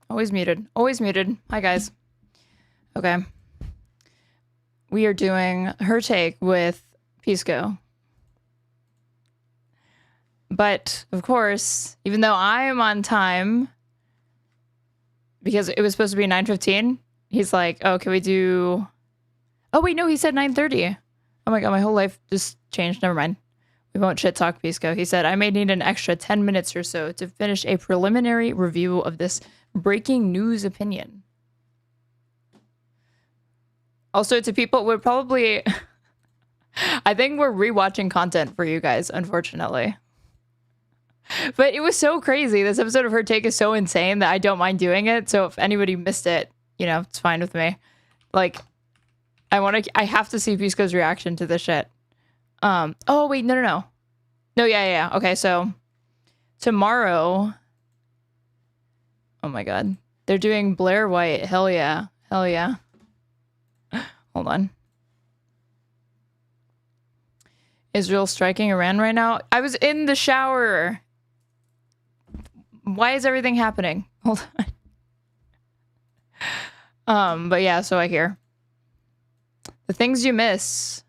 Always muted. Always muted. Hi, guys. Okay. We are doing her take with Pisco. But, of course, even though I am on time, because it was supposed to be 9:15, he's like, oh, can we do... Oh, wait, no, he said 9:30. Oh my god, my whole life just changed. Never mind. We won't shit talk Pisco. He said, I may need an extra 10 minutes or so to finish a preliminary review of this breaking news opinion. Also, to people, we're probably... I think we're rewatching content for you guys, unfortunately. But it was so crazy. This episode of Her Take is so insane that I don't mind doing it. So if anybody missed it, you know, it's fine with me. Like, I have to see Pisco's reaction to this shit. Oh, wait, no. No, yeah. Okay, so tomorrow... Oh my god. They're doing Blair White. Hell yeah. Hell yeah. Hold on. Israel striking Iran right now? I was in the shower. Why is everything happening? Hold on. But yeah, so I hear. The things you miss.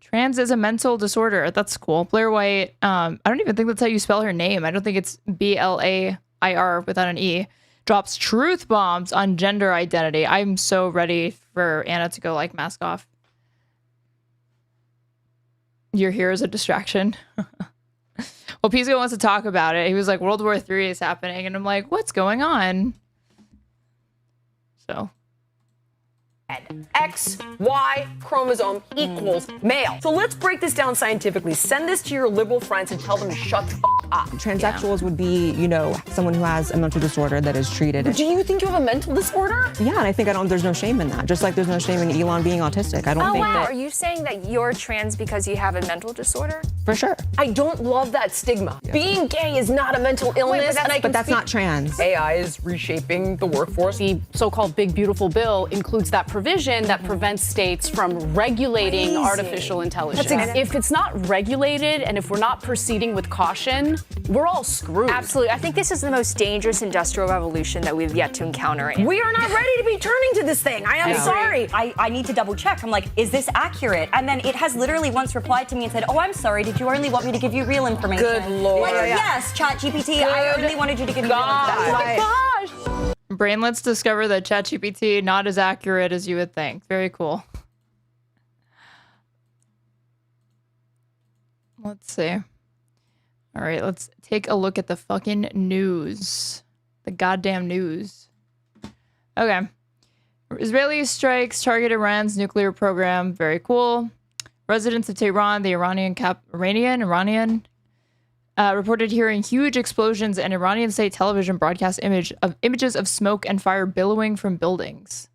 Trans is a mental disorder. That's cool. Blair White. I don't even think that's how you spell her name. I don't think it's B-L-A-I-R without an E. Drops truth bombs on gender identity. I'm so ready for Anna to go like mask off. You're here as a distraction. Well, Pisco wants to talk about it. He was like, World War III is happening. And I'm like, what's going on? So... XY chromosome equals male. So let's break this down scientifically. Send this to your liberal friends and tell them to shut the up. Transsexuals would be, you know, someone who has a mental disorder that is treated. Do you think you have a mental disorder? Yeah, and I think there's no shame in that. Just like there's no shame in Elon being autistic. I don't think that. Are you saying that you're trans because you have a mental disorder? For sure. I don't love that stigma. Yeah. Being gay is not a mental illness. But that's not trans. AI is reshaping the workforce. The so-called Big Beautiful Bill includes that provision that prevents states from regulating artificial intelligence. If it's not regulated and if we're not proceeding with caution, we're all screwed. Absolutely. I think this is the most dangerous industrial revolution that we've yet to encounter. We are not ready to be turning to this thing. I am sorry. I need to double check. I'm like, is this accurate? And then it has literally once replied to me and said, oh, I'm sorry. Did you only want me to give you real information? Good Lord. Like, yes, ChatGPT, I only wanted you to give me real information. Oh my gosh. Brainlets discover that ChatGPT not as accurate as you would think. Very cool. Let's see. All right, let's take a look at the fucking news. The goddamn news. Okay. Israeli strikes target Iran's nuclear program. Very cool. Residents of Tehran, the Iranian reported hearing huge explosions and Iranian state television broadcast images of smoke and fire billowing from buildings.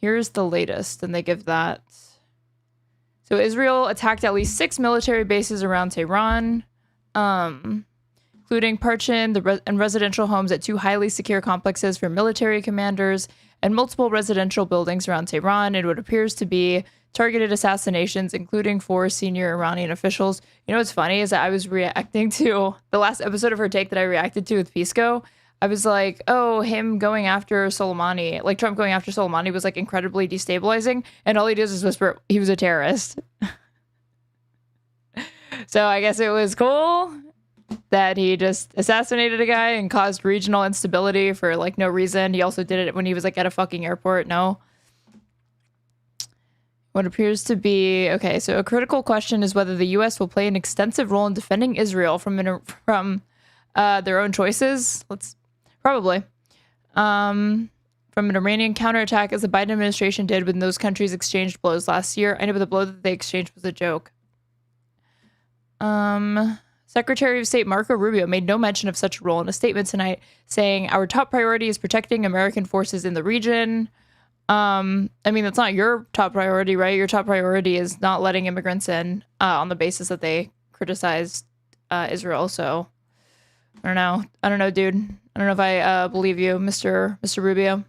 Here's the latest, and they give that. So Israel attacked at least 6 military bases around Tehran, including Parchin and residential homes at 2 highly secure complexes for military commanders and multiple residential buildings around Tehran. And what appears to be targeted assassinations, including 4 senior Iranian officials. You know what's funny is that I was reacting to the last episode of Her Take that I reacted to with Pisco. I was like, oh, him going after Soleimani, like Trump going after Soleimani was like incredibly destabilizing. And all he does is whisper, he was a terrorist. So I guess it was cool that he just assassinated a guy and caused regional instability for like no reason. He also did it when he was like at a fucking airport. No. What appears to be... Okay, so a critical question is whether the U.S. will play an extensive role in defending Israel from their own choices. Probably. From an Iranian counterattack, as the Biden administration did when those countries exchanged blows last year. I know, but the blow that they exchanged was a joke. Secretary of State Marco Rubio made no mention of such a role in a statement tonight, saying, our top priority is protecting American forces in the region. I mean, that's not your top priority, right? Your top priority is not letting immigrants in on the basis that they criticized Israel. So I don't know, dude. I don't know if I believe you, Mr. Rubio.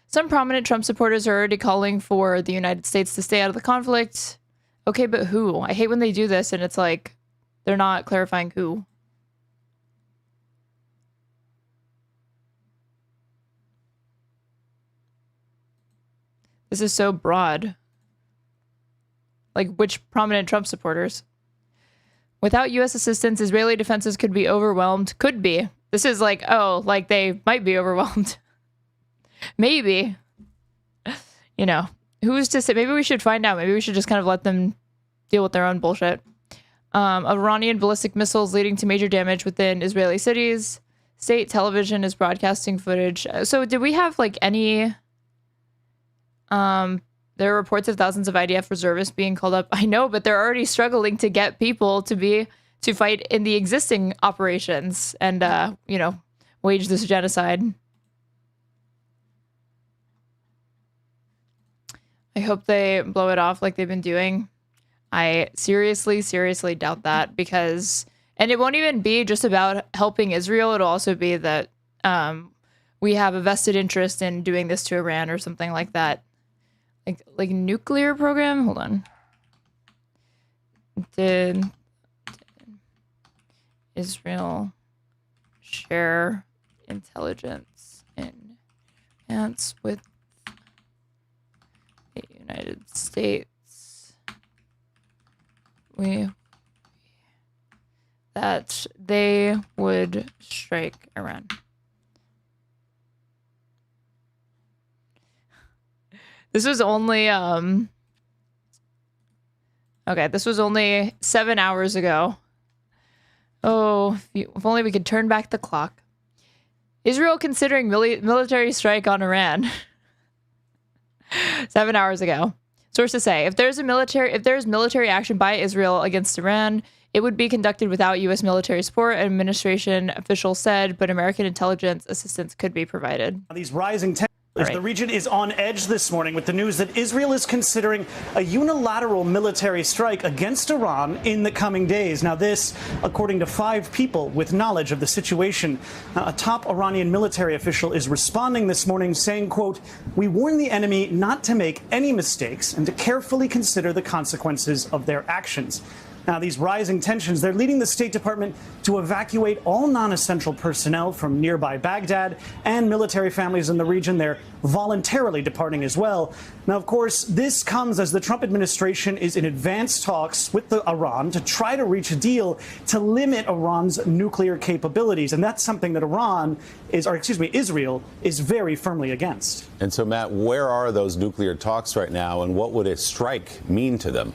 Some prominent Trump supporters are already calling for the United States to stay out of the conflict. Okay, but who? I hate when they do this and it's like, They're not clarifying who. This is so broad. Like, which prominent Trump supporters? Without U.S. assistance, Israeli defenses could be overwhelmed. Could be. This is like, oh, like they might be overwhelmed. Maybe. You know, who's to say? Maybe we should find out. Maybe we should just kind of let them deal with their own bullshit. Iranian ballistic missiles leading to major damage within Israeli cities. State television is broadcasting footage. So did we have like any... There are reports of thousands of IDF reservists being called up. I know, but they're already struggling to get people to fight in the existing operations and, you know, wage this genocide. I hope they blow it off like they've been doing. I seriously, seriously doubt that because, and it won't even be just about helping Israel. It'll also be that we have a vested interest in doing this to Iran or something like that. Like nuclear program? Hold on. Did Israel share intelligence in advance with the United States? That they would strike Iran. This was only, okay, this was only 7 hours ago. Oh, if only we could turn back the clock. Israel considering military strike on Iran. 7 hours ago. Sources say, if there's military action by Israel against Iran, it would be conducted without U.S. military support, an administration official said, but American intelligence assistance could be provided. These rising tensions. The region is on edge this morning with the news that Israel is considering a unilateral military strike against Iran in the coming days. Now, this, according to 5 people with knowledge of the situation. Now, a top Iranian military official is responding this morning saying, quote, "We warn the enemy not to make any mistakes and to carefully consider the consequences of their actions." Now, these rising tensions, they're leading the State Department to evacuate all non-essential personnel from nearby Baghdad, and military families in the region, they're voluntarily departing as well. Now, of course, this comes as the Trump administration is in advanced talks with Iran to try to reach a deal to limit Iran's nuclear capabilities. And that's something that Israel is very firmly against. And so, Matt, where are those nuclear talks right now, and what would a strike mean to them?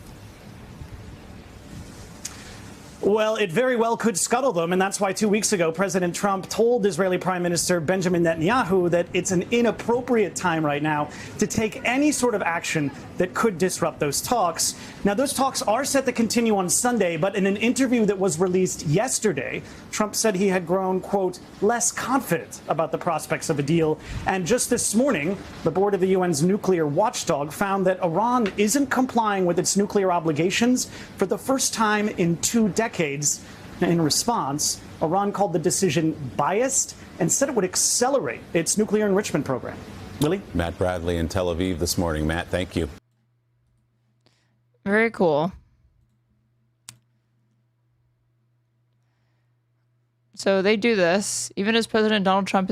Well, it very well could scuttle them, and that's why 2 weeks ago, President Trump told Israeli Prime Minister Benjamin Netanyahu that it's an inappropriate time right now to take any sort of action that could disrupt those talks. Now, those talks are set to continue on Sunday, but in an interview that was released yesterday, Trump said he had grown, quote, less confident about the prospects of a deal. And just this morning, the board of the UN's nuclear watchdog found that Iran isn't complying with its nuclear obligations for the first time in 2 decades. In response, Iran called the decision biased and said it would accelerate its nuclear enrichment program. Willie? Matt Bradley in Tel Aviv this morning. Matt, thank you. Very cool. So they do this, even as President Donald Trump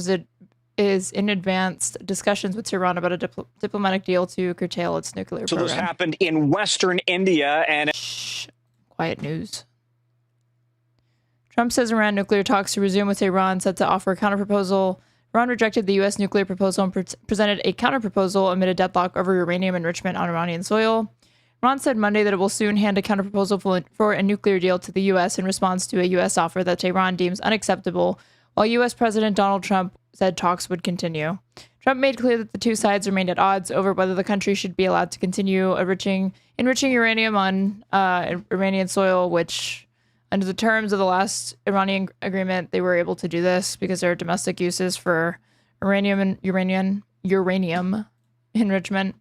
is in advanced discussions with Iran about a diplomatic deal to curtail its nuclear program. So this happened in western India and... Shh. Quiet news. Trump says Iran nuclear talks to resume with Iran set to offer a counterproposal. Iran rejected the U.S. nuclear proposal and presented a counterproposal amid a deadlock over uranium enrichment on Iranian soil. Iran said Monday that it will soon hand a counterproposal for a nuclear deal to the U.S. in response to a U.S. offer that Tehran deems unacceptable, while U.S. President Donald Trump said talks would continue. Trump made clear that the two sides remained at odds over whether the country should be allowed to continue enriching uranium on Iranian soil, which, under the terms of the last Iranian agreement, they were able to do this because there are domestic uses for uranium enrichment.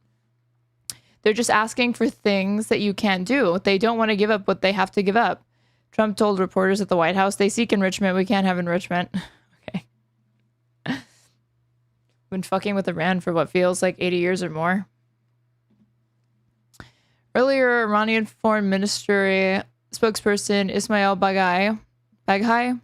They're just asking for things that you can't do. They don't want to give up what they have to give up. Trump told reporters at the White House, they seek enrichment. We can't have enrichment. Okay. Been fucking with Iran for what feels like 80 years or more. Earlier, Iranian Foreign Ministry spokesperson Ismail Baghai,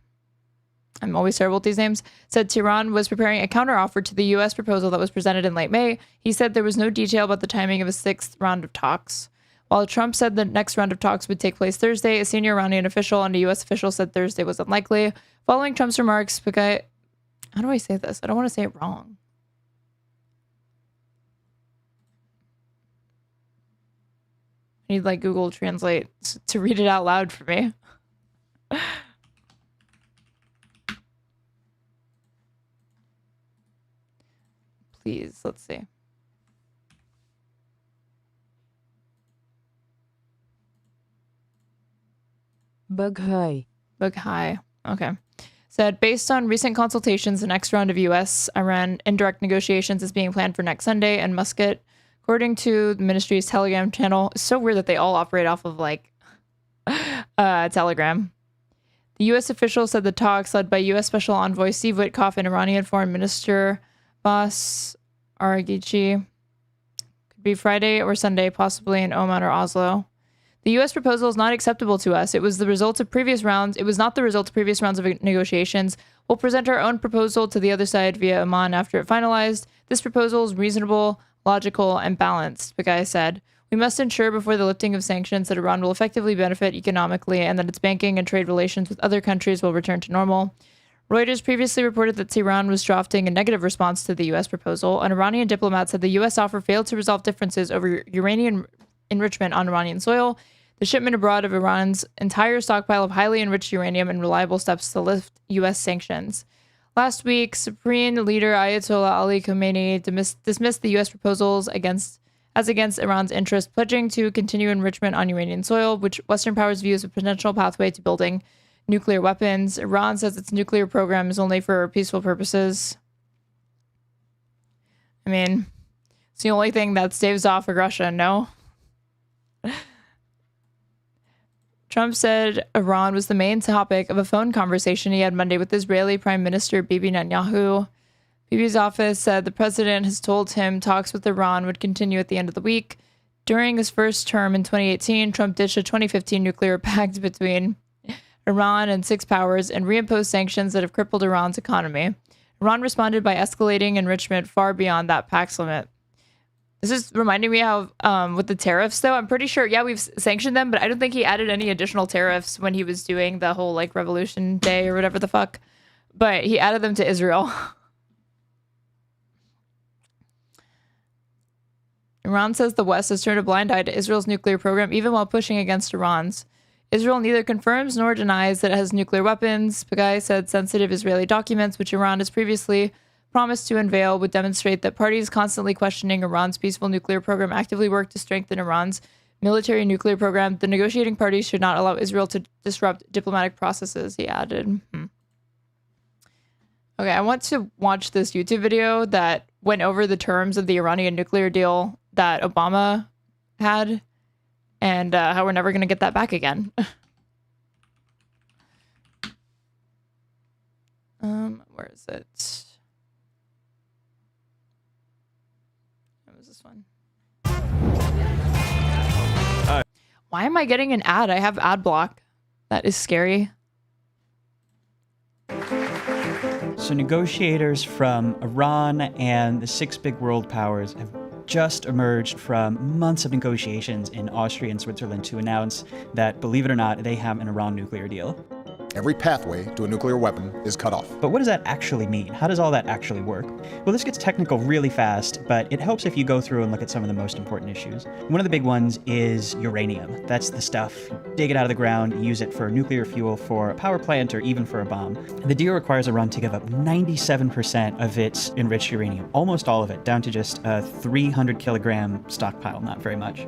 I'm always terrible with these names, said Tehran was preparing a counteroffer to the U.S. proposal that was presented in late May. He said there was no detail about the timing of a sixth round of talks. While Trump said the next round of talks would take place Thursday, a senior Iranian official and a U.S. official said Thursday was unlikely. Following Trump's remarks, Baghai, how do I say this? I don't want to say it wrong. I need like Google Translate to read it out loud for me. Please, let's see. Baghai. Okay. Said, based on recent consultations, the next round of U.S.-Iran indirect negotiations is being planned for next Sunday in Muscat. According to the ministry's Telegram channel, it's so weird that they all operate off of, like, Telegram. The U.S. official said the talks, led by U.S. Special Envoy Steve Witkoff and Iranian Foreign Minister Abbas Araghchi, could be Friday or Sunday, possibly in Oman or Oslo. The U.S. proposal is not acceptable to us. It was the result of previous rounds. It was not the result of previous rounds of negotiations. We'll present our own proposal to the other side via Oman after it finalized. This proposal is reasonable, logical, and balanced, the guy said. We must ensure before the lifting of sanctions that Iran will effectively benefit economically and that its banking and trade relations with other countries will return to normal. Reuters previously reported that Tehran was drafting a negative response to the U.S. proposal. An Iranian diplomat said the U.S. offer failed to resolve differences over uranium enrichment on Iranian soil, the shipment abroad of Iran's entire stockpile of highly enriched uranium, and reliable steps to lift U.S. sanctions. Last week, Supreme Leader Ayatollah Ali Khamenei dismissed the U.S. proposals against Iran's interest, pledging to continue enrichment on Iranian soil, which Western powers view as a potential pathway to building nuclear weapons. Iran says its nuclear program is only for peaceful purposes. I mean, it's the only thing that staves off aggression, no? Trump said Iran was the main topic of a phone conversation he had Monday with Israeli Prime Minister Bibi Netanyahu. Bibi's office said the president has told him talks with Iran would continue at the end of the week. During his first term in 2018, Trump ditched a 2015 nuclear pact between Iran and six powers and reimposed sanctions that have crippled Iran's economy. Iran responded by escalating enrichment far beyond that pact's limit. This is reminding me of with the tariffs, though. I'm pretty sure, yeah, we've sanctioned them, but I don't think he added any additional tariffs when he was doing the whole, like, Revolution Day or whatever the fuck. But he added them to Israel. Iran says the West has turned a blind eye to Israel's nuclear program, even while pushing against Iran's. Israel neither confirms nor denies that it has nuclear weapons. Baghai said sensitive Israeli documents, which Iran has previously promised to unveil, would demonstrate that parties constantly questioning Iran's peaceful nuclear program actively work to strengthen Iran's military nuclear program. The negotiating parties should not allow Israel to disrupt diplomatic processes, he added. Okay, I want to watch this YouTube video that went over the terms of the Iranian nuclear deal that Obama had and how we're never going to get that back again. Where is it? What was this one? Why am I getting an ad? I have ad block. That is scary. So negotiators from Iran and the six big world powers have just emerged from months of negotiations in Austria and Switzerland to announce that, believe it or not, they have an Iran nuclear deal. Every pathway to a nuclear weapon is cut off. But what does that actually mean? How does all that actually work? Well, this gets technical really fast, but it helps if you go through and look at some of the most important issues. One of the big ones is uranium. That's the stuff. Dig it out of the ground, use it for nuclear fuel for a power plant or even for a bomb. The deal requires Iran to give up 97% of its enriched uranium, almost all of it, down to just a 300 kilogram stockpile, not very much.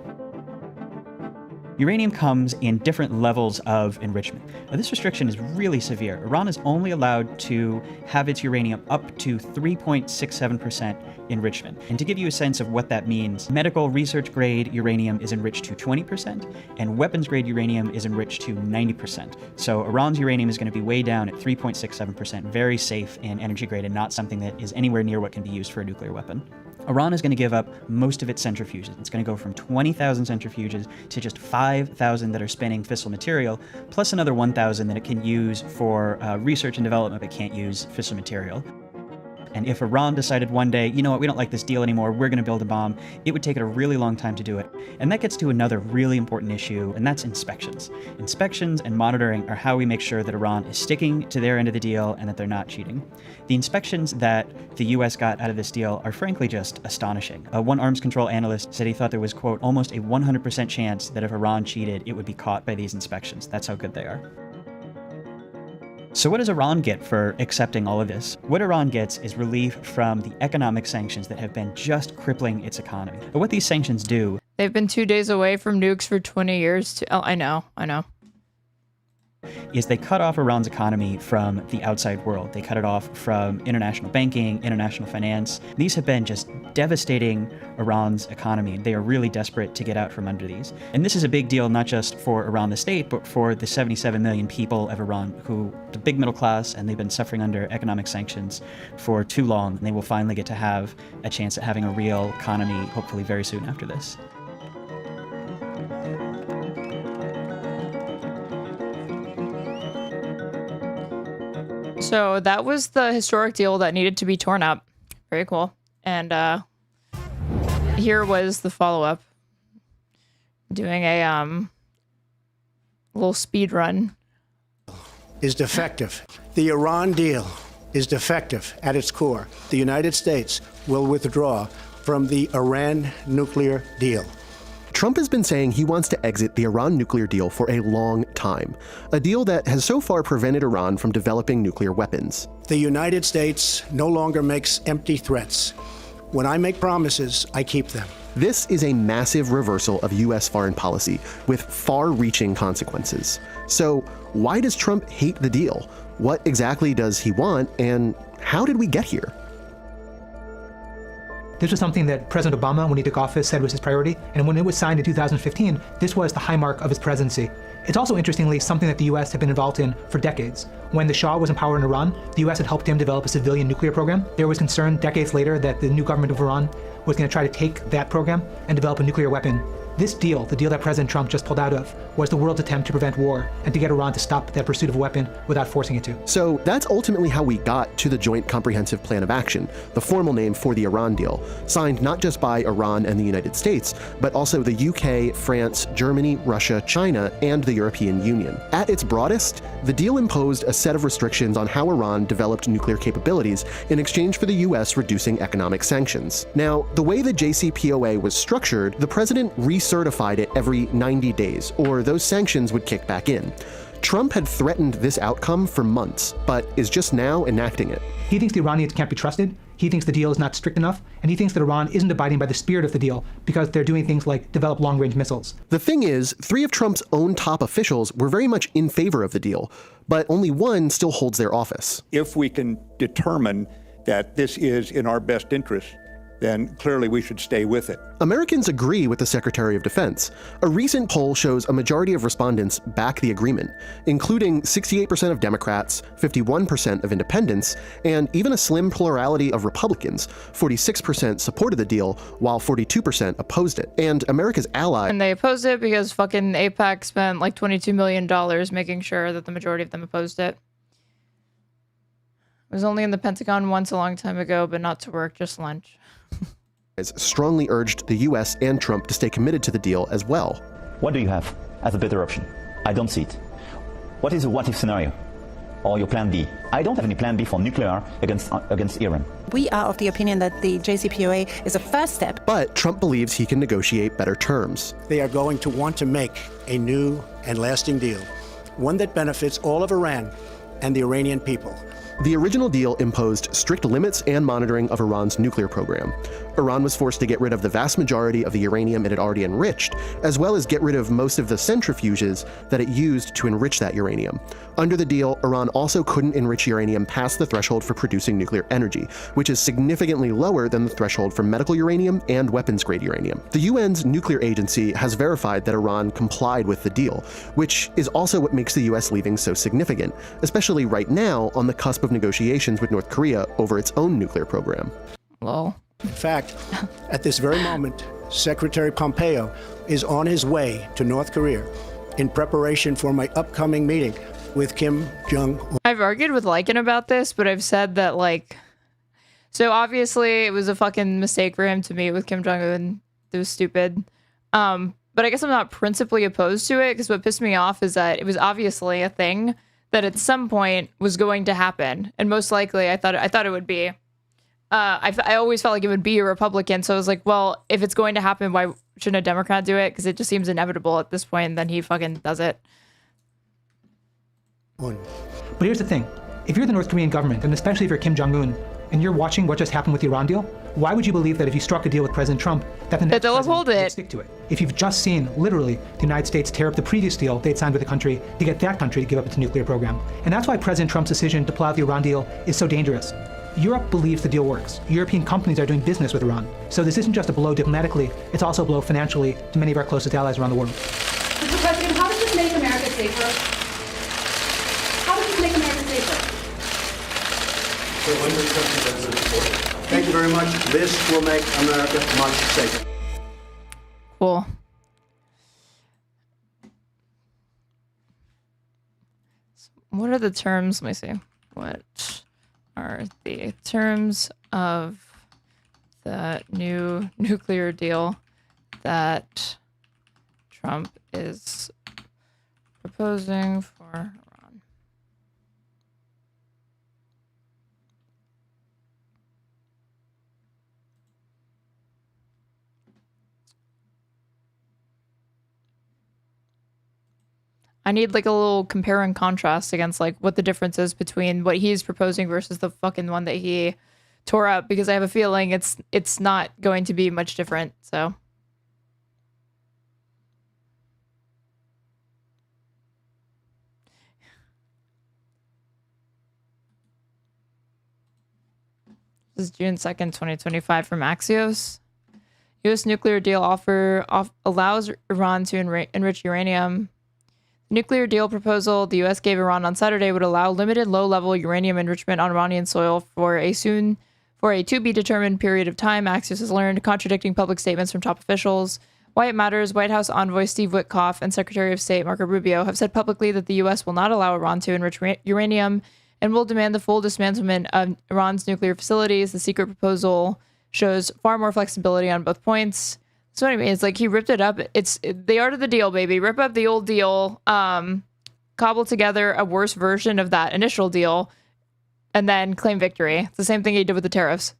Uranium comes in different levels of enrichment. Now, this restriction is really severe. Iran is only allowed to have its uranium up to 3.67% enrichment. And to give you a sense of what that means, medical research grade uranium is enriched to 20%, and weapons grade uranium is enriched to 90%. So Iran's uranium is going to be way down at 3.67%, very safe in energy grade and not something that is anywhere near what can be used for a nuclear weapon. Iran is going to give up most of its centrifuges. It's going to go from 20,000 centrifuges to just 5,000 that are spinning fissile material, plus another 1,000 that it can use for research and development but can't use fissile material. And if Iran decided one day, you know what, we don't like this deal anymore, we're going to build a bomb, it would take it a really long time to do it. And that gets to another really important issue, and that's inspections. Inspections and monitoring are how we make sure that Iran is sticking to their end of the deal and that they're not cheating. The inspections that the US got out of this deal are frankly just astonishing. One arms control analyst said he thought there was, quote, almost a 100% chance that if Iran cheated, it would be caught by these inspections. That's how good they are. So what does Iran get for accepting all of this? What Iran gets is relief from the economic sanctions that have been just crippling its economy. But what these sanctions do... They've been 2 days away from nukes for 20 years. Oh, I know. Is they cut off Iran's economy from the outside world. They cut it off from international banking, international finance. These have been just devastating Iran's economy. They are really desperate to get out from under these. And this is a big deal not just for Iran the state, but for the 77 million people of Iran who, the big middle class, and they've been suffering under economic sanctions for too long. And they will finally get to have a chance at having a real economy, hopefully very soon after this. So that was the historic deal that needed to be torn up. Very cool. And here was the follow-up. Doing a little speed run. Is defective. The Iran deal is defective at its core. The United States will withdraw from the Iran nuclear deal. Trump has been saying he wants to exit the Iran nuclear deal for a long time, a deal that has so far prevented Iran from developing nuclear weapons. The United States no longer makes empty threats. When I make promises, I keep them. This is a massive reversal of U.S. foreign policy with far-reaching consequences. So why does Trump hate the deal? What exactly does he want, and how did we get here? This was something that President Obama, when he took office, said was his priority, and when it was signed in 2015, this was the high mark of his presidency. It's also, interestingly, something that the U.S. had been involved in for decades. When the Shah was in power in Iran, the U.S. had helped him develop a civilian nuclear program. There was concern decades later that the new government of Iran was going to try to take that program and develop a nuclear weapon. This deal, the deal that President Trump just pulled out of, was the world's attempt to prevent war and to get Iran to stop that pursuit of a weapon without forcing it to. So that's ultimately how we got to the Joint Comprehensive Plan of Action, the formal name for the Iran deal, signed not just by Iran and the United States, but also the UK, France, Germany, Russia, China, and the European Union. At its broadest, the deal imposed a set of restrictions on how Iran developed nuclear capabilities in exchange for the US reducing economic sanctions. Now, the way the JCPOA was structured, the president recertified it every 90 days, or those sanctions would kick back in. Trump had threatened this outcome for months, but is just now enacting it. He thinks the Iranians can't be trusted, he thinks the deal is not strict enough, and he thinks that Iran isn't abiding by the spirit of the deal because they're doing things like develop long-range missiles. The thing is, 3 of Trump's own top officials were very much in favor of the deal, but only one still holds their office. If we can determine that this is in our best interest, then clearly we should stay with it. Americans agree with the Secretary of Defense. A recent poll shows a majority of respondents back the agreement, including 68% of Democrats, 51% of independents, and even a slim plurality of Republicans. 46% supported the deal, while 42% opposed it. And America's ally... And they opposed it because fucking AIPAC spent like $22 million making sure that the majority of them opposed it. It was only in the Pentagon once a long time ago, but not to work, just lunch. strongly urged the US and Trump to stay committed to the deal as well. What do you have as a better option? I don't see it. What is a what-if scenario? Or your plan B? I don't have any plan B for nuclear against Iran. We are of the opinion that the JCPOA is a first step. But Trump believes he can negotiate better terms. They are going to want to make a new and lasting deal, one that benefits all of Iran and the Iranian people. The original deal imposed strict limits and monitoring of Iran's nuclear program. Iran was forced to get rid of the vast majority of the uranium it had already enriched, as well as get rid of most of the centrifuges that it used to enrich that uranium. Under the deal, Iran also couldn't enrich uranium past the threshold for producing nuclear energy, which is significantly lower than the threshold for medical uranium and weapons-grade uranium. The UN's nuclear agency has verified that Iran complied with the deal, which is also what makes the US leaving so significant, especially right now on the cusp of negotiations with North Korea over its own nuclear program. Lol. In fact, at this very moment, Secretary Pompeo is on his way to North Korea in preparation for my upcoming meeting with Kim Jong-un. I've argued with Lycan about this, but I've said that, like, so obviously it was a fucking mistake for him to meet with Kim Jong-un. It was stupid. But I guess I'm not principally opposed to it, because what pissed me off is that it was obviously a thing that at some point was going to happen, and most likely I thought it would be. I always felt like it would be a Republican, so I was like, well, if it's going to happen, why shouldn't a Democrat do it? Because it just seems inevitable at this point, and then he fucking does it. But here's the thing. If you're the North Korean government, and especially if you're Kim Jong-un, and you're watching what just happened with the Iran deal, why would you believe that if you struck a deal with President Trump, that the next they'll uphold it? Would stick to it? If you've just seen, literally, the United States tear up the previous deal they'd signed with the country to get that country to give up its nuclear program. And that's why President Trump's decision to pull out the Iran deal is so dangerous. Europe believes the deal works. European companies are doing business with Iran. So this isn't just a blow diplomatically, it's also a blow financially to many of our closest allies around the world. Mr. President, how does this make America safer? How does this make America safer? Thank you very much. This will make America much safer. Cool. What are the terms? Let me see. What are the terms of the new nuclear deal that Trump is proposing for Iran? I need like a little compare and contrast against like what the difference is between what he's proposing versus the fucking one that he tore up, because I have a feeling it's not going to be much different. So this is June 2nd, 2025 from Axios. U.S. nuclear deal allows Iran to enrich uranium. Nuclear deal proposal the U.S. gave Iran on Saturday would allow limited low-level uranium enrichment on Iranian soil for a to-be-determined period of time, Axios has learned, contradicting public statements from top officials. Why it matters, White House envoy Steve Witkoff and Secretary of State Marco Rubio have said publicly that the U.S. will not allow Iran to enrich uranium and will demand the full dismantlement of Iran's nuclear facilities. The secret proposal shows far more flexibility on both points. So what I mean, it's like he ripped it up. It's the art of the deal, baby. Rip up the old deal, cobble together a worse version of that initial deal, and then claim victory. It's the same thing he did with the tariffs.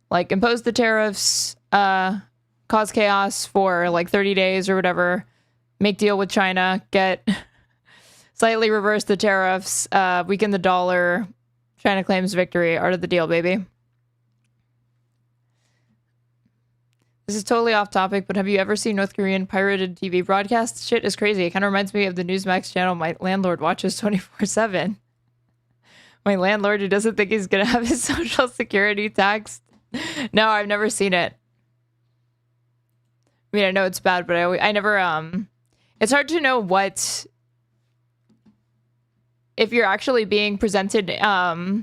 Like, impose the tariffs, cause chaos for like 30 days or whatever, make deal with China, get slightly reverse the tariffs, weaken the dollar, China claims victory. Art of the deal, baby. This is totally off topic, but have you ever seen North Korean pirated TV broadcasts? Shit is crazy. It kind of reminds me of the Newsmax channel my landlord watches 24/7. My landlord who doesn't think he's going to have his social security taxed. No, I've never seen it. I mean, I know it's bad, but I never, it's hard to know what, if you're actually being presented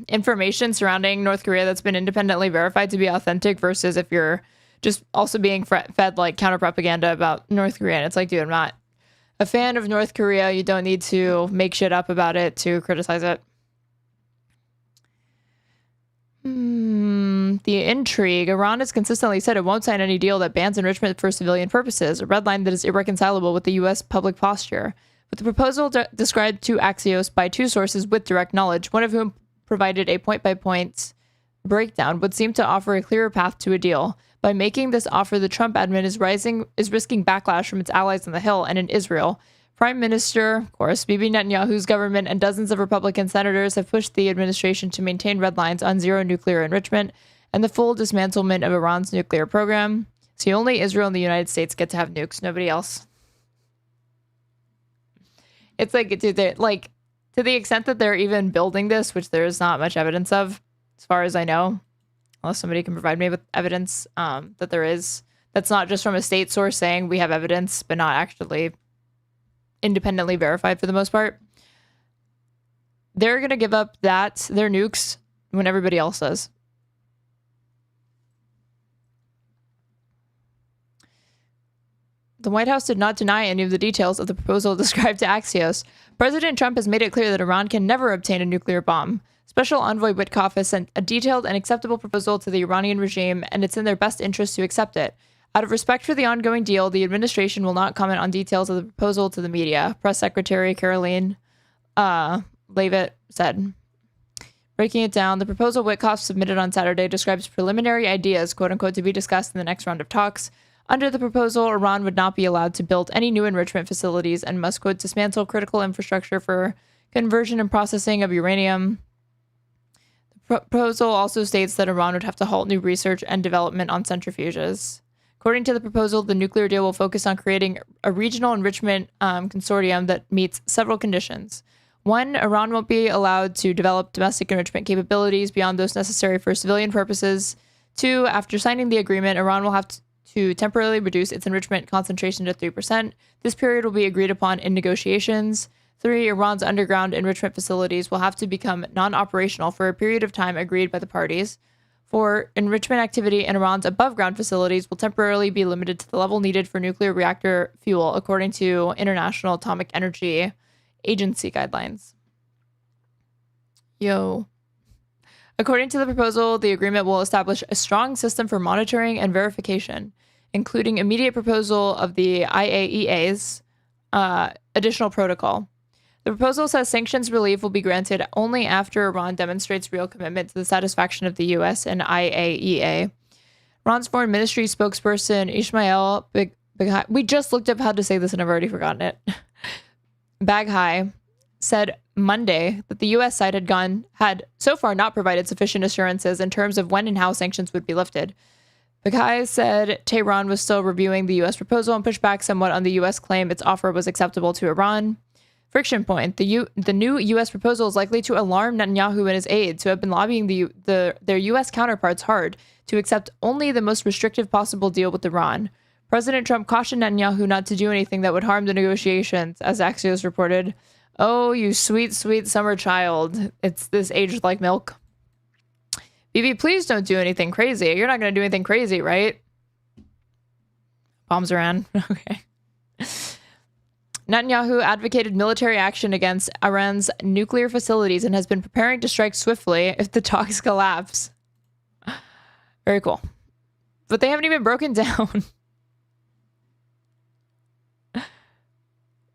information surrounding North Korea that's been independently verified to be authentic versus if you're just also being fed like counter propaganda about North Korea. And it's like, dude, I'm not a fan of North Korea. You don't need to make shit up about it to criticize it. The intrigue. Iran has consistently said it won't sign any deal that bans enrichment for civilian purposes, a red line that is irreconcilable with the U.S. public posture. But the proposal described to Axios by two sources with direct knowledge, one of whom provided a point-by-point breakdown, would seem to offer a clearer path to a deal. By making this offer, the Trump admin is risking backlash from its allies on the Hill and in Israel. Prime Minister, of course, Bibi Netanyahu's government and dozens of Republican senators have pushed the administration to maintain red lines on zero nuclear enrichment and the full dismantlement of Iran's nuclear program. See, only Israel and the United States get to have nukes, nobody else. It's like, dude, like, to the extent that they're even building this, which there is not much evidence of, as far as I know, unless somebody can provide me with evidence that there is, that's not just from a state source saying we have evidence, but not actually independently verified for the most part. They're going to give up their nukes when everybody else does. The White House did not deny any of the details of the proposal described to Axios. President Trump has made it clear that Iran can never obtain a nuclear bomb. Special Envoy Witkoff has sent a detailed and acceptable proposal to the Iranian regime, and it's in their best interest to accept it. Out of respect for the ongoing deal, the administration will not comment on details of the proposal to the media, Press Secretary Caroline Leavitt said. Breaking it down, the proposal Witkoff submitted on Saturday describes preliminary ideas, quote-unquote, to be discussed in the next round of talks. Under the proposal, Iran would not be allowed to build any new enrichment facilities and must, quote, dismantle critical infrastructure for conversion and processing of uranium. The proposal also states that Iran would have to halt new research and development on centrifuges. According to the proposal, the nuclear deal will focus on creating a regional enrichment consortium that meets several conditions. 1, Iran won't be allowed to develop domestic enrichment capabilities beyond those necessary for civilian purposes. 2, after signing the agreement, Iran will have to temporarily reduce its enrichment concentration to 3%. This period will be agreed upon in negotiations. 3, Iran's underground enrichment facilities will have to become non-operational for a period of time agreed by the parties. 4, enrichment activity in Iran's above-ground facilities will temporarily be limited to the level needed for nuclear reactor fuel, according to International Atomic Energy Agency guidelines. According to the proposal, the agreement will establish a strong system for monitoring and verification, including immediate proposal of the IAEA's additional protocol. The proposal says sanctions relief will be granted only after Iran demonstrates real commitment to the satisfaction of the U.S. and IAEA. Iran's foreign ministry spokesperson Ismail Baghai, we just looked up how to say this and I've already forgotten it. Baghai said Monday that the U.S. side had so far not provided sufficient assurances in terms of when and how sanctions would be lifted. Baghai said Tehran was still reviewing the U.S. proposal and pushed back somewhat on the U.S. claim its offer was acceptable to Iran. Friction point. The new U.S. proposal is likely to alarm Netanyahu and his aides, who have been lobbying their U.S. counterparts hard to accept only the most restrictive possible deal with Iran. President Trump cautioned Netanyahu not to do anything that would harm the negotiations, as Axios reported. Oh, you sweet, sweet summer child. It's this aged like milk. Bibi, please don't do anything crazy. You're not going to do anything crazy, right? Bombs Iran. Okay. Netanyahu advocated military action against Iran's nuclear facilities and has been preparing to strike swiftly if the talks collapse. Very cool. But they haven't even broken down.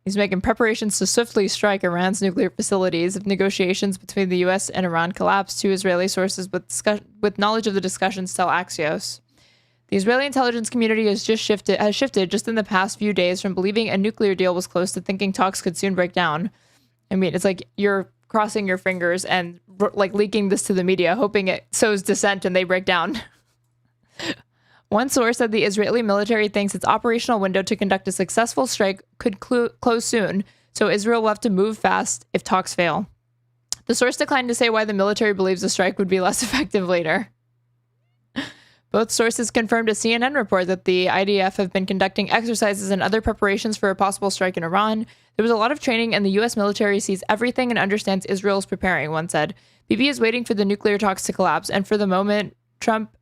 He's making preparations to swiftly strike Iran's nuclear facilities if negotiations between the U.S. and Iran collapse, two Israeli sources with knowledge of the discussions tell Axios. The Israeli intelligence community has shifted just in the past few days from believing a nuclear deal was close to thinking talks could soon break down. I mean, it's like you're crossing your fingers and like leaking this to the media, hoping it sows dissent and they break down. One source said the Israeli military thinks its operational window to conduct a successful strike could close soon, so Israel will have to move fast if talks fail. The source declined to say why the military believes the strike would be less effective later. Both sources confirmed a CNN report that the IDF have been conducting exercises and other preparations for a possible strike in Iran. There was a lot of training, and the U.S. military sees everything and understands Israel is preparing, one said. Bibi is waiting for the nuclear talks to collapse, and for the moment, Trump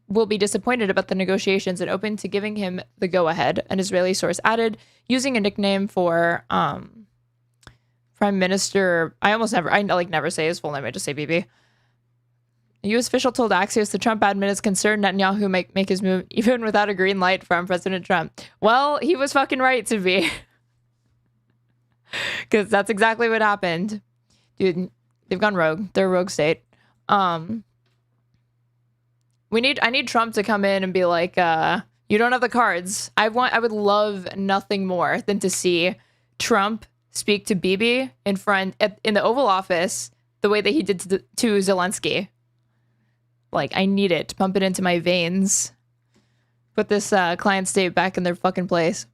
will be disappointed about the negotiations and open to giving him the go-ahead, an Israeli source added, using a nickname for Prime Minister. I never say his full name, I just say Bibi. A U.S. official told Axios the Trump admin is concerned Netanyahu make his move even without a green light from President Trump. Well, he was fucking right to be. Because that's exactly what happened. Dude, they've gone rogue. They're a rogue state. I need Trump to come in and be like, you don't have the cards. I would love nothing more than to see Trump speak to Bibi in the Oval Office the way that he did to Zelensky. Like, I need it to pump it into my veins. Put this client state back in their fucking place.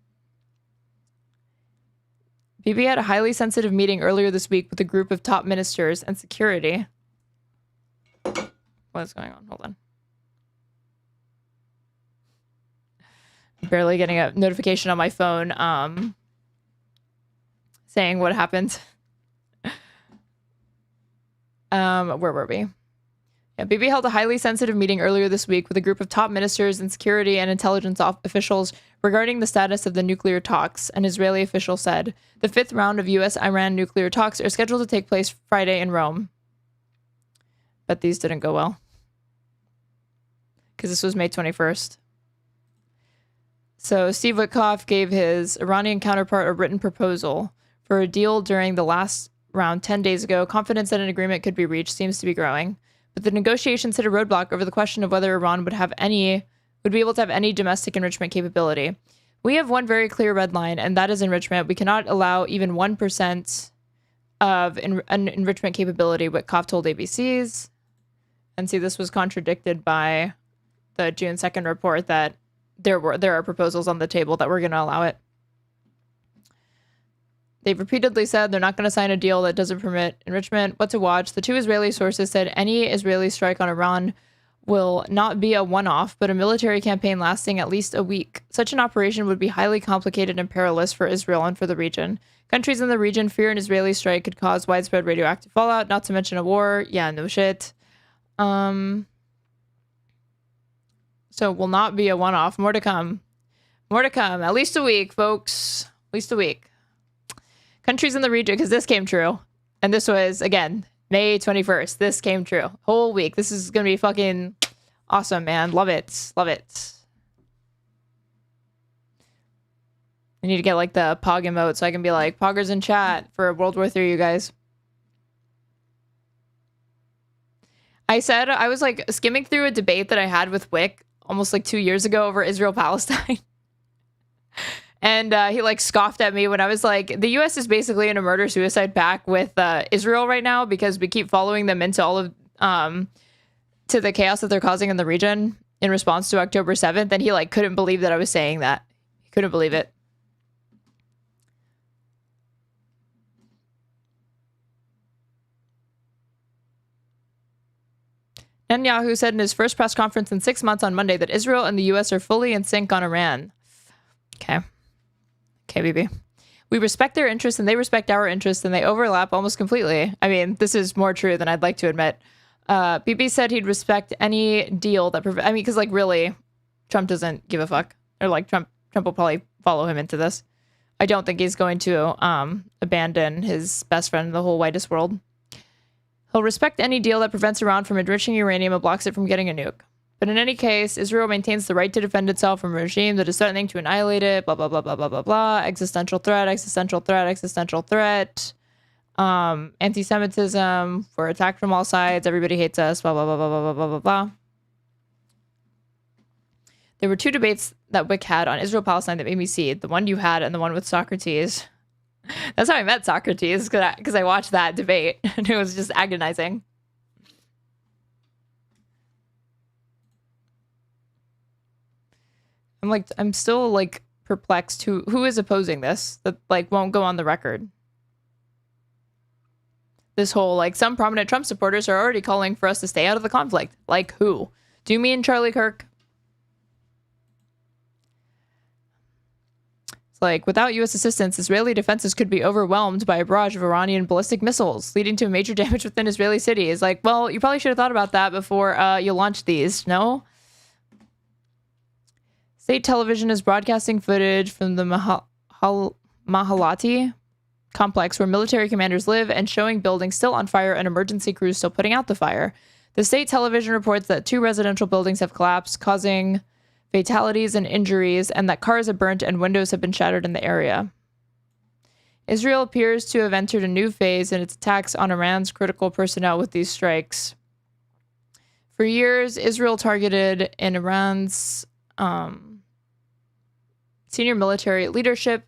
Bibi had a highly sensitive meeting earlier this week with a group of top ministers and security. What's going on? Hold on. Barely getting a notification on my phone saying what happened. Where were we? Yeah, Bibi held a highly sensitive meeting earlier this week with a group of top ministers and security and intelligence officials regarding the status of the nuclear talks, an Israeli official said. The 5th round of U.S.-Iran nuclear talks are scheduled to take place Friday in Rome. But these didn't go well. Because this was May 21st. So Steve Witkoff gave his Iranian counterpart a written proposal for a deal during the last round 10 days ago. Confidence that an agreement could be reached seems to be growing. But the negotiations hit a roadblock over the question of whether Iran would be able to have any domestic enrichment capability. We have one very clear red line, and that is enrichment. We cannot allow even 1% of an enrichment capability, Witkoff told ABC's. And see, this was contradicted by the June 2nd report that there are proposals on the table that we're going to allow it. They've repeatedly said they're not going to sign a deal that doesn't permit enrichment. What to watch? The 2 Israeli sources said any Israeli strike on Iran will not be a one-off, but a military campaign lasting at least a week. Such an operation would be highly complicated and perilous for Israel and for the region. Countries in the region fear an Israeli strike could cause widespread radioactive fallout, not to mention a war. Yeah, no shit. So will not be a one-off. More to come. More to come. At least a week, folks. At least a week. Countries in the region, because this came true. And this was, again, May 21st. This came true. Whole week. This is going to be fucking awesome, man. Love it. Love it. I need to get, like, the Pog emote so I can be like, Poggers in chat for World War III, you guys. I said, I was, like, skimming through a debate that I had with Wick almost, like, 2 years ago over Israel-Palestine. And he like scoffed at me when I was like, the U.S. is basically in a murder-suicide pact with Israel right now because we keep following them into all of to the chaos that they're causing in the region in response to October 7th. And he like couldn't believe that I was saying that. He couldn't believe it. Netanyahu said in his first press conference in 6 months on Monday that Israel and the U.S. are fully in sync on Iran. Okay. Okay, BB. We respect their interests and they respect our interests and they overlap almost completely. I mean, this is more true than I'd like to admit. BB said he'd respect any deal that... because, like, really, Trump doesn't give a fuck. Or, like, Trump will probably follow him into this. I don't think he's going to abandon his best friend in the whole widest world. He'll respect any deal that prevents Iran from enriching uranium and blocks it from getting a nuke. But in any case, Israel maintains the right to defend itself from a regime that is threatening to annihilate it, blah, blah, blah, blah, blah, blah, blah. Existential threat, existential threat, existential threat. Anti-Semitism, we're attacked from all sides, everybody hates us, blah, blah, blah, blah, blah, blah, blah, blah. There were 2 debates that Wick had on Israel-Palestine that made me see it. The one you had and the one with Socrates. That's how I met Socrates, because I watched that debate, and it was just agonizing. I'm still, like, perplexed who is opposing this that, like, won't go on the record. This whole, like, some prominent Trump supporters are already calling for us to stay out of the conflict. Like, who? Do you mean Charlie Kirk? It's like, without U.S. assistance, Israeli defenses could be overwhelmed by a barrage of Iranian ballistic missiles, leading to major damage within Israeli cities. Like, well, you probably should have thought about that before you launched these, no? State television is broadcasting footage from the Mahalati complex where military commanders live and showing buildings still on fire and emergency crews still putting out the fire. The state television reports that 2 residential buildings have collapsed, causing fatalities and injuries, and that cars have burnt and windows have been shattered in the area. Israel appears to have entered a new phase in its attacks on Iran's critical personnel with these strikes. For years, Israel targeted in Iran's senior military leadership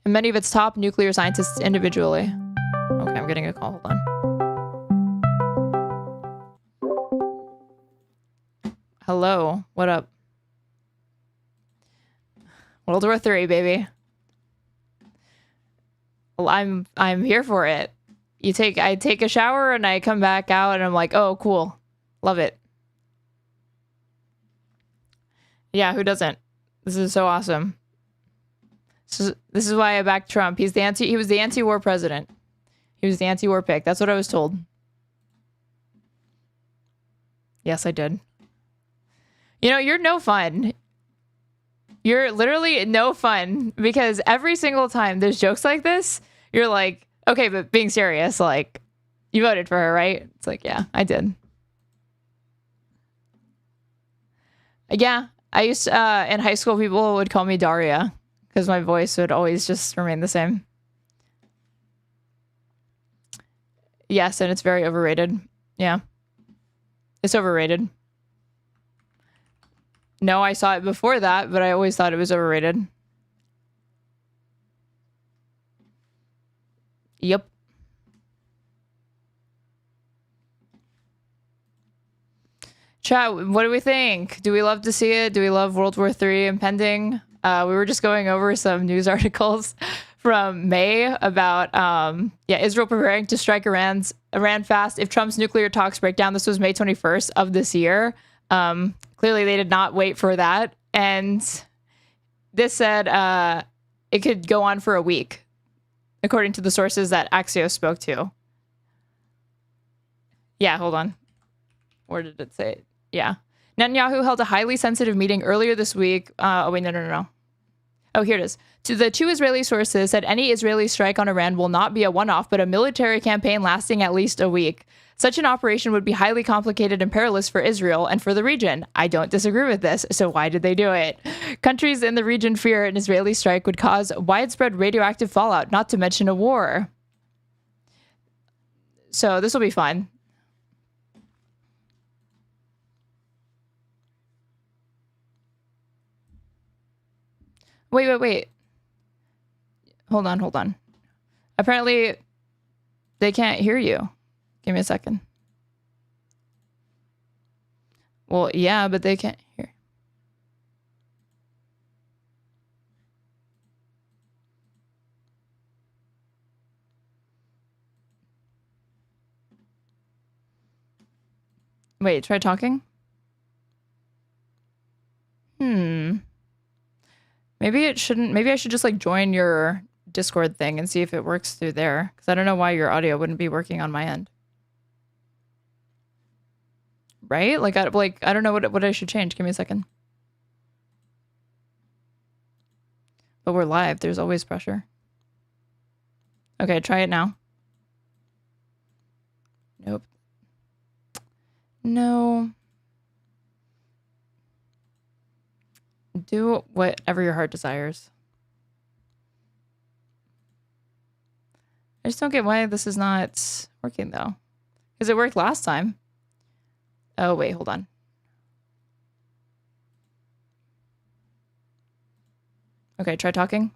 and many of its top nuclear scientists individually. Okay, I'm getting a call. Hold on. Hello, what up? World War III, baby. Well, I'm here for it. I take a shower and I come back out and I'm like, oh, cool, love it. Yeah, who doesn't? This is so awesome. This is why I backed Trump. He was the anti-war president. He was the anti-war pick. That's what I was told. Yes, I did. You know, you're no fun. You're literally no fun because every single time there's jokes like this, you're like, okay, but being serious, like, you voted for her, right? It's like, yeah, I did. Yeah, I used to, in high school, people would call me Daria because my voice would always just remain the same. Yes, and it's very overrated. Yeah. It's overrated. No, I saw it before that, but I always thought it was overrated. Yep. Chat, what do we think? Do we love to see it? Do we love World War III impending? We were just going over some news articles from May about Israel preparing to strike Iran fast if Trump's nuclear talks break down. This was May 21st of this year. Clearly they did not wait for that. And this said it could go on for a week, according to the sources that Axios spoke to. Yeah, hold on. Where did it say it? Yeah. Netanyahu held a highly sensitive meeting earlier this week. Oh, wait, no. Oh, here it is. To the two Israeli sources said any Israeli strike on Iran will not be a one-off, but a military campaign lasting at least a week. Such an operation would be highly complicated and perilous for Israel and for the region. I don't disagree with this, so why did they do it? Countries in the region fear an Israeli strike would cause widespread radioactive fallout, not to mention a war. So this will be fun. Wait. Hold on. Apparently, they can't hear you. Give me a second. Well, yeah, but they can't hear. Wait, try talking? Maybe it shouldn't. Maybe I should just like join your Discord thing and see if it works through there. Because I don't know why your audio wouldn't be working on my end. Right? Like I don't know what I should change. Give me a second. But we're live. There's always pressure. Okay, try it now. Nope. No. Do whatever your heart desires. I just don't get why this is not working though. Because it worked last time. Oh, wait, hold on. Okay, try talking.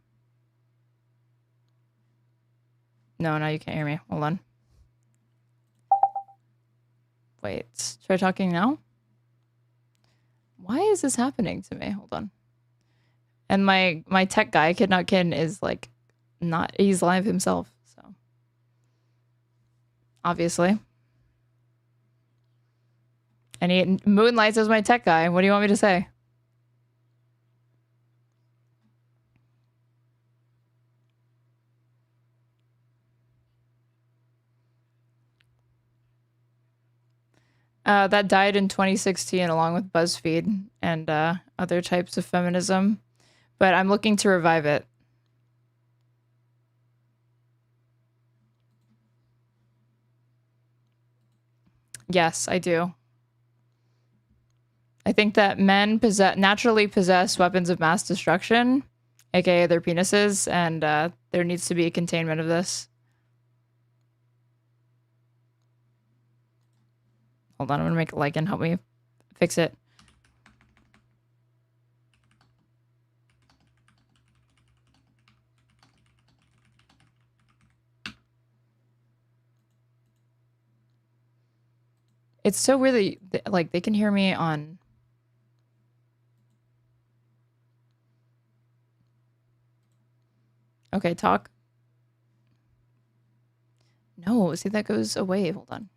No, you can't hear me. Hold on. Wait, try talking now? Why is this happening to me? Hold on. And my tech guy, Kid Not Kin, is like he's live himself, so obviously. And he moonlights as my tech guy. What do you want me to say? That died in 2016 along with BuzzFeed and other types of feminism. But I'm looking to revive it. Yes, I do. I think that men naturally possess weapons of mass destruction, aka their penises, and there needs to be a containment of this. Hold on, I'm gonna make a like and help me fix it. It's so weird that like they can hear me on. Okay, talk. No, see that goes away. Hold on.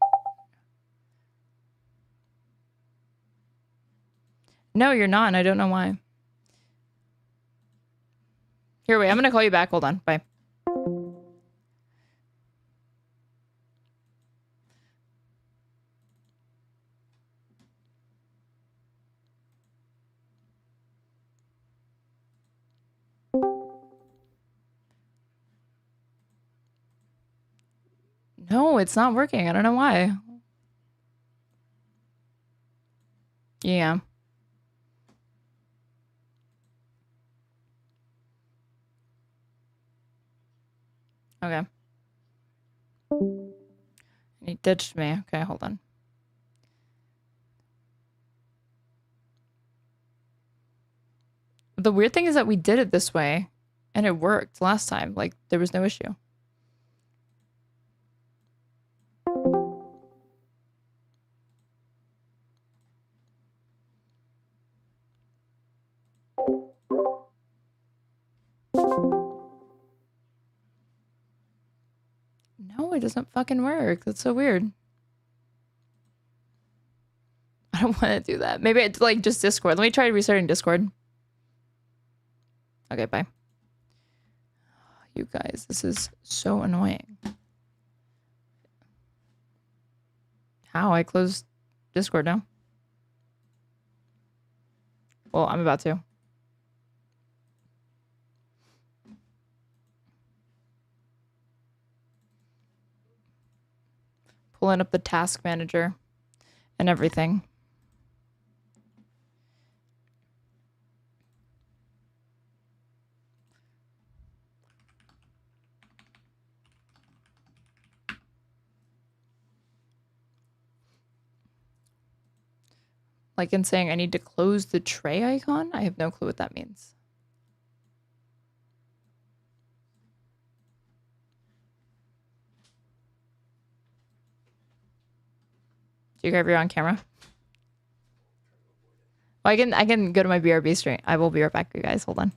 No, you're not, and I don't know why. Here, wait, I'm gonna call you back. Hold on. Bye. No, it's not working. I don't know why. Yeah. Okay. He ditched me. Okay, hold on. The weird thing is that we did it this way and it worked last time. Like, there was no issue. No, it doesn't fucking work. That's so weird. I don't want to do that. Maybe it's like just Discord. Let me try restarting Discord. Okay, bye. You guys, this is so annoying. How? I closed Discord now. Well, I'm about to. Pulling up the task manager and everything. Like in saying I need to close the tray icon? I have no clue what that means. Do you care if you're on camera? Well, I can go to my BRB stream. I will be right back, you guys. Hold on.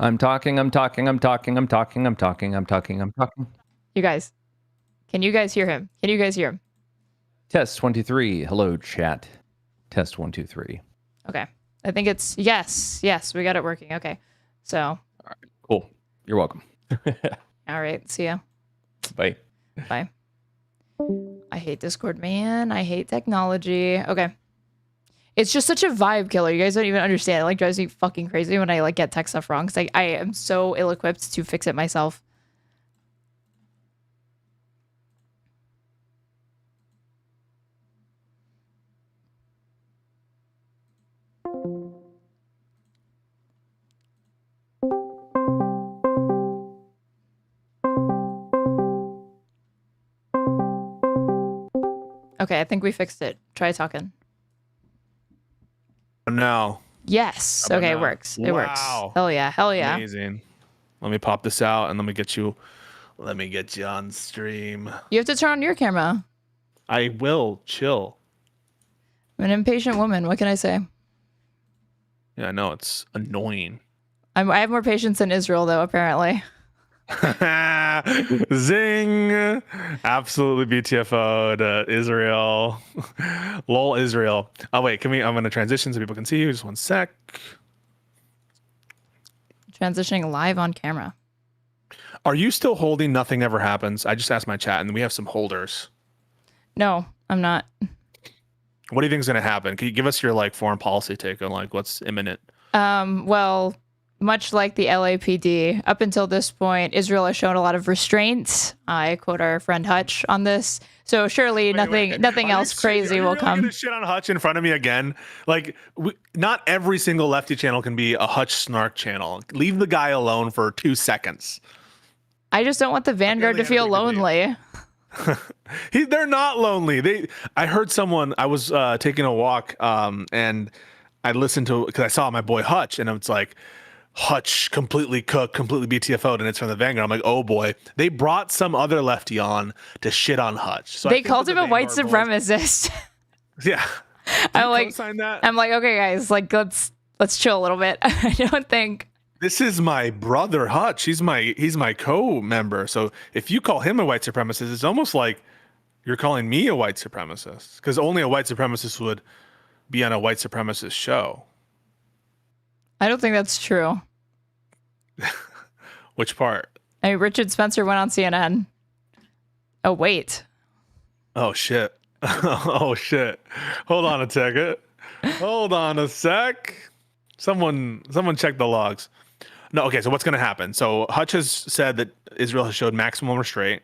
I'm talking. You guys. Can you guys hear him? Can you guys hear him? Test 123. Hello, chat. Test 123. Okay. I think it's yes. Yes, we got it working. Okay. So. All right. Cool. You're welcome. All right. See ya. Bye. Bye. I hate Discord, man. I hate technology. Okay. It's just such a vibe killer. You guys don't even understand. It like drives me fucking crazy when I like get tech stuff wrong. Cause like I am so ill-equipped to fix it myself. Okay, I think we fixed it. Try talking. No. Yes. Okay, it works. It works. Wow. Hell yeah. Hell yeah. Amazing. Let me pop this out and let me get you on stream. You have to turn on your camera. I will. Chill. I'm an impatient woman. What can I say? Yeah, I know it's annoying. I have more patience than Israel, though, apparently. Zing! Absolutely BTFO'd Israel. Lol Israel. Oh wait, I'm gonna transition so people can see you. Just one sec. Transitioning live on camera. Are you still holding Nothing Ever Happens? I just asked my chat and we have some holders. No, I'm not. What do you think is gonna happen? Can you give us your like foreign policy take on like what's imminent? Well, much like the LAPD, up until this point, Israel has shown a lot of restraint. I quote our friend Hutch on this. So surely nothing else crazy will come. Gonna shit on Hutch in front of me again? Like, not every single lefty channel can be a Hutch snark channel. Leave the guy alone for 2 seconds. I just don't want the Vanguard to feel lonely. They're not lonely. I heard someone. I was taking a walk, and I listened to because I saw my boy Hutch, and it's like, Hutch completely cooked, completely BTFO'd, and it's from the Vanguard. I'm like, oh boy, they brought some other lefty on to shit on Hutch. So they called him a white supremacist. Yeah, I'm like, okay, guys, like let's chill a little bit. I don't think this is my brother Hutch. He's my co-member. So if you call him a white supremacist, it's almost like you're calling me a white supremacist because only a white supremacist would be on a white supremacist show. I don't think that's true. Which part? I mean, Richard Spencer went on CNN. Oh, wait. Oh, shit. Oh, shit. Hold on a second. Hold on a sec. Someone check the logs. No, okay, so what's going to happen? So Hutch has said that Israel has showed maximum restraint.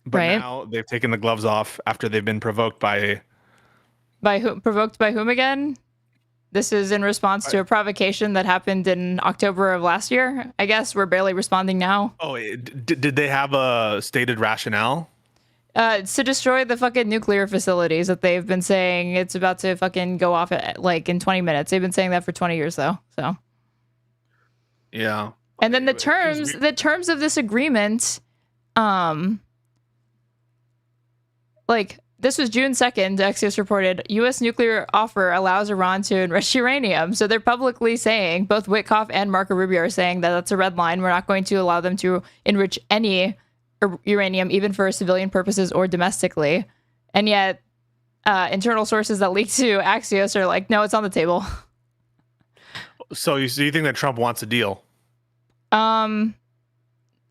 But now they've taken the gloves off after they've been provoked by... By whom? Provoked by whom again? This is in response to a provocation that happened in October of last year. I guess we're barely responding now. Oh, did they have a stated rationale? It's to destroy the fucking nuclear facilities that they've been saying it's about to fucking go off at, like in 20 minutes. They've been saying that for 20 years though. So. Yeah. And then the terms of this agreement, like. This was June 2nd, Axios reported, U.S. nuclear offer allows Iran to enrich uranium. So they're publicly saying, both Witkoff and Marco Rubio are saying that that's a red line. We're not going to allow them to enrich any uranium, even for civilian purposes or domestically. And yet, internal sources that leak to Axios are like, no, it's on the table. So you think that Trump wants a deal?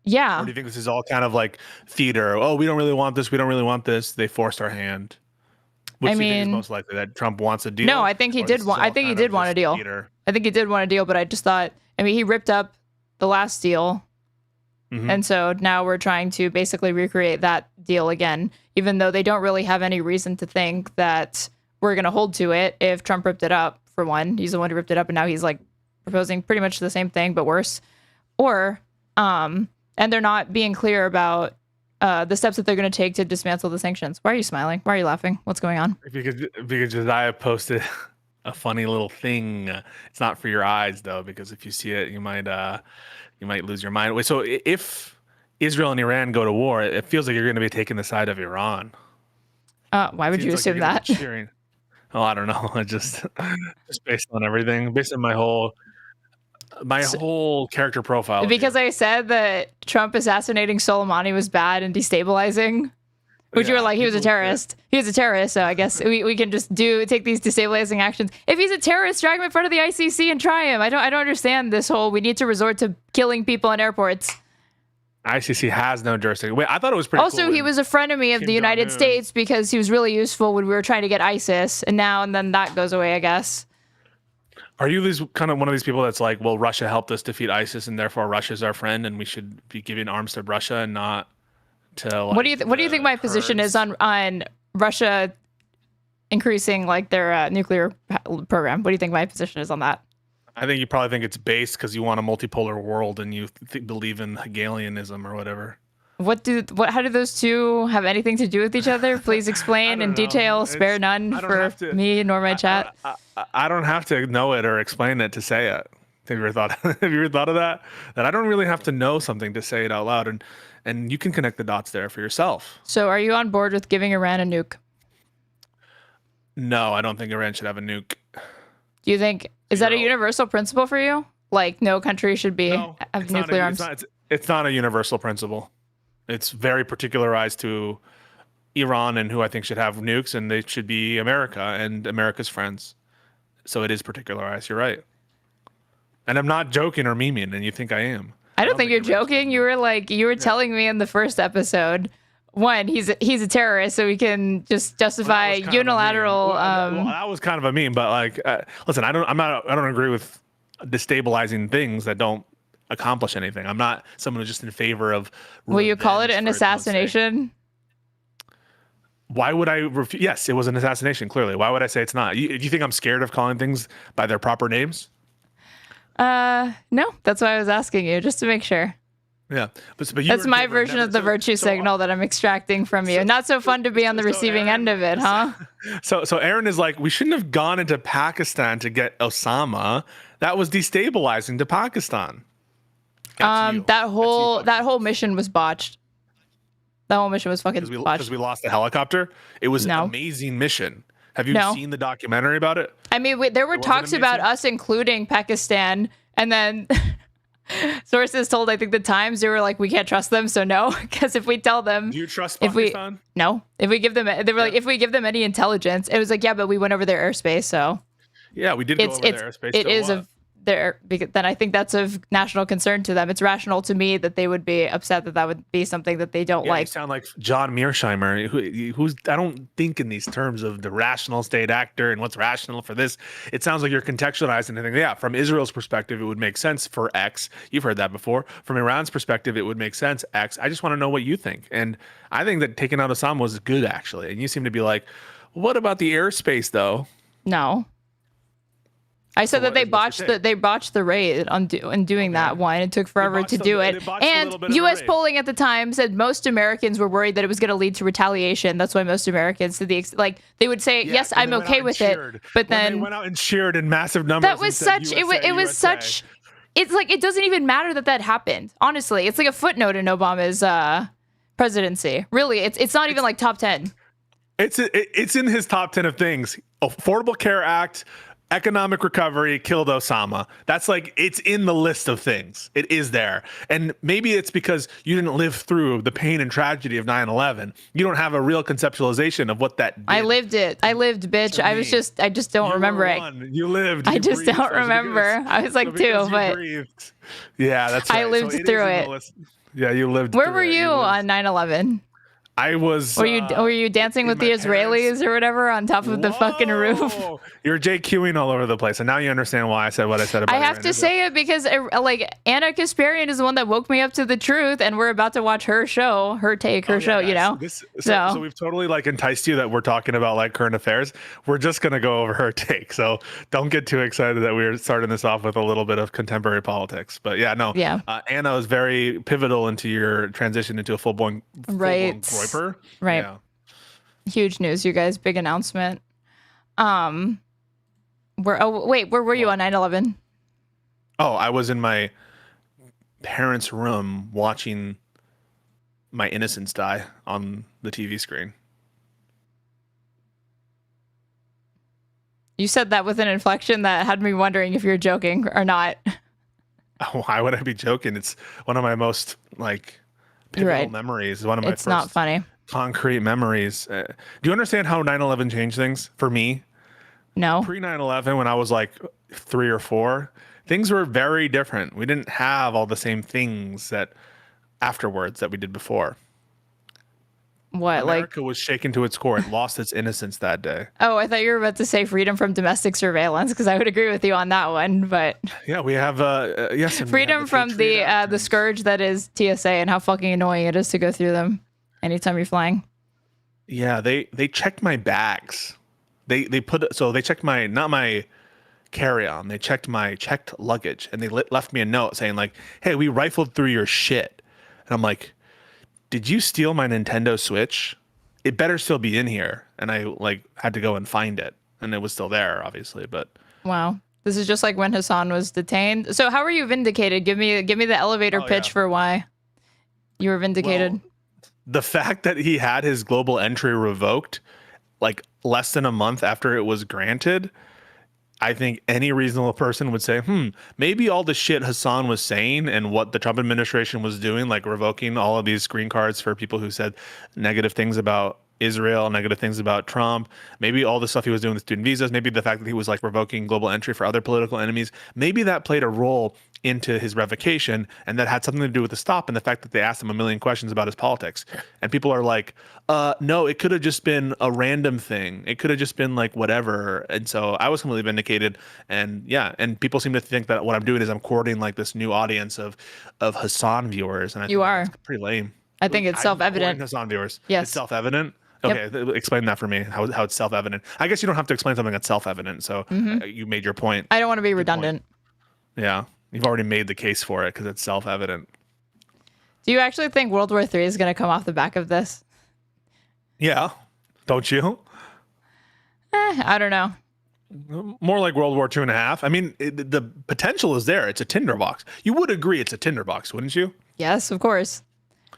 Yeah. Or do you think this is all kind of like theater? Oh, we don't really want this. We don't really want this. They forced our hand. Which do you think is most likely, that Trump wants a deal? No, I think he did want. I think he did want a deal. Theater? I think he did want a deal, but I just thought. I mean, he ripped up the last deal, and so now we're trying to basically recreate that deal again. Even though they don't really have any reason to think that we're going to hold to it. If Trump ripped it up, for one, he's the one who ripped it up, and now he's like proposing pretty much the same thing but worse. Or and they're not being clear about the steps that they're going to take to dismantle the sanctions. Why are you smiling? Why are you laughing? What's going on? Because Josiah posted a funny little thing. It's not for your eyes though, because if you see it, you might lose your mind. Wait, so if Israel and Iran go to war, it feels like you're going to be taking the side of Iran. Why would you assume that? Oh, I don't know. Just based on everything, based on my whole character profile. Because I said that Trump assassinating Soleimani was bad and destabilizing, which you were like, he was a terrorist. He was a terrorist, so I guess we can just take these destabilizing actions. If he's a terrorist, drag him in front of the ICC and try him. I don't understand this whole we need to resort to killing people in airports. ICC has no jurisdiction. Wait, I thought it was pretty Also, cool he was a frenemy of Kim the United Jong-un. States because he was really useful when we were trying to get ISIS, and then that goes away, I guess. Are you these kind of one of these people that's like, well, Russia helped us defeat ISIS, and therefore Russia's our friend, and we should be giving arms to Russia and not to like, What do you think my position is on Russia increasing like their nuclear program? What do you think my position is on that? I think you probably think it's based because you want a multipolar world and you believe in Hegelianism or whatever. How do those two have anything to do with each other? Please explain in detail. Spare none for me nor my chat. I don't have to know it or explain it to say it. Have you ever thought? Have you ever thought of that? That I don't really have to know something to say it out loud, and you can connect the dots there for yourself. So, are you on board with giving Iran a nuke? No, I don't think Iran should have a nuke. Do you think is that a universal principle for you? Like no country should have nuclear arms? It's not a universal principle. It's very particularized to Iran and who I think should have nukes, and they should be America and America's friends. So it is particularized. You're right. And I'm not joking or memeing, and you think I am. I don't think you're joking. You were telling me in the first episode, one, he's a terrorist, so we can just justify unilateral. Well, that was kind of a meme, but like, listen, I don't agree with destabilizing things that don't accomplish anything. I'm not someone who's just in favor of. Will you call it an assassination? Why would I refuse? Yes, it was an assassination. Clearly, why would I say it's not? You think I'm scared of calling things by their proper names? No, that's why I was asking you, just to make sure. Yeah, but that's my version of the virtue signal that I'm extracting from you. Not so fun to be on the receiving end of it, huh? So Aaron is like, we shouldn't have gone into Pakistan to get Osama. That was destabilizing to Pakistan. That whole mission was botched. The whole mission was fucking botched. Because we lost the helicopter. It was an amazing mission. Have you seen the documentary about it? I mean, there were talks about us including Pakistan, and then sources told, I think, the Times, they were like, we can't trust them, so no, because if we tell them, do you trust Pakistan? If we give them, they were like, if we give them any intelligence, it was like, yeah, but we went over their airspace, so yeah, we did go over their airspace. It is then I think that's of national concern to them. It's rational to me that they would be upset that would be something that they don't like. You sound like John Mearsheimer, who's I don't think in these terms of the rational state actor and what's rational for this. It sounds like you're contextualizing anything. Yeah, from Israel's perspective, it would make sense for X. You've heard that before. From Iran's perspective, it would make sense X. I just want to know what you think. And I think that taking out Osama was good, actually. And you seem to be like, what about the airspace, though? No. I said that they botched the raid in doing that one. It took forever to do it. And U.S. polling at the time said most Americans were worried that it was going to lead to retaliation. That's why most Americans, they would say, yes, I'm okay with it. But then they went out and cheered in massive numbers. That was such. It's like, it doesn't even matter that happened. Honestly, it's like a footnote in Obama's presidency. Really, it's not even like top 10. It's in his top 10 of things. Affordable Care Act, economic recovery, killed Osama. That's like, it's in the list of things. It is there. And maybe it's because you didn't live through the pain and tragedy of 9/11. You don't have a real conceptualization of what that did. I lived it. I lived, bitch. I just don't remember it. You lived. I just don't remember. I was like 2, but yeah, that's right. I lived through it. Yeah, you lived. Where were you on 9/11? I was. Were you dancing with the Israelis or whatever on top of the fucking roof? You're JQing all over the place, and now you understand why I said what I said about. I have to say it because like Anna Kasparian is the one that woke me up to the truth, and we're about to watch her show, her show. You know, so we've totally like enticed you that we're talking about like current affairs. We're just gonna go over her take, so don't get too excited that we're starting this off with a little bit of contemporary politics. But yeah, no, Anna is very pivotal into your transition into a full-blown Groyper. Right. Yeah. Huge news, you guys. Big announcement. Where were you on 9/11? Oh, I was in my parents' room watching my innocence die on the TV screen. You said that with an inflection that had me wondering if you're joking or not. Why would I be joking? It's one of my most like pivotal memories. One of my It's not funny. Concrete memories. Do you understand how 9/11 changed things for me? No. Pre 9/11, when I was like 3 or 4, things were very different. We didn't have all the same things that afterwards that we did before. What, America was shaken to its core. It lost its innocence that day. Oh, I thought you were about to say freedom from domestic surveillance, because I would agree with you on that one. But Yeah, we have yes, and freedom from the scourge that is TSA and how fucking annoying it is to go through them anytime you're flying. Yeah, they checked my bags. They checked my not my carry-on. They checked my checked luggage, and they left me a note saying like, "Hey, we rifled through your shit." And I'm like, "Did you steal my Nintendo Switch? It better still be in here." And I like had to go and find it, and it was still there, obviously. But Wow, this is just like when Hassan was detained. So how were you vindicated? Give me the elevator pitch for why you were vindicated. Well, the fact that he had his global entry revoked like less than a month after it was granted, I think any reasonable person would say, maybe all the shit Hassan was saying and what the Trump administration was doing, like revoking all of these green cards for people who said negative things about Israel, negative things about Trump, maybe all the stuff he was doing with student visas, maybe the fact that he was like revoking global entry for other political enemies, maybe that played a role into his revocation, and that had something to do with the stop and the fact that they asked him a million questions about his politics. And people are like, no, it could have just been a random thing. It could have just been like whatever. And so I was completely vindicated. And yeah, and people seem to think that what I'm doing is I'm courting like this new audience of Hassan viewers. And I think that's pretty lame. I think it's self-evident. Hassan viewers. Yes. It's self-evident. Okay, explain that for me. How it's self-evident. I guess you don't have to explain something that's self-evident. So you made your point. I don't want to be redundant. Yeah, you've already made the case for it because it's self-evident. Do you actually think World War III is going to come off the back of this? Yeah, don't you? I don't know. More like World War II and a half. I mean, the potential is there. It's a tinderbox. You would agree it's a tinderbox, wouldn't you? Yes, of course.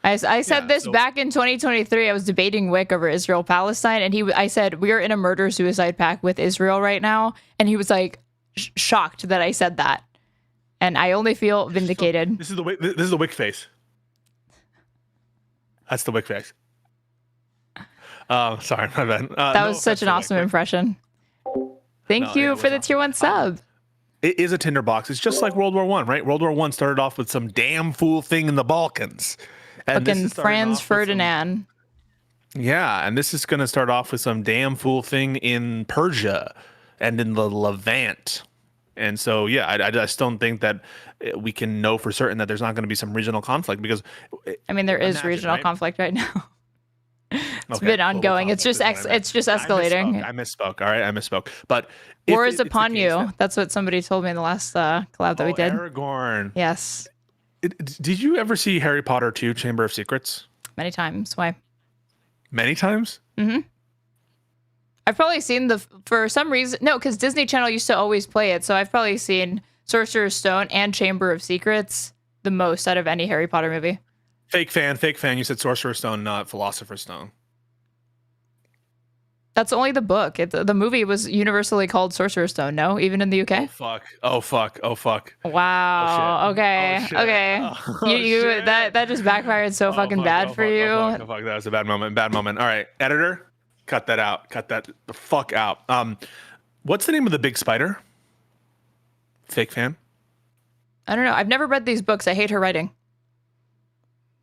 I said this back in 2023. I was debating Wick over Israel-Palestine, and I said, we are in a murder-suicide pact with Israel right now. And he was like shocked that I said that. And I only feel vindicated. This is the Wick face. That's the Wick face. Sorry, my bad. That was such an awesome impression. Thank you for the tier 1 sub. It is a tinderbox. It's just like World War I, right? World War I started off with some damn fool thing in the Balkans. And fucking Franz Ferdinand. Yeah, and this is going to start off with some damn fool thing in Persia and in the Levant. And so, yeah, I just don't think that we can know for certain that there's not going to be some regional conflict because... I mean, there is regional conflict right now. It's been ongoing. It's just escalating. I misspoke. All right, I misspoke. But war is upon you. That's what somebody told me in the last collab that we did. Aragorn. Yes. Did you ever see Harry Potter 2: Chamber of Secrets? Many times. Why? Many times? Mm-hmm. I've probably seen for some reason, no, because Disney Channel used to always play it, so I've probably seen Sorcerer's Stone and Chamber of Secrets the most out of any Harry Potter movie. Fake fan. You said Sorcerer's Stone, not Philosopher's Stone. That's only the book. The movie was universally called Sorcerer's Stone, no? Even in the UK? Oh, fuck. Wow. Okay. That just backfired so fucking bad for you. That was a bad moment. All right, editor, cut that out. Cut that the fuck out. What's the name of the big spider? Fake fan? I don't know. I've never read these books. I hate her writing.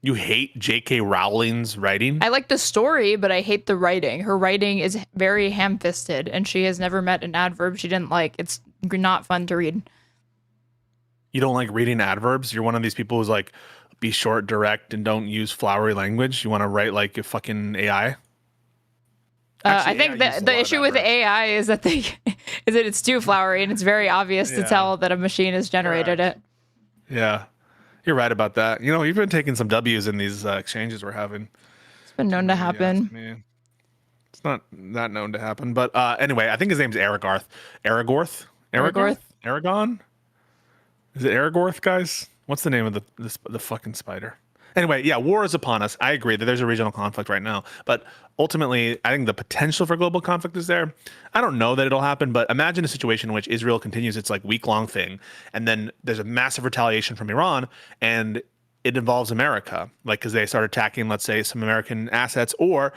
You hate J.K. Rowling's writing? I like the story, but I hate the writing. Her writing is very ham-fisted, and she has never met an adverb she didn't like. It's not fun to read. You don't like reading adverbs? You're one of these people who's like, be short, direct, and don't use flowery language? You want to write like a fucking AI? I think the issue with AI is that it's too flowery, and it's very obvious to tell that a machine has generated it. Yeah. You're right about that. You know, you've been taking some W's in these exchanges we're having. It's been known to happen. It's not that known to happen. But anyway, I think his name's Aragorn. Aragon? Is it Aragorn, guys? What's the name of the fucking spider? Anyway, yeah, war is upon us. I agree that there's a regional conflict right now. But ultimately, I think the potential for global conflict is there. I don't know that it'll happen, but imagine a situation in which Israel continues its like week-long thing, and then there's a massive retaliation from Iran, and it involves America, like because they start attacking, let's say, some American assets, or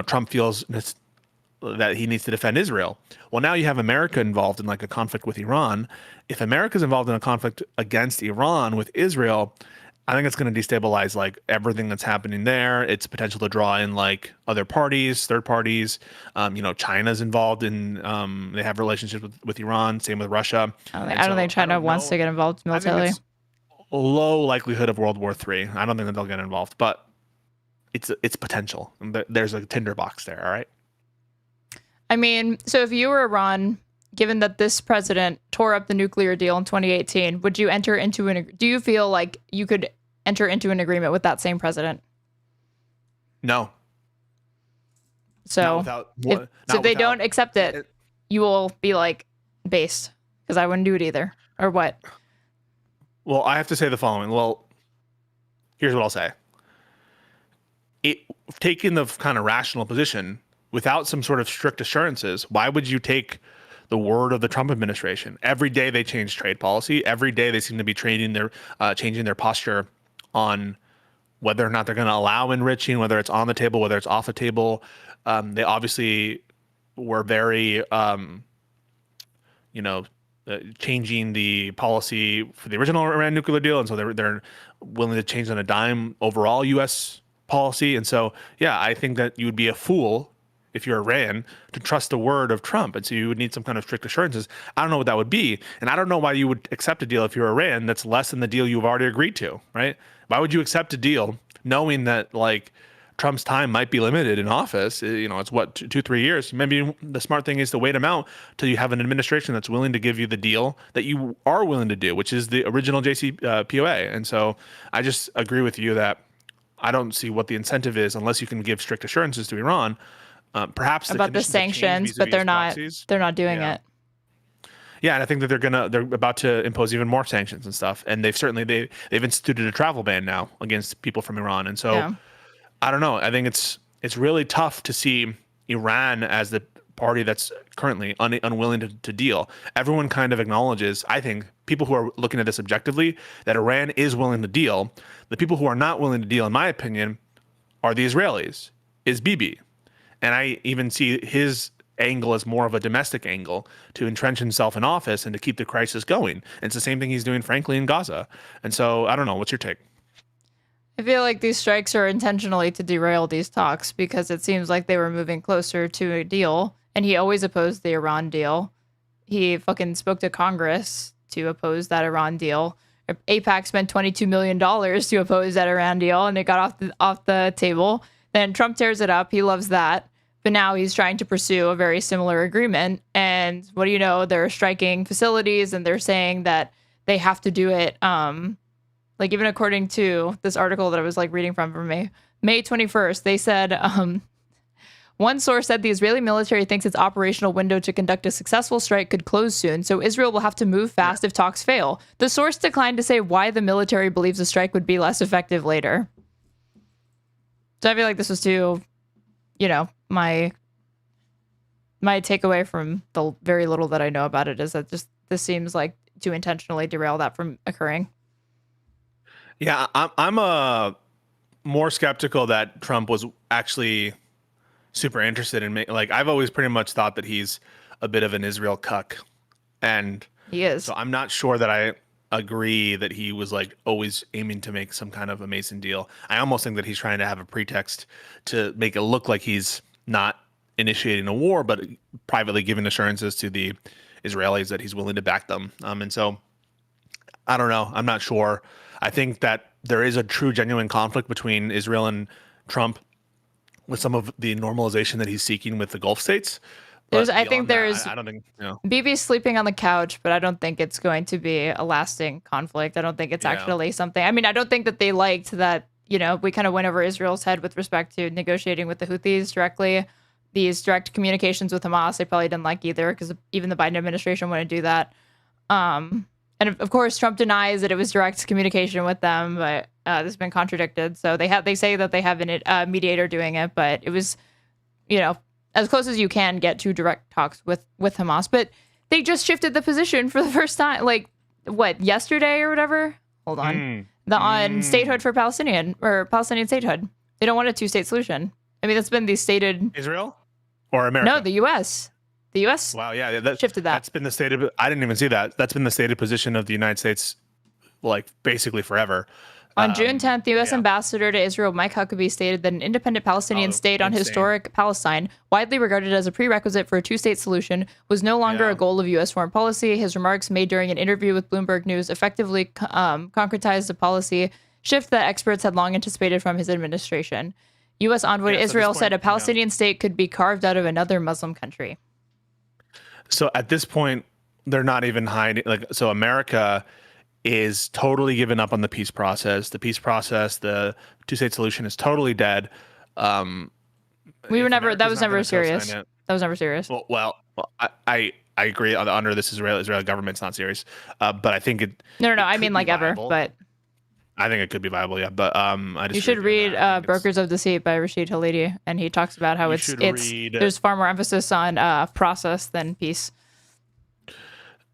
Trump feels that he needs to defend Israel. Well, now you have America involved in like a conflict with Iran. If America's involved in a conflict against Iran with Israel, I think it's going to destabilize like everything that's happening there. It's potential to draw in like other parties, third parties. China's involved in. They have relationships with Iran. Same with Russia. I don't think China wants to get involved militarily. Low likelihood of World War III. I don't think that they'll get involved, but it's potential. There's a tinderbox there. All right. I mean, so if you were Iran, given that this president tore up the nuclear deal in 2018, would you enter into do you feel like you could enter into an agreement with that same president? No. So if they don't accept it, you will be like based, because I wouldn't do it either. Or what? Well, I have to say the following. Well, here's what I'll say. Taking the kind of rational position without some sort of strict assurances, why would you take the word of the Trump administration? Every day they change trade policy. Every day they seem to be changing their posture on whether or not they're going to allow enriching, whether it's on the table, whether it's off the table. They obviously were very, changing the policy for the original Iran nuclear deal, and so they're willing to change on a dime overall U.S. policy. And so, yeah, I think that you would be a fool if you're Iran to trust the word of Trump. And so you would need some kind of strict assurances. I don't know what that would be. And I don't know why you would accept a deal if you're Iran that's less than the deal you've already agreed to, right? Why would you accept a deal knowing that like Trump's time might be limited in office? It's what, 2-3 years. Maybe the smart thing is to wait him out till you have an administration that's willing to give you the deal that you are willing to do, which is the original JCPOA. And so I just agree with you that I don't see what the incentive is unless you can give strict assurances to Iran. Perhaps about the sanctions, but they're not doing it. Yeah, and I think that they're about to impose even more sanctions and stuff. And they've instituted a travel ban now against people from Iran. And so I don't know. I think it's really tough to see Iran as the party that's currently unwilling to deal. Everyone kind of acknowledges, I think, people who are looking at this objectively, that Iran is willing to deal. The people who are not willing to deal, in my opinion, are the Israelis, is Bibi. And I even see his angle as more of a domestic angle to entrench himself in office and to keep the crisis going. And it's the same thing he's doing, frankly, in Gaza. And so I don't know. What's your take? I feel like these strikes are intentionally to derail these talks, because it seems like they were moving closer to a deal. And he always opposed the Iran deal. He fucking spoke to Congress to oppose that Iran deal. AIPAC spent $22 million to oppose that Iran deal, and it got off the table. Then Trump tears it up. He loves that. But now he's trying to pursue a very similar agreement. And what do you know? They're striking facilities, and they're saying that they have to do it. Like, even according to this article that I was like reading from May 21st, they said, one source said the Israeli military thinks its operational window to conduct a successful strike could close soon, so Israel will have to move fast if talks fail. The source declined to say why the military believes a strike would be less effective later. So I feel like this was too, my takeaway from the very little that I know about it is that this seems like to intentionally derail that from occurring. Yeah, I'm more skeptical that Trump was actually super interested in I've always pretty much thought that he's a bit of an Israel cuck, and he is. So I'm not sure that I agree that he was like always aiming to make some kind of amazing deal. I almost think that he's trying to have a pretext to make it look like he's not initiating a war, but privately giving assurances to the Israelis that he's willing to back them. And so I don't know. I'm not sure. I think that there is a true, genuine conflict between Israel and Trump with some of the normalization that he's seeking with the Gulf states. I don't think, Bibi's sleeping on the couch, but I don't think it's going to be a lasting conflict. I don't think it's actually something. I mean, I don't think that they liked that, we kind of went over Israel's head with respect to negotiating with the Houthis directly. These direct communications with Hamas, they probably didn't like either, because even the Biden administration wouldn't do that. And of course, Trump denies that it was direct communication with them, but this has been contradicted. So they say that they have a mediator doing it, but it was, as close as you can get to direct talks with Hamas. But they just shifted the position for the first time, yesterday or whatever? Hold on. On statehood for Palestinian statehood. They don't want a two-state solution. I mean, that's been the stated... Israel? Or America? No, the U.S. The U.S. Wow, yeah. Shifted that. That's been the stated... I didn't even see that. That's been the stated position of the United States, basically forever. On June 10th, the U.S. ambassador to Israel, Mike Huckabee, stated that an independent Palestinian state on historic Palestine, widely regarded as a prerequisite for a two-state solution, was no longer a goal of U.S. foreign policy. His remarks made during an interview with Bloomberg News effectively concretized a policy shift that experts had long anticipated from his administration. U.S. envoy to Israel said a Palestinian state could be carved out of another Muslim country. So at this point, they're not even hiding. So America is totally given up on the peace process. The peace process, the two-state solution is totally dead. We were never, that was never serious. That was never serious. Well, I agree. Under this Israeli government's not serious. But I think it. No, I mean like ever, but. I think it could be viable, yeah. But I just you should read "Brokers of Deceit" by Rashid Halidi, and he talks about how there's far more emphasis on process than peace.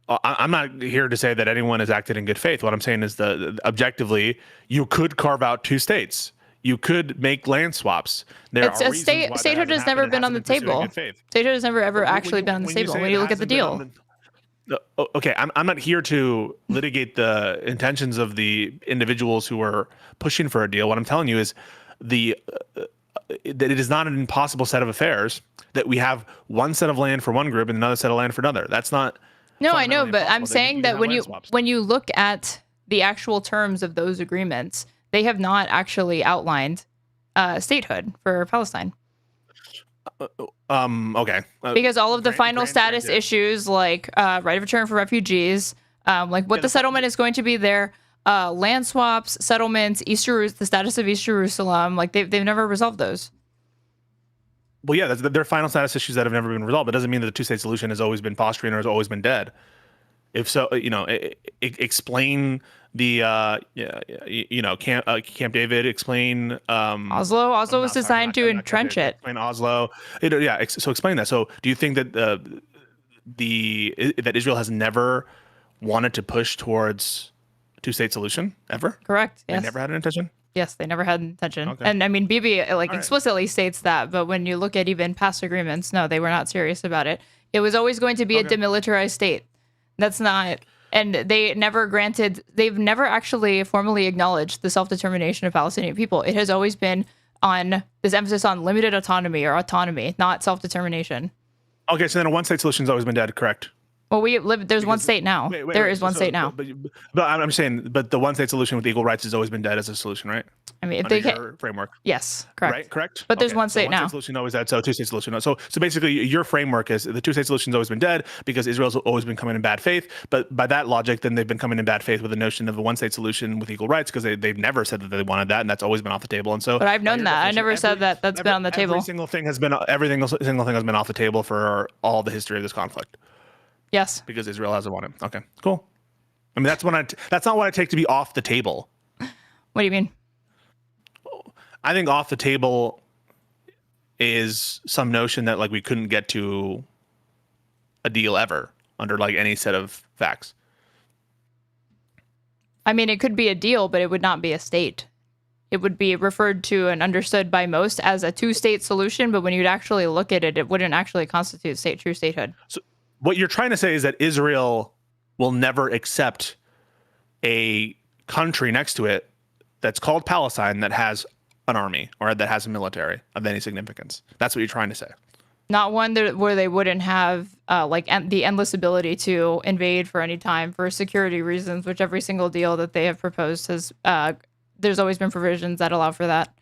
I'm not here to say that anyone has acted in good faith. What I'm saying is objectively, you could carve out two states. You could make land swaps. Statehood has never been on the table. Statehood has never ever actually been on the table when you look at the deal. Okay, I'm not here to litigate the intentions of the individuals who are pushing for a deal. What I'm telling you is that it is not an impossible set of affairs that we have one set of land for one group and another set of land for another. That's not. No, I know, but I'm saying that when you look at the actual terms of those agreements, they have not actually outlined statehood for Palestine. Okay. Because all of the final status issues, like right of return for refugees, like what the settlement is going to be there, land swaps, settlements, the status of East Jerusalem, like they've never resolved those. Well, yeah, they're final status issues that have never been resolved. It doesn't mean that the two-state solution has always been posturing or has always been dead. If so, explain the Camp David. Explain Oslo. Oslo was designed to entrench it. Explain Oslo. So explain that. So do you think that that Israel has never wanted to push towards a two-state solution ever? Correct. Yes. They never had an intention. Yes, they never had an intention. Okay. And I mean, Bibi explicitly states that, but when you look at even past agreements, no, they were not serious about it. It was always going to be a demilitarized state. That's not, and they've never actually formally acknowledged the self-determination of Palestinian people. It has always been on this emphasis on limited autonomy, not self-determination. Okay, so then a one-state solution has always been dead, correct? Well, there's one state now. There is one state now. But I'm saying, but the one-state solution with equal rights has always been dead as a solution, right? I mean, if under your framework. Yes, correct. Right, correct. But there's one state now. One-state solution always dead, so two-state solution. So basically, your framework is the two-state solution's always been dead because Israel's always been coming in bad faith. But by that logic, then they've been coming in bad faith with the notion of a one-state solution with equal rights because they've never said that they wanted that, and that's always been off the table. And so, but I've known that. I never said that. That's been on the table. Every single thing has been off the table for all the history of this conflict. Yes. Because Israel hasn't won it. Okay, cool. I mean, that's not what I take to be off the table. What do you mean? I think off the table is some notion that like we couldn't get to a deal ever under like any set of facts. I mean, it could be a deal, but it would not be a state. It would be referred to and understood by most as a two-state solution, but when you'd actually look at it, it wouldn't actually constitute true statehood. So what you're trying to say is that Israel will never accept a country next to it that's called Palestine that has an army or that has a military of any significance. That's what you're trying to say. Not one where they wouldn't have the endless ability to invade for any time for security reasons, which every single deal that they have proposed has, there's always been provisions that allow for that.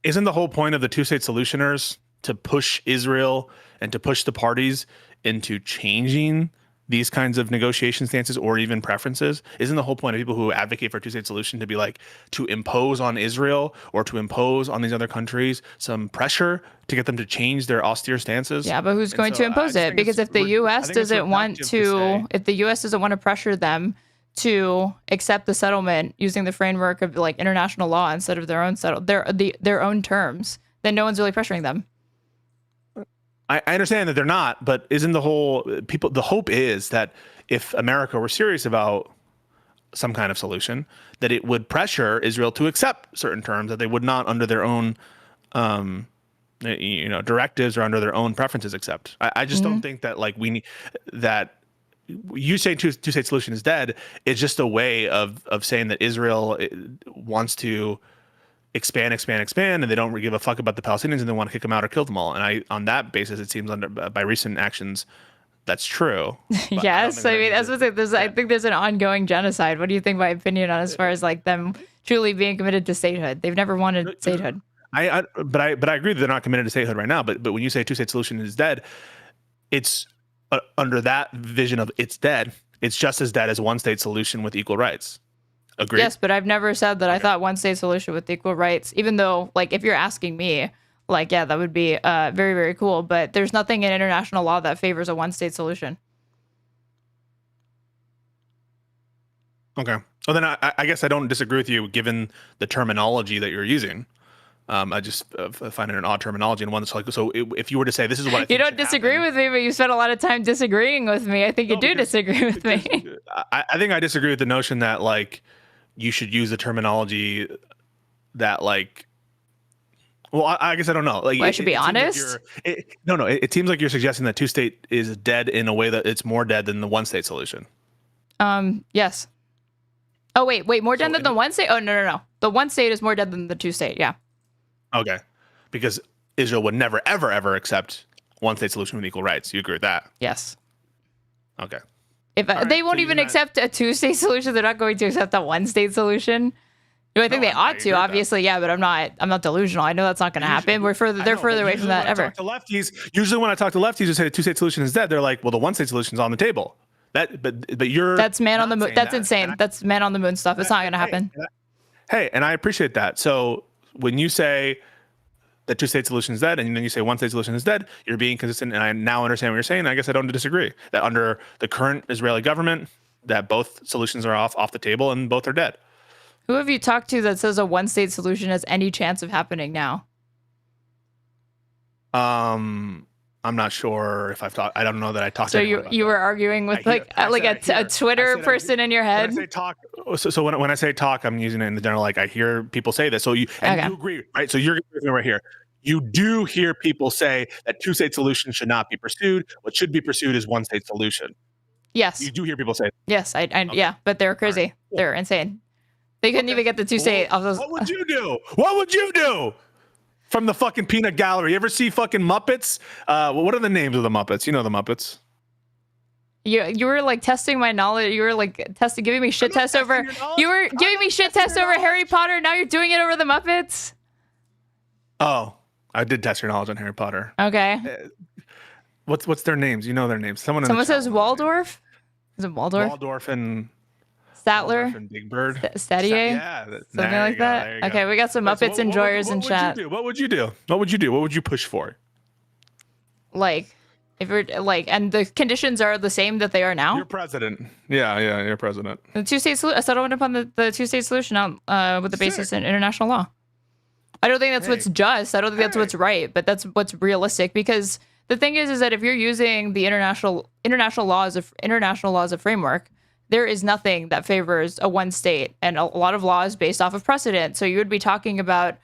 Isn't the whole point of the two-state solutioners to push Israel and to push the parties into changing these kinds of negotiation stances or even preferences? Isn't the whole point of people who advocate for a two-state solution to be like to impose on Israel or to impose on these other countries some pressure to get them to change their austere stances? Yeah, but who's going to impose it? Because if the U.S. doesn't want to pressure them to accept the settlement using the framework of like international law instead of their own terms, then no one's really pressuring them. I understand that they're not, but isn't the hope is that if America were serious about some kind of solution, that it would pressure Israel to accept certain terms that they would not under their own, directives or under their own preferences accept. I just don't think that like we need that you saying two-state solution is dead is just a way of saying that Israel wants to expand, and they don't give a fuck about the Palestinians, and they want to kick them out or kill them all. And on that basis, it seems by recent actions, that's true. Yes, I mean, as I said, I think there's an ongoing genocide. What do you think my opinion on as far as like them truly being committed to statehood? They've never wanted statehood. But I agree that they're not committed to statehood right now. But when you say two-state solution is dead, it's under that vision of it's dead. It's just as dead as one-state solution with equal rights. Agreed? Yes, but I've never said that I thought one-state solution with equal rights. Even though, like, if you're asking me, like, yeah, that would be very, very cool. But there's nothing in international law that favors a one-state solution. Okay. Well, then I guess I don't disagree with you given the terminology that you're using. I just find it an odd terminology. And one that's like, so if you were to say, this is what I think you don't disagree with me, but you spent a lot of time disagreeing with me. I think you do disagree with me. I think I disagree with the notion that, like, you should use the terminology that, like, well, I guess I don't know. Like, I should be honest. It seems like you're suggesting that two-state is dead in a way that it's more dead than the one-state solution. Yes. Oh, wait, more dead than the one-state? Oh, no. The one-state is more dead than the two-state, yeah. Okay. Because Israel would never, ever, ever accept one-state solution with equal rights. You agree with that? Yes. Okay. If they won't even accept a two-state solution, they're not going to accept a one-state solution. Do I think they ought to? Obviously, yeah, but I'm not delusional. I know that's not going to happen. They're further away from that ever. Usually when I talk to lefties who say the two-state solution is dead, they're like, well, the one-state solution is on the table. That's man on the moon. That's insane. That's man on the moon stuff. It's not going to happen. Hey, and I appreciate that. So when you say the two-state solution is dead, and then you say one-state solution is dead, you're being consistent, and I now understand what you're saying. I guess I don't disagree that under the current Israeli government, that both solutions are off the table and both are dead. Who have you talked to that says a one-state solution has any chance of happening now? I'm not sure if I've talked. I don't know that I talked. So you were arguing with a Twitter person in your head. When I say talk, so when I say talk, I'm using it in the general. Like, I hear people say this. So you agree, right? So you're with me right here. You do hear people say that two-state solution should not be pursued. What should be pursued is one-state solution. Yes. You do hear people say that. Yes, yeah, but they're crazy. Right. Cool. They're insane. They couldn't even get the two-state. What would you do? What would you do? From the fucking peanut gallery. You ever see fucking Muppets? What are the names of the Muppets? You know the Muppets. You were like testing my knowledge. You were like giving me shit tests over. You were giving me shit tests over Harry Potter. Now you're doing it over the Muppets. Oh, I did test your knowledge on Harry Potter. Okay. What's their names? You know their names. Someone says Waldorf. Is it Waldorf? Waldorf and Statler and Big Bird. Statier? Something like that. Okay, we got some Muppets enjoyers in chat. What would you do? What would you push for? Like, if you're like, and the conditions are the same that they are now. You're president. Yeah, you're president. The two-state solution. A settlement upon the two-state solution with the basis in international law. I don't think that's what's just. I don't think that's what's right, but that's what's realistic. Because the thing is that if you're using the international law as a framework, there is nothing that favors a one state, and a lot of laws based off of precedent. So you would be talking about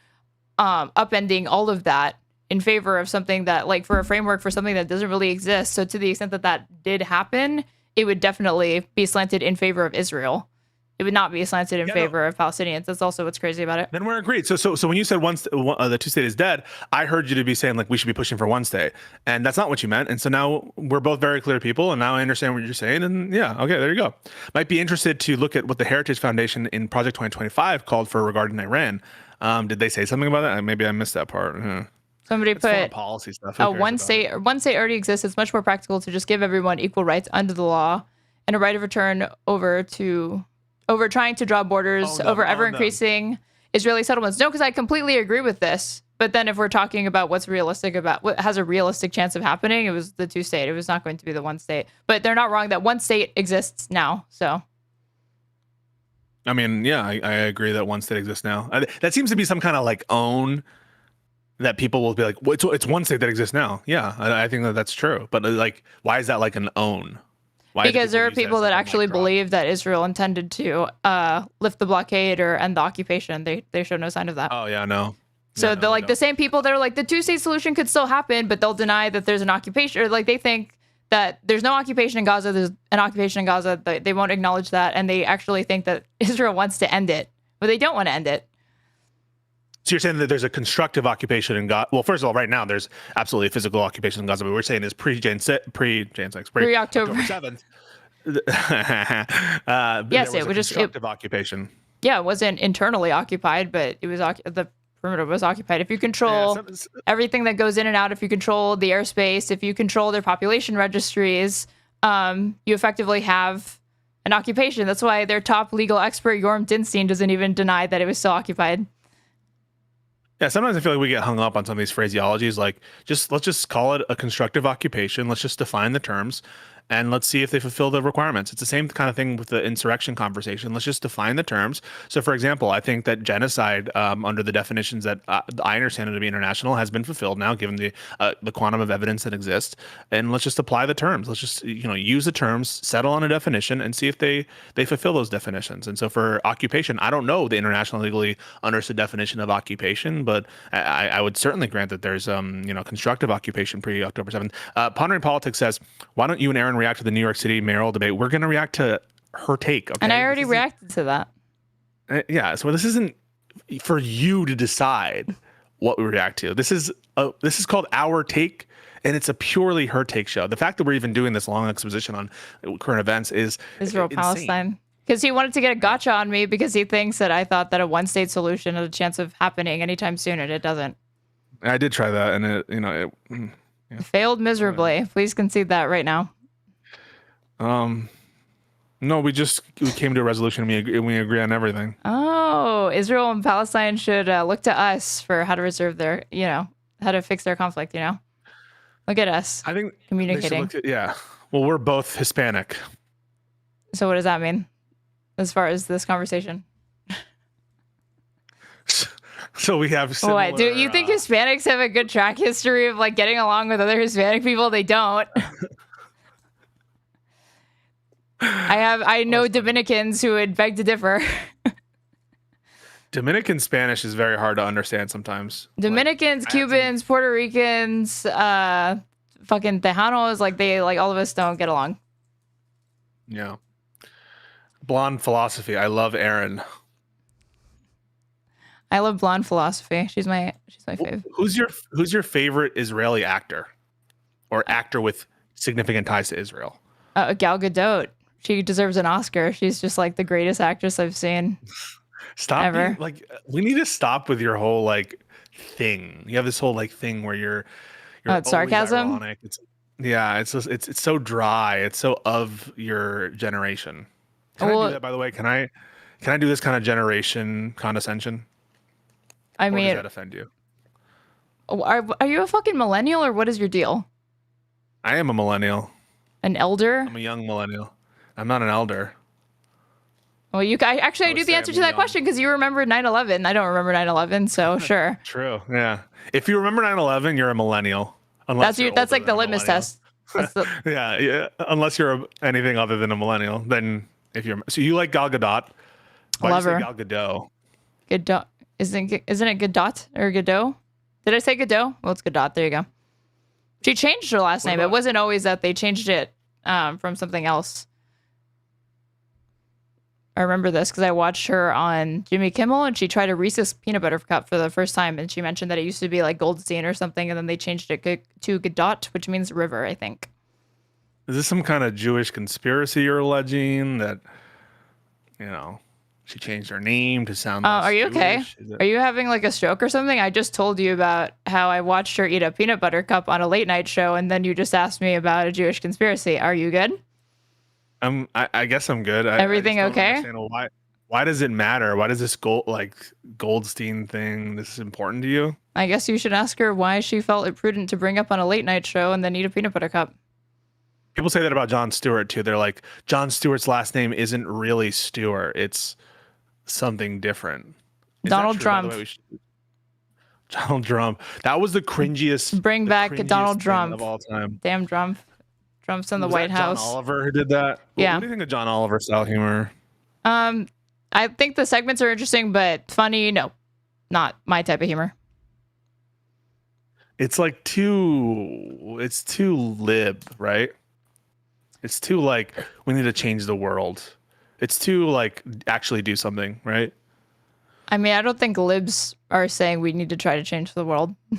upending all of that in favor of something that, like, for a framework for something that doesn't really exist. So to the extent that did happen, it would definitely be slanted in favor of Israel. It would not be slanted in favor of Palestinians. That's also what's crazy about it. Then we're agreed. So when you said the two-state is dead, I heard you to be saying, like, we should be pushing for one state. And that's not what you meant. And so now we're both very clear people, and now I understand what you're saying. And yeah, okay, there you go. Might be interested to look at what the Heritage Foundation in Project 2025 called for regarding Iran. Did they say something about that? Maybe I missed that part. Somebody put policy stuff. One state already exists. It's much more practical to just give everyone equal rights under the law and a right of return over trying to draw borders, over ever-increasing Israeli settlements. No, because I completely agree with this. But then if we're talking about what's realistic, about what has a realistic chance of happening, it was the two-state. It was not going to be the one state. But they're not wrong that one state exists now. So, I mean, yeah, I agree that one state exists now. That seems to be some kind of, like, own that people will be like, well, it's one state that exists now. Yeah, I think that's true. But, like, why is that like an own? Because there are people that actually believe that Israel intended to lift the blockade or end the occupation. They show no sign of that. Oh, yeah, no. So the same people that are like, the two-state solution could still happen, but they'll deny that there's an occupation, or like they think that there's no occupation in Gaza. There's an occupation in Gaza. They won't acknowledge that, and they actually think that Israel wants to end it, but they don't want to end it. So you're saying that there's a constructive occupation in Gaza? Well, first of all, right now there's absolutely a physical occupation in Gaza, but we're saying is pre-October 7th. Yes, it was just constructive occupation. Yeah, it wasn't internally occupied, but it was the perimeter was occupied. If you control everything that goes in and out, if you control the airspace, if you control their population registries, you effectively have an occupation. That's why their top legal expert, Yorm Dinstein, doesn't even deny that it was still occupied. Yeah, sometimes I feel like we get hung up on some of these phraseologies. Like, let's just call it a constructive occupation. Let's just define the terms, and let's see if they fulfill the requirements. It's the same kind of thing with the insurrection conversation. Let's just define the terms. So, for example, I think that genocide, under the definitions that I understand it to be international, has been fulfilled now, given the quantum of evidence that exists. And let's just apply the terms. Let's just use the terms, settle on a definition, and see if they fulfill those definitions. And so, for occupation, I don't know the international legally understood definition of occupation, but I would certainly grant that there's constructive occupation pre-October 7th. Pondering Politics says, why don't you and Aaron react to the New York City mayoral debate? We're going to react to her take. Okay? And I already reacted to that. Yeah. So this isn't for you to decide what we react to. This is called Our Take, and it's a purely her take show. The fact that we're even doing this long exposition on current events is Israel Palestine. Because he wanted to get a gotcha on me because he thinks that I thought that a one-state solution had a chance of happening anytime soon, and it doesn't. I did try that, and it failed miserably. Please concede that right now. No, we came to a resolution and we agree on everything. Oh, Israel and Palestine should look to us for how to resolve their, how to fix their conflict, Look at us. I think communicating. Yeah. Well, we're both Hispanic. So what does that mean as far as this conversation? So we have similar, what? Do you think Hispanics have a good track history of like getting along with other Hispanic people? They don't. I know Dominicans who would beg to differ. Dominican Spanish is very hard to understand sometimes. Dominicans, Cubans, Puerto Ricans, fucking Tejanos, all of us don't get along. Yeah. Blonde philosophy. I love Erin. I love blonde philosophy. She's my fave. Who's your favorite Israeli actor, or actor with significant ties to Israel? Gal Gadot. She deserves an Oscar. She's just like the greatest actress I've seen. Stop ever. We need to stop with your whole thing. You have this whole thing where you're sarcasm. Ironic. It's so dry. It's so of your generation. Can I do that, by the way? Can I do this kind of generation condescension? I mean, does that offend you? Are you a fucking millennial, or what is your deal? I am a millennial. An elder? I'm a young millennial. I'm not an elder. Well, I do the answer to that question because you remember 9/11. I don't remember 9/11, so sure. True. Yeah. If you remember 9/11, you're a millennial. That's like the litmus test. Yeah. Unless you're anything other than a millennial, then so you like Gal Gadot. Why love do you her. say Gal Gadot? Gadot. Isn't it Gadot or Gadot? Did I say Gadot? Well, it's Gadot. There you go. She changed her last name. It wasn't always that they changed it from something else. I remember this because I watched her on Jimmy Kimmel, and she tried a Reese's peanut butter cup for the first time, and she mentioned that it used to be like Goldstein or something, and then they changed it to Gadot, which means river, I think. Is this some kind of Jewish conspiracy you're alleging that, she changed her name to sound less are you okay? Jewish? Are you having like a stroke or something? I just told you about how I watched her eat a peanut butter cup on a late night show, and then you just asked me about a Jewish conspiracy. Are you good? I guess I'm good. Everything okay? Why does it matter? Why does this Goldstein thing, this is important to you? I guess you should ask her why she felt it prudent to bring up on a late night show and then eat a peanut butter cup. People say that about Jon Stewart too. They're like, Jon Stewart's last name isn't really Stewart. It's something different. Donald Trump. Donald Trump. That was the cringiest. Bring back Donald Trump of all time. Damn Trump. Trump's in the White House. John Oliver who did that? Yeah. What do you think of John Oliver style humor? I think the segments are interesting, but funny, no. Not my type of humor. It's too lib, right? It's too like we need to change the world. It's too like actually do something, right? I mean, I don't think libs are saying we need to try to change the world. I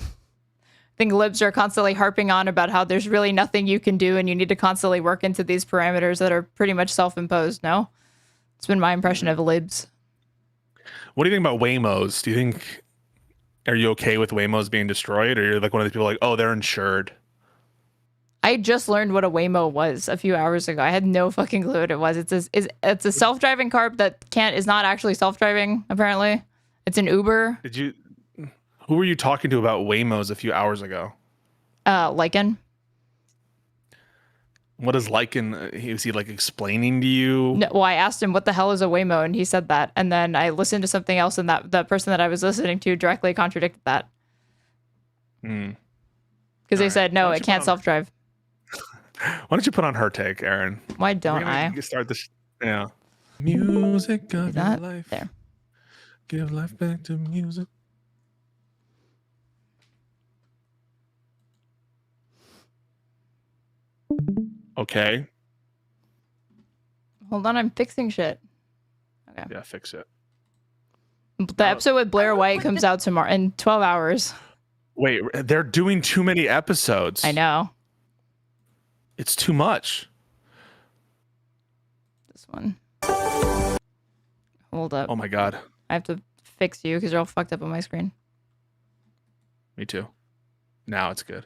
think libs are constantly harping on about how there's really nothing you can do and you need to constantly work into these parameters that are pretty much self-imposed. No? It's been my impression of libs. What do you think about Waymos? Do you think, are you okay with Waymos being destroyed? Or you're like one of the people like, oh, they're insured? I just learned what a Waymo was a few hours ago. I had no fucking clue what it was. It's a self-driving car that is not actually self-driving, apparently. It's an Uber. Who were you talking to about Waymos a few hours ago? Lycan. What is Lycan? Was he like explaining to you? No, well, I asked him what the hell is a Waymo, and he said that. And then I listened to something else, and that person that I was listening to directly contradicted that. Because they said, no, it can't self-drive. Why don't you put on her take, Aaron? Why don't I? Start this. Yeah. Music of your life. There. Give life back to music. Okay. Hold on, I'm fixing shit. Okay. Yeah, fix it. The episode with Blair White comes out tomorrow in 12 hours. Wait, they're doing too many episodes. I know. It's too much. This one. Hold up. Oh my God. I have to fix you because you're all fucked up on my screen. Me too. Now it's good.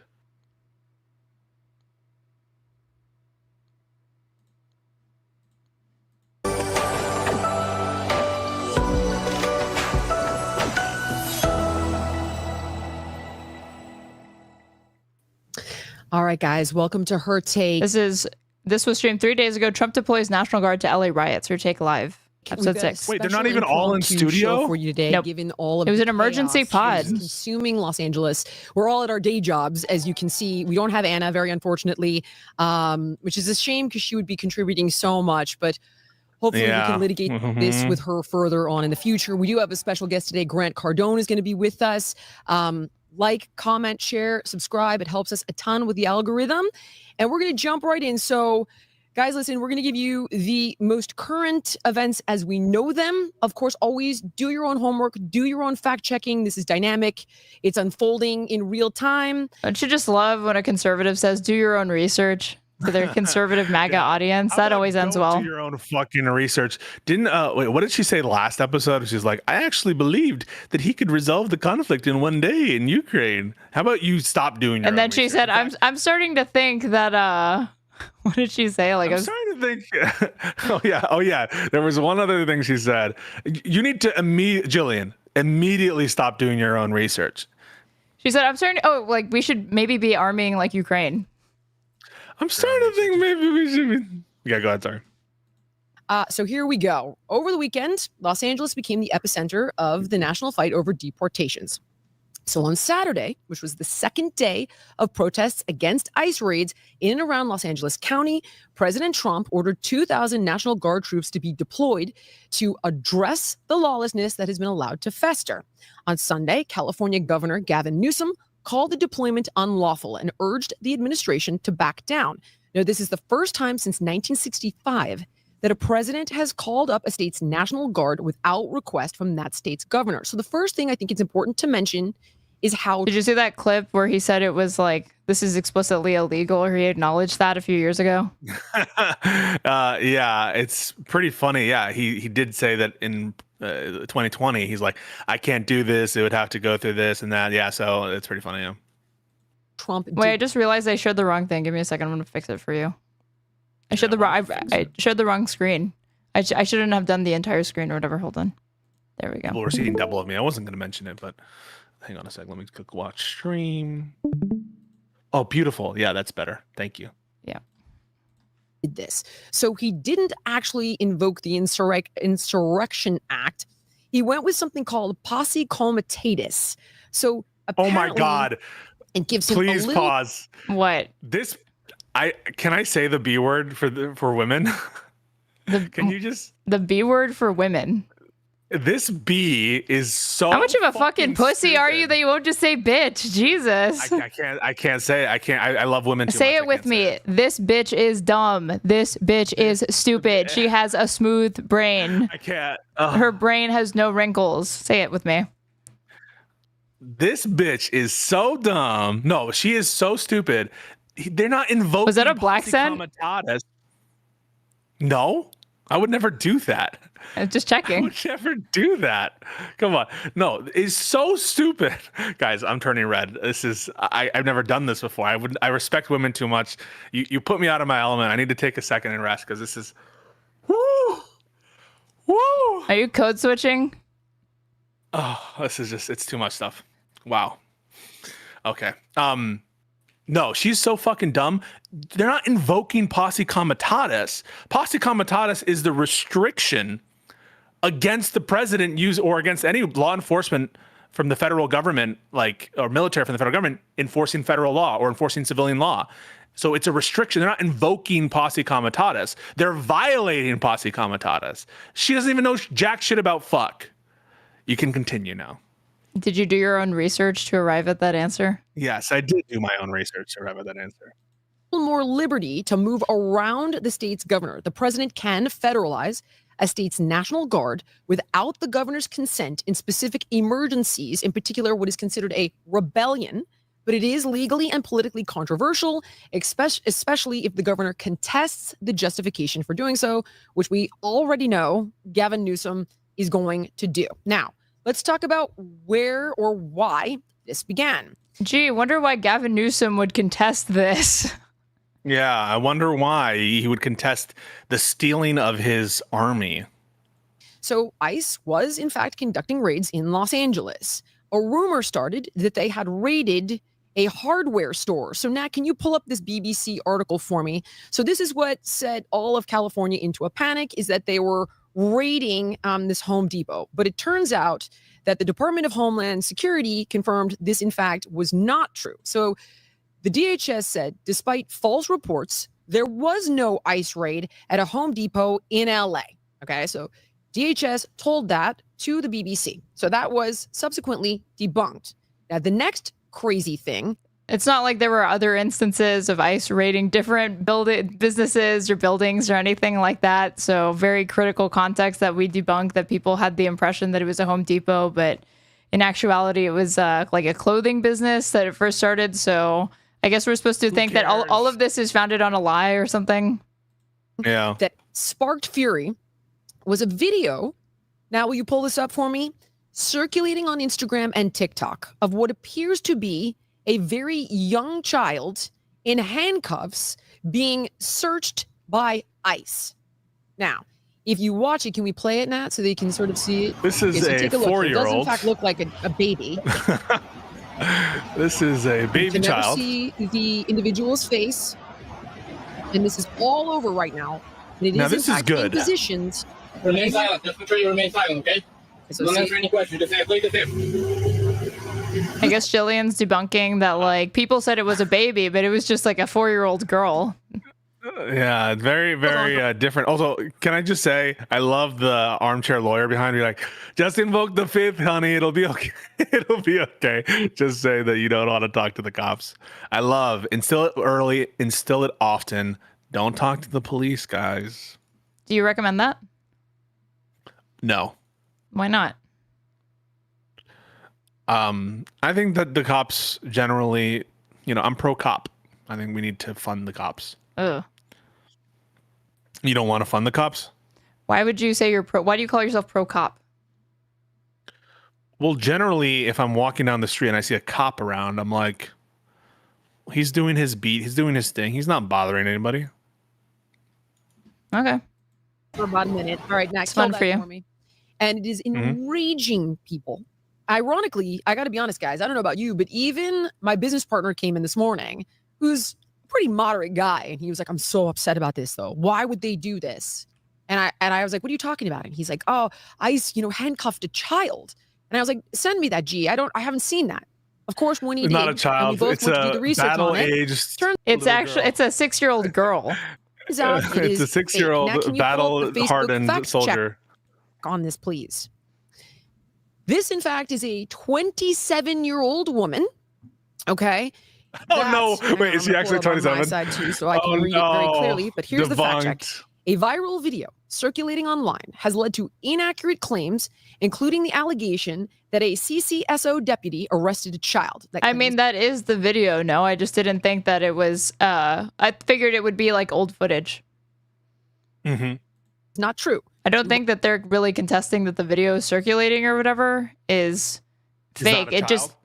All right, guys, welcome to Her Take. This was streamed 3 days ago. Trump deploys National Guard to LA riots. Her Take live. Episode 6. Wait, they're not even all in studio for you today. Nope. Given all of it was the an emergency chaos pod consuming Los Angeles. We're all at our day jobs, as you can see. We don't have Anna, very unfortunately, which is a shame because she would be contributing so much. But hopefully we can litigate this with her further on in the future. We do have a special guest today. Grant Cardone is going to be with us. Like, comment, share, subscribe. It helps us a ton with the algorithm. And we're going to jump right in. So, guys, listen, we're going to give you the most current events as we know them. Of course, always do your own homework, do your own fact checking. This is dynamic. It's unfolding in real time. Don't you just love when a conservative says, do your own research? To their conservative MAGA audience. That always ends well. Do your own fucking research. Wait, what did she say last episode? She's like, I actually believed that he could resolve the conflict in one day in Ukraine. How about you stop doing your And then own she said, I'm starting to think that what did she say? Like, I'm starting to think oh yeah. There was one other thing she said. You need to Jillian, immediately stop doing your own research. She said, I'm starting to, we should maybe be arming like Ukraine. I'm starting to think maybe we should be... Yeah, go ahead, sorry. So here we go. Over the weekend, Los Angeles became the epicenter of the national fight over deportations. So on Saturday, which was the second day of protests against ICE raids in and around Los Angeles County, President Trump ordered 2,000 National Guard troops to be deployed to address the lawlessness that has been allowed to fester. On Sunday, California Governor Gavin Newsom called the deployment unlawful and urged the administration to back down. Now, this is the first time since 1965 that a president has called up a state's National Guard without request from that state's governor. So the first thing I think it's important to mention is how... Did you see that clip where he said it was like, this is explicitly illegal, or he acknowledged that a few years ago? Yeah, it's pretty funny. Yeah, he did say that in 2020, he's like, I can't do this. It would have to go through this and that. Yeah, so it's pretty funny. Yeah. Trump. Wait, I just realized I showed the wrong thing. Give me a second. I'm gonna fix it for you. I showed I showed the wrong screen. I shouldn't have done the entire screen or whatever. Hold on. There we go. People were seeing double of me. I wasn't gonna mention it, but hang on a sec. Let me click watch stream. Oh, beautiful. Yeah, that's better. Thank you. Yeah. This. So he didn't actually invoke the Insurrection Act. He went with something called posse comitatus. So oh my God. It gives him Please pause. What? This can I say the B word for women? Can you just the B word for women? This bee is so. How much of a fucking pussy are you that you won't just say bitch? Jesus. I can't say it. I love women too Say much. it with me. This bitch is dumb. This bitch is stupid. She has a smooth brain. I can't. Her brain has no wrinkles. Say it with me. This bitch is so dumb. No, she is so stupid. They're not invoking. Was that a black scent? No, I would never do that. I'm just checking. I would never do that. Come on. No, it's so stupid. Guys, I'm turning red. I've never done this before. I respect women too much. You put me out of my element. I need to take a second and rest because this is. Woo! Woo! Are you code switching? Oh, this is just, it's too much stuff. Wow. Okay. No, she's so fucking dumb. They're not invoking posse comitatus. Posse comitatus is the restriction against the president or against any law enforcement from the federal government, or military from the federal government, enforcing federal law or enforcing civilian law. So it's a restriction. They're not invoking posse comitatus. They're violating posse comitatus. She doesn't even know jack shit about fuck. You can continue now. Did you do your own research to arrive at that answer? Yes, I did do my own research to arrive at that answer. More liberty to move around the state's governor. The president can federalize a state's national guard without the governor's consent in specific emergencies, in particular what is considered a rebellion, but it is legally and politically controversial, especially if the governor contests the justification for doing so, which we already know Gavin Newsom is going to do. Now, let's talk about where or why this began. Gee, wonder why Gavin Newsom would contest this. Yeah, I wonder why he would contest the stealing of his army. So ICE was, in fact, conducting raids in Los Angeles. A rumor started that they had raided a hardware store. So, Nat, can you pull up this BBC article for me? So this is what set all of California into a panic, is that they were raiding this Home Depot. But it turns out that the Department of Homeland Security confirmed this, in fact, was not true. So the DHS said, despite false reports, there was no ICE raid at a Home Depot in LA. Okay, so DHS told that to the BBC. So that was subsequently debunked. Now, the next crazy thing. It's not like there were other instances of ICE raiding different businesses or buildings or anything like that. So very critical context that we debunked, that people had the impression that it was a Home Depot, but in actuality, it was like a clothing business that it first started. So I guess we're supposed to think that all of this is founded on a lie or something. Yeah. That sparked fury was a video. Now, will you pull this up for me? Circulating on Instagram and TikTok of what appears to be a very young child in handcuffs being searched by ICE. Now, if you watch it, can we play it, Nat, so that you can sort of see it? This is a 4-year-old. It does, in fact, look like a baby. This is a baby child. You can never see the individual's face. And this is all over right now. And it now, is, this in is fact, good. in positions. Remain silent. Just make sure you remain silent, okay? So don't answer any questions. Just say, plead the fifth. I guess Jillian's debunking that, like, people said it was a baby, but it was just like a 4-year-old girl. Yeah, very, very different. Also, can I just say, I love the armchair lawyer behind me, like, just invoke the fifth, honey. It'll be okay. It'll be okay. Just say that you don't want to talk to the cops. I love, instill it early, instill it often. Don't talk to the police, guys. Do you recommend that? No. Why not? I think that the cops generally, I'm pro cop. I think we need to fund the cops. Ugh. You don't want to fund the cops? Why would you say you're pro? Why do you call yourself pro cop? Well, generally, if I'm walking down the street and I see a cop around, I'm like, he's doing his beat. He's doing his thing. He's not bothering anybody. Okay. For about a minute. All right, next. It's fun for you. For me. And it is enraging people. Ironically, I got to be honest, guys. I don't know about you, but even my business partner came in this morning, who's a pretty moderate guy. And he was like, I'm so upset about this, though. Why would they do this? And I was like, what are you talking about? And he's like, oh, ICE, handcuffed a child. And I was like, send me that, G. I haven't seen that. Of course, when he it's did, not a child. It's a battle-aged. It's a 6-year-old girl. It's a 6-year-old battle-hardened soldier. On this, please. This, in fact, is a 27-year-old woman. Okay. Oh no! Wait, is she actually 27? On my side too, so I can read it very clearly. But here's the fact check. A viral video circulating online has led to inaccurate claims, including the allegation that a CCSO deputy arrested a child. I mean, that is the video. No, I just didn't think that it was. I figured it would be like old footage. Mm-hmm. Not true. I don't think that they're really contesting that the video circulating or whatever is fake. It just,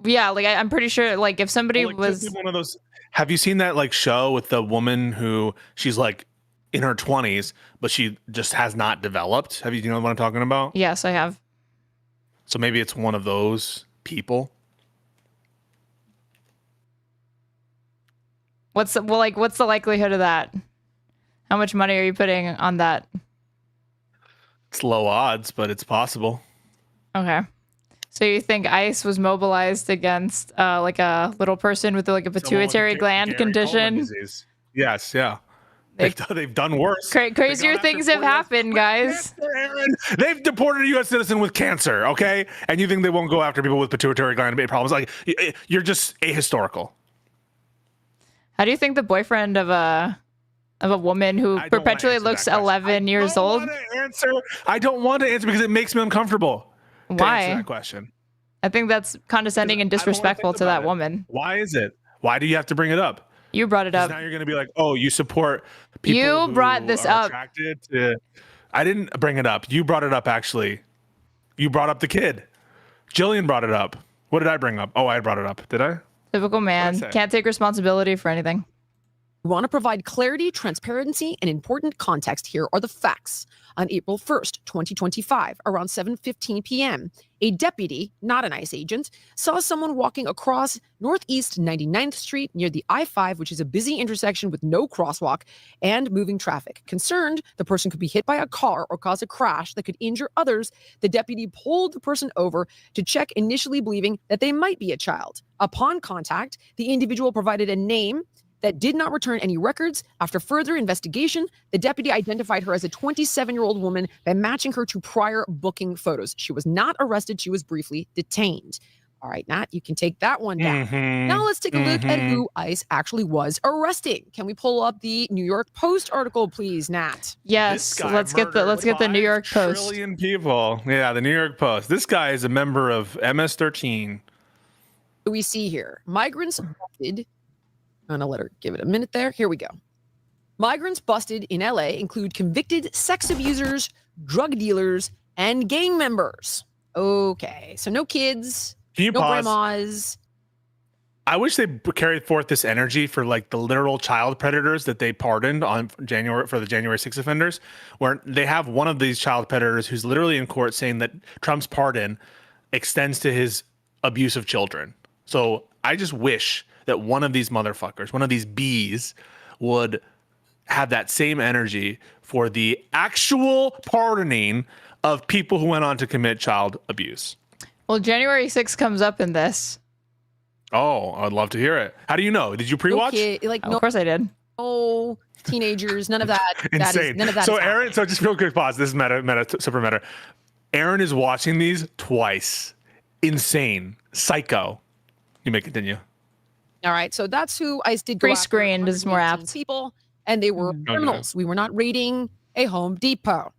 yeah, like I'm pretty sure, like if somebody was one of those. Have you seen that like show with the woman who she's like in her 20s, but she just has not developed? Have you know what I'm talking about? Yes, I have. So maybe it's one of those people. What's the likelihood of that? How much money are you putting on that? It's low odds, but it's possible. Okay. So you think ICE was mobilized against like a little person with like a pituitary gland condition? Yes, yeah. They've done worse. Crazier things have happened, guys. They've deported a U.S. citizen with cancer, okay? And you think they won't go after people with pituitary gland problems? Like, you're just ahistorical. How do you think the boyfriend of a woman who perpetually looks 11 years old? I don't want to answer because it makes me uncomfortable. Why? To answer that question. I think that's condescending and disrespectful to that woman. Why is it? Why do you have to bring it up? You brought it up. Now you're going to be like, oh, you support people you brought this are up. Attracted to... I didn't bring it up. You brought it up, actually. You brought up the kid. Jillian brought it up. What did I bring up? Oh, I brought it up. Did I? Typical man. Can't take responsibility for anything. We want to provide clarity, transparency, and important context. Here are the facts. On April 1st, 2025, around 7:15 p.m., a deputy, not an ICE agent, saw someone walking across Northeast 99th Street near the I-5, which is a busy intersection with no crosswalk and moving traffic. Concerned the person could be hit by a car or cause a crash that could injure others, the deputy pulled the person over to check, initially believing that they might be a child. Upon contact, the individual provided a name that did not return any records. After further investigation, the deputy identified her as a 27-year-old woman by matching her to prior booking photos. She was not arrested. She was briefly detained. All right, Nat, you can take that one down. Now let's take a look at who ICE actually was arresting. Can we pull up the New York Post article, please, Nat? Yes, let's get the New York Post. Trillion people. Yeah, the New York Post. This guy is a member of MS-13. We see here migrants busted. I'm gonna let her give it a minute there. Here we go. Migrants busted in LA include convicted sex abusers, drug dealers, and gang members. Okay, so no kids, no grandmas. I wish they carried forth this energy for like the literal child predators that they pardoned on January for the January 6th offenders, where they have one of these child predators who's literally in court saying that Trump's pardon extends to his abuse of children. So I just wish that one of these motherfuckers, one of these bees, would have that same energy for the actual pardoning of people who went on to commit child abuse. Well, January 6th comes up in this. Oh, I'd love to hear it. How do you know? Did you pre-watch? Of course I did. Oh, teenagers, none of that. Insane. None of that. So Aaron, so just real quick pause. This is super meta. Aaron is watching these twice. Insane. Psycho. You may continue. All right, so that's who ICE did go after. Pre-screened is more apt. People, and they were criminals. We were not raiding a Home Depot.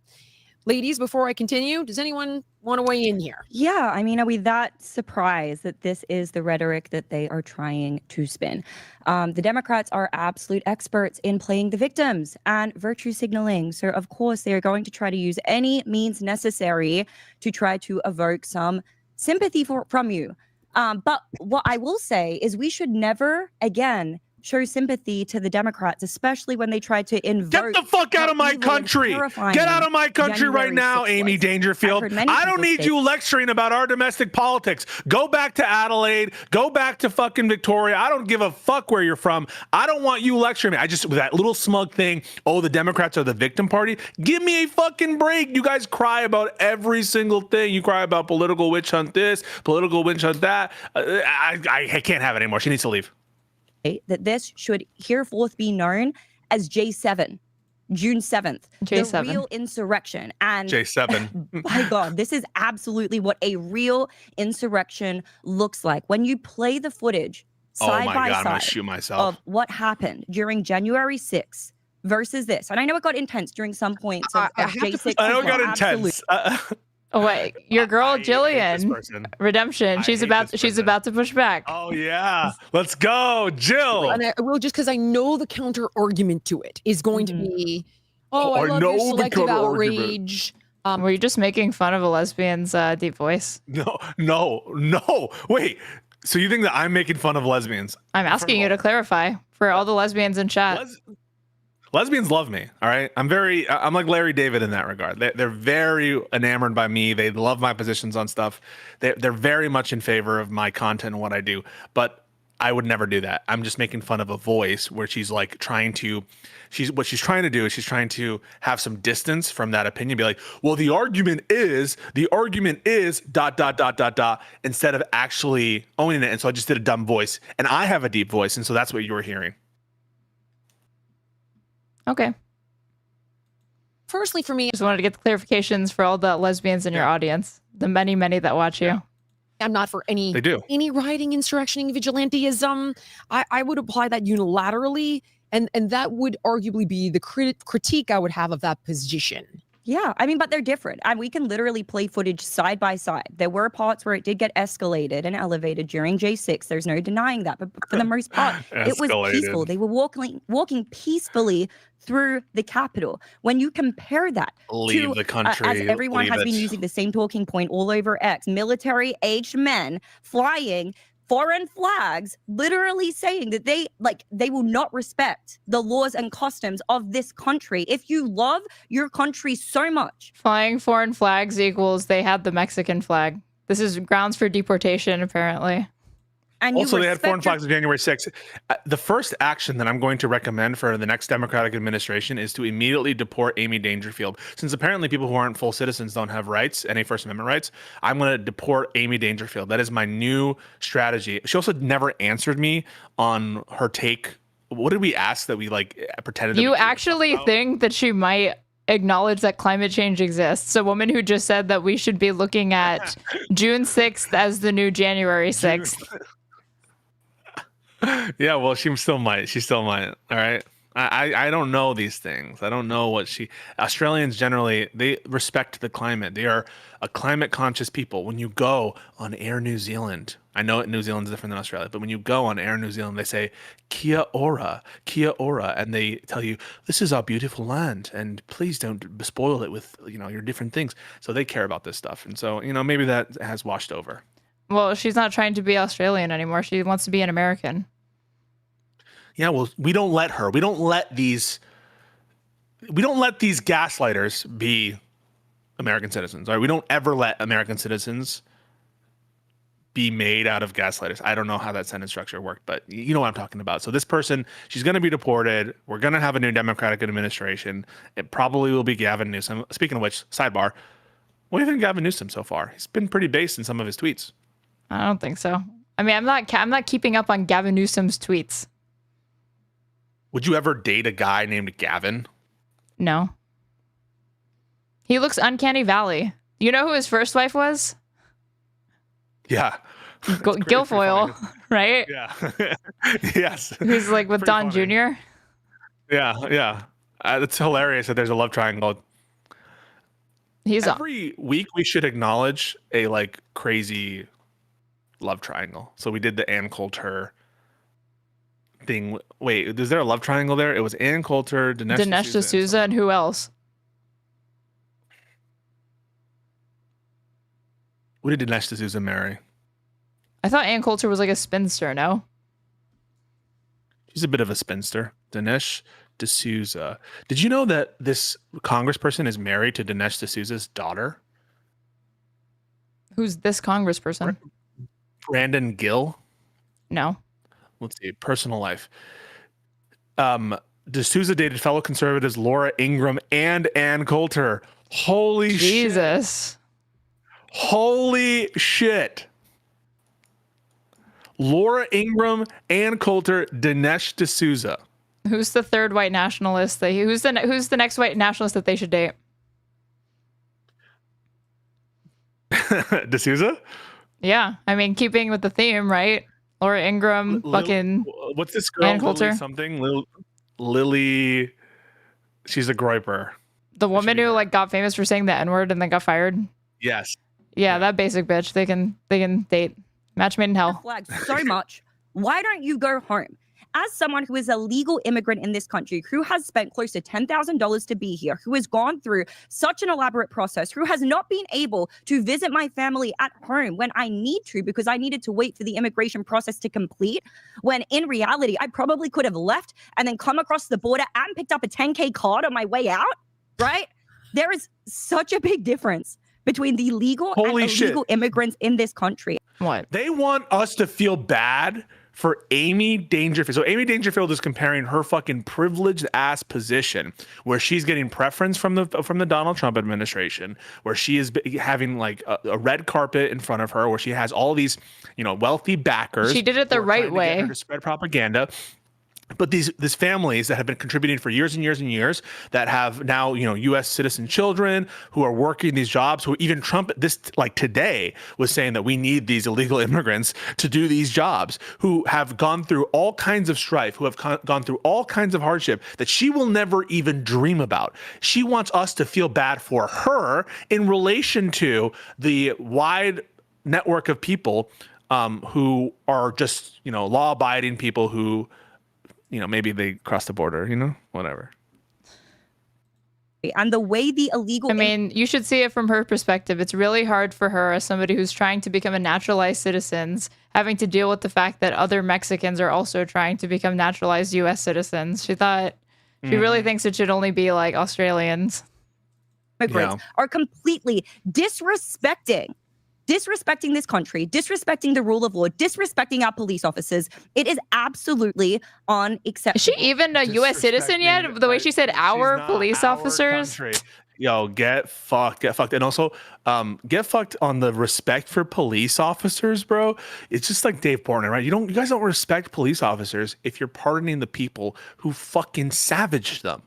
Ladies, before I continue, does anyone want to weigh in here? Yeah, I mean, are we that surprised that this is the rhetoric that they are trying to spin? The Democrats are absolute experts in playing the victims and virtue signaling. So, of course, they are going to try to use any means necessary to try to evoke some sympathy from you. But what I will say is we should never, again, show sympathy to the Democrats, especially when they try to invoke. Get the fuck out of my country. Get out of my country right now, Amy Dangerfield. I don't need you lecturing about our domestic politics. Go back to Adelaide. Go back to fucking Victoria. I don't give a fuck where you're from. I don't want you lecturing me. With that little smug thing, oh, the Democrats are the victim party. Give me a fucking break. You guys cry about every single thing. You cry about political witch hunt this, political witch hunt that. I can't have it anymore. She needs to leave. That this should hereforth be known as J7. June 7th, J7. the real insurrection. And J7. my God, this is absolutely what a real insurrection looks like. When you play the footage side by I'm gonna side shoot myself. of what happened during January 6th versus this, and I know it got intense during some points of J6. I know it as well, got intense. Oh wait, your girl Jillian, Redemption. She's about to push back. Oh yeah, let's go, Jill. And I will, just because I know the counter argument to it is going to be, oh, I love your selective outrage. Were you just making fun of a lesbian's deep voice? No. Wait. So you think that I'm making fun of lesbians? I'm asking you to clarify for all the lesbians in chat. Lesbians love me. All right. I'm like Larry David in that regard. They're very enamored by me. They love my positions on stuff. They're very much in favor of my content and what I do. But I would never do that. I'm just making fun of a voice where she's like what she's trying to do is she's trying to have some distance from that opinion. Be like, well, the argument is dot, instead of actually owning it. And so I just did a dumb voice, and I have a deep voice. And so that's what you were hearing. Okay. Personally, for me, just wanted to get the clarifications for all the lesbians in your audience, the many that watch you. I'm not for any rioting, insurrection, vigilantism. I would apply that unilaterally, and that would arguably be the critique I would have of that position. Yeah, I mean, but they're different. And we can literally play footage side by side. There were parts where it did get escalated and elevated during J6. There's no denying that. But for the most part, it was peaceful. They were walking peacefully through the Capitol. When you compare that to the country, as everyone has been using the same talking point all over X, military-aged men flying foreign flags, literally saying that they will not respect the laws and customs of this country. If you love your country so much, flying foreign flags equals they had the Mexican flag. This is grounds for deportation, apparently. And also, they had foreign flags on January 6th. The first action that I'm going to recommend for the next Democratic administration is to immediately deport Amy Dangerfield. Since apparently people who aren't full citizens don't have rights, any First Amendment rights, I'm going to deport Amy Dangerfield. That is my new strategy. She also never answered me on her take. What did we ask that we pretended? You actually think that she might acknowledge that climate change exists? A woman who just said that we should be looking at June 6th as the new January 6th. Yeah, well, she still might. All right. I don't know these things. I don't know what Australians generally, they respect the climate. They are a climate conscious people. When you go on Air New Zealand, I know New Zealand's different than Australia, but when you go on Air New Zealand, they say, kia ora, and they tell you, this is our beautiful land, and please don't spoil it with, your different things. So they care about this stuff. And so, maybe that has washed over. Well, she's not trying to be Australian anymore. She wants to be an American. Yeah, well, we don't let her. We don't let these gaslighters be American citizens. All right? We don't ever let American citizens be made out of gaslighters. I don't know how that sentence structure worked, but you know what I'm talking about. So this person, she's going to be deported. We're going to have a new Democratic administration. It probably will be Gavin Newsom. Speaking of which, sidebar, what do you think of Gavin Newsom so far? He's been pretty based in some of his tweets. I don't think so. I mean, I'm not keeping up on Gavin Newsom's tweets. Would you ever date a guy named Gavin? No. He looks uncanny valley. You know who his first wife was? Yeah. Guilfoyle, right? Yeah. Yes. Who's like with Don Jr.? Yeah. It's hilarious that there's a love triangle. Every week we should acknowledge a crazy love triangle. So we did the Ann Coulter thing. Wait, is there a love triangle there? It was Ann Coulter, Dinesh D'Souza, and who else? What did Dinesh D'Souza marry? I thought Ann Coulter was like a spinster, no? She's a bit of a spinster. Dinesh D'Souza. Did you know that this congressperson is married to Dinesh D'Souza's daughter? Who's this congressperson? Brandon Gill? No. Let's see. Personal life. D'Souza dated fellow conservatives Laura Ingraham and Ann Coulter. Holy Jesus. Holy shit. Laura Ingraham, Ann Coulter, Dinesh D'Souza. Who's the third white nationalist? Who's the next white nationalist that they should date? D'Souza? Yeah, I mean, keeping with the theme, right? Laura Ingraham, fucking. What's this girl? Ann Coulter? Lily something. Lily. She's a groiper. The woman who like got famous for saying the N-word and then got fired. Yes. Yeah, that basic bitch. They can date. Match made in hell. Flag so much. Why don't you go home? As someone who is a legal immigrant in this country, who has spent close to $10,000 to be here, who has gone through such an elaborate process, who has not been able to visit my family at home when I need to because I needed to wait for the immigration process to complete, when in reality, I probably could have left and then come across the border and picked up a 10K card on my way out, right? There is such a big difference between the legal and illegal immigrants in this country. What? They want us to feel bad for Amy Dangerfield. So Amy Dangerfield is comparing her fucking privileged ass position where she's getting preference from the Donald Trump administration, where she is having like a red carpet in front of her, where she has all these, wealthy backers. She did it the right way to spread propaganda. But these families that have been contributing for years and years and years, that have now, U.S. citizen children who are working these jobs, who even Trump today was saying that we need these illegal immigrants to do these jobs, who have gone through all kinds of strife, who have gone through all kinds of hardship that she will never even dream about. She wants us to feel bad for her in relation to the wide network of people who are just, law-abiding people who, maybe they cross the border, whatever. And the way the illegal... I mean, you should see it from her perspective. It's really hard for her as somebody who's trying to become a naturalized citizen, having to deal with the fact that other Mexicans are also trying to become naturalized U.S. citizens. She really thinks it should only be like Australians. Immigrants are completely disrespecting this country, disrespecting the rule of law, disrespecting our police officers. It is absolutely unacceptable. Is she even a U.S. citizen yet? The way she said our police officers. Country. Yo, get fucked. And also, get fucked on the respect for police officers, bro. It's just like Dave Portnoy, right? You guys don't respect police officers if you're pardoning the people who fucking savaged them.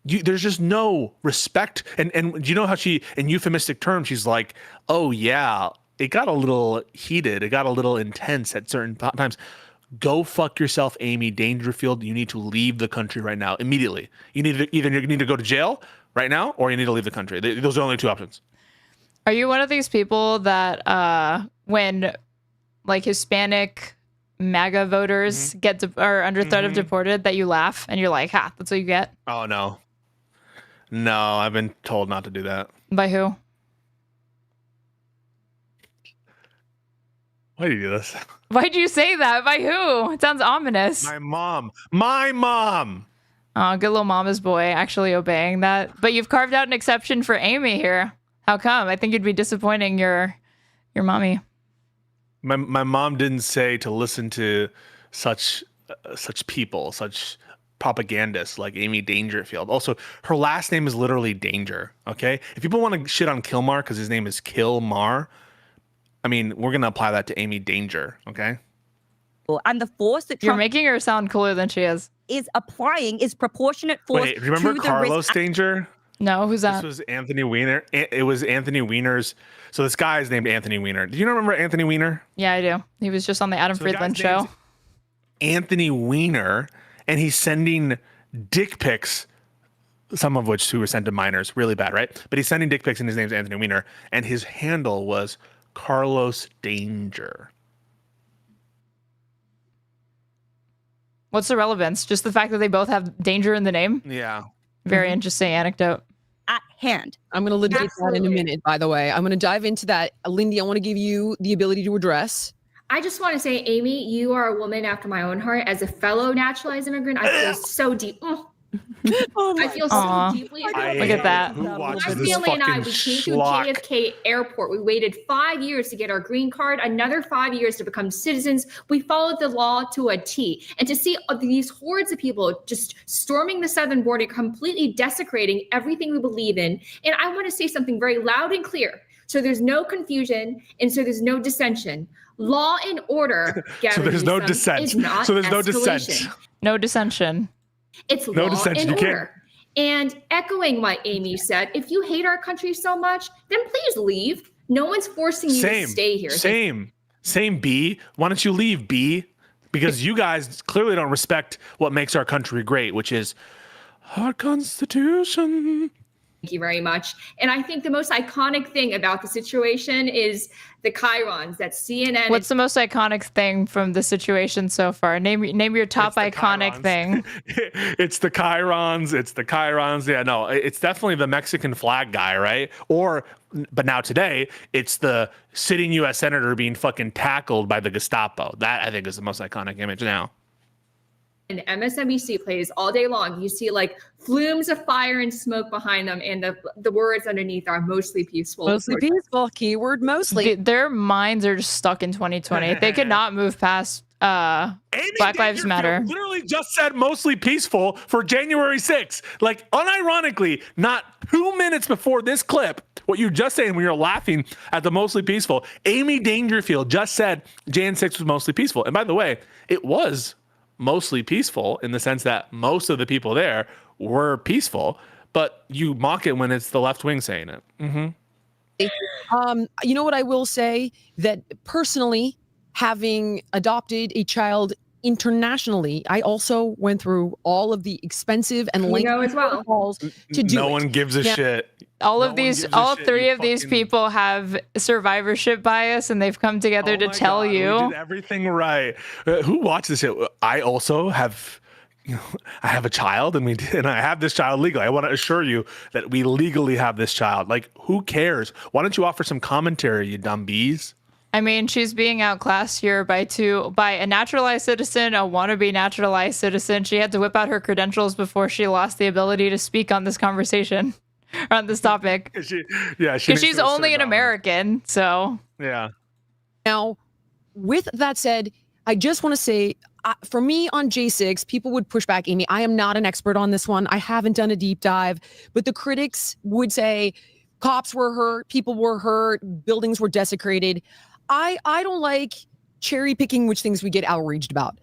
There's just no respect. And you know how she, in euphemistic terms, she's like, oh yeah, it got a little heated. It got a little intense at certain times. Go fuck yourself, Amy Dangerfield. You need to leave the country right now, immediately. You need to go to jail right now, or you need to leave the country. Those are only two options. Are you one of these people that when like Hispanic MAGA voters are under threat of deported, that you laugh and you're like, ha, that's what you get? Oh, no. No, I've been told not to do that. By who? Why do you do this? Why'd you say that? By who? It sounds ominous. My mom. Oh, good little mama's boy actually obeying that. But you've carved out an exception for Amy here. How come? I think you'd be disappointing your mommy. My mom didn't say to listen to such people, such propagandists like Amy Dangerfield. Also, her last name is literally Danger, okay? If people want to shit on Kilmar because his name is Kilmar, I mean, we're going to apply that to Amy Danger, okay? And the force that You're making her sound cooler than she is applying is proportionate force. Wait, remember Carlos Danger? No, who's that? This was Anthony Weiner. It was Anthony Weiner's. So this guy is named Anthony Weiner. Do you remember Anthony Weiner? Yeah, I do. He was just on the Adam Friedland show. Anthony Weiner, and he's sending dick pics, some of which who were sent to minors. Really bad, right? But he's sending dick pics, and his name's Anthony Weiner, and his handle was Carlos Danger. What's the relevance? Just the fact that they both have danger in the name? Yeah. Very interesting anecdote. At hand. I'm going to litigate that in a minute, by the way. I'm going to dive into that. Lindy, I want to give you the ability to address. I just want to say, Amy, you are a woman after my own heart. As a fellow naturalized immigrant, I feel so deep. I feel so deeply. Look at that. My family and I, we came to JFK Airport. We waited 5 years to get our green card, another 5 years to become citizens. We followed the law to a T. And to see these hordes of people just storming the southern border, completely desecrating everything we believe in. And I want to say something very loud and clear, so there's no confusion and so there's no dissension. Law and order. So there's no dissent. Is not so there's no escalation. dissent. No dissension. It's No law dissension. and You order. And echoing what Amy said, if you hate our country so much, then please leave. No one's forcing you to stay here. Same, B. Why don't you leave, B? Because you guys clearly don't respect what makes our country great, which is our Constitution. Thank you very much. And I think the most iconic thing about the situation is the chyrons that CNN. What's the most iconic thing from the situation so far? Name your top iconic thing. It's the chyrons. It's the chyrons. Yeah, no, it's definitely the Mexican flag guy, right? But now today, it's the sitting U.S. senator being fucking tackled by the Gestapo. That I think is the most iconic image now. And MSNBC plays all day long. You see like flumes of fire and smoke behind them, and the words underneath are mostly peaceful. Mostly peaceful. Keyword mostly. Their minds are just stuck in 2020. They could not move past Black Lives Matter. Literally just said mostly peaceful for January 6th. Like, unironically, not 2 minutes before this clip, what you just saying when you're laughing at the mostly peaceful, Amy Dangerfield just said Jan 6 was mostly peaceful. And by the way, it was mostly peaceful in the sense that most of the people there were peaceful, but you mock it when it's the left wing saying it. You know what I will say? That personally, having adopted a child internationally, I also went through all of the expensive and lengthy protocols to do No one gives a shit. All three of these people have survivorship bias, and they've come together to tell you. We did everything right. Who watched this shit? I also have, I have a child, and I have this child legally. I want to assure you that we legally have this child. Like, who cares? Why don't you offer some commentary, you dumb bees? I mean, she's being outclassed here by a naturalized citizen, a wannabe naturalized citizen. She had to whip out her credentials before she lost the ability to speak on this conversation, on this topic. Because she's only an American, so. Yeah. Now, with that said, I just want to say, for me on J6, people would push back, Amy. I am not an expert on this one. I haven't done a deep dive, but the critics would say cops were hurt, people were hurt, buildings were desecrated. I don't like cherry picking which things we get outraged about.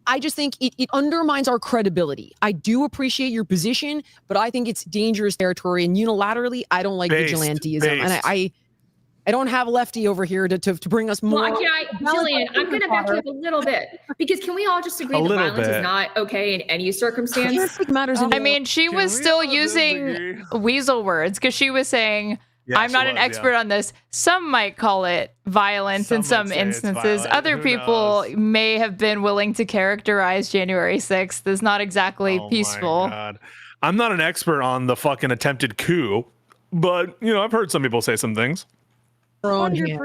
I just think it undermines our credibility. I do appreciate your position, but I think it's dangerous territory. And unilaterally, I don't like vigilantism. And I don't have a lefty over here to bring us more. Well, Jillian, I'm going to back you up a little bit, because can we all just agree that violence is not okay in any circumstance? I mean, she was still using weasel words, because she was saying, I'm not an expert on this. Some might call it violence in some instances. Other people may have been willing to characterize January 6th as not exactly peaceful. My God. I'm not an expert on the fucking attempted coup, but, I've heard some people say some things. 100%,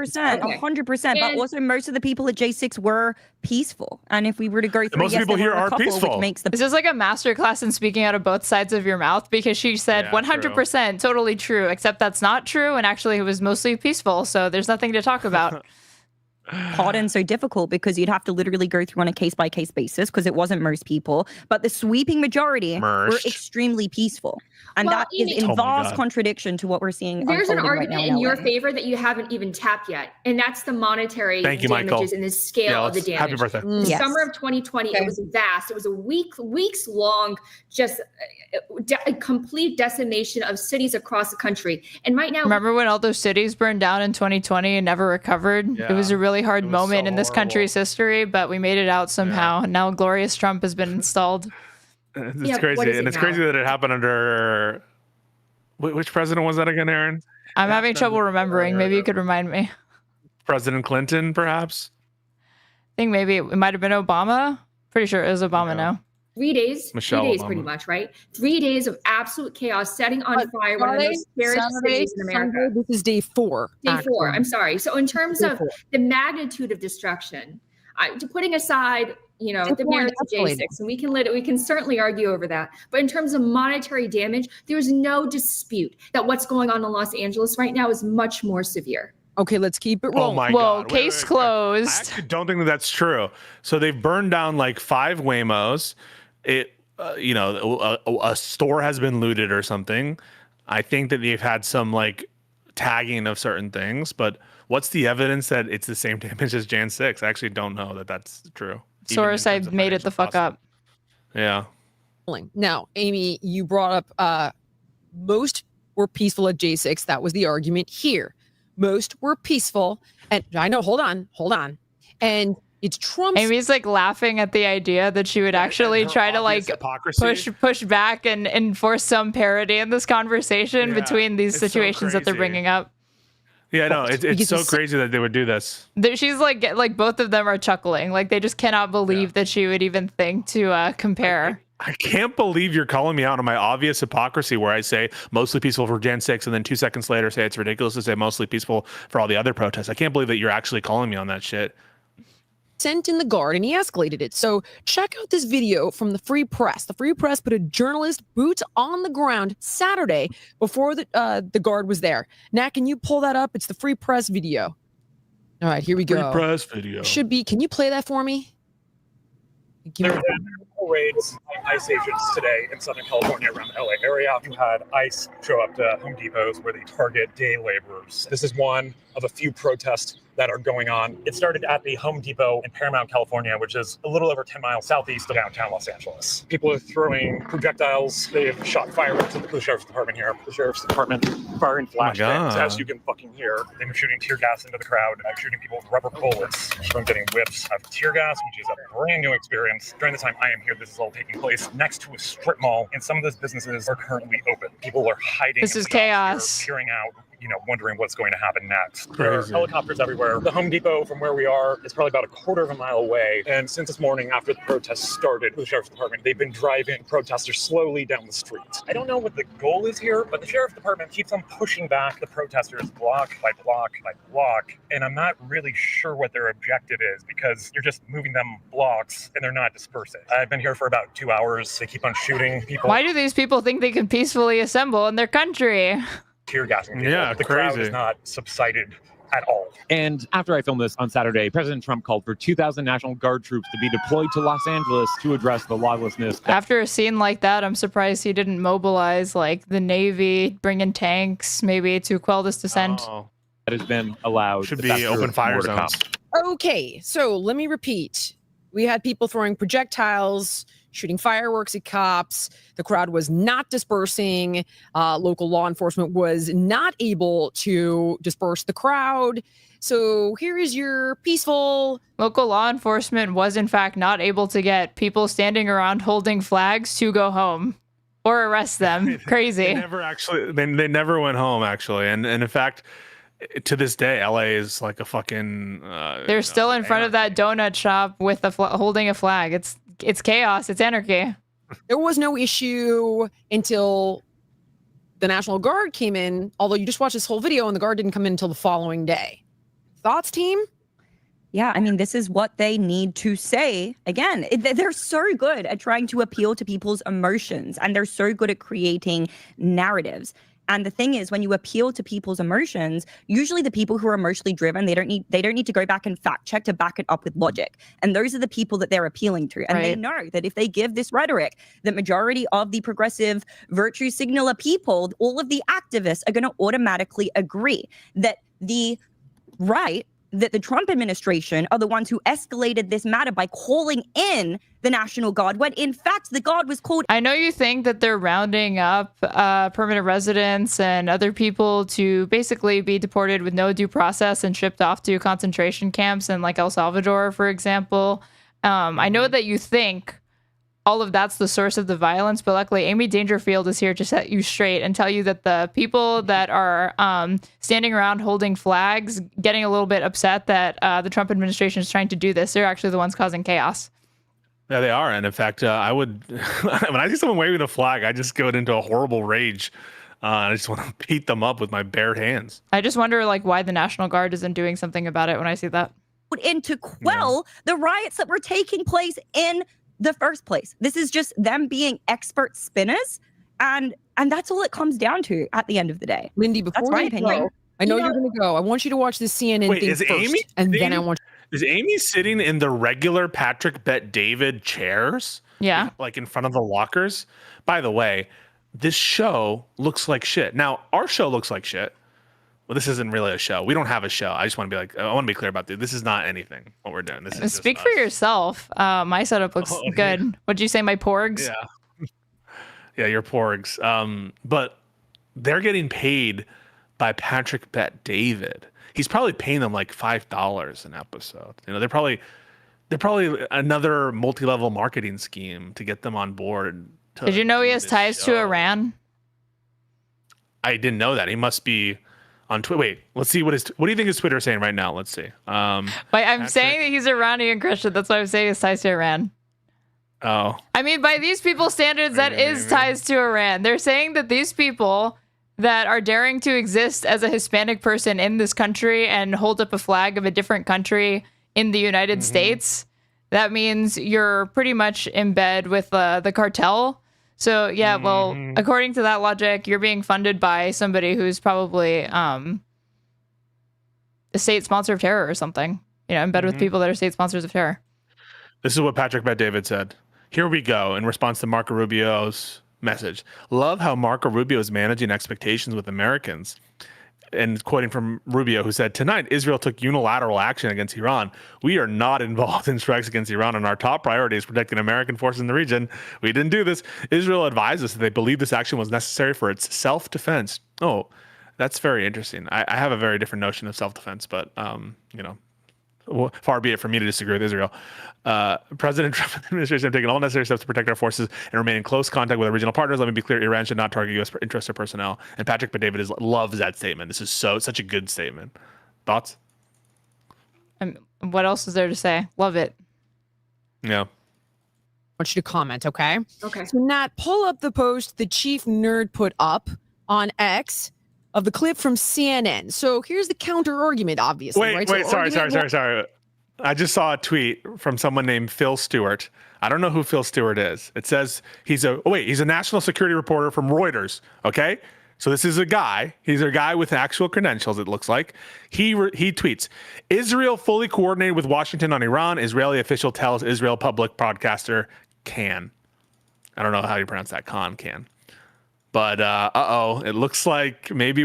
100%. But also, most of the people at J6 were peaceful. And if we were to go through, most people here are peaceful. Which makes this is like a masterclass in speaking out of both sides of your mouth, because she said 100% totally true, except that's not true. And actually, it was mostly peaceful. So there's nothing to talk about. Pardon so difficult, because you'd have to literally go through on a case-by-case basis, because it wasn't most people, but the sweeping majority were extremely peaceful, and that is in vast contradiction to what we're seeing. There's an argument in your favor that you haven't even tapped yet, and that's the monetary damages and the scale of the damage. Happy birthday. The summer of 2020, it was vast. It was a weeks long, just a complete decimation of cities across the country. And right now, remember when all those cities burned down in 2020 and never recovered? Yeah. It was a really hard moment in this country's history, but we made it out somehow. And now glorious Trump has been installed. It's crazy. And it's crazy that it happened under which president was that again, Aaron? I'm having trouble remembering. Maybe you could remind me. President Clinton, perhaps? I think maybe it might have been Obama. Pretty sure it was Obama now. 3 days, Michelle 3 days Obama. Pretty much, right? 3 days of absolute chaos, setting on fire one of the most scariest cities in America. Sunday, this is day 4. Day 4, I'm sorry. So in terms of the magnitude of destruction, putting aside, the merits of J6, and we can certainly argue over that. But in terms of monetary damage, there is no dispute that what's going on in Los Angeles right now is much more severe. Okay, let's keep it rolling. Oh my Whoa, God. case closed. I actually don't think that's true. So they've burned down like 5 Waymos. A store has been looted or something. I think that they've had some like tagging of certain things, but what's the evidence that it's the same damage as Jan 6? I actually don't know that that's true. Source, I made it the fuck up. Yeah. Now, Amy, you brought up most were peaceful at J6. That was the argument here. Most were peaceful. And I know, hold on. And it's Trump's. Amy's like laughing at the idea that she would actually try to like push back and enforce some parity in this conversation between these situations that they're bringing up. Yeah, no, it's so crazy that they would do this. She's like both of them are chuckling. Like they just cannot believe that she would even think to compare. I can't believe you're calling me out on my obvious hypocrisy where I say mostly peaceful for Gen 6 and then 2 seconds later say it's ridiculous to say mostly peaceful for all the other protests. I can't believe that you're actually calling me on that shit. Sent in the guard and he escalated it. So check out this video from the Free Press. The Free Press put a journalist boots on the ground Saturday before the guard was there. Nat, can you pull that up? It's the Free Press video. All right, here we go. Free Press video. Should be. Can you play that for me? There have been raids by ICE agents today in Southern California around the LA area. You had ICE show up to Home Depots where they target day laborers. This is one of a few protests that are going on. It started at the Home Depot in Paramount, California, which is a little over 10 miles southeast of downtown Los Angeles. People are throwing projectiles. They've shot fireworks at the Sheriff's Department here. The Sheriff's Department firing flashbangs, as you can fucking hear. They've been shooting tear gas into the crowd, shooting people with rubber bullets. From getting whiffs of tear gas, which is a brand new experience. During the time I am here, this is all taking place next to a strip mall, and some of those businesses are currently open. People are hiding. This is chaos. Here, peering out, wondering what's going to happen next. There are helicopters everywhere. The Home Depot from where we are is probably about a quarter of a mile away. And since this morning, after the protests started, the Sheriff's Department, they've been driving protesters slowly down the street. I don't know what the goal is here, but the Sheriff's Department keeps on pushing back the protesters block by block by block. And I'm not really sure what their objective is because you're just moving them blocks and they're not dispersing. I've been here for about 2 hours. They keep on shooting people. Why do these people think they can peacefully assemble in their country? Tear gassing people. Yeah, the crazy. crowd is not subsided at all. And after I filmed this on Saturday, President Trump called for 2,000 National Guard troops to be deployed to Los Angeles to address the lawlessness. After a scene like that, I'm surprised he didn't mobilize like the Navy, bring in tanks, maybe to quell this dissent. That has been allowed. Should be open fire zones. Okay, so let me repeat. We had people throwing projectiles, shooting fireworks at cops. The crowd was not dispersing. Local law enforcement was not able to disperse the crowd. So here is your peaceful. Local law enforcement was in fact not able to get people standing around holding flags to go home or arrest them. Crazy. They never went home actually. And in fact, to this day, LA is like a fucking. They're still in front of that donut shop with holding a flag. It's chaos. It's anarchy. There was no issue until the National Guard came in. Although you just watched this whole video and the Guard didn't come in until the following day. Thoughts, team? Yeah, I mean, this is what they need to say. Again, they're so good at trying to appeal to people's emotions, and they're so good at creating narratives. And the thing is, when you appeal to people's emotions, usually the people who are emotionally driven, they don't need to go back and fact check to back it up with logic. And those are the people that they're appealing to. And they know that if they give this rhetoric, the majority of the progressive virtue signaler people, all of the activists are going to automatically agree that the right, that the Trump administration are the ones who escalated this matter by calling in the National Guard, when in fact the Guard was called. I know you think that they're rounding up permanent residents and other people to basically be deported with no due process and shipped off to concentration camps in like El Salvador, for example. I know that you think all of that's the source of the violence, but luckily Amy Dangerfield is here to set you straight and tell you that the people that are standing around holding flags, getting a little bit upset that the Trump administration is trying to do this, they're actually the ones causing chaos. Yeah, they are. And in fact, I would, when I see someone waving a flag, I just go into a horrible rage. I just want to beat them up with my bare hands. I just wonder like why the National Guard isn't doing something about it when I see that. In to quell the riots that were taking place in the first place. This is just them being expert spinners, and that's all it comes down to at the end of the day. Lindy, before you go, I know you're going to go. I want you to watch this CNN thing first, Amy and then I want. Is Amy sitting in the regular Patrick Bet David chairs? Yeah, like in front of the lockers. By the way, this show looks like shit. Now our show looks like shit. Well, this isn't really a show. We don't have a show. I just want to be like, I want to be clear about this. This is not anything what we're doing. This is Speak for yourself. My setup looks good. What'd you say, my porgs? Yeah. Yeah, you're porgs. But they're getting paid by Patrick Bet David. He's probably paying them like $5 an episode. You know, they're probably another multi-level marketing scheme to get them on board. Did you know he has ties to Iran? I didn't know that. He must be on Twitter. Wait, let's see what do you think his Twitter is saying right now? Let's see. I'm saying that he's Iranian Christian. That's why I'm saying his ties to Iran. Oh. I mean, by these people's standards, that is ties to Iran. They're saying that these people that are daring to exist as a Hispanic person in this country and hold up a flag of a different country in the United States, that means you're pretty much in bed with the cartel. So, yeah, well, according to that logic, you're being funded by somebody who's probably a state sponsor of terror or something. You know, in bed with people that are state sponsors of terror. This is what Patrick Bet David said. Here we go in response to Marco Rubio's message. Love how Marco Rubio is managing expectations with Americans. And quoting from Rubio, who said, tonight, Israel took unilateral action against Iran. We are not involved in strikes against Iran, and our top priority is protecting American forces in the region. We didn't do this. Israel advised us that they believe this action was necessary for its self-defense. Oh, that's very interesting. I have a very different notion of self-defense, but, you know, far be it for me to disagree with Israel. President Trump and the administration have taken all necessary steps to protect our forces and remain in close contact with our regional partners. Let me be clear, Iran should not target U.S. interests or personnel. And Patrick Bet David loves that statement. This is such a good statement. Thoughts? What else is there to say? Love it. Yeah. I want you to comment, okay? Okay. So, Nat, pull up the post the chief nerd put up on X of the clip from CNN. So here's the counter argument, obviously. Wait, right? sorry. I just saw a tweet from someone named Phil Stewart. I don't know who Phil Stewart is. It says he's a national security reporter from Reuters. Okay, so this is a guy. He's a guy with actual credentials. It looks like he tweets: Israel fully coordinated with Washington on Iran. Israeli official tells Israel public broadcaster Kan. I don't know how you pronounce that. Kan. But it looks like maybe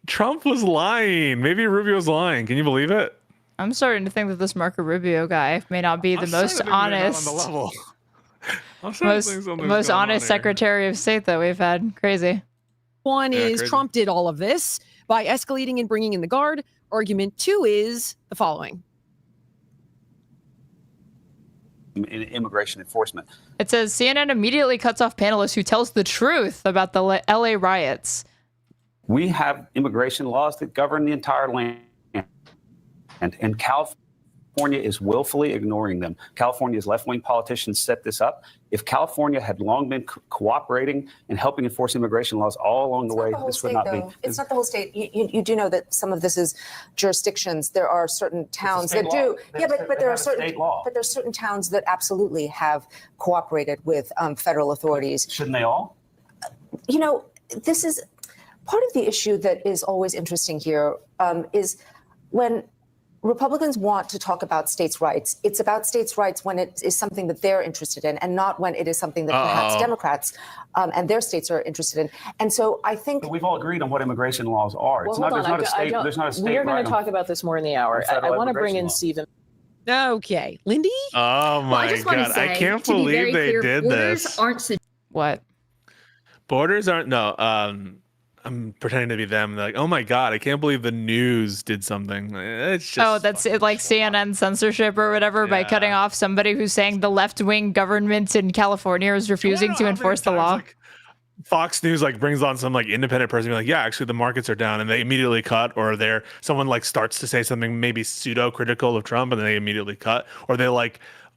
Trump was lying. Maybe Rubio was lying. Can you believe it? I'm starting to think that this Marco Rubio guy may not be the most honest, most honest Secretary of State that we've had. Crazy. One is Trump did all of this by escalating and bringing in the guard. Argument two is the following. In immigration enforcement. It says CNN immediately cuts off panelist who tells the truth about the LA riots. We have immigration laws that govern the entire land. And California is willfully ignoring them. California's left-wing politicians set this up. If California had long been cooperating and helping enforce immigration laws all along the way, this would not be. It's not the whole state. You do know that some of this is jurisdictions. There are certain towns that do. Yeah, but there are certain towns that absolutely have cooperated with federal authorities. Shouldn't they all? You know, this is part of the issue that is always interesting here is when Republicans want to talk about states' rights. It's about states' rights when it is something that they're interested in, and not when it is something that perhaps Democrats and their states are interested in. And so I think but we've all agreed on what immigration laws are. Well, there's not a state. We're going to talk about this more in the hour. I want to bring in Stephen. Okay, Lindy. Oh my God! I can't believe they did this. What? Borders aren't. No. I'm pretending to be them. They're like, oh my God, I can't believe the news did something. It's just that's it, like CNN censorship or whatever, by cutting off somebody who's saying the left-wing government in California is refusing to enforce the law. Like, Fox News brings on some independent person, be like, yeah, actually the markets are down, and they immediately cut, or someone starts to say something maybe pseudo-critical of Trump, and then they immediately cut, or they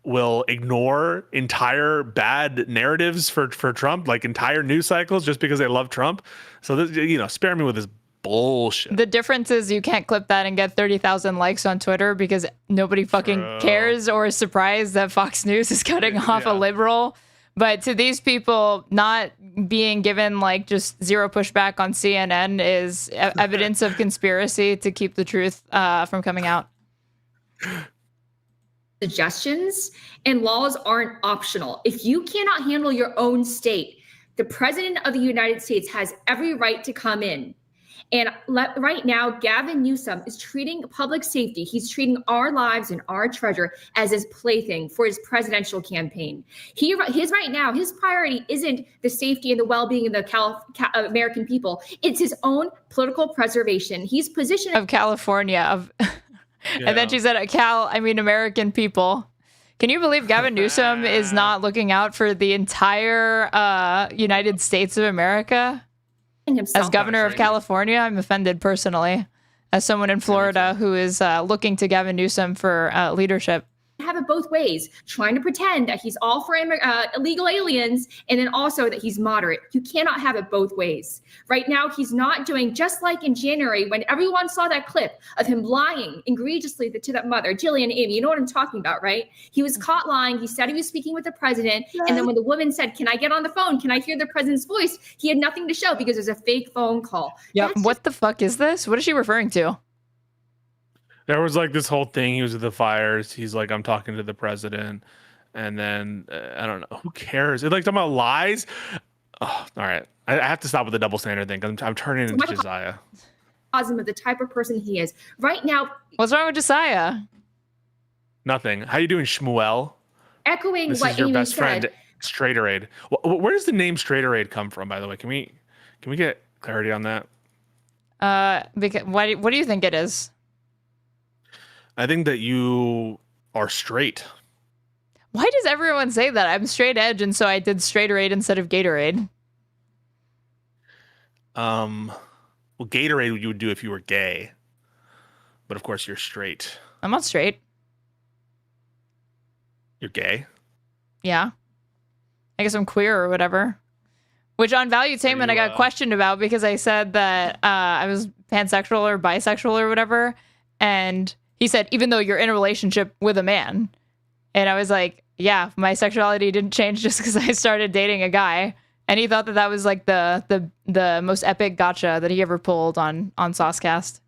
will ignore entire bad narratives for Trump, entire news cycles, just because they love Trump. So this, spare me with this bullshit. The difference is you can't clip that and get 30,000 likes on Twitter because nobody fucking cares or is surprised that Fox News is cutting off a liberal. But to these people, not being given just zero pushback on CNN is evidence of conspiracy to keep the truth from coming out. Suggestions and laws aren't optional. If you cannot handle your own state, the president of the United States has every right to come in And right now, Gavin Newsom is treating public safety. He's treating our lives and our treasure as his plaything for his presidential campaign. His priority isn't the safety and the well-being of the American people. It's his own political preservation. He's positioned of California and then she said American people. Can you believe Gavin Newsom is not looking out for the entire United States of America? As governor of California, I'm offended personally, as someone in Florida who is looking to Gavin Newsom for leadership. Have it both ways, trying to pretend that he's all for illegal aliens and then also that he's moderate. You cannot have it both ways. Right now, he's not doing, just like in January when everyone saw that clip of him lying egregiously to that mother, Jillian Amy. You know what I'm talking about, right? He was caught lying. He said he was speaking with the president. And then when the woman said, "Can I get on the phone? Can I hear the president's voice?" He had nothing to show because it was a fake phone call. Yeah. What the fuck is this? What is she referring to? There was like this whole thing. He was at the fires. He's like, I'm talking to the president. And then I don't know. Who cares? It's like talking about lies. Oh, all right. I have to stop with the double standard thing. I'm turning into Josiah. Of the type of person he is right now. What's wrong with Josiah? Nothing. How you doing, Shmuel? Echoing this what is your Amy best said. friend, Straighterade. Where does the name Straighterade come from, by the way? Can we get clarity on that? Because what do you think it is? I think that you are straight. Why does everyone say that? I'm straight edge, and so I did Straighterade instead of Gatorade. Well, Gatorade you would do if you were gay, but of course you're straight. I'm not straight. You're gay? Yeah. I guess I'm queer or whatever. Which on Valuetainment I got questioned about because I said that I was pansexual or bisexual or whatever, and he said, even though you're in a relationship with a man. And I was like, yeah, my sexuality didn't change just because I started dating a guy. And he thought that that was like the most epic gotcha that he ever pulled on Saucecast.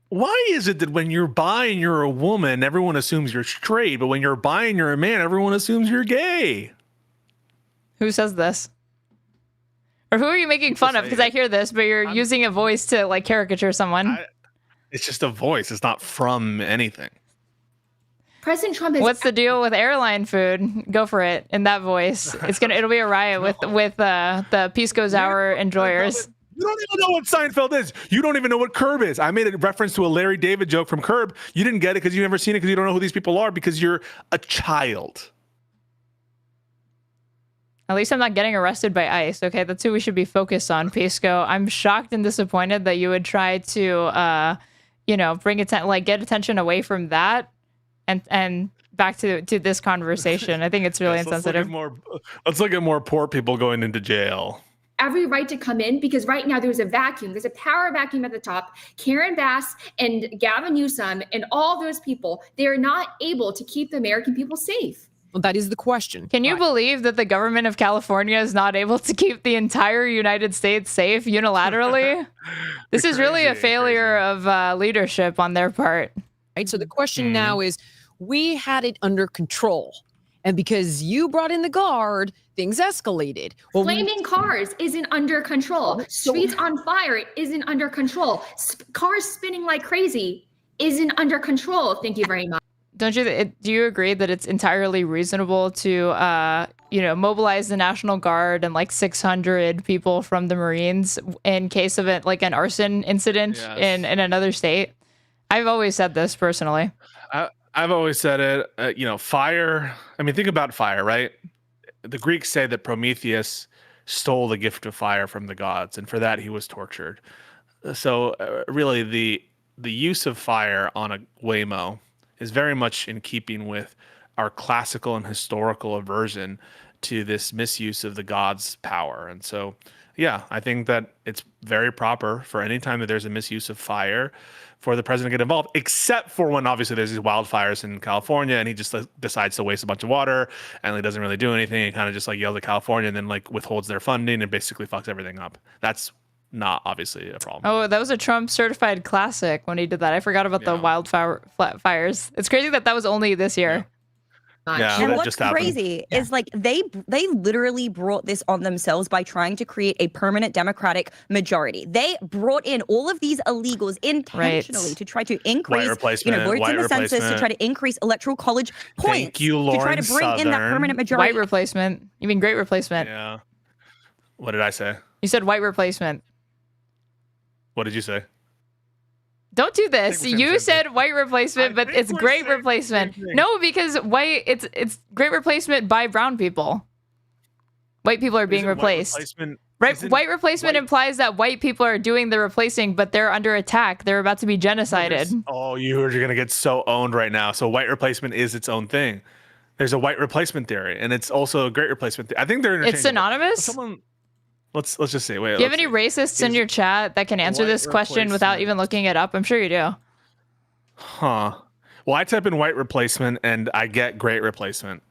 Why is it that when you're bi and you're a woman, everyone assumes you're straight, but when you're bi and you're a man, everyone assumes you're gay? Who says this? Or who are you making fun of? Because I hear this, but you're using a voice to like caricature someone. It's just a voice. It's not from anything. President Trump is. What's the deal with airline food? Go for it in that voice. It'll be a riot with the Peace Goes Hour enjoyers. You don't even know what Seinfeld is. You don't even know what Curb is. I made a reference to a Larry David joke from Curb. You didn't get it because you've never seen it because you don't know who these people are because you're a child. At least I'm not getting arrested by ICE. Okay, that's who we should be focused on, Pisco. I'm shocked and disappointed that you would try to, bring get attention away from that, and back to this conversation. I think it's really insensitive. Let's look at more poor people going into jail. Every right to come in because right now there's a vacuum. There's a power vacuum at the top. Karen Bass and Gavin Newsom and all those people, they are not able to keep the American people safe. Well, that is the question. Can you believe that the government of California is not able to keep the entire United States safe unilaterally? This is really a failure of leadership on their part. Right. So the question now is, we had it under control. And because you brought in the guard, things escalated. Well, Flaming cars isn't under control. Streets on fire isn't under control. Cars spinning like crazy isn't under control. Thank you very much. Do you agree that it's entirely reasonable to, mobilize the National Guard and like 600 people from the Marines in case of an arson incident in another state? I've always said this personally. I've always said it, fire. I mean, think about fire, right? The Greeks say that Prometheus stole the gift of fire from the gods, and for that he was tortured. So really the use of fire on a Waymo is very much in keeping with our classical and historical aversion to this misuse of the gods' power. And so, yeah, I think that it's very proper for any time that there's a misuse of fire for the president to get involved, except for when obviously there's these wildfires in California and he just decides to waste a bunch of water and he doesn't really do anything. He kind of just yells at California and then withholds their funding and basically fucks everything up. That's not obviously a problem. Oh, that was a Trump certified classic when he did that. I forgot about the wildfires. It's crazy that was only this year. Yeah, And that what's just happened. crazy is like they literally brought this on themselves by trying to create a permanent Democratic majority. They brought in all of these illegals intentionally to try to increase, votes in the census, to try to increase electoral college points, Thank you, to try Lauren to bring in that Southern. permanent majority. White replacement. You mean great replacement? Yeah. What did I say? You said white replacement. What did you say? Don't do this. You said white replacement, but it's great replacement. No, because white, it's great replacement by brown people. White people are being replaced. White replacement implies that white people are doing the replacing, but they're under attack. They're about to be genocided. Oh, you're going to get so owned right now. So white replacement is its own thing. There's a white replacement theory, and it's also a great replacement. I think they're interchangeable. It's synonymous? Someone, let's just see. Wait. Do you have any racists in your chat that can answer this question without even looking it up? I'm sure you do. Huh. Well, I type in white replacement, and I get great replacement.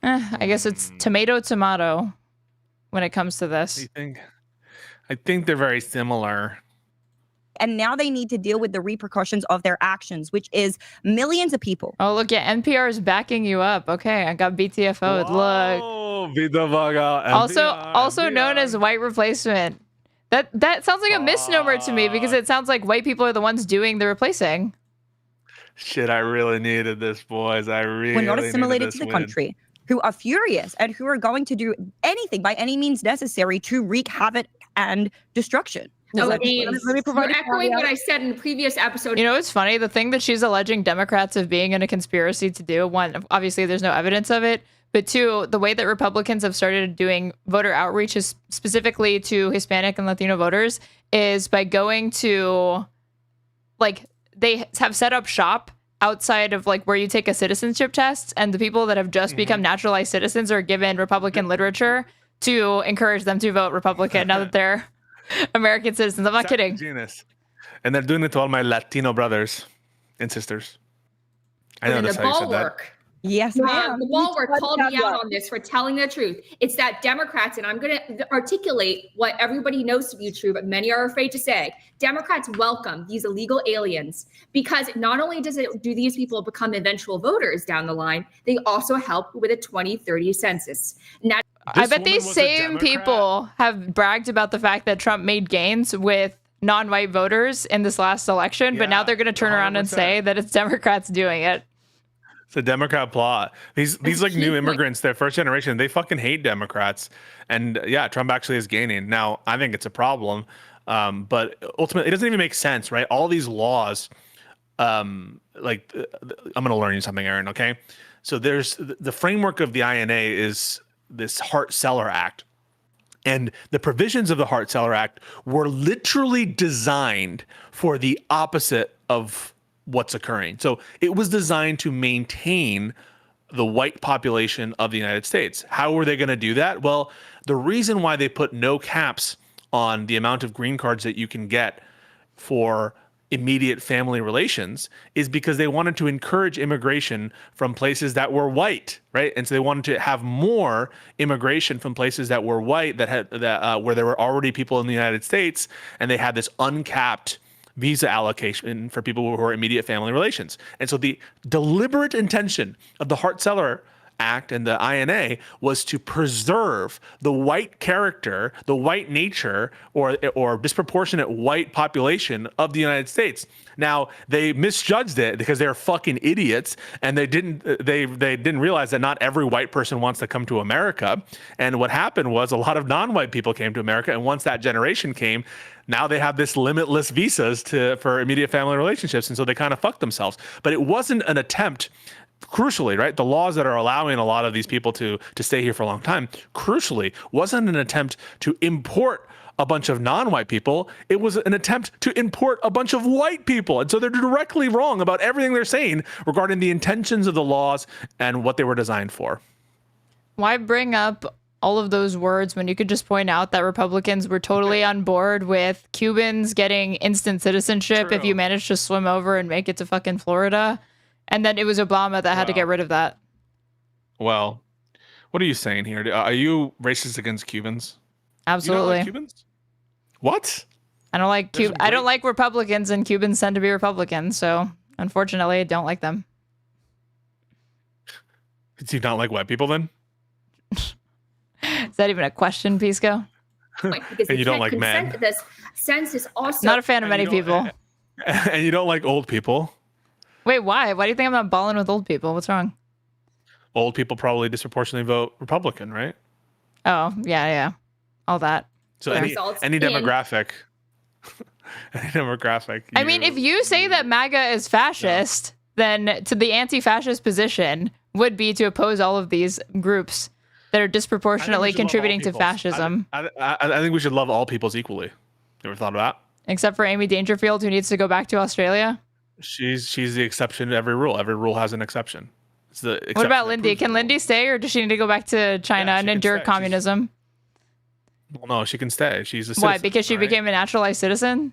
I guess it's tomato when it comes to this. I think they're very similar. And now they need to deal with the repercussions of their actions, which is millions of people. Oh, look, yeah, NPR is backing you up. Okay, I got BTFO'd. Look. Oh, BTFO. Also known as white replacement. That sounds like a misnomer to me because it sounds like white people are the ones doing the replacing. Shit, I really needed this, boys. We're not assimilated to the country, who are furious and who are going to do anything by any means necessary to wreak havoc and destruction. Let me provide echoing what I said in the previous episode. You know, it's funny. The thing that she's alleging Democrats of being in a conspiracy to do, one, obviously there's no evidence of it. But two, the way that Republicans have started doing voter outreach is specifically to Hispanic and Latino voters is by going to, like, they have set up shop outside of like where you take a citizenship test, and the people that have just become naturalized citizens are given Republican literature to encourage them to vote Republican now that they're American citizens. I'm not kidding. Genius. And they're doing it to all my Latino brothers and sisters. I know that's how you said that. Yes, ma'am. The Bulwark called me out on this for telling the truth. It's that Democrats, and I'm going to articulate what everybody knows to be true, but many are afraid to say. Democrats welcome these illegal aliens because not only do these people become eventual voters down the line, they also help with a 2030 census. Now, I bet these same people have bragged about the fact that Trump made gains with non-white voters in this last election, but now they're going to turn around and say that it's Democrats doing it. It's a Democrat plot. These like new immigrants, they're first generation, they fucking hate Democrats. And yeah, Trump actually is gaining. Now, I think it's a problem. But ultimately, it doesn't even make sense, right? All these laws, I'm going to learn you something, Aaron, okay? So there's the framework of the INA is this Hart-Celler Act. And the provisions of the Hart-Celler Act were literally designed for the opposite of what's occurring. So it was designed to maintain the white population of the United States. How were they going to do that? Well, the reason why they put no caps on the amount of green cards that you can get for immediate family relations is because they wanted to encourage immigration from places that were white, right? And so they wanted to have more immigration from places that were white, where there were already people in the United States, and they had this uncapped visa allocation for people who are immediate family relations. And so the deliberate intention of the Hart-Celler Act and the INA was to preserve the white character, the white nature, or disproportionate white population of the United States. Now, they misjudged it because they're fucking idiots, and they didn't realize that not every white person wants to come to America. And what happened was a lot of non-white people came to America, and once that generation came, now they have this limitless visas for immediate family relationships, and so they kind of fucked themselves. But it wasn't an attempt. Crucially, right, the laws that are allowing a lot of these people to stay here for a long time, crucially, wasn't an attempt to import a bunch of non-white people. It was an attempt to import a bunch of white people. And so they're directly wrong about everything they're saying regarding the intentions of the laws and what they were designed for. Why bring up all of those words when you could just point out that Republicans were totally on board with Cubans getting instant citizenship if you managed to swim over and make it to fucking Florida? And then it was Obama that had to get rid of that. Well, what are you saying here? Are you racist against Cubans? Absolutely. You don't like Cubans? What? I don't like I don't like Republicans, and Cubans tend to be Republicans. So unfortunately, I don't like them. Do you not like white people then? Is that even a question, Pisco? Because And you don't like men. This census also Not a fan of many people. And you don't like old people. Wait, why? Why do you think I'm not balling with old people? What's wrong? Old people probably disproportionately vote Republican, right? Oh, yeah. All that. So Yeah. any demographic. Any demographic. I mean, if you say that MAGA is fascist, then to the anti-fascist position would be to oppose all of these groups that are disproportionately contributing to fascism. I think we should love all peoples equally. You ever thought of that? Except for Amy Dangerfield, who needs to go back to Australia. She's the exception to every rule. Every rule has an exception. It's the What exception about that Lindy? Can Lindy stay, or does she need to go back to China and endure communism? Well, no, she can stay. She's a citizen. Why? Because she became a naturalized citizen?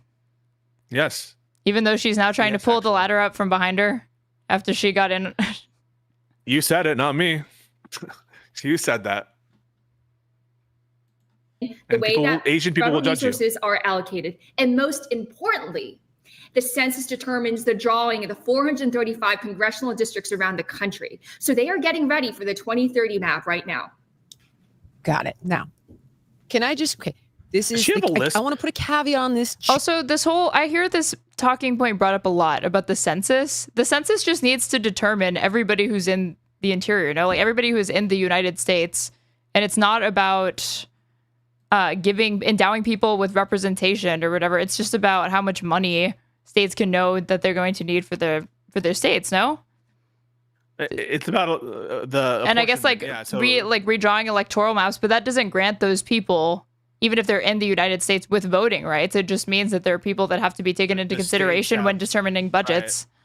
Yes. Even though she's now trying to pull the ladder up from behind her after she got in. You said it, not me. You said that. The way that Asian people will federal judge you. resources are allocated. And most importantly, the census determines the drawing of the 435 congressional districts around the country. So they are getting ready for the 2030 map right now. Got it. Now, can I just, okay, this is, I want to put a caveat on this. Also, I hear this talking point brought up a lot about the census. The census just needs to determine everybody who's in the interior, like everybody who's in the United States. And it's not about endowing people with representation or whatever. It's just about how much money states can know that they're going to need for their states. No, it's about and I guess redrawing electoral maps, but that doesn't grant those people, even if they're in the United States, with voting rights. It just means that there are people that have to be taken into consideration when determining budgets. Right.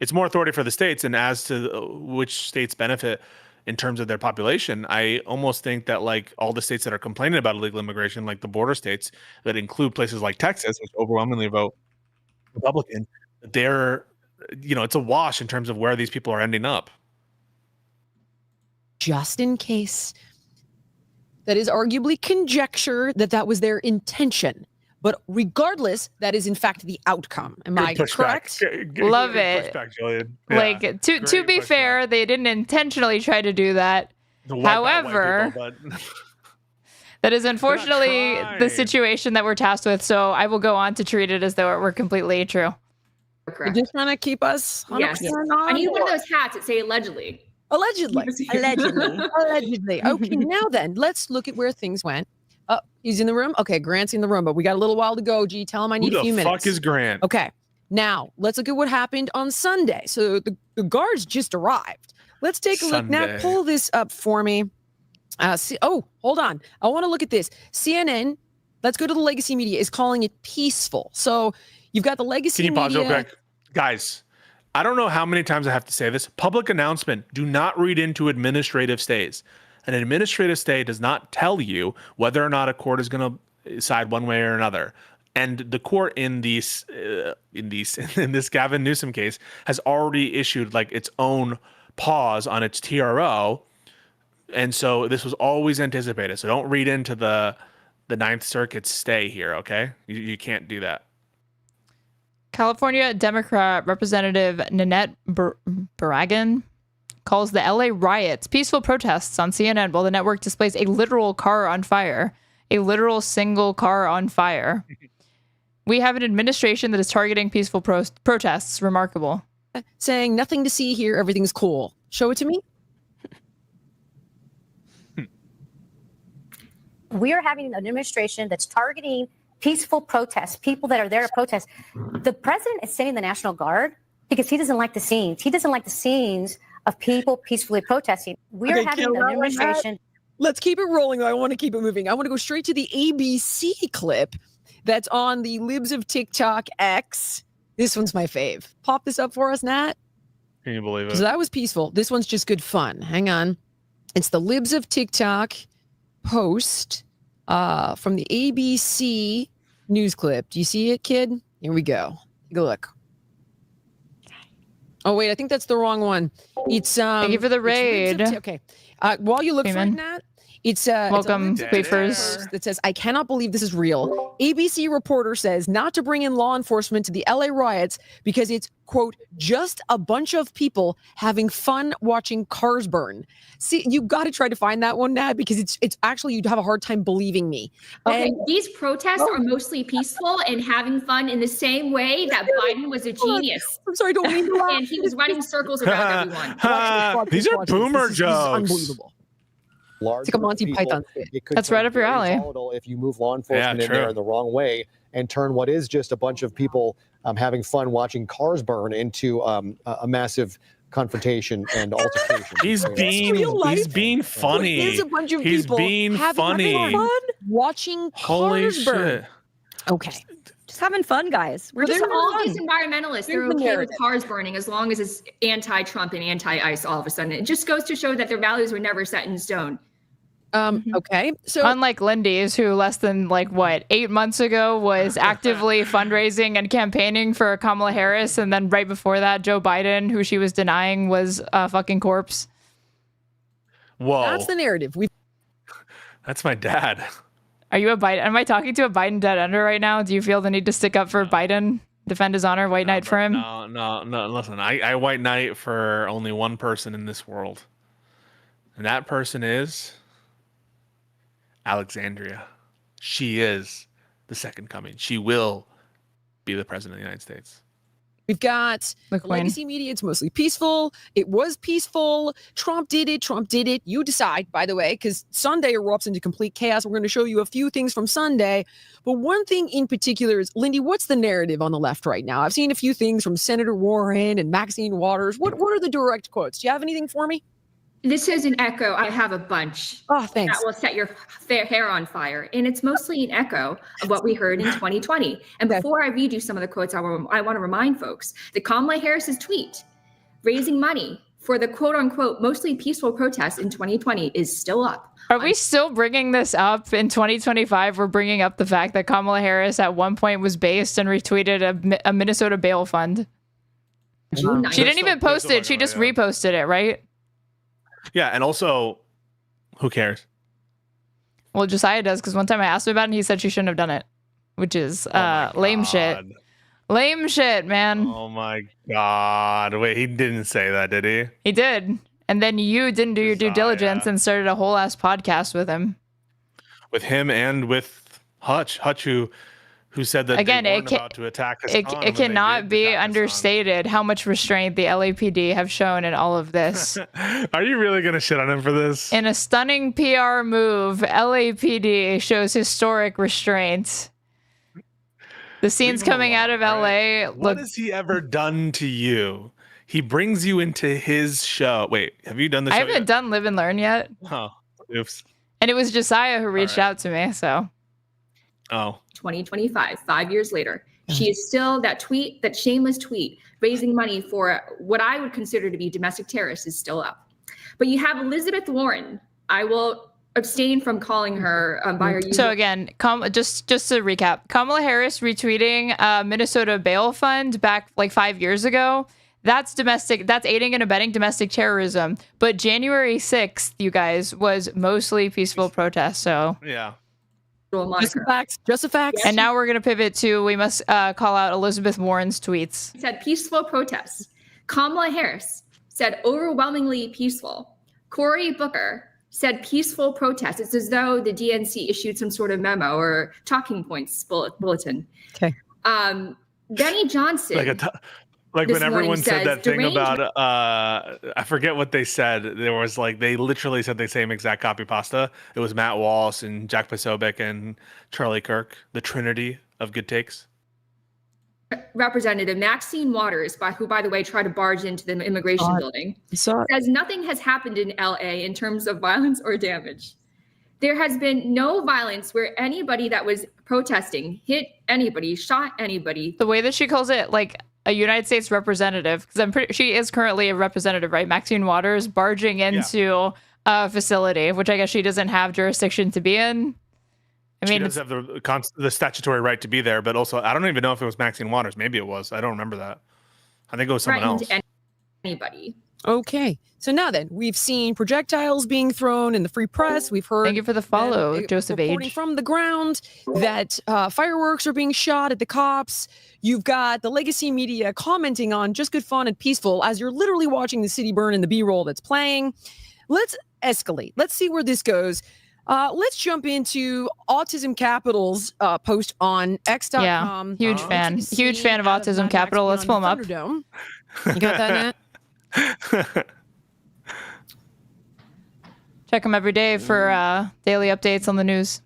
It's more authority for the states, and as to which states benefit in terms of their population, I almost think that like all the states that are complaining about illegal immigration, like the border states that include places like Texas, which overwhelmingly vote Republican, they're, it's a wash in terms of where these people are ending up. Just in case, that is arguably conjecture that was their intention. But regardless, that is in fact the outcome. Am I correct? Love it. Pushback, to be fair, they didn't intentionally try to do that. However, that is unfortunately the situation that we're tasked with. So I will go on to treat it as though it were completely true. You're just trying to keep us 100% Yes. I need one of those hats that say allegedly. Allegedly. Okay, now then, let's look at where things went. Oh, he's in the room? Okay, Grant's in the room, but we got a little while to go. G, tell him I need a few minutes. Who the fuck is Grant? Okay, now let's look at what happened on Sunday. So the guards just arrived. Let's take a look. Now pull this up for me. Hold on. I want to look at this. CNN, let's go to the legacy media, is calling it peaceful. So you've got the legacy media. Can you pause real quick? Guys, I don't know how many times I have to say this. Public announcement, do not read into administrative stays. An administrative stay does not tell you whether or not a court is going to side one way or another. And the court in this Gavin Newsom case has already issued like its own pause on its TRO. And so this was always anticipated. So don't read into the Ninth Circuit's stay here, okay? You can't do that. California Democrat Representative Nanette Barragan calls the LA riots peaceful protests on CNN while the network displays a literal car on fire. A literal single car on fire. We have an administration that is targeting peaceful protests. Remarkable. Saying nothing to see here, everything's cool. Show it to me. We are having an administration that's targeting peaceful protests, people that are there to protest. The president is sending the National Guard because he doesn't like the scenes. He doesn't like the scenes of people peacefully protesting. We are having an administration. Let's keep it rolling. I want to keep it moving. I want to go straight to the ABC clip that's on the Libs of TikTok X. This one's my fave. Pop this up for us, Nat. Can you believe it? So that was peaceful. This one's just good fun. Hang on. It's the Libs of TikTok post from the ABC news clip. Do you see it, kid? Here we go. Take a look. Oh, wait, I think that's the wrong one. It's thank you for the raid. Okay. While you look for it, Nat, It's welcome, it's a Queefers. that says, "I cannot believe this is real. ABC reporter says not to bring in law enforcement to the LA riots because it's, quote, just a bunch of people having fun watching cars burn." See, you got to try to find that one, Nad, because it's actually, you'd have a hard time believing me. Okay, And these protests are mostly peaceful and having fun in the same way that Biden was a genius. I'm sorry, I don't mean to laugh. And he was running circles around everyone. These are boomer This is jokes. unbelievable. Large It's like a group of Monty people, Python skit. it could That's turn right up your very alley. volatile if you move law enforcement in true. there in the wrong way and turn what is just a bunch of people having fun watching cars burn into a massive confrontation and altercation. He's being funny. There's a bunch of He's people being funny. fun watching Holy cars burn. shit. Okay. Just having fun, guys. We're just There's having all fun. these environmentalists. They're Here's the okay narrative. with cars burning as long as it's anti-Trump and anti-ICE all of a sudden. It just goes to show that their values were never set in stone. Okay. So Unlike Lindy's, who less than 8 months ago was actively fundraising and campaigning for Kamala Harris, and then right before that, Joe Biden, who she was denying was a fucking corpse. Whoa. that's the narrative. That's my dad. Are you a Biden? Am I talking to a Biden dead ender right now? Do you feel the need to stick up for Biden, defend his honor, white knight for him? No. Listen, I white knight for only one person in this world, and that person is Alexandria. She is the second coming. She will be the president of the United States. We've got The the Queen. legacy media. It's mostly peaceful. It was peaceful. Trump did it. Trump did it. You decide, by the way, because Sunday erupts into complete chaos. We're going to show you a few things from Sunday. But one thing in particular is, Lindy, what's the narrative on the left right now? I've seen a few things from Senator Warren and Maxine Waters. What are the direct quotes? Do you have anything for me? This is an echo. I have a bunch. Oh, thanks. That will set your hair on fire. And it's mostly an echo of what we heard in 2020. And before I read you some of the quotes, I want to remind folks that Kamala Harris's tweet, raising money for the quote unquote mostly peaceful protests in 2020, is still up. Are we still bringing this up in 2025? We're bringing up the fact that Kamala Harris at one point was based and retweeted a Minnesota bail fund. June 9th. She didn't even post it. She just reposted it, right? Yeah, and also, who cares? Well, Josiah does, because one time I asked him about it and he said she shouldn't have done it, which is lame shit. Lame shit, man. Oh my God. Wait, he didn't say that, did he? He did. And then you didn't do your due diligence and started a whole ass podcast with him. With him and with Hutch. Hutch, who said that Again, they weren't about to attack Hassan, It and then they cannot be understated how much restraint the LAPD have shown in all of this. Are you really going to shit on him for this? In a stunning PR move, LAPD shows historic restraint. The scenes coming out of LA What look. has he ever done to you? He brings you into his show. Wait, have you done the show I haven't yet? done Live and Learn yet. Oh, oops. And it was Josiah who reached out to me, so. Oh. 2025, 5 years later. She is still that shameless tweet, raising money for what I would consider to be domestic terrorists, is still up. But you have Elizabeth Warren. I will abstain from calling her by her So again, just to recap, Kamala Harris retweeting Minnesota bail fund back 5 years ago. That's domestic. That's aiding and abetting domestic terrorism. But January 6th, you guys, was mostly peaceful protests. So yeah. Just a fact. Just a fact. And now we're going to pivot to, we must call out Elizabeth Warren's tweets. Said peaceful protests. Kamala Harris said overwhelmingly peaceful. Cory Booker said peaceful protests. It's as though the DNC issued some sort of memo or talking points bulletin. Okay. Benny Johnson. Like this when everyone morning said says, that thing deranged- about, I forget what they said. There was they literally said the same exact copy pasta. It was Matt Walsh and Jack Posobiec and Charlie Kirk, the trinity of good takes. Representative Maxine Waters, who, by the way, tried to barge into the immigration building, says nothing has happened in LA in terms of violence or damage. There has been no violence where anybody that was protesting hit anybody, shot anybody. The way that she calls it, a United States representative, because she is currently a representative, right? Maxine Waters barging into a facility, which I guess she doesn't have jurisdiction to be in. I mean, she does have the statutory right to be there, but also I don't even know if it was Maxine Waters. Maybe it was. I don't remember that. I think it was someone else. Anybody. Okay. So now then, we've seen projectiles being thrown in the free press. We've heard. Thank you for the follow, Joseph reporting H. from the ground that fireworks are being shot at the cops. You've got the legacy media commenting on just good fun and peaceful as you're literally watching the city burn in the B-roll that's playing. Let's escalate. Let's see where this goes. Let's jump into Autism Capital's post on X.com. Yeah, huge fan. Huge fan of Autism Capital. Let's pull him up. You got that, Nat? Check him every day for daily updates on the news.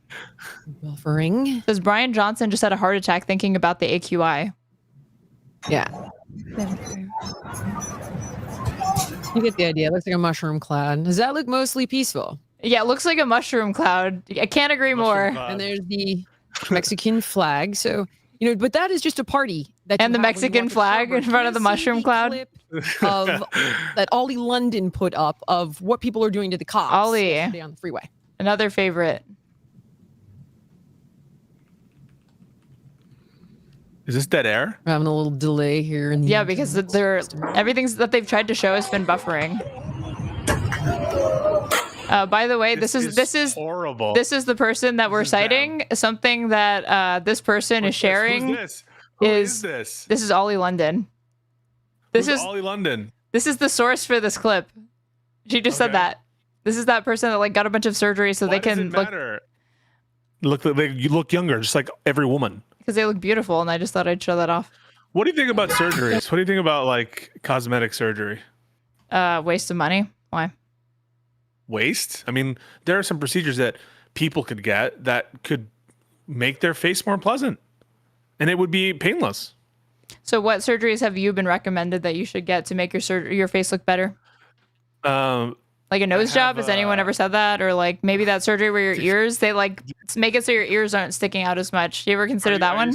Buffering. Says Brian Johnson just had a heart attack thinking about the AQI. Yeah. You get the idea. It looks like a mushroom cloud. Does that look mostly peaceful? Yeah, it looks like a mushroom cloud. I can't agree more. And there's the Mexican flag. So, but that is just a party. And the Mexican flag in front of the mushroom cloud. Of that Ollie London put up of what people are doing to the cops yesterday on the freeway. Another favorite. Is this dead air? We're having a little delay here. In the because everything that they've tried to show has been buffering. By the way, this is horrible. This is the person that we're citing. Something that this person is sharing. Who's this? Who is this? This is Ollie London. This is Ollie London. This is the source for this clip. She just said that. This is that person that got a bunch of surgery so they can look. You look younger, just like every woman. Because they look beautiful, and I just thought I'd show that off. What do you think about surgeries? What do you think about cosmetic surgery? Waste of money. Why? Waste? I mean, there are some procedures that people could get that could make their face more pleasant, and it would be painless. So what surgeries have you been recommended that you should get to make your face look better? Like a nose job? Has anyone ever said that? Or maybe that surgery where your ears, they make it so your ears aren't sticking out as much. Do you ever consider that one?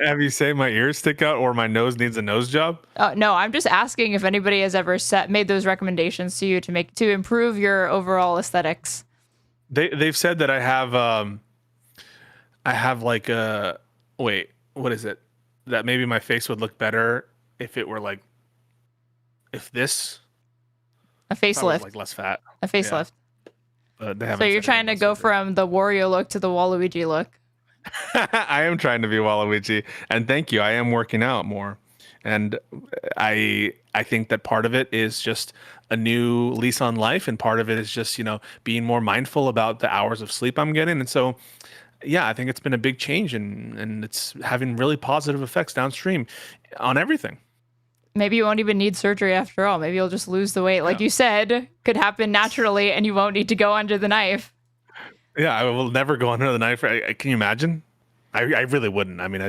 Have you saying my ears stick out or my nose needs a nose job? No, I'm just asking if anybody has ever made those recommendations to you to improve your overall aesthetics. They've said that I have wait, what is it? That maybe my face would look better if it were if this. A facelift. Less fat. A facelift. Yeah. So you're trying to go from the Wario look to the Waluigi look. I am trying to be Waluigi, and thank you. I am working out more, and I think that part of it is just a new lease on life, and part of it is just being more mindful about the hours of sleep I'm getting, and so. Yeah, I think it's been a big change, and it's having really positive effects downstream on everything. Maybe you won't even need surgery after all. Maybe you'll just lose the weight. Like you said, could happen naturally, and you won't need to go under the knife. Yeah, I will never go under the knife. Can you imagine? I really wouldn't. I mean,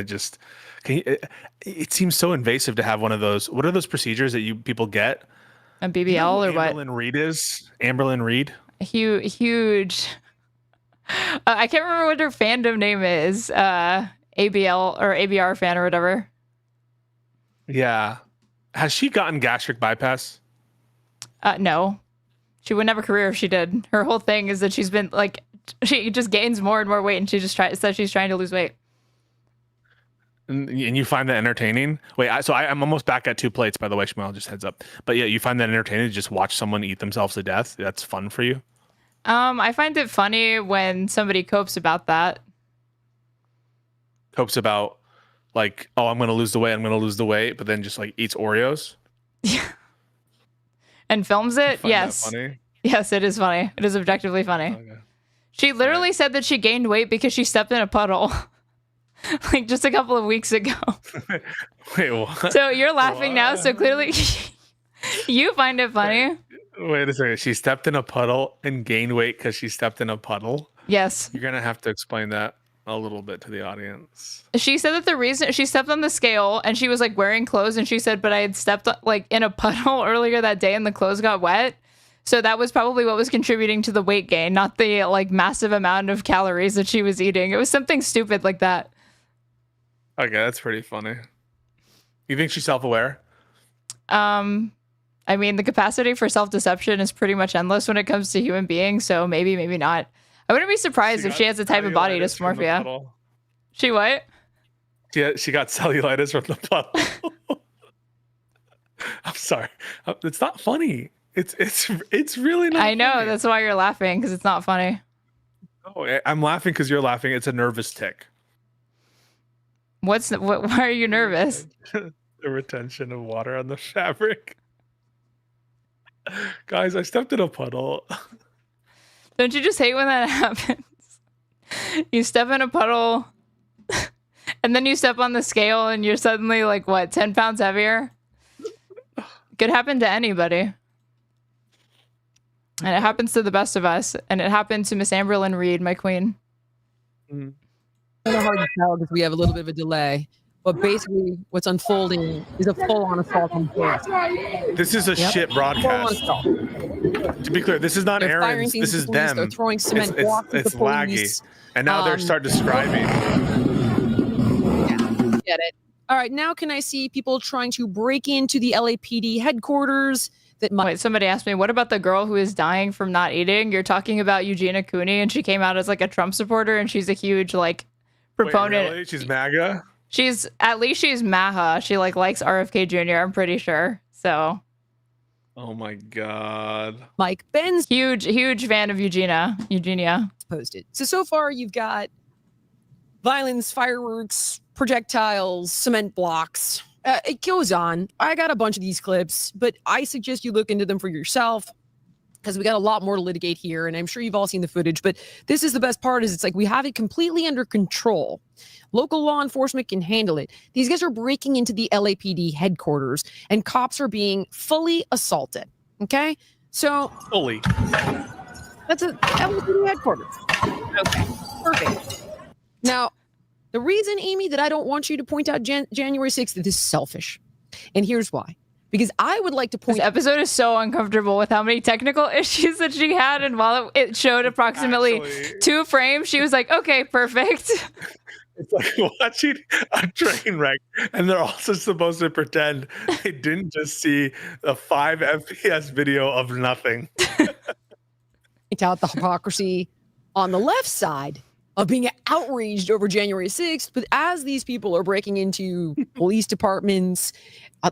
it seems so invasive to have one of those. What are those procedures that people get? A BBL or what? Amberlyn Reed. Huge. I can't remember what her fandom name is. ABL or ABR fan or whatever. Yeah. Has she gotten gastric bypass? No. She wouldn't have a career if she did. Her whole thing is that she's been she just gains more and more weight, and she just says she's trying to lose weight. And you find that entertaining? Wait, I'm almost back at 2 plates, by the way, Shmuel, just heads up. But yeah, you find that entertaining to just watch someone eat themselves to death? That's fun for you? I find it funny when somebody copes about that. Copes about oh, I'm going to lose the weight, but then just eats Oreos? Yeah. And films it? Yes. That funny? Yes, it is funny. It is objectively funny. Okay. She literally said that she gained weight because she stepped in a puddle. Just a couple of weeks ago. Wait, what? So you're laughing now, so clearly you find it funny. Wait a second. She stepped in a puddle and gained weight because she stepped in a puddle? Yes. You're going to have to explain that a little bit to the audience. She said that the reason she stepped on the scale and she was wearing clothes, and she said, but I had stepped in a puddle earlier that day and the clothes got wet. So that was probably what was contributing to the weight gain, not the massive amount of calories that she was eating. It was something stupid like that. Okay, that's pretty funny. You think she's self-aware? I mean, the capacity for self-deception is pretty much endless when it comes to human beings, so maybe not. I wouldn't be surprised if she has a type of body dysmorphia. She what? She got cellulitis from the puddle. I'm sorry. It's not funny. It's really not. I know, funny. that's why you're laughing, because it's not funny. Oh, I'm laughing because you're laughing. It's a nervous tick. Why are you nervous? The retention of water on the fabric. Guys, I stepped in a puddle. Don't you just hate when that happens? You step in a puddle, and then you step on the scale, and you're suddenly like, what, 10 pounds heavier? Could happen to anybody. And it happens to the best of us. And it happened to Miss Amberlyn Reed, my queen. Kind of hard to tell because we have a little bit of a delay. But basically, what's unfolding is a full-on assault on police. This is a shit broadcast. To be clear, this is not They're firing Aaron's. things This at is the police. them. They're throwing cement It's blocks at the laggy, police. and now they're starting to describing. Get it. All right, now can I see people trying to break into the LAPD headquarters? Wait, somebody asked me, what about the girl who is dying from not eating? You're talking about Eugenia Cooney, and she came out as like a Trump supporter, and she's a huge like proponent. Wait, really? She's MAGA? She's MAHA. She like likes RFK Jr. I'm pretty sure. So. Oh my God. Mike Ben's huge fan of Eugenia. Posted. So far you've got violence, fireworks, projectiles, cement blocks. It goes on. I got a bunch of these clips, but I suggest you look into them for yourself because we got a lot more to litigate here, and I'm sure you've all seen the footage, but this is the best part is it's like we have it completely under control. Local law enforcement can handle it. These guys are breaking into the LAPD headquarters, and cops are being fully assaulted, okay? So... Fully. That's a LAPD headquarters. Okay, perfect. Now, the reason, Amy, that I don't want you to point out January 6th is selfish. And here's why. Because I would like to point... This episode is so uncomfortable with how many technical issues that she had. And while it showed approximately 2 frames, she was like, okay, perfect. It's like watching a train wreck. And they're also supposed to pretend they didn't just see a 5 FPS video of nothing. Point out the hypocrisy on the left side of being outraged over January 6th. But as these people are breaking into police departments,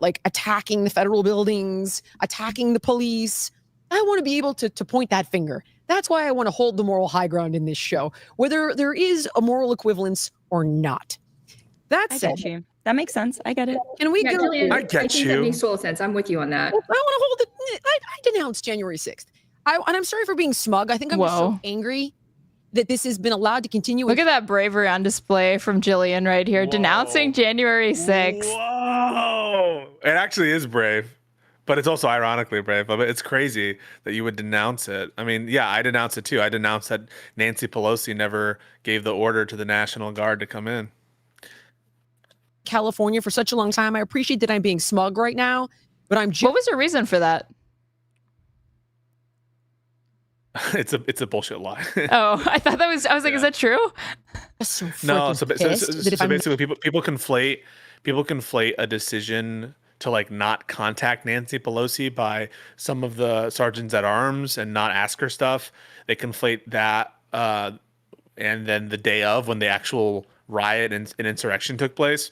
like attacking the federal buildings, attacking the police, I want to be able to point that finger. That's why I want to hold the moral high ground in this show, whether there is a moral equivalence or not. That said, that makes sense. I get it. Can we go? Jillian, I get think that makes total sense. I'm with you on that. I want to hold it. I denounced January 6th. And I'm sorry for being smug. I think I'm just so angry that this has been allowed to continue. Look at that bravery on display from Jillian right here, denouncing January 6th. Whoa! It actually is brave, but it's also ironically brave. But it's crazy that you would denounce it. I mean, yeah, I denounce it too. I denounce that Nancy Pelosi never gave the order to the National Guard to come in California for such a long time. I appreciate that I'm being smug right now, but I'm. What was the reason for that? It's a bullshit lie. Oh, I thought that was. I was like, is that true? No, so basically, people conflate a decision to like not contact Nancy Pelosi by some of the sergeants at arms and not ask her stuff. They conflate that, and then the day of when the actual riot and insurrection took place,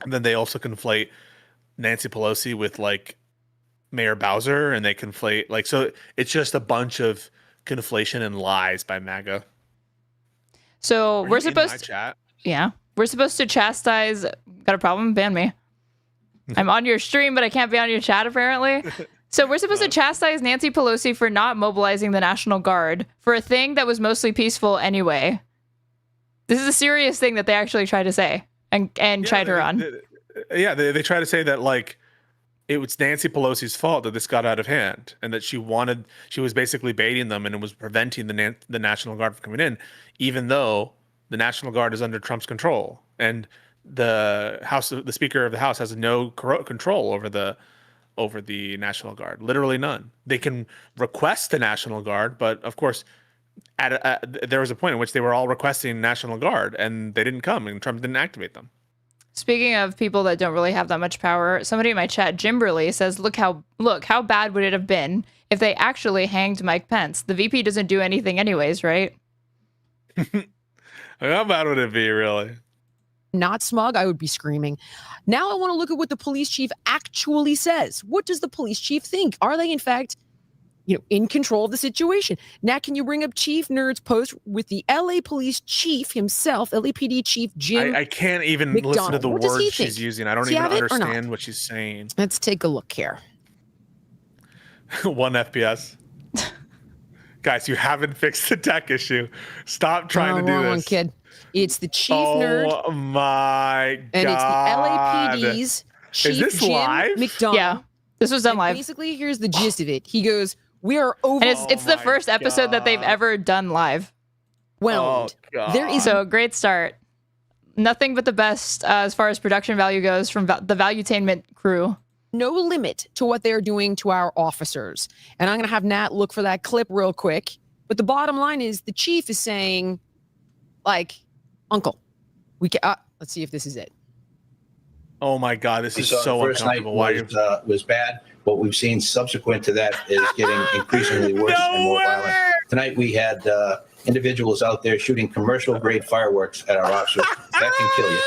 and then they also conflate Nancy Pelosi with like Mayor Bowser, and they conflate like so. It's just a bunch of conflation and lies by MAGA. So we're supposed to, yeah, we're supposed to chastise. Got a problem? Ban me. I'm on your stream, but I can't be on your chat apparently. So we're supposed to chastise Nancy Pelosi for not mobilizing the National Guard for a thing that was mostly peaceful anyway. This is a serious thing that they actually try to say and tried her on. They try to say that like it was Nancy Pelosi's fault that this got out of hand and that she was basically baiting them and it was preventing the National Guard from coming in, even though the National Guard is under Trump's control and the Speaker of the House has no control over the National Guard, literally none. They can request the National Guard, but of course, there was a point in which they were all requesting National Guard and they didn't come and Trump didn't activate them. Speaking of people that don't really have that much power, somebody in my chat, Jimberly, says, look how bad would it have been if they actually hanged Mike Pence? The VP doesn't do anything anyways, right? How bad would it be, really? not smug, I would be screaming. Now I want to look at what the police chief actually says. What does the police chief think? Are they, in fact, in control of the situation? Nat, can you bring up Chief Nerd's post with the LA police chief himself, LAPD chief Jim I can't even McDonald. listen to the What does he words think? she's using. I don't Does he even have it or not? understand what she's saying. Let's take a look here. 1 FPS. Guys, you haven't fixed the tech issue. Stop trying to do wrong this. one, kid. It's the chief Oh nerd. my god. And it's the LAPD's chief Is this Jim live? McDonald. Yeah, this was done And live. Basically, here's the gist of it. He goes, "We are over." And it's the first episode that they've ever done live. Well, There is a great start. Nothing but the best as far as production value goes from the Valuetainment crew. no limit to what they're doing to our officers. And I'm going to have Nat look for that clip real quick. But the bottom line is the chief is saying, like, Uncle, we can. Let's see if this is it. Oh my God, this is So so the first night uncomfortable. was bad. What we've seen subsequent to that is getting increasingly worse and more violent. Tonight we had individuals out there shooting commercial-grade fireworks at our officers. That can kill you.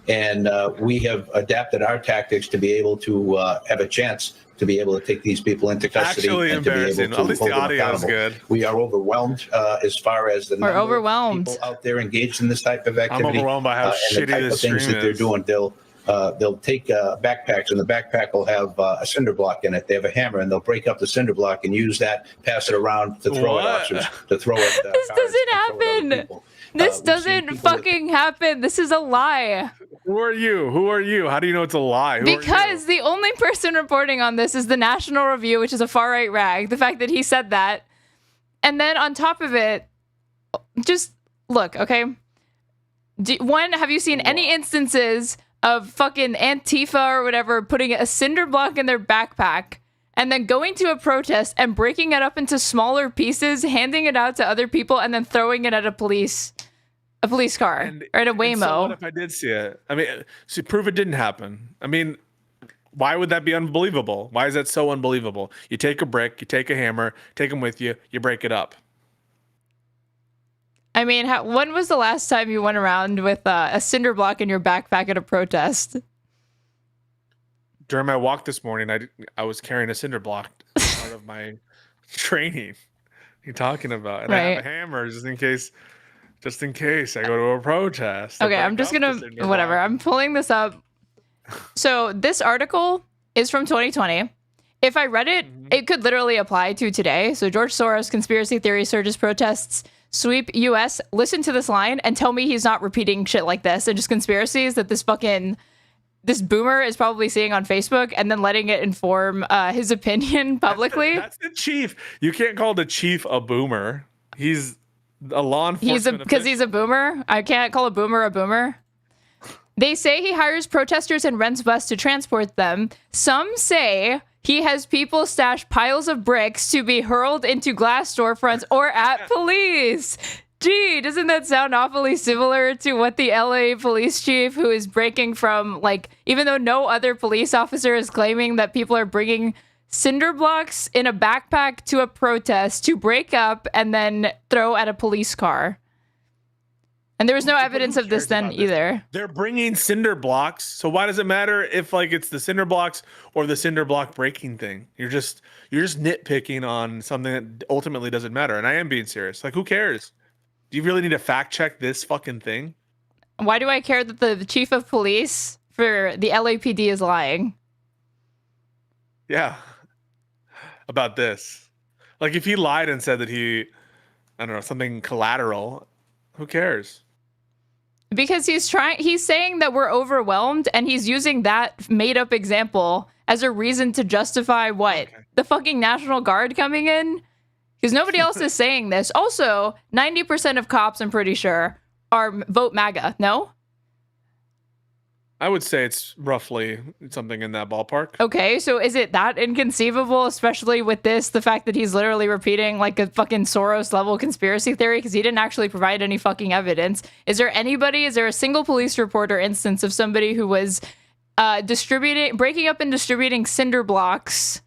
And we have adapted our tactics to be able to have a chance to be able to take these people into custody Actually and to be able embarrassing. to At least hold the them audio is accountable. good. We are overwhelmed as far as the number overwhelmed. of people out there engaged in this type of activity. overwhelmed by how and shitty the type this of things stream that they're is. doing. They'll take backpacks, and the backpack will have a cinder block in it. They have a hammer, and they'll break up the cinder block and use that, pass it around to throw at officers, to throw at This doesn't happen. This doesn't fucking happen. This is a lie. Who are you? Who are you? How do you know it's a lie? Who are you? Because the only person reporting on this is the National Review, which is a far-right rag. The fact that he said that. And then on top of it, just look, okay? One, have you seen any instances of fucking Antifa or whatever putting a cinder block in their backpack and then going to a protest and breaking it up into smaller pieces, handing it out to other people, and then throwing it at a police car or at a Waymo? So what if I did see it? I mean, see, prove it didn't happen. I mean, why would that be unbelievable? Why is that so unbelievable? You take a brick, you take a hammer, take them with you, you break it up. I mean, when was the last time you went around with a cinder block in your backpack at a protest? During my walk this morning, I was carrying a cinder block as part of my training. What are you talking about? And I have a hammer just in case I go to a protest. Okay, I'm just gonna whatever. I'm pulling this up. So this article is from 2020. If I read it, it could literally apply to today. So George Soros conspiracy theory surges protests sweep U.S. Listen to this line and tell me he's not repeating shit like this and just conspiracies that this boomer is probably seeing on Facebook and then letting it inform his opinion publicly. That's the chief. You can't call the chief a boomer. He's a law enforcement. Because he's a boomer. I can't call a boomer a boomer. They say he hires protesters and rents bus to transport them. Some say he has people stash piles of bricks to be hurled into glass storefronts or at police. Gee, doesn't that sound awfully similar to what the LA police chief, who is breaking from, like, even though no other police officer is claiming that people are bringing cinder blocks in a backpack to a protest to break up and then throw at a police car. And there was no evidence of this then either. They're bringing cinder blocks, so why does it matter if it's the cinder blocks or the cinder block breaking thing? You're just nitpicking on something that ultimately doesn't matter. And I am being serious. Like, who cares? Do you really need to fact check this fucking thing? Why do I care that the chief of police for the LAPD is lying? Yeah. About this. Like, if he lied and said that I don't know, something collateral, who cares? Because he's saying that we're overwhelmed, and he's using that made-up example as a reason to justify what? Okay. The fucking National Guard coming in? Because nobody else is saying this. Also, 90% of cops, I'm pretty sure, are vote MAGA, no? I would say it's roughly something in that ballpark. Okay, so is it that inconceivable, especially with this, the fact that he's literally repeating like a fucking Soros-level conspiracy theory because he didn't actually provide any fucking evidence? Is there a single police report or instance of somebody who was breaking up and distributing cinder blocks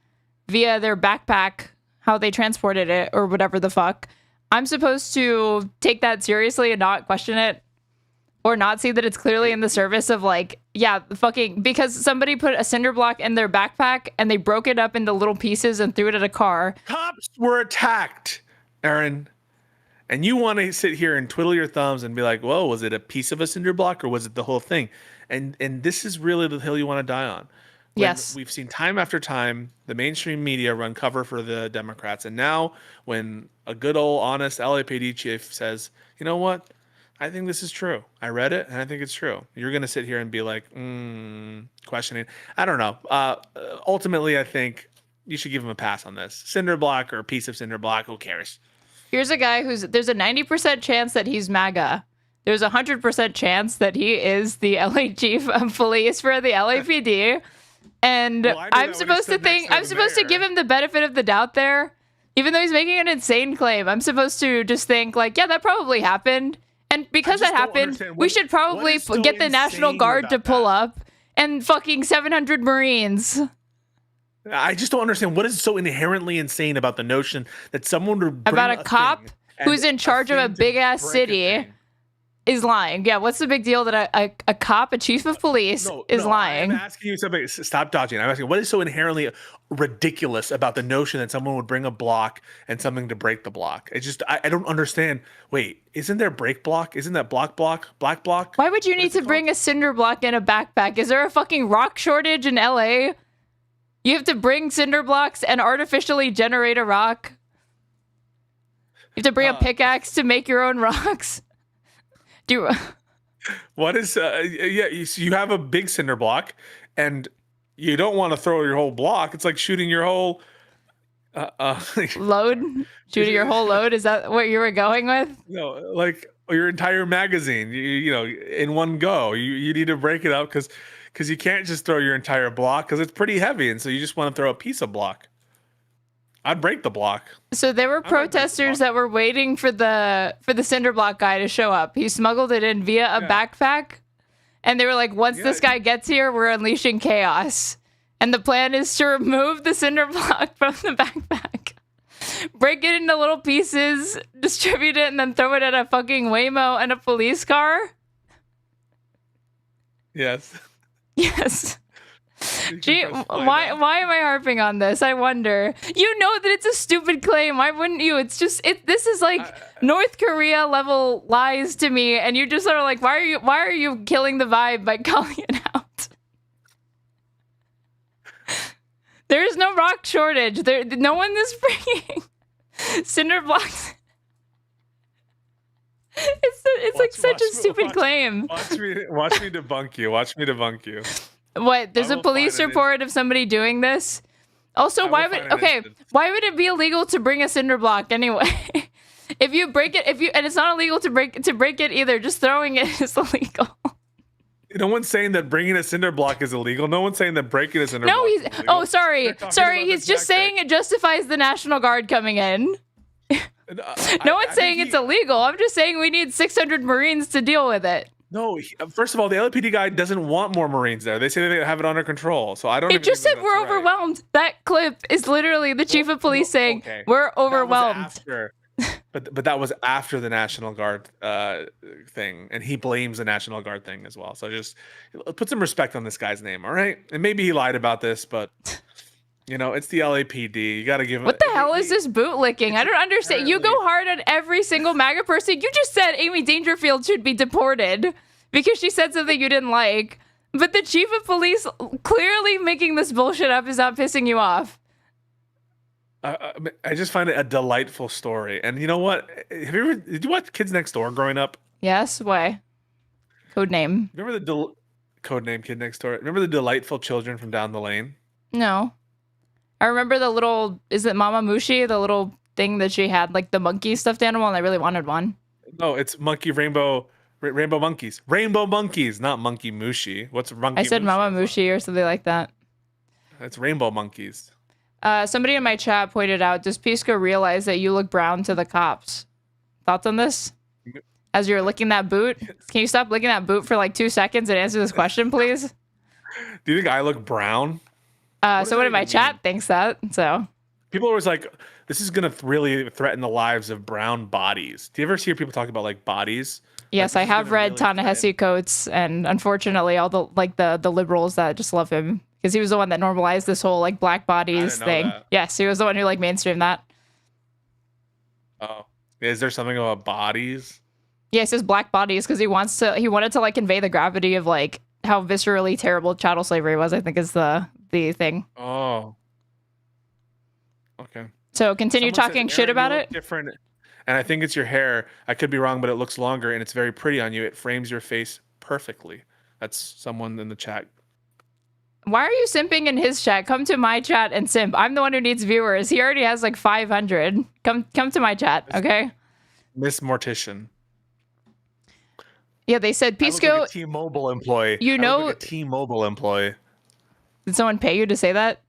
via their backpack, how they transported it, or whatever the fuck? I'm supposed to take that seriously and not question it? or not see that it's clearly in the service of like, yeah, fucking, because somebody put a cinder block in their backpack and they broke it up into little pieces and threw it at a car. Cops were attacked, Aaron. And you want to sit here and twiddle your thumbs and be like, whoa, was it a piece of a cinder block or was it the whole thing? And this is really the hill you want to die on. Yes. We've seen time after time the mainstream media run cover for the Democrats. And now when a good old honest LAPD chief says, you know what? I think this is true. I read it and I think it's true. You're going to sit here and be like, questioning. I don't know. Ultimately, I think you should give him a pass on this. Cinder block or a piece of cinder block, who cares? Here's a guy there's a 90% chance that he's MAGA. There's a 100% chance that he is the LA chief of police for the LAPD. And I'm supposed to give him the benefit of the doubt there. Even though he's making an insane claim, I'm supposed to just think like, yeah, that probably happened. And because that happened, we should probably get the National Guard to pull up and fucking 700 Marines. I just don't understand what is so inherently insane about the notion that someone would bring about a cop who's in charge of a big ass city is lying. Yeah, what's the big deal that a cop, a chief of police, is lying? I'm asking you something. Stop dodging. I'm asking, what is so inherently ridiculous about the notion that someone would bring a block and something to break the block? It's just I don't understand. Wait, isn't there break block? Isn't that black block? Why would you need to bring a cinder block in a backpack? Is there a fucking rock shortage in LA? You have to bring cinder blocks and artificially generate a rock. You have to bring a pickaxe to make your own rocks. What is you have a big cinder block and you don't want to throw your whole block. It's like shooting your whole load. Shooting your whole load. Is that what you were going with? No, like your entire magazine. You know, in one go. You need to break it up because you can't just throw your entire block because it's pretty heavy, and so you just want to throw a piece of block. I'd break the block. So there were protesters that were waiting for the cinder block guy to show up. He smuggled it in via a backpack, and they were like, once this guy gets here, we're unleashing chaos. And the plan is to remove the cinder block from the backpack, break it into little pieces, distribute it, and then throw it at a fucking Waymo and a police car. Yes. Yes. Gee, why am I harping on this? I wonder. You know that it's a stupid claim. Why wouldn't you? It's just this is like North Korea level lies to me, and you just are like, why are you killing the vibe by calling it out? There is no rock shortage. No one is bringing cinder blocks. It's like such a stupid claim. Watch me debunk you. Watch me debunk you. What? There's a police report of somebody doing this. Also, why would it be illegal to bring a cinder block anyway? If you break it, and it's not illegal to break it either. Just throwing it is illegal. No one's saying that bringing a cinder block is illegal. No one's saying that breaking a cinder block is illegal. Oh, sorry. He's just saying it justifies the National Guard coming in. No one's saying it's illegal. I'm just saying we need 600 Marines to deal with it. No, first of all, the LAPD guy doesn't want more Marines there. They say they have it under control. So I don't. It just said we're overwhelmed. That clip is literally the chief of police saying we're overwhelmed. But that was after the National Guard thing, and he blames the National Guard thing as well. So just put some respect on this guy's name, all right? And maybe he lied about this, but you know, it's the LAPD. You got to give him. What the hell is this bootlicking? I don't understand. You go hard on every single MAGA person. You just said Amy Dangerfield should be deported because she said something you didn't like. But the chief of police clearly making this bullshit up is not pissing you off. I just find it a delightful story. And you know what? Did you watch Kids Next Door growing up? Yes. Why? Codename. Remember the codename Kid Next Door? Remember the delightful children from down the lane? No. I remember the little, is it Mama Mushi? The little thing that she had, like the monkey stuffed animal, and I really wanted one. No, it's monkey rainbow monkeys. Rainbow monkeys, not monkey Mushi. What's monkey? I said Mushi? Mama Mushi or something like that. It's rainbow monkeys. Somebody in my chat pointed out, does Pisco realize that you look brown to the cops? Thoughts on this? As you're licking that boot? Can you stop licking that boot for like 2 seconds and answer this question, please? Do you think I look brown? Someone in my chat thinks that, so. People are always like, this is gonna really threaten the lives of brown bodies. Do you ever hear people talk about like bodies? Yes, I have read Ta-Nehisi Coates, and unfortunately, all the liberals that just love him because he was the one that normalized this whole like black bodies thing. That. Yes, he was the one who like mainstreamed that. Oh, is there something about bodies? Yeah, he says black bodies because he wanted to like convey the gravity of like how viscerally terrible chattel slavery was. I think is the thing. Oh, okay. So continue talking shit about it. Different, and I think it's your hair. I could be wrong, but it looks longer and it's very pretty on you. It frames your face perfectly. That's someone in the chat. Why are you simping in his chat? Come to my chat and simp. I'm the one who needs viewers. He already has like 500. Come to my chat, okay? Miss Mortician. Yeah, they said Pisco. I look like a T-Mobile employee. You know, I look like a T-Mobile employee. Did someone pay you to say that?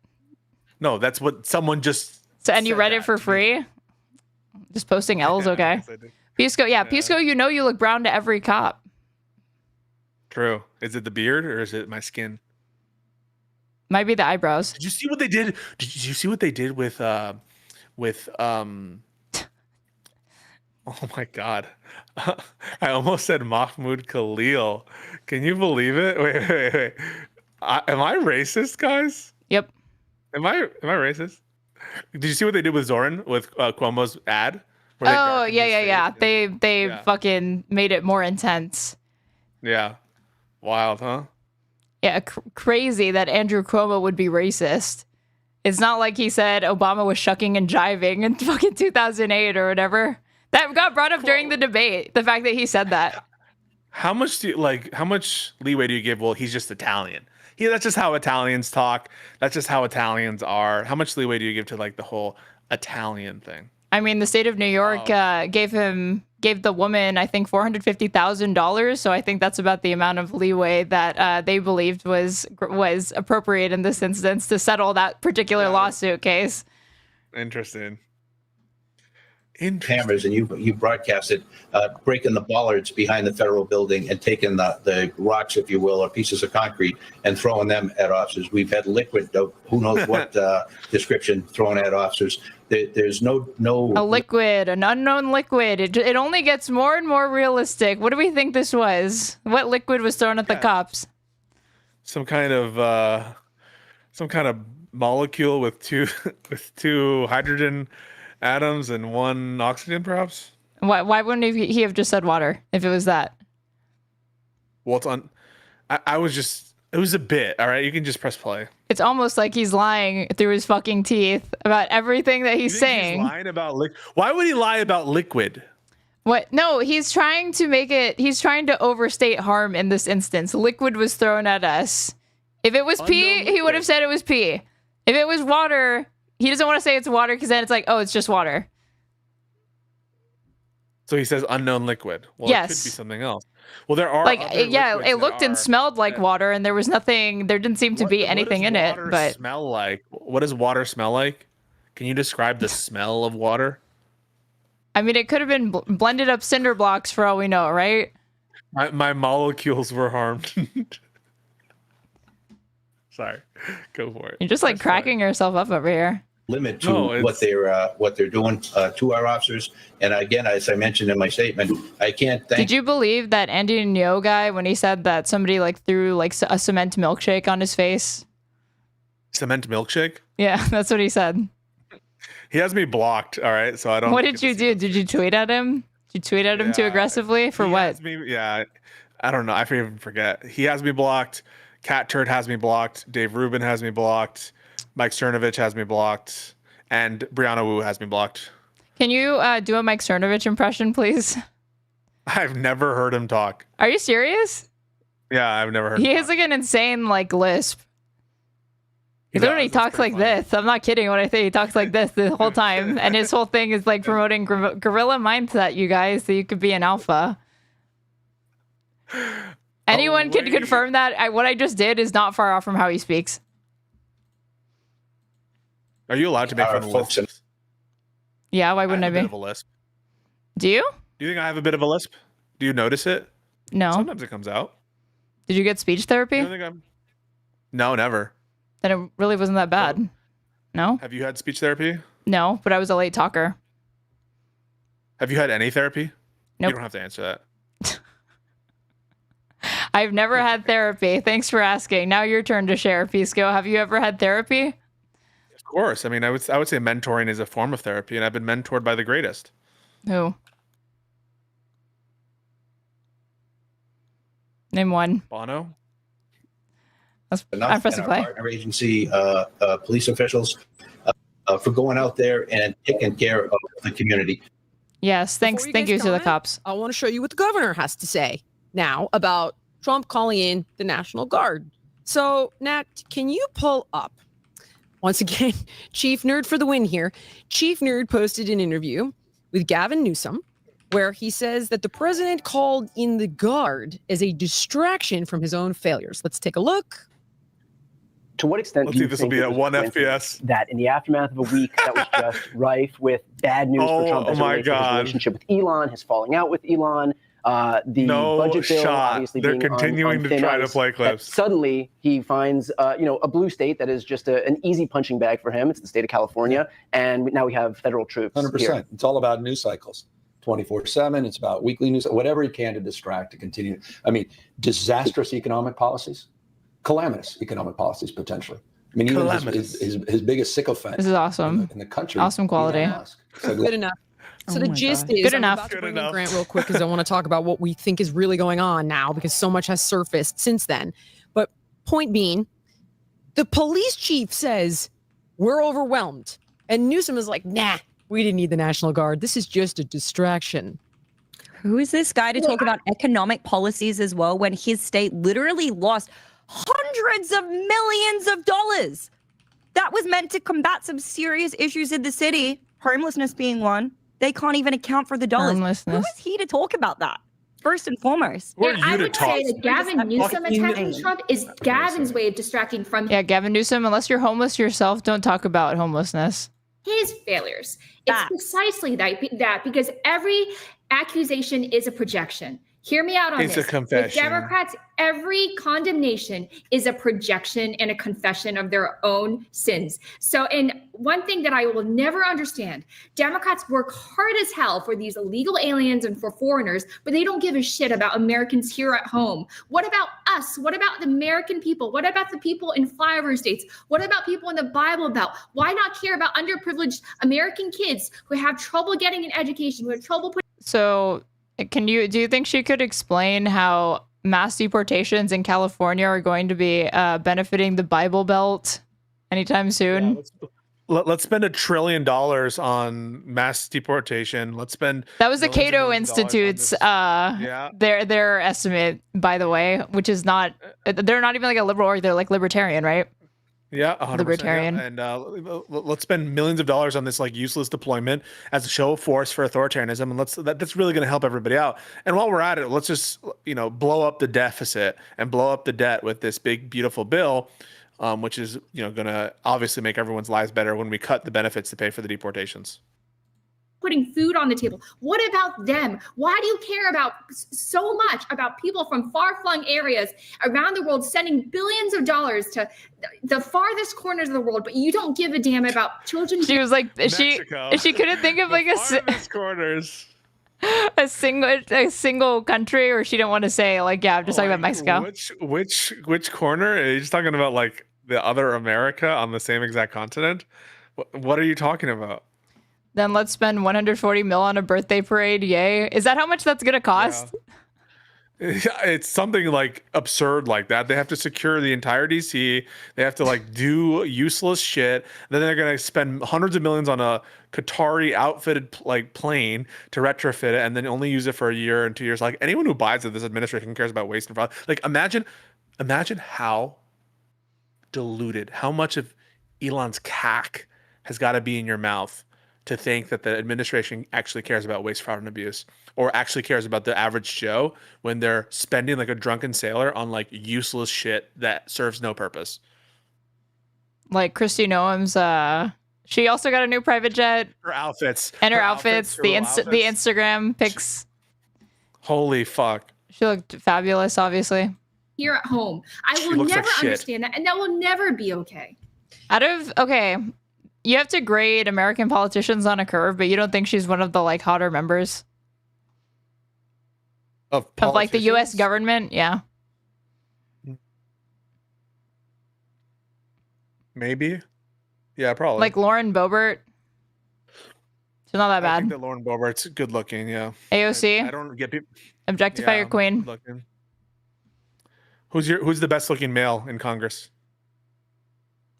No, that's what someone just. So, and you read it for free? Just posting L's, okay? Pisco, yeah, Pisco. You know, you look brown to every cop. True. Is it the beard or is it my skin? Might be the eyebrows. Did you see what they did? Did you see what they did with oh my God. I almost said Mahmoud Khalil. Can you believe it? Wait. Am I racist, guys? Yep. Am I racist? Did you see what they did with Zoran with Cuomo's ad? Oh, yeah. They fucking made it more intense. Yeah. Wild, huh? Yeah, crazy that Andrew Cuomo would be racist. It's not like he said Obama was shucking and jiving in fucking 2008 or whatever. That got brought up during the debate. The fact that he said that. How much leeway do you give? Well, he's just Italian. That's just how Italians talk. That's just how Italians are. How much leeway do you give to like the whole Italian thing? I mean, the state of New York gave the woman, I think, $450,000. So I think that's about the amount of leeway that they believed was appropriate in this instance to settle that particular lawsuit case. Interesting. Cameras, and you broadcasted breaking the bollards behind the federal building and taking the rocks, if you will, or pieces of concrete and throwing them at officers. We've had liquid, who knows what description, thrown at officers. There's no a liquid, an unknown liquid. It only gets more and more realistic. What do we think this was? What liquid was thrown at the cops? Some kind of molecule with two hydrogen atoms and one oxygen, perhaps. Why wouldn't he have just said water if it was that? Well, it's on. It was a bit. All right, you can just press play. It's almost like he's lying through his fucking teeth about everything that he's saying. He's lying about liquid. Why would he lie about liquid? What? No, he's trying to make it. He's trying to overstate harm in this instance. Liquid was thrown at us. If it was pee, he would have said it was pee. If it was water, he doesn't want to say it's water because then it's like, oh, it's just water. So he says unknown liquid. Well, yes. It could be something else. Well, there are it looked and smelled like water, and there was nothing. There didn't seem to be anything in it. But smell like? What does water smell like? Can you describe the smell of water? I mean, it could have been blended up cinder blocks for all we know, right? My molecules were harmed. Sorry, go for it. You're just like cracking yourself up over here. Limit to what they're doing to our officers. And again, as I mentioned in my statement, I can't thank. Did you believe that Andy Ngo guy when he said that somebody like threw like a cement milkshake on his face? Cement milkshake? Yeah, that's what he said. He has me blocked. All right, so I don't. What did you do? Did you tweet at him? Did you tweet at him too aggressively for what? I don't know. I even forget. He has me blocked. Cat Turd has me blocked. Dave Rubin has me blocked. Mike Cernovich has me blocked, and Brianna Wu has me blocked. Can you do a Mike Cernovich impression, please? I've never heard him talk. Are you serious? Yeah, I've never heard him talk. Has like an insane like lisp. He literally talks like this. I'm not kidding when I say he talks like this the whole time. And his whole thing is like promoting guerrilla mindset, you guys, so you could be an alpha. Anyone can confirm that what I just did is not far off from how he speaks. Are you allowed to make fun of lisps? Yeah, why wouldn't I be? I have a bit of a lisp. Do you? Do you think I have a bit of a lisp? Do you notice it? No. Sometimes it comes out. Did you get speech therapy? No, never. Then it really wasn't that bad. No. Have you had speech therapy? No, but I was a late talker. Have you had any therapy? Nope. You don't have to answer that. I've never had therapy. Thanks for asking. Now your turn to share, Pisco. Have you ever had therapy? Of course. I mean, I would say mentoring is a form of therapy, and I've been mentored by the greatest. Who? Name one. Bono. Enough, and our partner agency police officials for going out there and taking care of the community. Yes, thanks. Thank you to the cops. I want to show you what the governor has to say now about Trump calling in the National Guard. So, Nat, can you pull up? Once again, Chief Nerd for the win here. Chief Nerd posted an interview with Gavin Newsom where he says that the president called in the Guard as a distraction from his own failures. Let's take a look. To what extent Let's see if this will be at 1 FPS. That in the aftermath of a week that was just rife with bad news for Trump as it relates to his relationship with Elon, his falling out with Elon, the budget bill obviously They're being continuing on to thin try to ice, play that clips. suddenly he finds a blue state that is just an easy punching bag for him. It's the state of California, and now we have federal troops 100%. here. It's all about news cycles. 24/7. It's about weekly news, whatever he can to distract, to continue. I mean, disastrous economic policies, calamitous economic policies potentially. I mean, even his biggest sycophant. This is awesome. In the country. Awesome quality. Good enough. So Oh the my gist God. is, Good I'm enough. about to bring in Grant real quick because I want to talk about what we think is really going on now because so much has surfaced since then. But point being, the police chief says we're overwhelmed, and Newsom is like, nah, we didn't need the National Guard. This is just a distraction. Who is this guy to talk about economic policies as well when his state literally lost hundreds of millions of dollars that was meant to combat some serious issues in the city, homelessness being one? They can't even account for the dollars. Who is he to talk about that? First and foremost. And I would say that Gavin Newsom attacking Trump is Gavin's way of distracting from Yeah, Gavin Newsom, unless you're homeless yourself, don't talk about homelessness. his failures. It's precisely that because every accusation is a projection. Hear me out on It's this. a confession. With Democrats, every condemnation is a projection and a confession of their own sins. So, and one thing that I will never understand, Democrats work hard as hell for these illegal aliens and for foreigners, but they don't give a shit about Americans here at home. What about us? What about the American people? What about the people in flyover states? What about people in the Bible Belt? Why not care about underprivileged American kids who have trouble getting an education, who have trouble putting... So do you think she could explain how mass deportations in California are going to be benefiting the Bible Belt anytime soon? Let's spend $1 trillion on mass deportation. Let's spend That was the Cato Institute's their estimate, by the way, which is not, they're not even like a liberal org, they're like libertarian, right? Yeah, 100%. Libertarian. Yeah. And let's spend millions of dollars on this like useless deployment as a show of force for authoritarianism, and that's really going to help everybody out. And while we're at it, let's just blow up the deficit and blow up the debt with this big beautiful bill, which is going to obviously make everyone's lives better when we cut the benefits to pay for the deportations. Putting food on the table. What about them? Why do you care about so much about people from far-flung areas around the world sending billions of dollars to the farthest corners of the world, but you don't give a damn about children? She was like, Mexico. she couldn't think of like corners. a single country, or she didn't want to say like, yeah, I'm just talking about Mexico. Which corner? Are you just talking about like the other America on the same exact continent? What are you talking about? Then let's spend 140 mil on a birthday parade. Yay. Is that how much that's going to cost? Yeah. It's something like absurd like that. They have to secure the entire DC. They have to like do useless shit. Then they're going to spend hundreds of millions on a Qatari outfitted like plane to retrofit it and then only use it for a year and 2 years. Like anyone who buys it, this administration cares about waste and fraud. Like imagine how diluted, how much of Elon's cack has got to be in your mouth to think that the administration actually cares about waste, fraud, and abuse, or actually cares about the average Joe when they're spending like a drunken sailor on like useless shit that serves no purpose. Like Kristi Noem's, she also got a new private jet. Her outfits. And her outfits, the Instagram pics. Holy fuck. She looked fabulous, obviously. Here at home. I will never understand that, and that will never be okay. you have to grade American politicians on a curve, but you don't think she's one of the like hotter members of like the U.S. government? Yeah. Maybe. Yeah, probably. Like Lauren Boebert. She's not that I bad. think that Lauren Boebert's good looking. Yeah. AOC. I don't get people. Objectify your queen. Good looking. Who's the best looking male in Congress?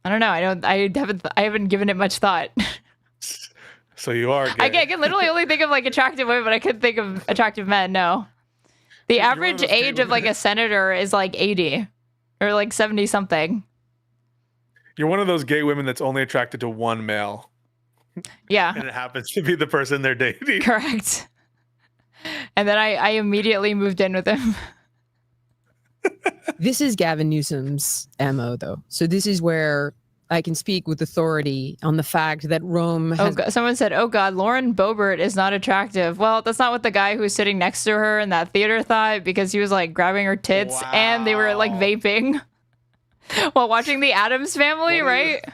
I don't know. I haven't given it much thought. So you are gay. I can literally only think of like attractive women, but I couldn't think of attractive men. No. The average age of like a senator is like 80 or like 70 something. You're one of those gay women that's only attracted to one male. Yeah. And it happens to be the person they're dating. Correct. And then I immediately moved in with him. This is Gavin Newsom's MO, though. So this is where I can speak with authority on the fact that Rome has... Someone said, oh God, Lauren Boebert is not attractive. Well, that's not what the guy who was sitting next to her in that theater thought, because he was like grabbing her tits and they were like vaping while watching The Addams Family, right?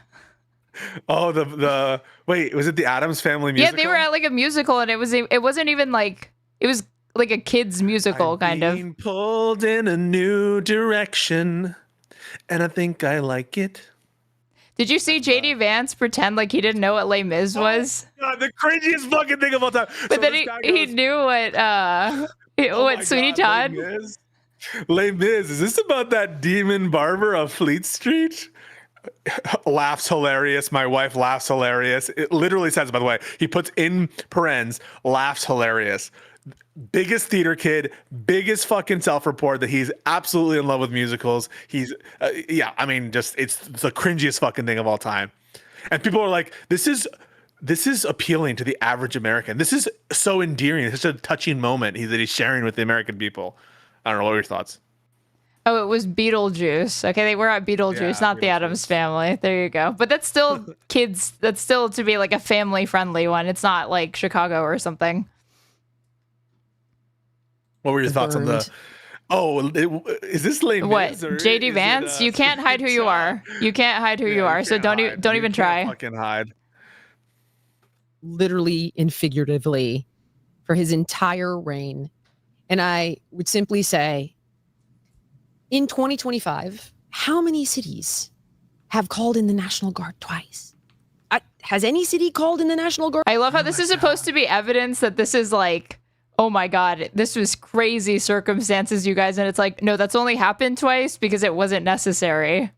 Oh, the wait, was it the Addams Family musical? Yeah, they were at like a musical, and it wasn't even like, it was like a kid's musical kind of. Being pulled in a new direction, and I think I like it. Did you see JD Vance pretend like he didn't know what Les Mis was? God, the craziest fucking thing of all time. But then he knew what Sweeney Todd. Les Mis, is this about that demon barber of Fleet Street? Laughs hilarious. My wife laughs hilarious. It literally says, by the way, he puts in parens, laughs hilarious. Biggest theater kid, biggest fucking self-report that he's absolutely in love with musicals. He's, I mean, just it's the cringiest fucking thing of all time. And people are like, this is appealing to the average American. This is so endearing. It's such a touching moment that he's sharing with the American people. I don't know. What are your thoughts? Oh, it was Beetlejuice. Okay, they were at Beetlejuice, not the Addams Family. There you go. But that's still kids. That's still to be like a family-friendly one. It's not like Chicago or something. What were your thoughts on the? Oh, is this Les Mis? What? JD Vance? You can't hide who you are. You can't hide who you are. So don't even try. Fucking hide. Literally and figuratively, for his entire reign, and I would simply say, in 2025, how many cities have called in the National Guard twice? Has any city called in the National Guard? I love how this is supposed to be evidence that this is like, oh my God, this was crazy circumstances, you guys. And it's like, no, that's only happened twice because it wasn't necessary.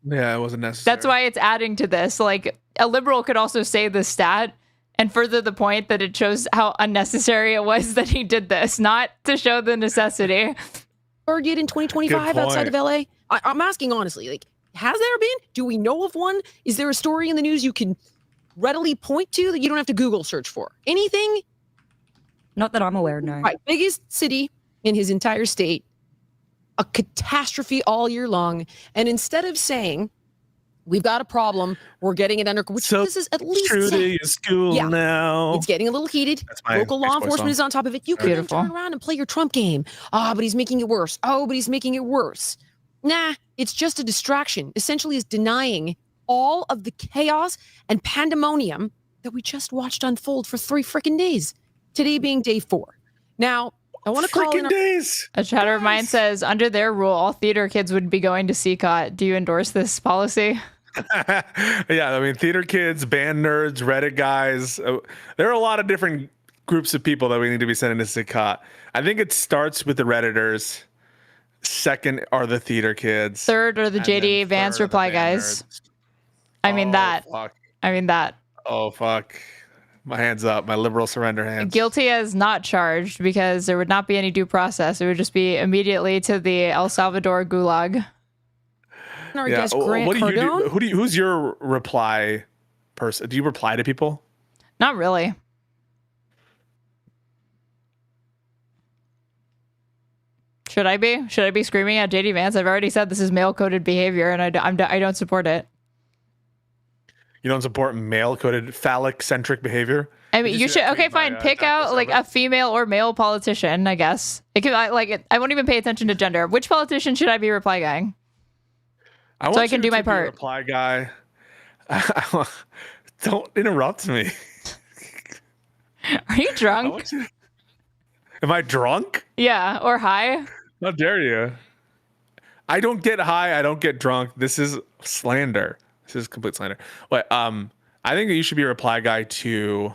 Yeah, it wasn't necessary. That's why it's adding to this. Like, a liberal could also say this stat and further the point that it shows how unnecessary it was that he did this, not to show the necessity. Or yet in 2025 outside of LA? I'm asking honestly, like, has there been? Do we know of one? Is there a story in the news you can readily point to that you don't have to Google search for? Anything? Not that I'm aware, no. Right, biggest city in his entire state, a catastrophe all year long, and instead of saying, we've got a problem, we're getting it under, which this is at least true to your school now. It's getting a little heated. Local law enforcement is on top of it. You can turn around and play your Trump game. But he's making it worse. Oh, but he's making it worse. Nah, it's just a distraction. Essentially, is denying all of the chaos and pandemonium that we just watched unfold for 3 freaking days. Today being day 4. Now, I want to call in days. A chatter of mine says, under their rule, all theater kids would be going to CCOT. Do you endorse this policy? Yeah, I mean, theater kids, band nerds, Reddit guys. There are a lot of different groups of people that we need to be sending to CCOT. I think it starts with the Redditors. Second are the theater kids. Third are the JD Vance reply guys. I mean that. Oh, fuck. My hands up. My liberal surrender hands. Guilty as not charged because there would not be any due process. It would just be immediately to the El Salvador gulag. Yeah. What do you do? Who's your reply person? Do you reply to people? Not really. Should I be? Should I be screaming at JD Vance? I've already said this is male-coded behavior, and I don't support it. You don't support male-coded, phallic-centric behavior? I mean, you should. Okay, fine. Pick out like a female or male politician. I guess it could. I won't even pay attention to gender. Which politician should I be reply guying? So I can do my part. Reply guy. Don't interrupt me. Are you drunk? Am I drunk? Yeah, or high? How dare you? I don't get high. I don't get drunk. This is slander. This is complete slander. Wait, I think that you should be a reply guy to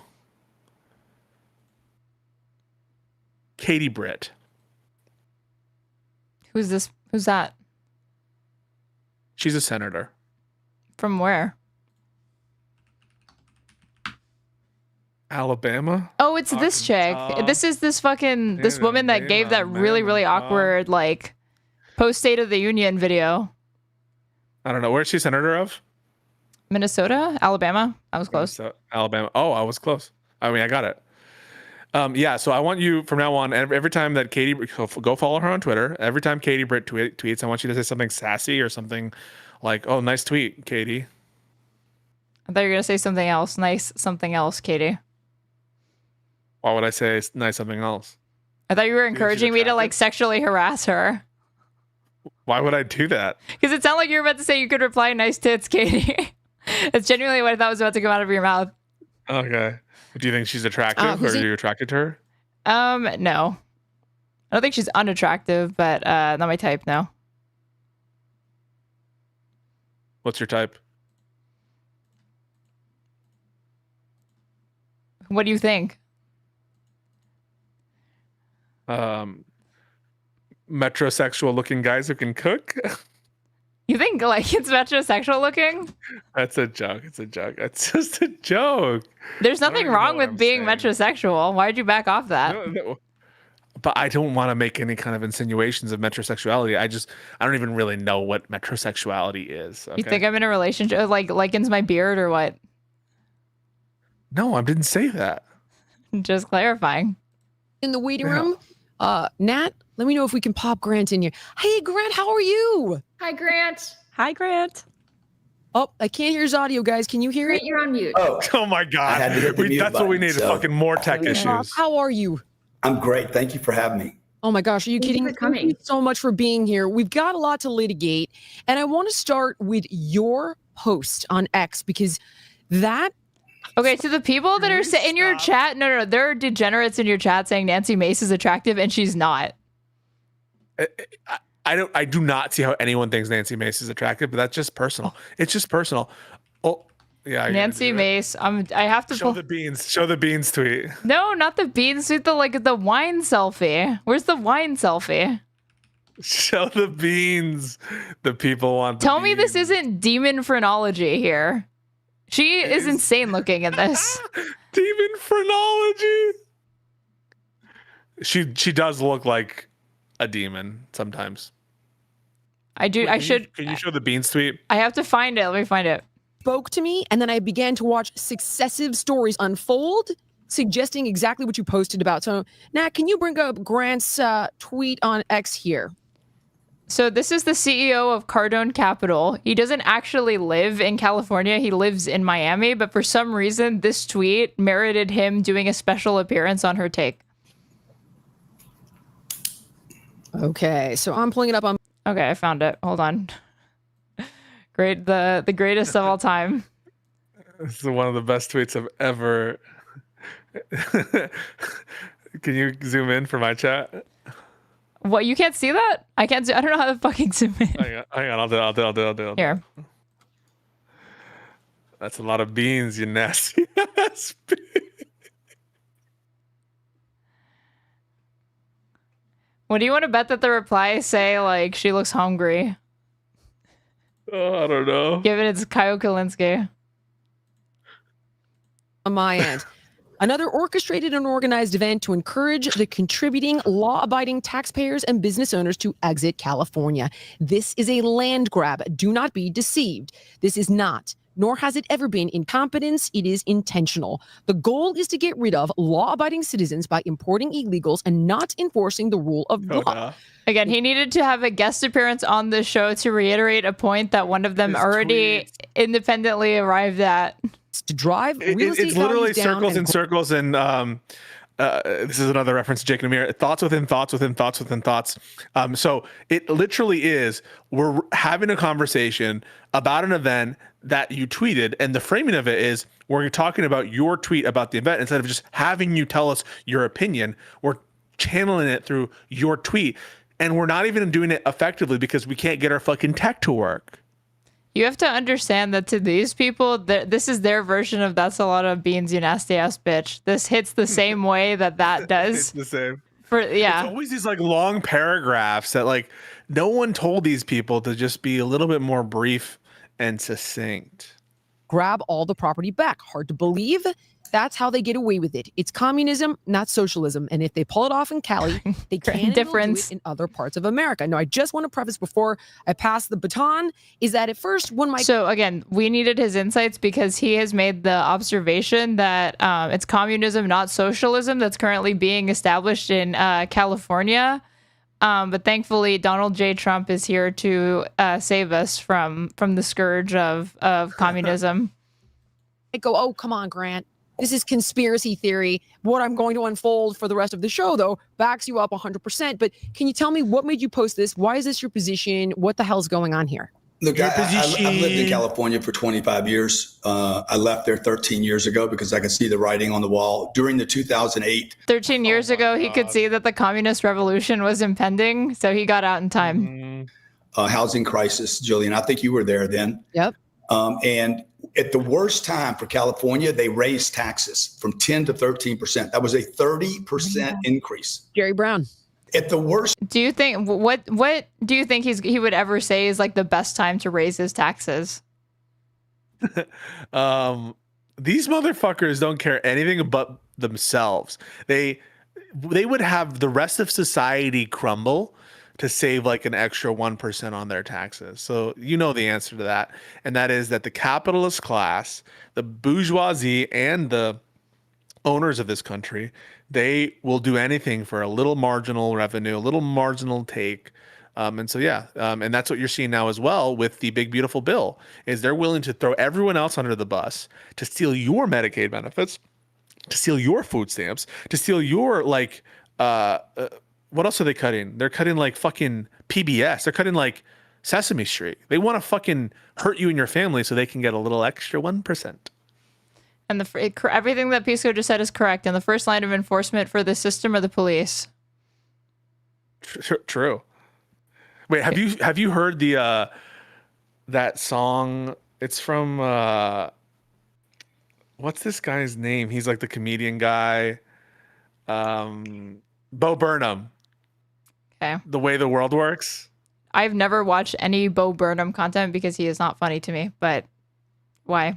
Katie Britt. Who's this? Who's that? She's a senator. From where? Alabama? Oh, it's this chick. This is this woman that gave that really awkward like post State of the Union video. I don't know. Where's she senator of? Minnesota? Alabama? I was close. Alabama. Oh, I was close. I mean, I got it. Yeah, so I want you from now on, every time that Katie, go follow her on Twitter. Every time Katie Britt tweets, I want you to say something sassy or something like, oh, nice tweet, Katie. I thought you were going to say something else. Nice something else, Katie. Why would I say nice something else? I thought you were encouraging me to like sexually harass her. Why would I do that? Because it sounded like you were about to say you could reply nice tits, Katie. That's genuinely what I thought was about to come out of your mouth. Okay. Do you think she's attractive or are you attracted to her? No. I don't think she's unattractive, but not my type, no. What's your type? What do you think? Metrosexual looking guys who can cook. You think like it's metrosexual looking? That's a joke. It's a joke. It's just a joke. There's nothing wrong with being metrosexual. Why'd you back off that? No. But I don't want to make any kind of insinuations of metrosexuality. I don't even really know what metrosexuality is. Okay? You think I'm in a relationship like likens my beard or what? No, I didn't say that. Just clarifying. In the waiting room, Nat, let me know if we can pop Grant in here. Hey, Grant, how are you? Hi, Grant. Hi, Grant. Oh, I can't hear his audio, guys. Can you hear Grant, it? you're on mute. Oh my God. That's what we need. Fucking more tech issues. How are you? I'm great. Thank you for having me. Oh my gosh, are you kidding? Thank you so much for being here. We've got a lot to litigate, and I want to start with your post on X because that. Okay, so the people that are in your chat, no, there are degenerates in your chat saying Nancy Mace is attractive and she's not. I do not see how anyone thinks Nancy Mace is attractive, but that's just personal. It's just personal. Oh, yeah. Nancy Mace. I have to show the beans. Show the beans tweet. No, not the beans tweet. The wine selfie. Where's the wine selfie? Show the beans. The people want. Tell me this isn't demon phrenology here. She is insane looking in this. Demon phrenology. She does look like a demon sometimes. I do. Can you show the beans tweet? I have to find it. Let me find it. Spoke to me, and then I began to watch successive stories unfold, suggesting exactly what you posted about. So, Nat, can you bring up Grant's tweet on X here? So this is the CEO of Cardone Capital. He doesn't actually live in California. He lives in Miami, but for some reason, this tweet merited him doing a special appearance on Her Take. Okay, so I'm pulling it up on. Okay, I found it. Hold on. Great, the greatest of all time. This is one of the best tweets I've ever. Can you zoom in for my chat? What, you can't see that? I can't. I don't know how to fucking zoom in. Hang on. I'll do. Here. That's a lot of beans, you nasty ass. What do you want to bet that the replies say like she looks hungry? Oh, I don't know. Given it's Kyle Kalinske. On my end. Another orchestrated and organized event to encourage the contributing, law-abiding taxpayers and business owners to exit California. This is a land grab. Do not be deceived. This is not, nor has it ever been, incompetence. It is intentional. The goal is to get rid of law-abiding citizens by importing illegals and not enforcing the rule of law. Again, he needed to have a guest appearance on this show to reiterate a point that one of them already independently arrived at. To drive real estate it's literally values down circles and circles, and this is another reference to Jake Namir. Thoughts within thoughts within thoughts within thoughts. So it literally is, we're having a conversation about an event that you tweeted, and the framing of it is we're talking about your tweet about the event instead of just having you tell us your opinion. We're channeling it through your tweet, and we're not even doing it effectively because we can't get our fucking tech to work. You have to understand that to these people, this is their version of "that's a lot of beans, you nasty ass bitch." This hits the same way that does. It's the same. Yeah. It's always these like long paragraphs that like no one told these people to just be a little bit more brief and succinct. Grab all the property back. Hard to believe. That's how they get away with it. It's communism, not socialism. And if they pull it off in Cali, they can do it in other parts of America. Now, I just want to preface before I pass the baton is that at first when So again, we needed his insights because he has made the observation that it's communism, not socialism, that's currently being established in California. But thankfully, Donald J. Trump is here to save us from the scourge of communism. They go, oh, come on, Grant. This is conspiracy theory. What I'm going to unfold for the rest of the show, though, backs you up 100%. But can you tell me what made you post this? Why is this your position? What the hell's going on here? Look, I've lived in California for 25 years. I left there 13 years ago because I could see the writing on the wall. During the 2008. 13 years ago, he could see that the communist revolution was impending, so he got out in time. Housing crisis, Jillian. I think you were there then. Yep. And at the worst time for California, they raised taxes from 10 to 13%. That was a 30% increase. Jerry Brown. At the worst. Do you think what do you think he would ever say is like the best time to raise his taxes? These motherfuckers don't care anything about themselves. They would have the rest of society crumble to save like an extra 1% on their taxes. So you know the answer to that. And that is that the capitalist class, the bourgeoisie, and the owners of this country, they will do anything for a little marginal revenue, a little marginal take. And so, yeah, and that's what you're seeing now as well with the big, beautiful bill, is they're willing to throw everyone else under the bus to steal your Medicaid benefits, to steal your food stamps, to steal your, like, what else are they cutting? They're cutting like fucking PBS. They're cutting like Sesame Street. They want to fucking hurt you and your family so they can get a little extra 1%. And everything that Pisco just said is correct. And the first line of enforcement for the system are the police. True. Wait, have you heard the that song? It's from what's this guy's name? He's like the comedian guy. Bo Burnham. Okay. The Way the World Works. I've never watched any Bo Burnham content because he is not funny to me, but why?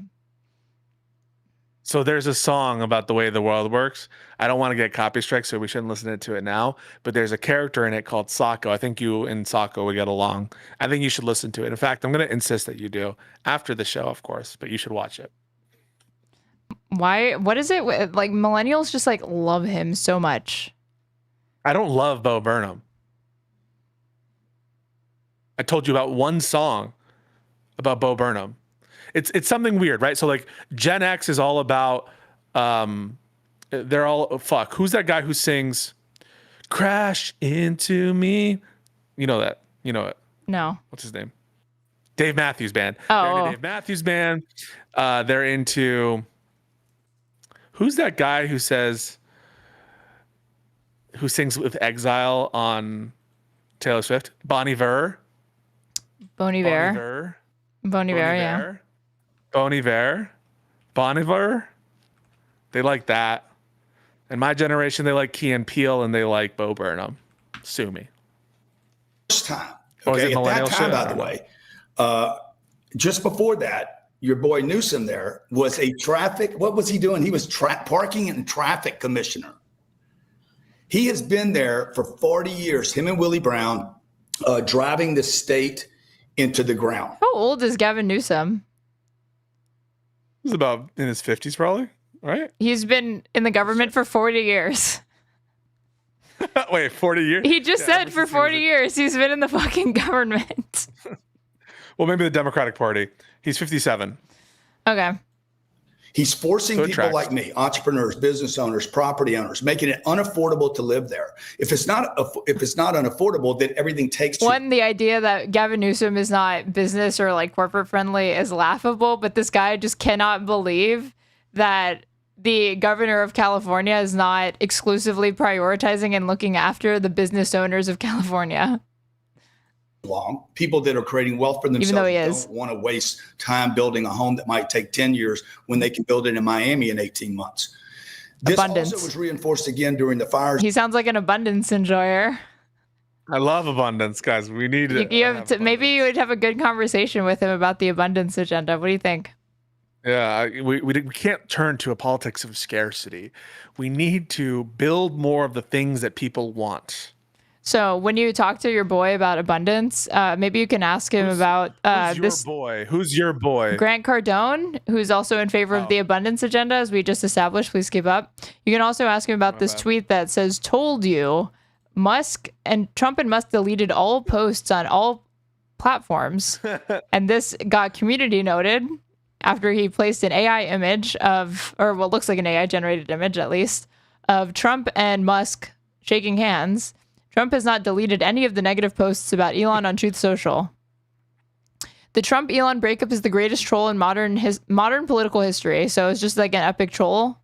So there's a song about the way the world works. I don't want to get copy strike, so we shouldn't listen to it now. But there's a character in it called Sako. I think you and Sako would get along. I think you should listen to it. In fact, I'm going to insist that you do after the show, of course, but you should watch it. Why? What is it? Like millennials just like love him so much. I don't love Bo Burnham. I told you about one song about Bo Burnham. It's something weird, right? So like Gen X is all about they're all fuck. Who's that guy who sings "Crash Into Me"? You know that. You know it. No. What's his name? Dave Matthews Band. Oh. They're into Dave Matthews Band. They're into who's that guy who sings with Exile on Taylor Swift? Bon Iver. Bon Iver. Bon Iver, yeah. Bon Iver. Bon Iver. They like that. And my generation, they like Key and Peele and they like Bo Burnham. Sue me. First time. Okay, at that time, by the way, just before that, your boy Newsom there was a traffic. What was he doing? He was parking and traffic commissioner. He has been there for 40 years, him and Willie Brown, driving the state into the ground. How old is Gavin Newsom? He's about in his 50s, probably, right? He's been in the government for 40 years. Wait, 40 years? He just said for 40 years he's been in the fucking government. Well, maybe the Democratic Party. He's 57. Okay. He's forcing people like me, entrepreneurs, business owners, property owners, making it unaffordable to live there. If it's not unaffordable, then everything takes. One, the idea that Gavin Newsom is not business or like corporate friendly is laughable, but this guy just cannot believe that the governor of California is not exclusively prioritizing and looking after the business owners of California. Long. People that are creating wealth for themselves Even though he is. don't want to waste time building a home that might take 10 years when they can build it in Miami in 18 months. This Abundance. also was reinforced again during the fires. He sounds like an abundance enjoyer. I love abundance, guys. We need You have to, maybe you would have a good conversation with him about the abundance agenda. What do you think? Yeah, we can't turn to a politics of scarcity. We need to build more of the things that people want. So when you talk to your boy about abundance, maybe you can ask him about Who's your boy? Who's your boy? Grant Cardone, who's also in favor of the abundance agenda, as we just established. Please keep up. You can also ask him about this tweet that says, "Told you, Trump and Musk deleted all posts on all platforms." And this got community noted after he placed an AI image of, or what looks like an AI generated image at least, of Trump and Musk shaking hands. Trump has not deleted any of the negative posts about Elon on Truth Social. The Trump-Elon breakup is the greatest troll in modern political history. So it's just like an epic troll,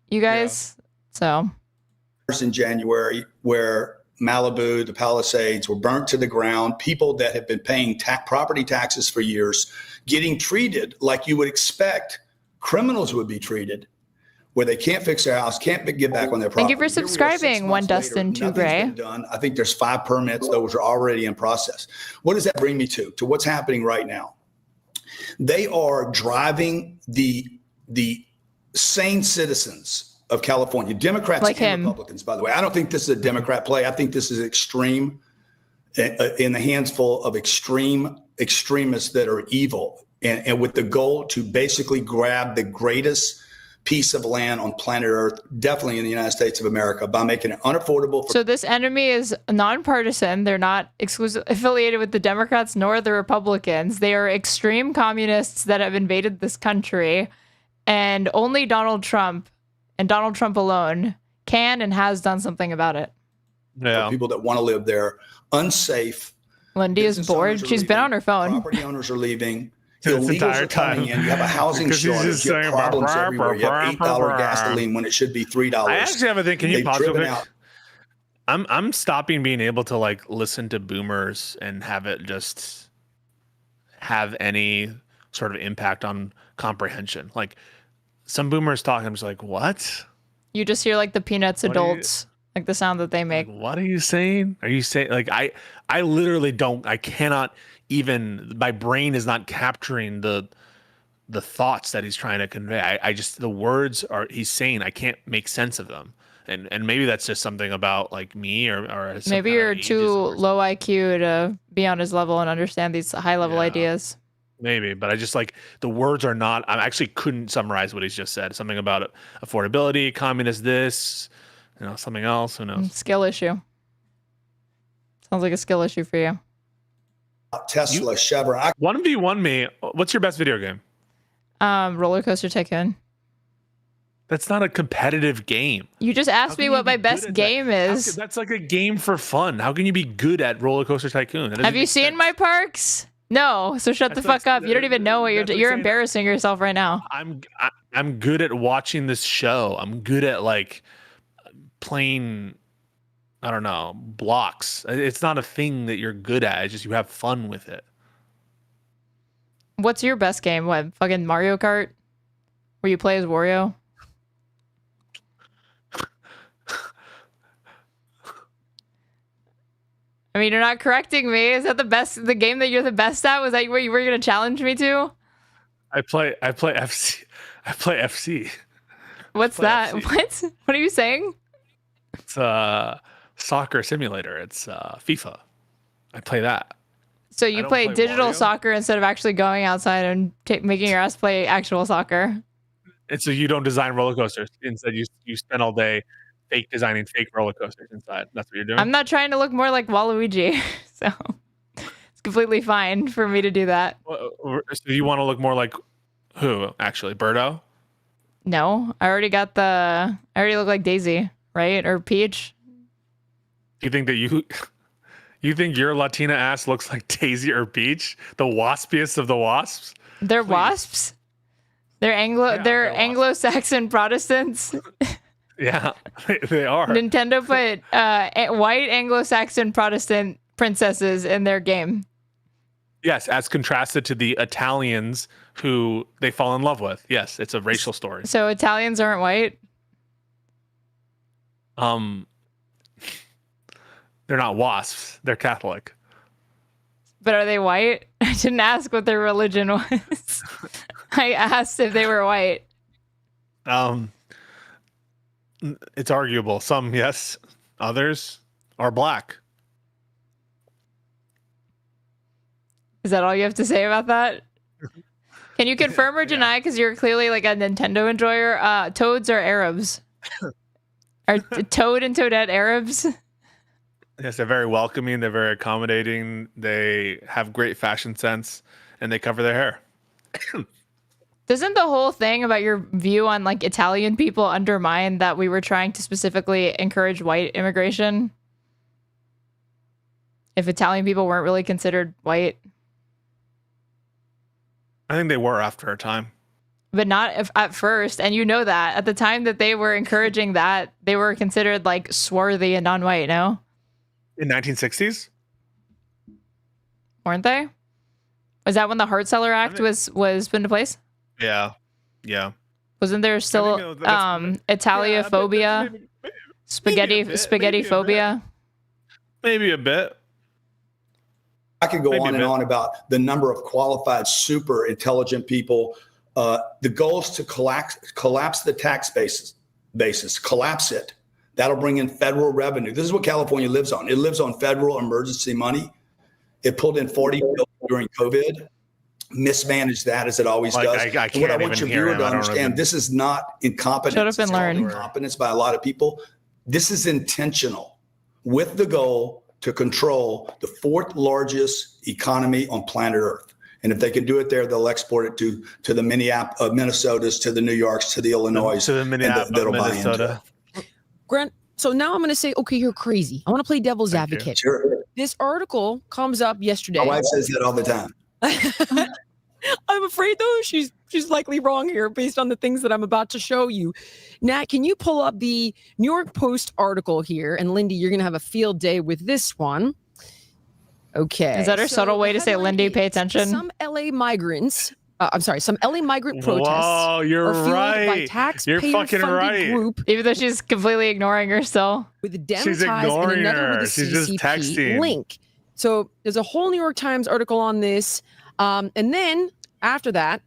you guys. Yeah. So in January, where Malibu, the Palisades were burnt to the ground, people that have been paying property taxes for years, getting treated like you would expect criminals would be treated, where they can't fix their house, can't get back on their property. Thank you for subscribing, One Dustin Two Gray. Done. I think there's 5 permits. Those are already in process. What does that bring me to? To what's happening right now. They are driving the sane citizens of California, Democrats like and Republicans, by the way. I don't think this is a Democrat play. I think this is extreme in the hands full of extremists that are evil and with the goal to basically grab the greatest piece of land on planet Earth, definitely in the United States of America, by making it unaffordable. So this enemy is nonpartisan. They're not exclusively affiliated with the Democrats nor the Republicans. They are extreme communists that have invaded this country, and only Donald Trump and Donald Trump alone can and has done something about it. Yeah, people that want to live there, unsafe. Lindy is bored. She's been on her phone. Property owners are leaving. This Illegals entire are coming time. in. You have a housing shortage. You have problems everywhere. You have $8 gasoline when it should be $3. I actually have a thing. Can you pause real quick? out. I'm stopping being able to like listen to boomers and have it just have any sort of impact on comprehension. Like some boomers talking, I'm just like, what? You just hear like the Peanuts adults, like the sound that they make. Like, what are you saying? Are you saying like I literally don't, I cannot even, my brain is not capturing the thoughts that he's trying to convey. I just, the words he's saying, I can't make sense of them. And maybe that's just something about like me or maybe you're too low IQ to be on his level and understand these high level ideas. Maybe, but I just like the words are not, I actually couldn't summarize what he's just said. Something about affordability, communist this, something else. Who knows? Skill issue. Sounds like a skill issue for you. Tesla, Chevrolet. 1v1 me. What's your best video game? Roller Coaster Tycoon. That's not a competitive game. You just asked me what my best game is. That's like a game for fun. How can you be good at Roller Coaster Tycoon? Have you seen my parks? No. So shut the fuck up. You don't even know what you're embarrassing yourself right now. I'm good at watching this show. I'm good at like playing, I don't know, blocks. It's not a thing that you're good at. It's just you have fun with it. What's your best game? What, fucking Mario Kart? Where you play as Wario? I mean, you're not correcting me. Is that the game that you're the best at? Was that what you were going to challenge me to? I play FC. I play FC. What's that? FC. What are you saying? It's a soccer simulator. It's FIFA. I play that. So you play digital Mario? Soccer instead of actually going outside and making your ass play actual soccer. And so you don't design roller coasters. Instead, you spend all day fake designing fake roller coasters inside. That's what you're doing. I'm not trying to look more like Waluigi, so it's completely fine for me to do that. So you want to look more like who? Actually, Birdo? No, I already look like Daisy, right? Or Peach. You think that you think your Latina ass looks like Daisy or Peach, the waspiest of the wasps? They're wasps. They're Anglo-Saxon Protestants. Yeah, they are. Nintendo put white Anglo-Saxon Protestant princesses in their game. Yes, as contrasted to the Italians who they fall in love with. Yes, it's a racial story. So Italians aren't white? They're not wasps. They're Catholic. But are they white? I didn't ask what their religion was. I asked if they were white. It's arguable. Some, yes. Others are black. Is that all you have to say about that? Can you confirm or deny? Because you're clearly like a Nintendo enjoyer. Toads are Arabs. Are Toad and Toadette Arabs? Yes, they're very welcoming. They're very accommodating. They have great fashion sense, and they cover their hair. Doesn't the whole thing about your view on like Italian people undermine that we were trying to specifically encourage white immigration? If Italian people weren't really considered white? I think they were after a time. But not at first. And you know that. At the time that they were encouraging that, they were considered like swarthy and non-white, no? In 1960s? Weren't they? Was that when the Hart-Celler Act was put into place? Yeah. Yeah. Wasn't there still Italiaphobia? Spaghetti phobia? Maybe a bit. I could go on and on about the number of qualified, super intelligent people. The goal is to collapse the tax basis, collapse it. That'll bring in federal revenue. This is what California lives on. It lives on federal emergency money. It pulled in $40 billion during COVID, mismanaged that as it always does. And what I want your viewer to understand, this is not incompetence. Shut up and learn. Incompetence by a lot of people. This is intentional with the goal to control the fourth largest economy on planet Earth. And if they can do it there, they'll export it to the Minnesotas, to the New Yorks, to the Illinois, to the Minnesota. Grant, so now I'm going to say, okay, you're crazy. I want to play devil's advocate. Sure. This article comes up yesterday. My wife says that all the time. I'm afraid, though, she's likely wrong here based on the things that I'm about to show you. Nat, can you pull up the New York Post article here? And Lindy, you're going to have a field day with this one. Okay. Is that her subtle way to say, Lindy, pay attention? Some LA migrants, some LA migrant protests Whoa, you're are fueled right. by taxpayer You're fucking right. group. Even though she's completely ignoring her still. With Dem She's ties ignoring and another her. with a She's just CCP texting. link. So there's a whole New York Times article on this. And then after that,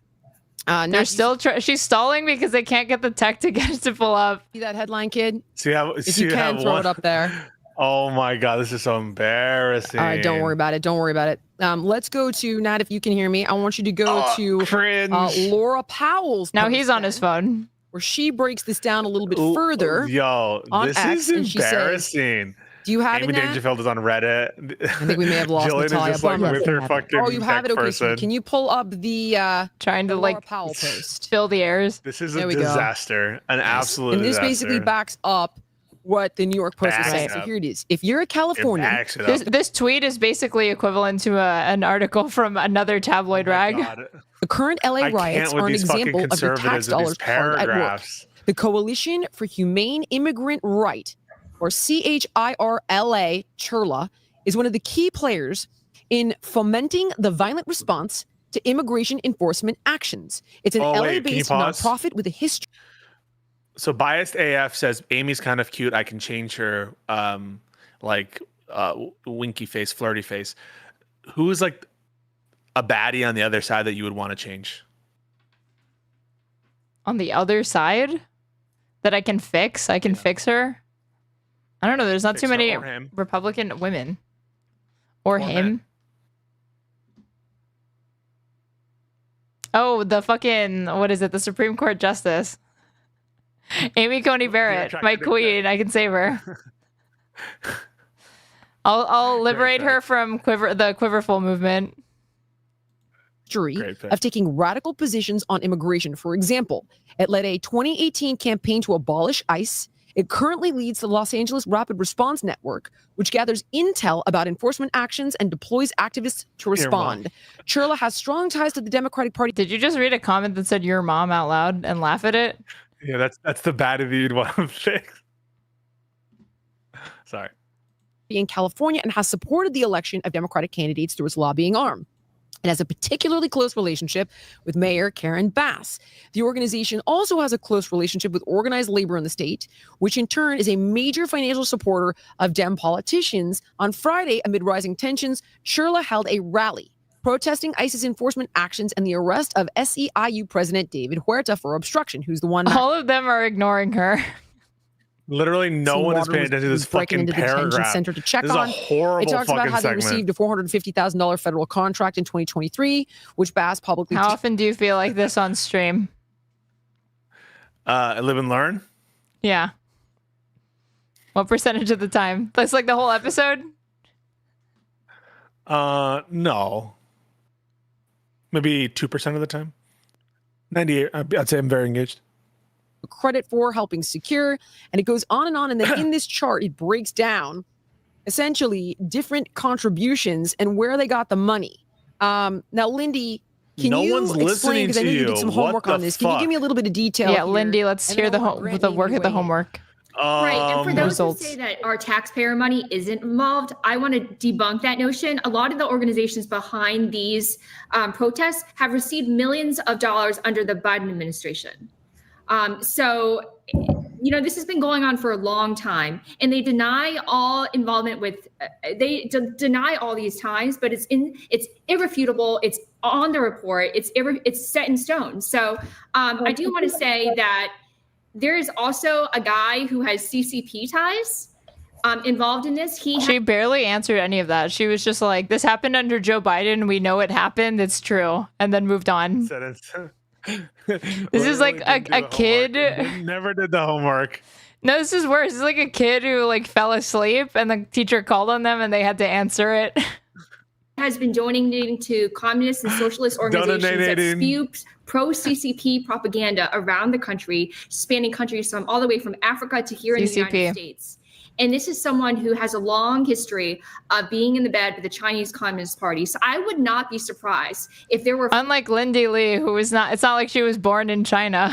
they're still she's stalling because they can't get the tech to get it to pull up. See that headline, kid? If you can, throw it up there. Oh my God, this is so embarrassing. All right, don't worry about it. Don't worry about it. Let's go to, Nat, if you can hear me, I want you to go to Laura Powell's. Now he's on his phone. Where she breaks this down a little bit further. Yo, this X, is embarrassing. Do you have Amy it, Nat? Dangerfield is on Reddit. I think we may have lost Jillian Natalia. is just like with her fucking Oh, you have it? Okay, person. so can you pull up the trying to Laura like Powell post? Fill the airs. This is a disaster. An absolute And this disaster. basically backs up what the New York Post is saying. So here it is. If you're a Californian, this tweet is basically equivalent to an article from another tabloid rag. The current LA riots are an example of the tax dollars hard at work. The Coalition for Humane Immigrant Right, or CHIRLA, CHIRLA, is one of the key players in fomenting the violent response to immigration enforcement actions. It's an LA-based nonprofit with a history. So Biased AF says Amy's kind of cute. I can change her winky face, flirty face. Who's like a baddie on the other side that you would want to change? On the other side that I can fix? I can fix her? I don't know. There's not too many Republican women. Or him. Men. Oh, the fucking, what is it? The Supreme Court Justice. Amy Coney Barrett, my queen. I can save her. I'll liberate her from the Quiverful movement. of taking radical positions on immigration. For example, it led a 2018 campaign to abolish ICE. It currently leads the Los Angeles Rapid Response Network, which gathers intel about enforcement actions and deploys activists to respond. Churla has strong ties to the Democratic Party. Did you just read a comment that said your mom out loud and laugh at it? Yeah, that's the bad of you'd want to fix. Sorry. In California, and has supported the election of Democratic candidates through its lobbying arm. It has a particularly close relationship with Mayor Karen Bass. The organization also has a close relationship with organized labor in the state, which in turn is a major financial supporter of Dem politicians. On Friday, amid rising tensions, Churla held a rally protesting ICE's enforcement actions and the arrest of SEIU President David Huerta for obstruction, who's the one. All of them are ignoring her. Literally, no one is paying attention to this fucking into the paragraph. detention center to check this on. Is a horrible it talks about how segment. they received a $450,000 federal contract in 2023, which Bass publicly. How often do you feel like this on stream? Live and learn. Yeah. What percentage of the time? That's like the whole episode. No. Maybe 2% of the time. 98. I'd say I'm very engaged. Credit for helping secure, and it goes on, and then in this chart it breaks down essentially different contributions and where they got the money. Now, Lindy, can you explain, because I know you did some homework on this, can you give me a little bit of detail? Yeah, Lindy, let's hear the work of the homework. Right, and for those who say that our taxpayer money isn't involved, I want to debunk that notion. A lot of the organizations behind these protests have received millions of dollars under the Biden administration. So, you know, this has been going on for a long time, and they deny all involvement with, deny all these times, but it's irrefutable. It's on the report. It's set in stone. So I do want to say that there is also a guy who has CCP ties involved in this. She barely answered any of that. She was just like, this happened under Joe Biden. We know it happened. It's true. And then moved on. This is like a kid. Never did the homework. No, this is worse. It's like a kid who like fell asleep and the teacher called on them and they had to answer it. Has been donating to communist and socialist organizations that spew pro-CCP propaganda around the country, spanning countries from all the way from Africa to here in the United States. And this is someone who has a long history of being in the bed with the Chinese Communist Party. So I would not be surprised if there were... Unlike Lindy Lee, who was not... It's not like she was born in China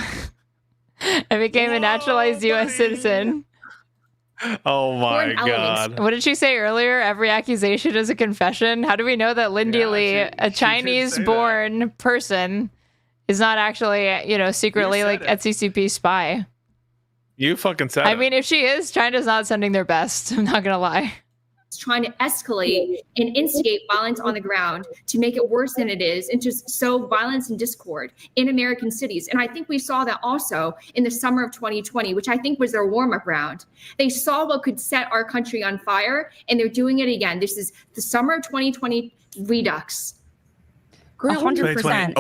and became a naturalized U.S. citizen. Oh my God. What did she say earlier? Every accusation is a confession. How do we know that Lindy Lee, a Chinese-born person, is not actually, you know, secretly like a CCP spy? You fucking said I mean, if she is, China's not sending their best. I'm not going to lie. It's trying to escalate and instigate violence on the ground to make it worse than it is and just sow violence and discord in American cities. And I think we saw that also in the summer of 2020, which I think was their warm-up round. They saw what could set our country on fire, and they're doing it again. This is the summer of 2020 redux. 100%.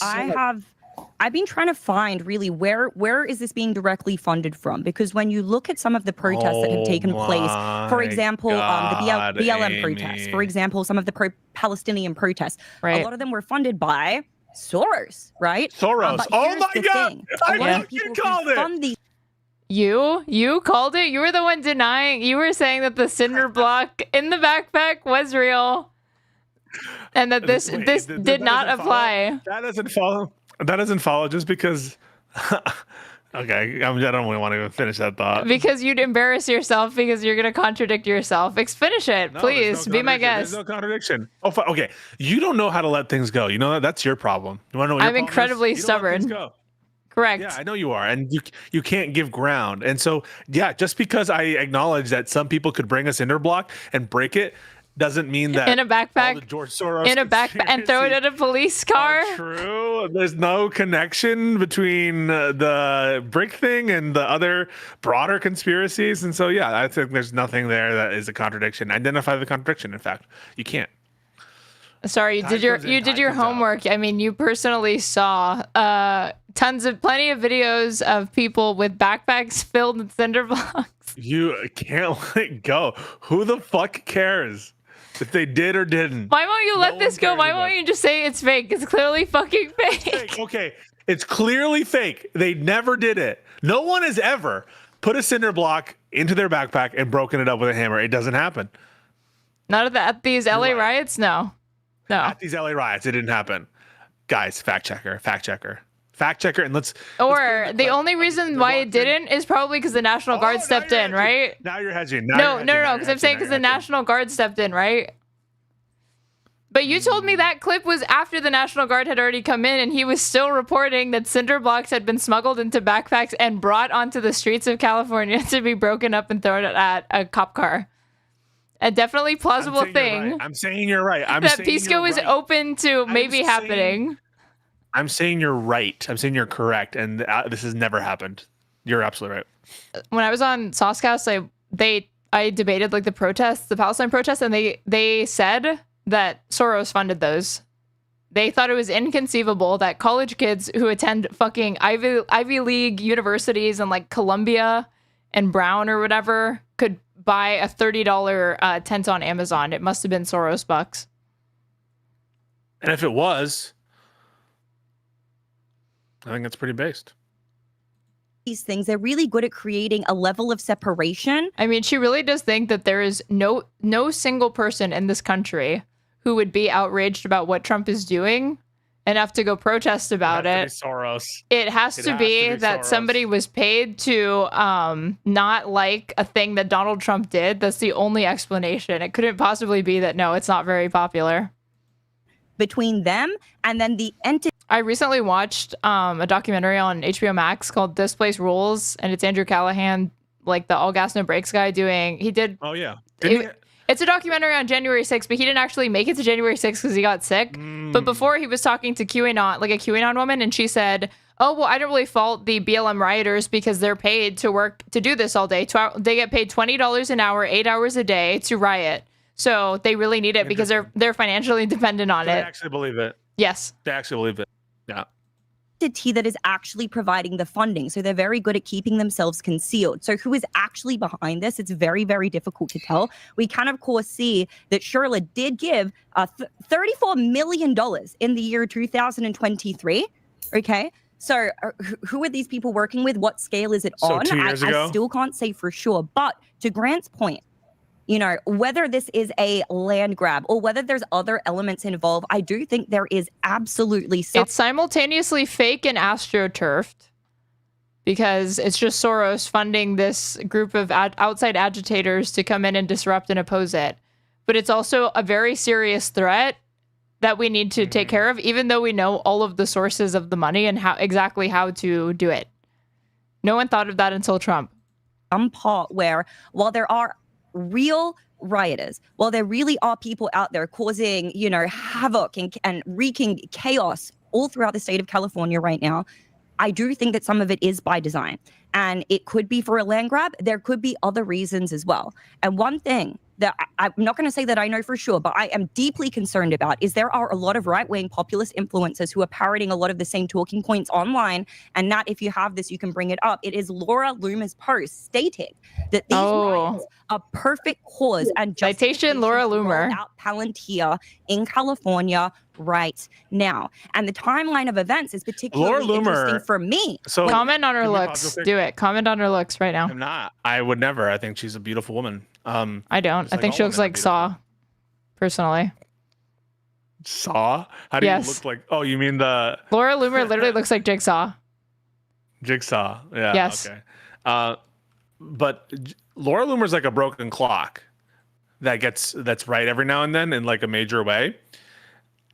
And I've been trying to find really where is this being directly funded from? Because when you look at some of the protests that have taken place, for example, the BLM protests, for example, some of the pro-Palestinian protests, a lot of them were funded by Soros, right? Soros. Oh my God! You called it. You called it? You were the one denying. You were saying that the cinder block in the backpack was real, and that this did not apply. That doesn't follow. That doesn't follow just because. Okay, I don't really want to finish that thought. Because you'd embarrass yourself because you're going to contradict yourself. Finish it, please. Be my guest. There's no contradiction. Oh, okay. You don't know how to let things go. You know that's your problem. You want to know what I'm incredibly stubborn. Correct. Yeah, I know you are, and you can't give ground. And so, yeah, just because I acknowledge that some people could bring a cinder block and break it, doesn't mean that in a backpack, George Soros in a backpack, and throw it at a police car. True. There's no connection between the brick thing and the other broader conspiracies, and so yeah, I think there's nothing there that is a contradiction. Identify the contradiction. In fact, you can't. Sorry, you did your homework. I mean, you personally saw plenty of videos of people with backpacks filled with cinder blocks. You can't let go. Who the fuck cares? if they did or didn't. Why won't you let this go? Why won't you just say it's fake? It's clearly fucking fake. Okay, it's clearly fake. They never did it. No one has ever put a cinder block into their backpack and broken it up with a hammer. It doesn't happen. Not at these LA riots? No. At these LA riots, it didn't happen. Guys, fact checker, and let's. Or the only reason why it didn't is probably because the National Guard stepped in, right? Now you're hedging. No, because I'm saying because the National Guard stepped in, right? But you told me that clip was after the National Guard had already come in, and he was still reporting that cinder blocks had been smuggled into backpacks and brought onto the streets of California to be broken up and thrown at a cop car. A definitely plausible thing. I'm saying you're right. That Pisco is open to maybe happening. I'm saying you're right. I'm saying you're correct, and this has never happened. You're absolutely right. When I was on Saucecast, I debated like the Palestine protests, and they said that Soros funded those. They thought it was inconceivable that college kids who attend fucking Ivy League universities and like Columbia and Brown or whatever could buy a $30 tent on Amazon. It must have been Soros bucks. And if it was, I think that's pretty based. These things, they're really good at creating a level of separation. I mean, she really does think that there is no single person in this country who would be outraged about what Trump is doing enough to go protest about it. Soros. It has to be that somebody was paid to not like a thing that Donald Trump did. That's the only explanation. It couldn't possibly be that, no, it's not very popular. Between them and then the entity. I recently watched a documentary on HBO Max called This Place Rules, and it's Andrew Callahan, like the All Gas No Brakes guy Oh, yeah. It's a documentary on January 6th, but he didn't actually make it to January 6th because he got sick. But before, he was talking to QAnon, like a QAnon woman, and she said, oh, well, I don't really fault the BLM rioters because they're paid to work to do this all day. They get paid $20 an hour, 8 hours a day to riot. So they really need it because they're financially dependent on it. They actually believe it. Yes. They actually believe it. Yeah. Entity that is actually providing the funding. So they're very good at keeping themselves concealed. So who is actually behind this? It's very, very difficult to tell. We can, of course, see that Shirla did give $34 million in the year 2023. Okay. So who are these people working with? What scale is it on? 2 years ago? I still can't say for sure. But to Grant's point, you know, whether this is a land grab or whether there's other elements involved, I do think there is absolutely something. It's simultaneously fake and astroturfed because it's just Soros funding this group of outside agitators to come in and disrupt and oppose it. But it's also a very serious threat that we need to take care of, even though we know all of the sources of the money and exactly how to do it. No one thought of that until Trump. Some part where, while there are real rioters, while there really are people out there causing, you know, havoc and wreaking chaos all throughout the state of California right now, I do think that some of it is by design. And it could be for a land grab. There could be other reasons as well. And one thing that I'm not going to say that I know for sure, but I am deeply concerned about is there are a lot of right-wing populist influencers who are parroting a lot of the same talking points online. And Nat, if you have this, you can bring it up. It is Laura Loomer's post stating that these riots are perfect cause and citation Laura Loomer out Palantir in California right now. And the timeline of events is particularly interesting for me. So comment on her looks. Do it. Comment on her looks right now. I'm not. I would never. I think she's a beautiful woman. I don't. I think she looks like Saw, personally. Saw? How do you look like? Oh, you mean the Laura Loomer literally looks like Jigsaw. Jigsaw. Yeah. Yes. Okay. But Laura Loomer's like a broken clock that's right every now and then in like a major way.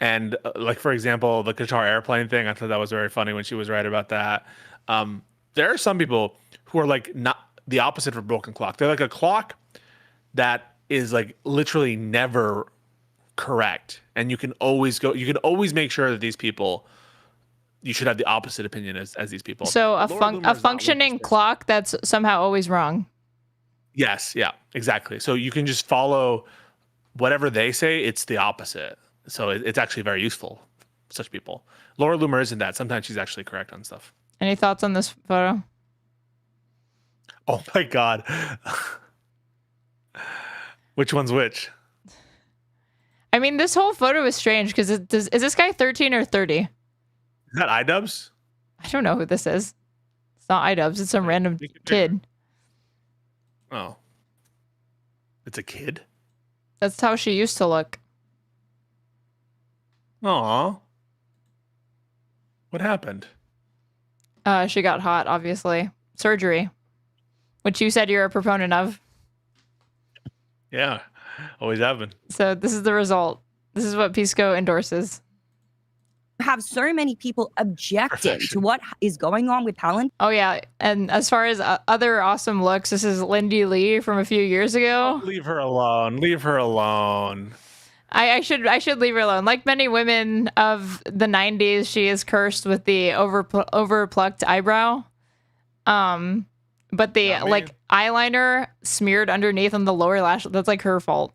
And like, for example, the Qatar airplane thing, I thought that was very funny when she was right about that. There are some people who are like not the opposite of a broken clock. They're like a clock that is like literally never correct. And you can always make sure that these people, you should have the opposite opinion as these people. So a functioning clock that's somehow always wrong. Yes. Yeah, exactly. So you can just follow whatever they say. It's the opposite. So it's actually very useful for such people. Laura Loomer isn't that. Sometimes she's actually correct on stuff. Any thoughts on this photo? Oh my God. Which one's which? I mean, this whole photo is strange because is this guy 13 or 30? Is that iDubbbz? I don't know who this is. It's not iDubbbz. It's some random kid. Oh. It's a kid? That's how she used to look. Aw. What happened? She got hot, obviously. Surgery, which you said you're a proponent of. Yeah, always have been. So this is the result. This is what Pisco endorses. Have so many people objecting to what is going on with Palantir. Oh yeah, and as far as other awesome looks, this is Lindy Lee from a few years ago. Oh, leave her alone. Leave her alone. I should leave her alone. Like many women of the 90s, she is cursed with the overplucked eyebrow. But the like eyeliner smeared underneath on the lower lash, that's like her fault.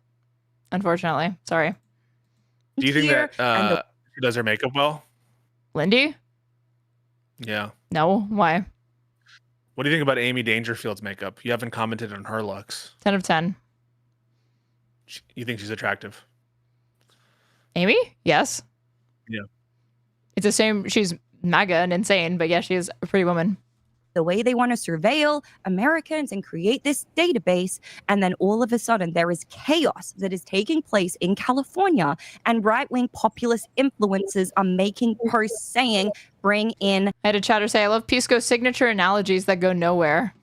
Unfortunately. Sorry. Do you think that she does her makeup well? Lindy? Yeah. No. Why? What do you think about Amy Dangerfield's makeup? You haven't commented on her looks. 10 of 10. You think she's attractive? Amy? Yes. Yeah. It's the same. She's MAGA and insane, but yeah, she is a pretty woman. The way they want to surveil Americans and create this database. And then all of a sudden there is chaos that is taking place in California, and right-wing populist influencers are making posts saying, bring in. I had a chatter say, I love Pisco's signature analogies that go nowhere.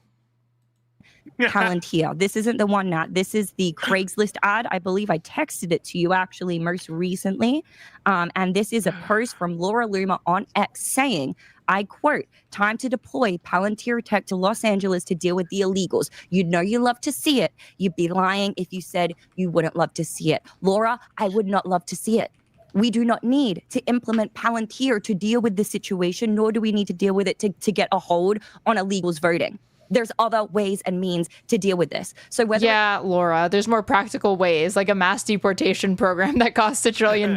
Palantir. This isn't the one now. This is the Craigslist ad. I believe I texted it to you actually most recently. And this is a post from Laura Loomer on X saying, I quote, time to deploy Palantir tech to Los Angeles to deal with the illegals. You'd know you love to see it. You'd be lying if you said you wouldn't love to see it. Laura, I would not love to see it. We do not need to implement Palantir to deal with this situation, nor do we need to deal with it to get a hold on illegals voting. There's other ways and means to deal with this. So whether Laura, there's more practical ways, like a mass deportation program that costs $1 trillion.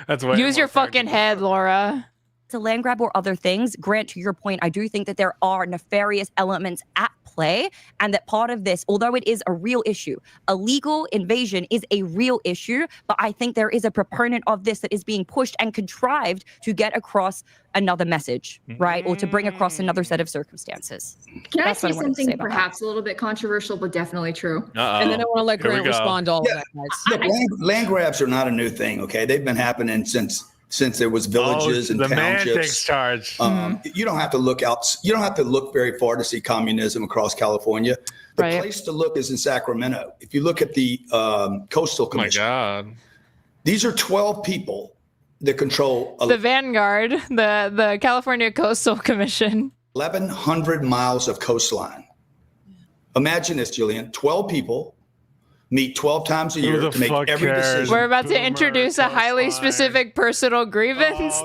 That's way Use your fucking head, Laura. To land grab or other things, Grant, to your point, I do think that there are nefarious elements at play, and that part of this, although it is a real issue, illegal invasion is a real issue, but I think there is a proponent of this that is being pushed and contrived to get across another message, right? Or to bring across another set of circumstances. Can I say something perhaps a little bit controversial, but definitely true? And then I want to let Grant respond to all of that, guys. Look, land grabs are not a new thing, okay? They've been happening since there was villages and the townships. man takes charge. You don't have to look out. You don't have to look very far to see communism across California. The place to look is in Sacramento. If you look at the Coastal Commission, these are 12 people that control the Vanguard, the California Coastal Commission. 1,100 miles of coastline. Imagine this, Julian. 12 people meet 12 times a year to make every decision. We're about to introduce a highly specific personal grievance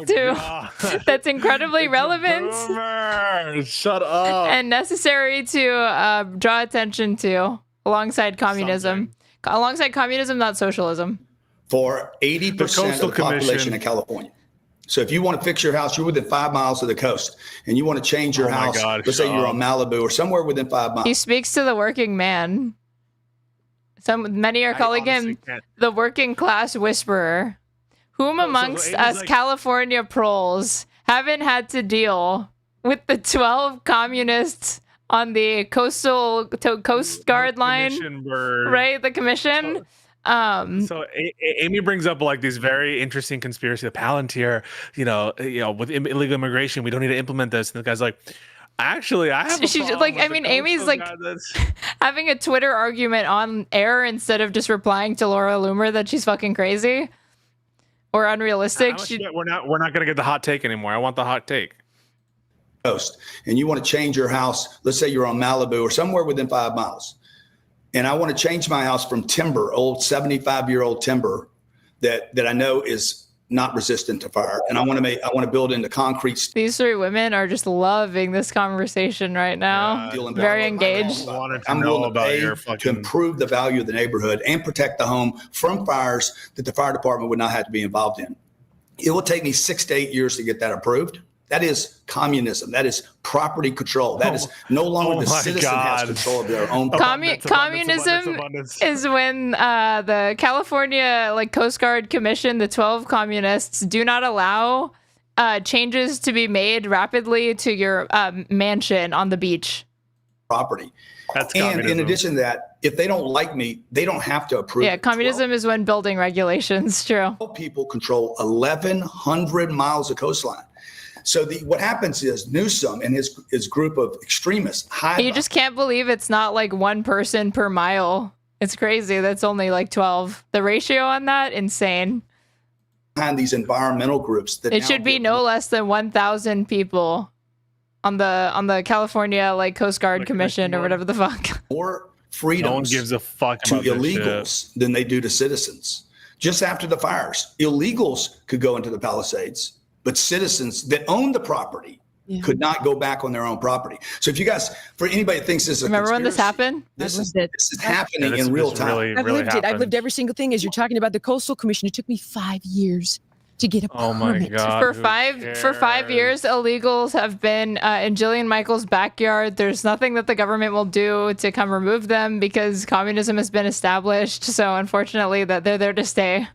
that's incredibly relevant. Shut up. And necessary to draw attention to alongside communism. Alongside communism, not socialism. For 80% of the population in California. So if you want to fix your house, you're within 5 miles of the coast, and you want to change your house, let's say you're on Malibu or somewhere within 5 miles. He speaks to the working man. Many are calling him the working class whisperer. Whom amongst us California proles haven't had to deal with the 12 communists on the Coast Guard line, right? The commission. So Amy brings up like these very interesting conspiracy. The Palantir, with illegal immigration, we don't need to implement this. And the guy's like, actually, I have. She's like, I mean, Amy's like having a Twitter argument on air instead of just replying to Laura Loomer that she's fucking crazy or unrealistic. We're not gonna get the hot take anymore. I want the hot take. Coast, and you want to change your house. Let's say you're on Malibu or somewhere within 5 miles, and I want to change my house from timber, old 75-year-old timber that I know is not resistant to fire, and I want to build into concrete. These three women are just loving this conversation right now. Very engaged. I'm willing to pay to improve the value of the neighborhood and protect the home from fires that the fire department would not have to be involved in. It will take me 6 to 8 years to get that approved. That is communism. That is property control. That is no longer the citizen has control of their own property. Communism is when the California Coast Guard Commission, the 12 communists, do not allow changes to be made rapidly to your mansion on the beach. Property. That's and communism. in addition to that, if they don't like me, they don't have to approve. Yeah, communism is when building regulations. True. People control 1,100 miles of coastline. So what happens is Newsom and his group of extremists hide. You just can't believe it's not like one person per mile. It's crazy. That's only like 12. The ratio on that, insane. Behind these environmental groups. It should be no less than 1,000 people on the California Coast Guard Commission or whatever the fuck. More freedoms. No one gives a fuck to about this illegals than they do to citizens. Just after the fires, illegals could go into the Palisades, but citizens that own the property could not go back on their own property. So if you guys, for anybody that thinks this is a Remember when this happened? this is happening in real time. I've lived it. I've lived every single thing. As you're talking about the Coastal Commission, it took me 5 years to get a permit. Oh my God. For 5 years, illegals have been in Jillian Michaels' backyard. There's nothing that the government will do to come remove them because communism has been established. So unfortunately, that they're there to stay.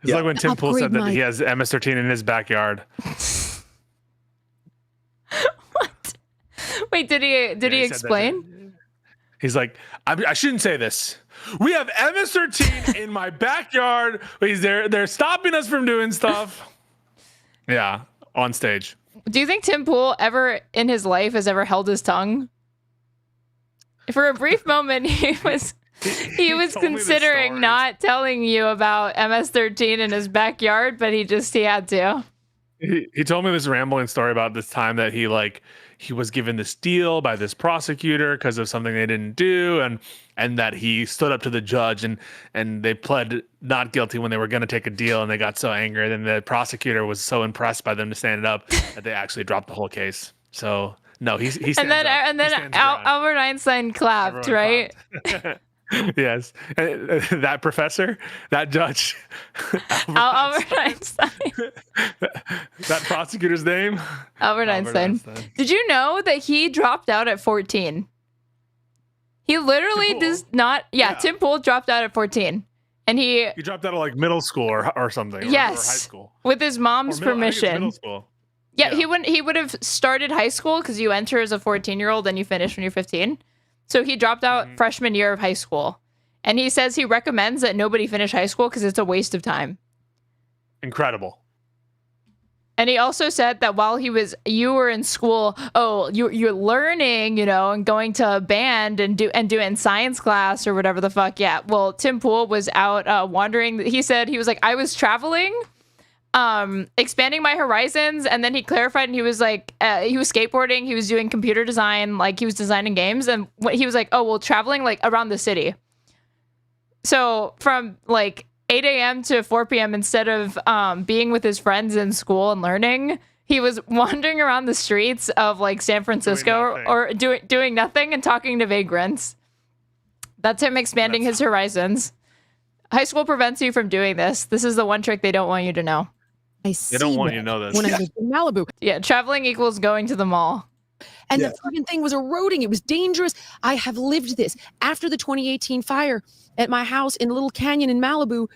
It's like when Tim Pool said that he has MS-13 in his backyard. What? Wait, did he explain? He's like, I shouldn't say this. We have MS-13 in my backyard. They're stopping us from doing stuff. Yeah, on stage. Do you think Tim Pool ever in his life has ever held his tongue? For a brief moment, he was considering not telling you about MS-13 in his backyard, but he had to. He told me this rambling story about this time that he was given this deal by this prosecutor because of something they didn't do, and that he stood up to the judge and they pled not guilty when they were going to take a deal, and they got so angry. Then the prosecutor was so impressed by them to stand up that they actually dropped the whole case. So no, he stands and then Albert Einstein clapped, right? Yes, that professor, that judge, Albert Einstein. That prosecutor's name, Albert Einstein. Did you know that he dropped out at 14? He literally does not. Yeah, Tim Pool dropped out at 14, and he dropped out of like middle school or something. Yes, or high school with his mom's permission. Middle school. Yeah, he would have started high school because you enter as a 14-year-old and you finish when you're 15. So he dropped out freshman year of high school. And he says he recommends that nobody finish high school because it's a waste of time. Incredible. And he also said that while you were in school, you're learning, and going to a band and doing science class or whatever the fuck. Yeah. Well, Tim Pool was out wandering. He said he was like, I was traveling, expanding my horizons, and then he clarified and he was like he was skateboarding, he was doing computer design, like he was designing games, and he was like, traveling like around the city. So from like 8 a.m. to 4 p.m. instead of being with his friends in school and learning, he was wandering around the streets of like San Francisco or doing nothing and talking to vagrants. That's him expanding his horizons. High school prevents you from doing this. This is the one trick they don't want you to know. They don't want you to know this. When I was in Malibu. Yeah, traveling equals going to the mall. And the fucking thing was eroding. It was dangerous. I have lived this. After the 2018 fire at my house in Little Canyon in Malibu,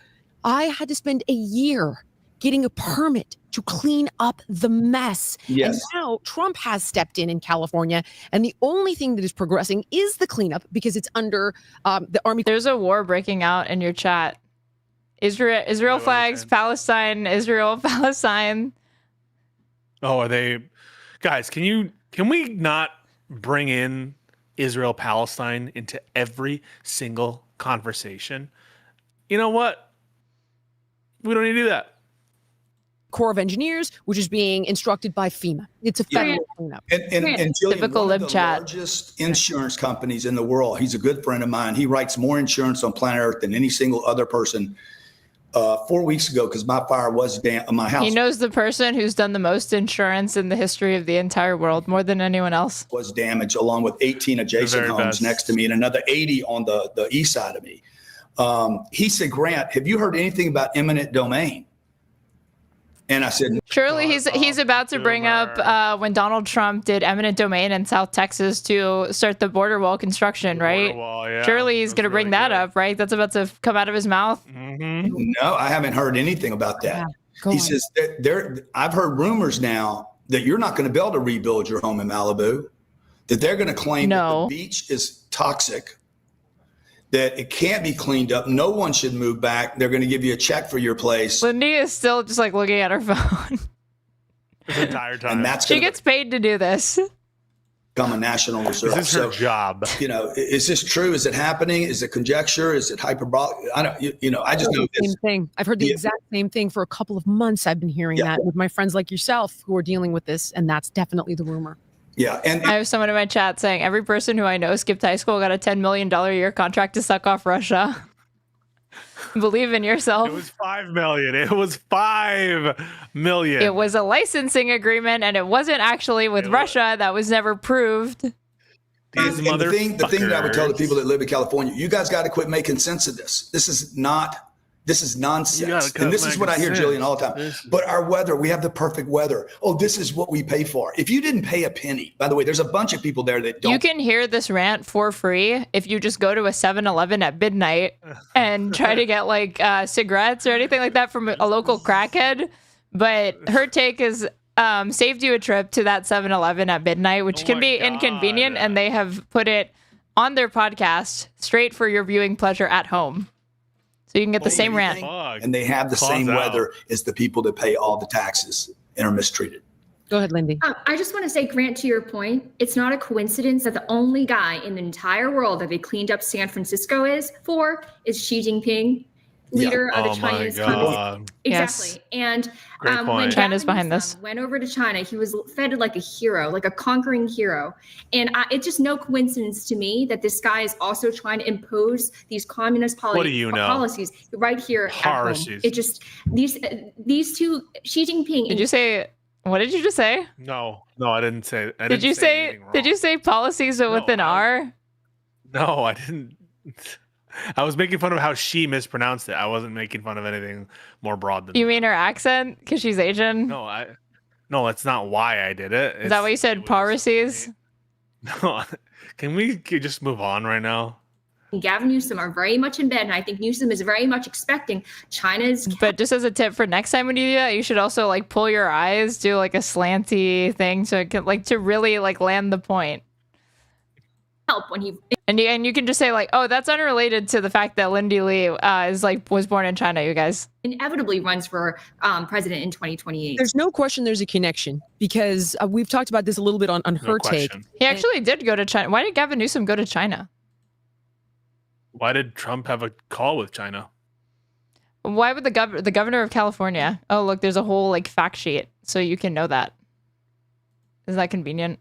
I had to spend a year getting a permit to clean up the mess. Yes. And now Trump has stepped in California, and the only thing that is progressing is the cleanup because it's under the army. There's a war breaking out in your chat. Israel flags, Palestine, Israel, Palestine. Oh, are they? Guys, can we not bring in Israel, Palestine into every single conversation? You know what? We don't need to do that. Corps of Engineers, which is being instructed by FEMA. It's a federal cleanup. And Jillian, typical one of lib the chat. largest insurance companies in the world. He's a good friend of mine. He writes more insurance on planet Earth than any single other person. 4 weeks ago, because my fire was my house. He knows the person who's done the most insurance in the history of the entire world, more than anyone else. Was damaged, along with 18 adjacent homes next to me and another 80 on the east side of me. He said, Grant, have you heard anything about eminent domain? And I said, surely he's about to bring up when Donald Trump did eminent domain in South Texas to start the border wall construction, right? Wall, yeah. Surely he's going to bring that up, right? That's about to come out of his mouth. No, I haven't heard anything about that. Go He on. says I've heard rumors now that you're not going to be able to rebuild your home in Malibu, that they're going to claim that the beach is toxic, that it can't be cleaned up. No one should move back. They're going to give you a check for your place. Lindy is still just like looking at her phone. The entire time. And that's She going to gets paid to do this. become a national reserve. This is her job. You know, is this true? Is it happening? Is it conjecture? Is it hyperbolic? I don't, I just know this. Same thing. I've heard the exact same thing for a couple of months. I've been hearing that with my friends like yourself who are dealing with this, and that's definitely the rumor. Yeah, and I have someone in my chat saying every person who I know skipped high school got a $10 million a year contract to suck off Russia. Believe in yourself. It was $5 million. It was $5 million. It was a licensing agreement, and it wasn't actually with Russia. That was never proved. These and the thing that I would tell the people that live in California, you guys got to quit making sense of this. This is nonsense. And this is what I hear, Jillian, all the time. But our weather, we have the perfect weather. Oh, this is what we pay for. If you didn't pay a penny, by the way, there's a bunch of people there that don't. You can hear this rant for free if you just go to a 7-Eleven at midnight and try to get like cigarettes or anything like that from a local crackhead. But her take is saved you a trip to that 7-Eleven at midnight, which can be inconvenient. And they have put it on their podcast straight for your viewing pleasure at home. So you can get the same rant. And they have the same weather as the people that pay all the taxes and are mistreated. Go ahead, Lindy. I just want to say, Grant, to your point, it's not a coincidence that the only guy in the entire world that they cleaned up San Francisco is Xi Jinping, leader of the Chinese Communist. Exactly. And when China's behind this. Went over to China, he was feted like a hero, like a conquering hero. And it's just no coincidence to me that this guy is also trying to impose these communist policies right here at home. It just these two, Xi Jinping. Did you say? What did you just say? No, I didn't say. Did you say policies with an R? No, I didn't. I was making fun of how she mispronounced it. I wasn't making fun of anything more broad than You mean her accent because she's Asian? No, that's not why I did it. Is that what you said? Policies? No, can we just move on right now? Gavin Newsom are very much in bed, and I think Newsom is very much expecting China's. But just as a tip for next time when you do that, you should also like pull your eyes, do like a slanty thing to really like land the point. Help when he and you can just say like, oh, that's unrelated to the fact that Lindy Lee was born in China. You guys inevitably runs for president in 2028. There's no question there's a connection because we've talked about this a little bit on her take. He actually did go to China. Why did Gavin Newsom go to China? Why did Trump have a call with China? Why would the governor of California? Oh, look, there's a whole like fact sheet so you can know that. Is that convenient?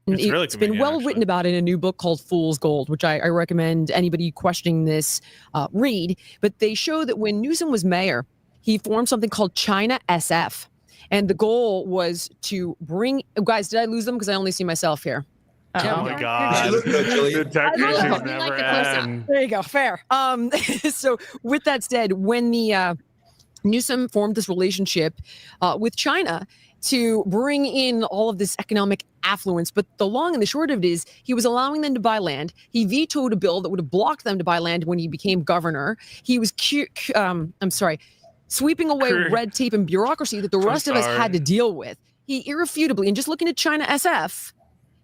It's been well written about in a new book called Fool's Gold, which I recommend anybody questioning this read. But they show that when Newsom was mayor, he formed something called China SF. And the goal was to bring... Guys, did I lose them? Because I only see myself here. Oh my God. The technicians never end. There you go. Fair. So with that said, when the Newsom formed this relationship with China to bring in all of this economic affluence, but the long and the short of it is he was allowing them to buy land. He vetoed a bill that would have blocked them to buy land when he became governor. He was sweeping away red tape and bureaucracy that the rest of us had to deal with. He irrefutably, and just looking at China SF,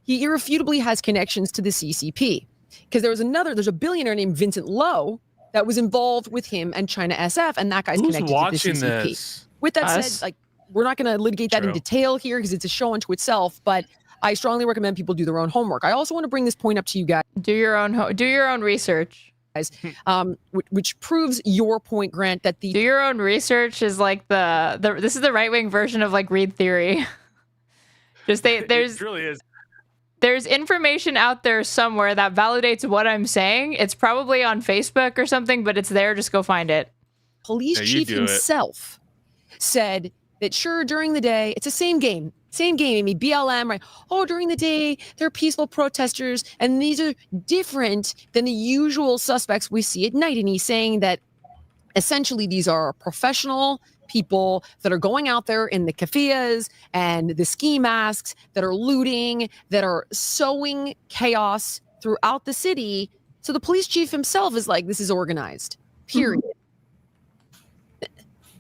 he irrefutably has connections to the CCP. Because there's a billionaire named Vincent Lowe that was involved with him and China SF, and that guy's connected to the CCP. This? With that said, like, we're not going to litigate that in detail here because it's a show unto itself, but I strongly recommend people do their own homework. I also want to bring this point up to you guys. Do your own research. Which proves your point, Grant, that the... Do your own research is like this is the right-wing version of like read theory. It really is. There's information out there somewhere that validates what I'm saying. It's probably on Facebook or something, but it's there. Just go find it. Police chief himself said that sure, during the day, it's the same game, Amy, BLM, right? Oh, during the day, they're peaceful protesters, and these are different than the usual suspects we see at night. And he's saying that essentially these are professional, people that are going out there in the keffiyehs and the ski masks, that are looting, that are sowing chaos throughout the city. So the police chief himself is like, this is organized, period.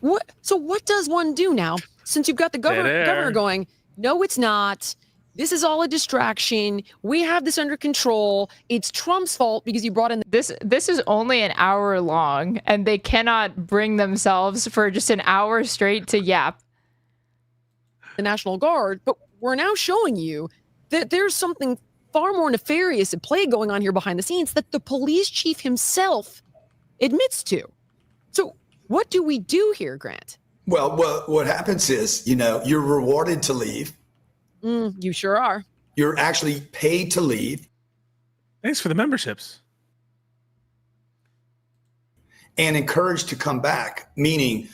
What does one do now, since you've got the governor going, no, it's not. This is all a distraction. We have this under control. It's Trump's fault because you brought in this is only an hour long, and they cannot bring themselves for just an hour straight to yap. The National Guard, but we're now showing you that there's something far more nefarious at play going on here behind the scenes that the police chief himself admits to. So what do we do here, Grant? Well, what happens is, you're rewarded to leave. You sure are. You're actually paid to leave. Thanks for the memberships. And encouraged to come back, meaning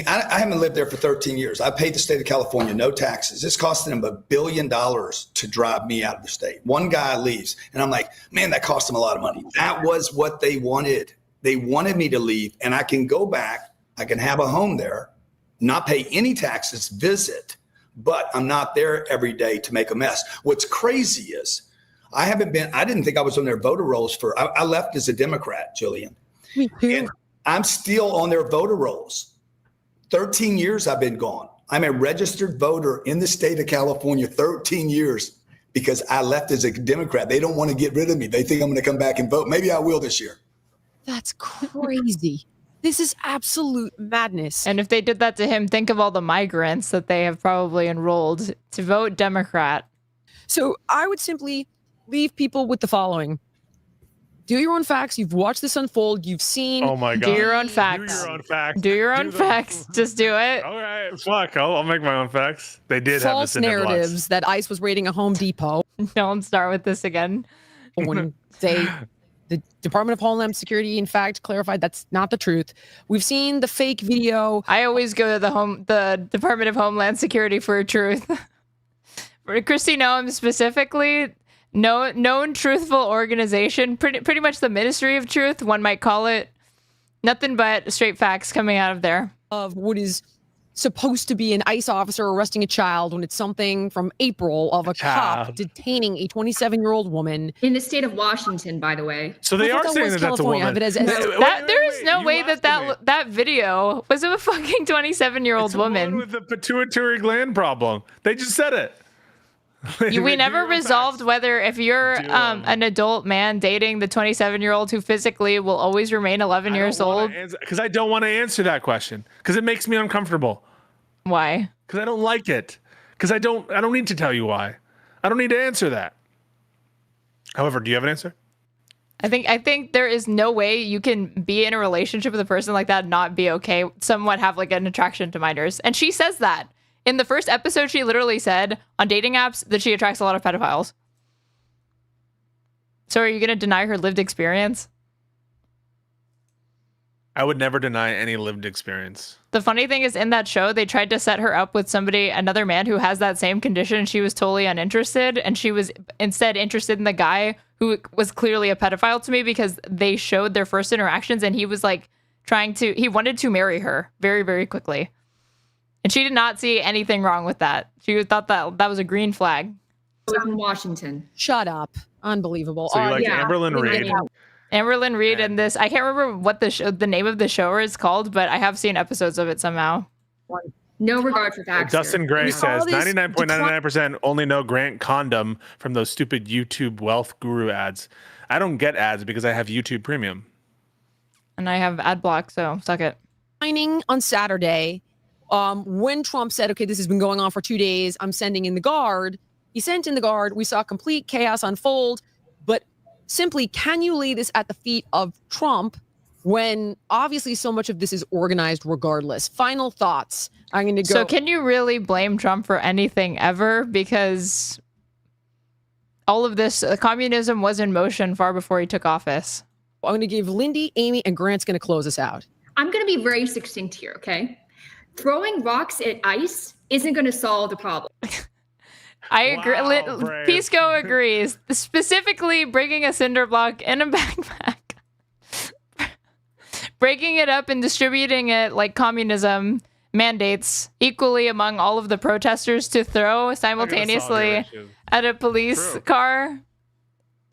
I haven't lived there for 13 years. I paid the state of California no taxes. It's costing them $1 billion to drive me out of the state. One guy leaves, and I'm like, man, that cost them a lot of money. That was what they wanted. They wanted me to leave, and I can go back. I can have a home there, not pay any taxes, visit, but I'm not there every day to make a mess. What's crazy is I didn't think I was on their voter rolls I left as a Democrat, Jillian. Me too. And I'm still on their voter rolls. 13 years I've been gone. I'm a registered voter in the state of California, 13 years, because I left as a Democrat. They don't want to get rid of me. They think I'm going to come back and vote. Maybe I will this year. That's crazy. This is absolute madness. And if they did that to him, think of all the migrants that they have probably enrolled to vote Democrat. So I would simply leave people with the following. Do your own facts. You've watched this unfold. You've seen. Oh my God. Do your own facts. Do your own facts. Do your own facts. Just do it. All right. Fuck. I'll make my own facts. They did false have the narratives that ICE was raiding a Home Depot. Don't start with this again. When the Department of Homeland Security, in fact, clarified that's not the truth. We've seen the fake video. I always go to the Department of Homeland Security for truth. For Kristi Noem specifically, known truthful organization, pretty much the Ministry of Truth, one might call it. Nothing but straight facts coming out of there. Of what is supposed to be an ICE officer arresting a child when it's something from April of a cop detaining a 27-year-old woman. In the state of Washington, by the way. So they are saying that that's a woman. There is no way that video was of a fucking 27-year-old woman. With the pituitary gland problem. They just said it. We never resolved whether if you're an adult man dating the 27-year-old who physically will always remain 11 years old. Because I don't want to answer that question. Because it makes me uncomfortable. Why? Because I don't like it. Because I don't need to tell you why. I don't need to answer that. However, do you have an answer? I think there is no way you can be in a relationship with a person like that and not be okay, somewhat have like an attraction to minors. And she says that. In the first episode, she literally said on dating apps that she attracts a lot of pedophiles. So are you going to deny her lived experience? I would never deny any lived experience. The funny thing is in that show, they tried to set her up with another man who has that same condition. And she was totally uninterested. And she was instead interested in the guy who was clearly a pedophile to me because they showed their first interactions. And he was like he wanted to marry her very, very quickly. And she did not see anything wrong with that. She thought that was a green flag. In Washington. Shut up. Unbelievable. So you like Amberlyn Reed? Amberlyn Reed and this. I can't remember what the name of the show is called, but I have seen episodes of it somehow. No regard for facts. Dustin Gray says 99.99% only know Grant Condom from those stupid YouTube wealth guru ads. I don't get ads because I have YouTube Premium. And I have ad block, so suck it. Signing on Saturday. When Trump said, okay, this has been going on for 2 days, I'm sending in the Guard. He sent in the Guard. We saw complete chaos unfold. But simply, can you lay this at the feet of Trump when obviously so much of this is organized regardless? Final thoughts. I'm going to go. So can you really blame Trump for anything ever? Because all of this, communism was in motion far before he took office. I'm going to give Lindy, Amy, and Grant's going to close us out. I'm going to be very succinct here, okay? Throwing rocks at ICE isn't going to solve the problem. I agree. Pisco agrees. Specifically, bringing a cinder block in a backpack. breaking it up and distributing it like communism mandates equally among all of the protesters to throw simultaneously at a police car,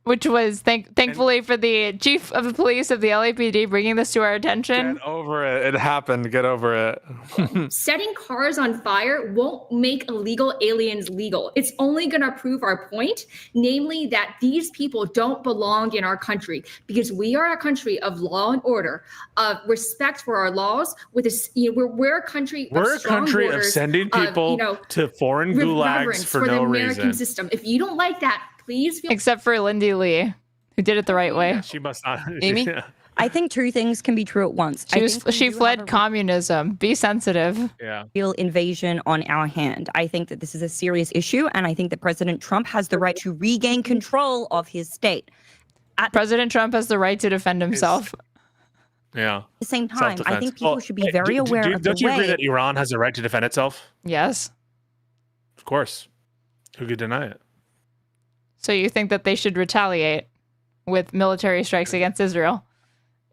which was thankfully for the chief of the police of the LAPD bringing this to our attention. Get over it. It happened. Get over it. Setting cars on fire won't make illegal aliens legal. It's only going to prove our point, namely that these people don't belong in our country, because we are a country of law and order, of respect for our laws. With this, we're a country. We're a country of borders, sending people to foreign gulags for the no American reason. system. If you don't like that, please feel. Except for Lindy Lee, who did it the right way. Yeah, she must not. Amy? Yeah. I think two things can be true at once. She fled communism. Be sensitive. Yeah. Real invasion on our hand. I think that this is a serious issue, and I think that President Trump has the right to regain control of his state. President Trump has the right to defend himself. Yeah. At the same time, I think people should be very do- aware do- of the Don't you agree way. that Iran has the right to defend itself? Yes. Of course. Who could deny it? So you think that they should retaliate with military strikes against Israel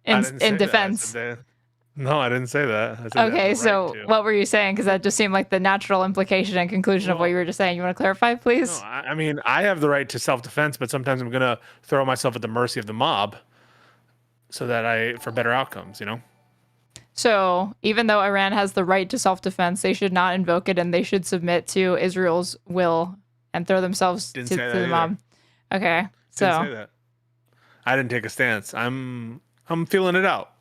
I didn't say in that. I defense? said no, I didn't say that. I said they have Okay, the so right to. what were you saying? Because that just seemed like the natural implication and conclusion of what you were just saying. You want to clarify, please? No, I mean, I have the right to self-defense, but sometimes I'm going to throw myself at the mercy of the mob so that for better outcomes, you know? So even though Iran has the right to self-defense, they should not invoke it, and they should submit to Israel's will and throw themselves Didn't to say that the either. mob. Okay, so Didn't say that. I didn't take a stance. I'm feeling it out.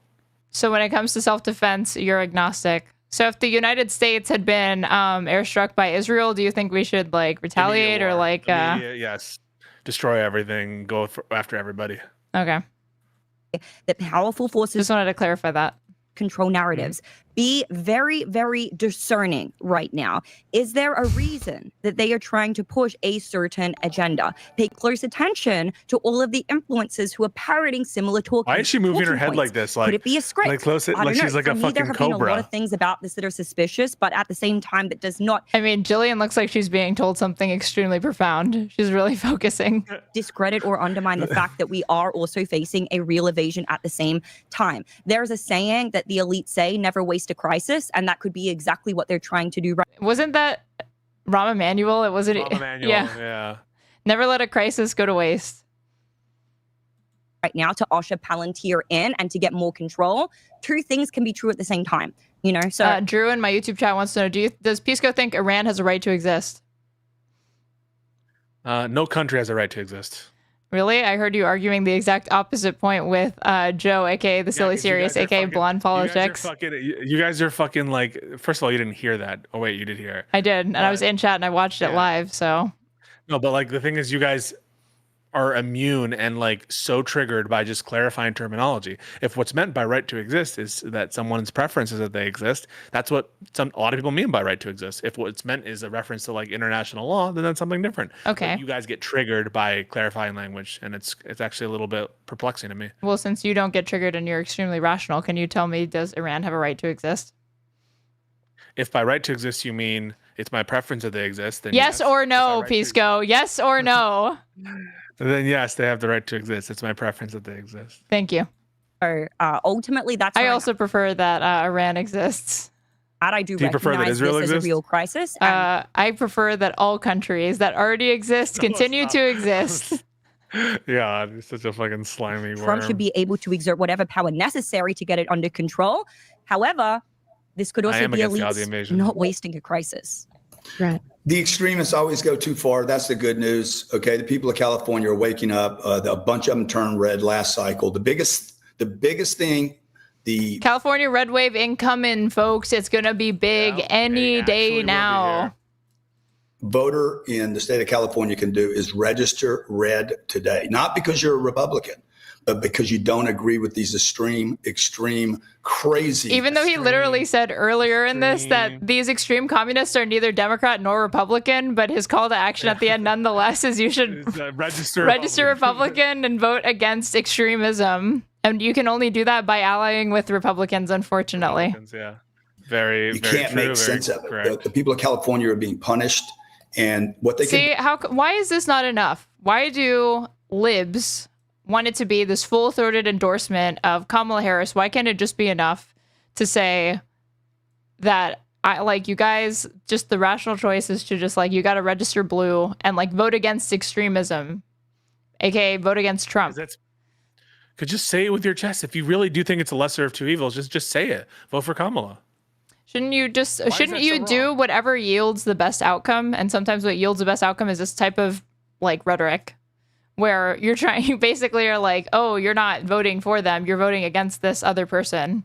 So when it comes to self-defense, you're agnostic. So if the United States had been airstruck by Israel, do you think we should like retaliate or like? Yes, destroy everything. Go after everybody. Okay. That powerful forces just wanted to clarify that. Control narratives. Be very, very discerning right now. Is there a reason that they are trying to push a certain agenda? Pay close attention to all of the influencers who are parroting similar talking. Why is she moving her head like this? Like, could it be a script? Like close it, I don't like know. she's like For a me, fucking there have been a lot cobra. of things about this that are suspicious, but at the same time, that does not. I mean, Jillian looks like she's being told something extremely profound. She's really focusing. Discredit or undermine the fact that we are also facing a real evasion at the same time. There's a saying that the elite say, never waste a crisis, and that could be exactly what they're trying to do right. Wasn't that Rahm Emanuel? It wasn't. Rahm Emanuel, yeah. Never let a crisis go to waste. Right now to usher Palantir in and to get more control. Two things can be true at the same time, you know. So Drew in my YouTube chat wants to know: does Pisco think Iran has a right to exist? No country has a right to exist. Really? I heard you arguing the exact opposite point with Joe, aka the Silly Serious, aka Blonde Politics. You guys are fucking like. First of all, you didn't hear that. Oh wait, you did hear it. I did, and I was in chat and I watched it live. So no, but like the thing is, you guys are immune and like so triggered by just clarifying terminology. If what's meant by right to exist is that someone's preference is that they exist, that's what a lot of people mean by right to exist. If what's meant is a reference to like international law, then that's something different. Okay. But you guys get triggered by clarifying language, and it's actually a little bit perplexing to me. Well, since you don't get triggered and you're extremely rational, can you tell me, does Iran have a right to exist? If by right to exist you mean it's my preference that they exist, then yes or no, Pisco? Yes or no? Then yes, they have the right to exist. It's my preference that they exist. Thank you. Ultimately, that's. I also prefer that Iran exists. And I do you prefer that recognize Israel this as exists? a real crisis. I prefer that all countries that already exist continue to exist. Yeah, it's such a fucking slimy Trump worm. should be able to exert whatever power necessary to get it under control. However, this could I also am be against the elites invasion. not wasting a crisis. Right. The extremists always go too far. That's the good news. Okay, the people of California are waking up. A bunch of them turned red last cycle. The biggest thing, the California red wave incoming, folks. It's gonna be big any day now. voter in the state of California can do is register red today. Not because you're a Republican, but because you don't agree with these extreme, crazy. Even though he literally said earlier in this that these extreme communists are neither Democrat nor Republican, but his call to action at the end nonetheless is you should register Republican and vote against extremism. And you can only do that by allying with Republicans, unfortunately. Yeah. Very, You very can't true, make sense of it. correct. The people of California are being punished, and what they See, why is this not enough? Why do libs want it to be this full-throated endorsement of Kamala Harris, why can't it just be enough to say that you guys, just the rational choice is to just you got to register blue and vote against extremism, aka vote against Trump. Could just say it with your chest. If you really do think it's a lesser of two evils, just say it. Vote for Kamala. Shouldn't you do whatever yields the best outcome? And sometimes what yields the best outcome is this type of rhetoric where you basically are like, oh, you're not voting for them, you're voting against this other person.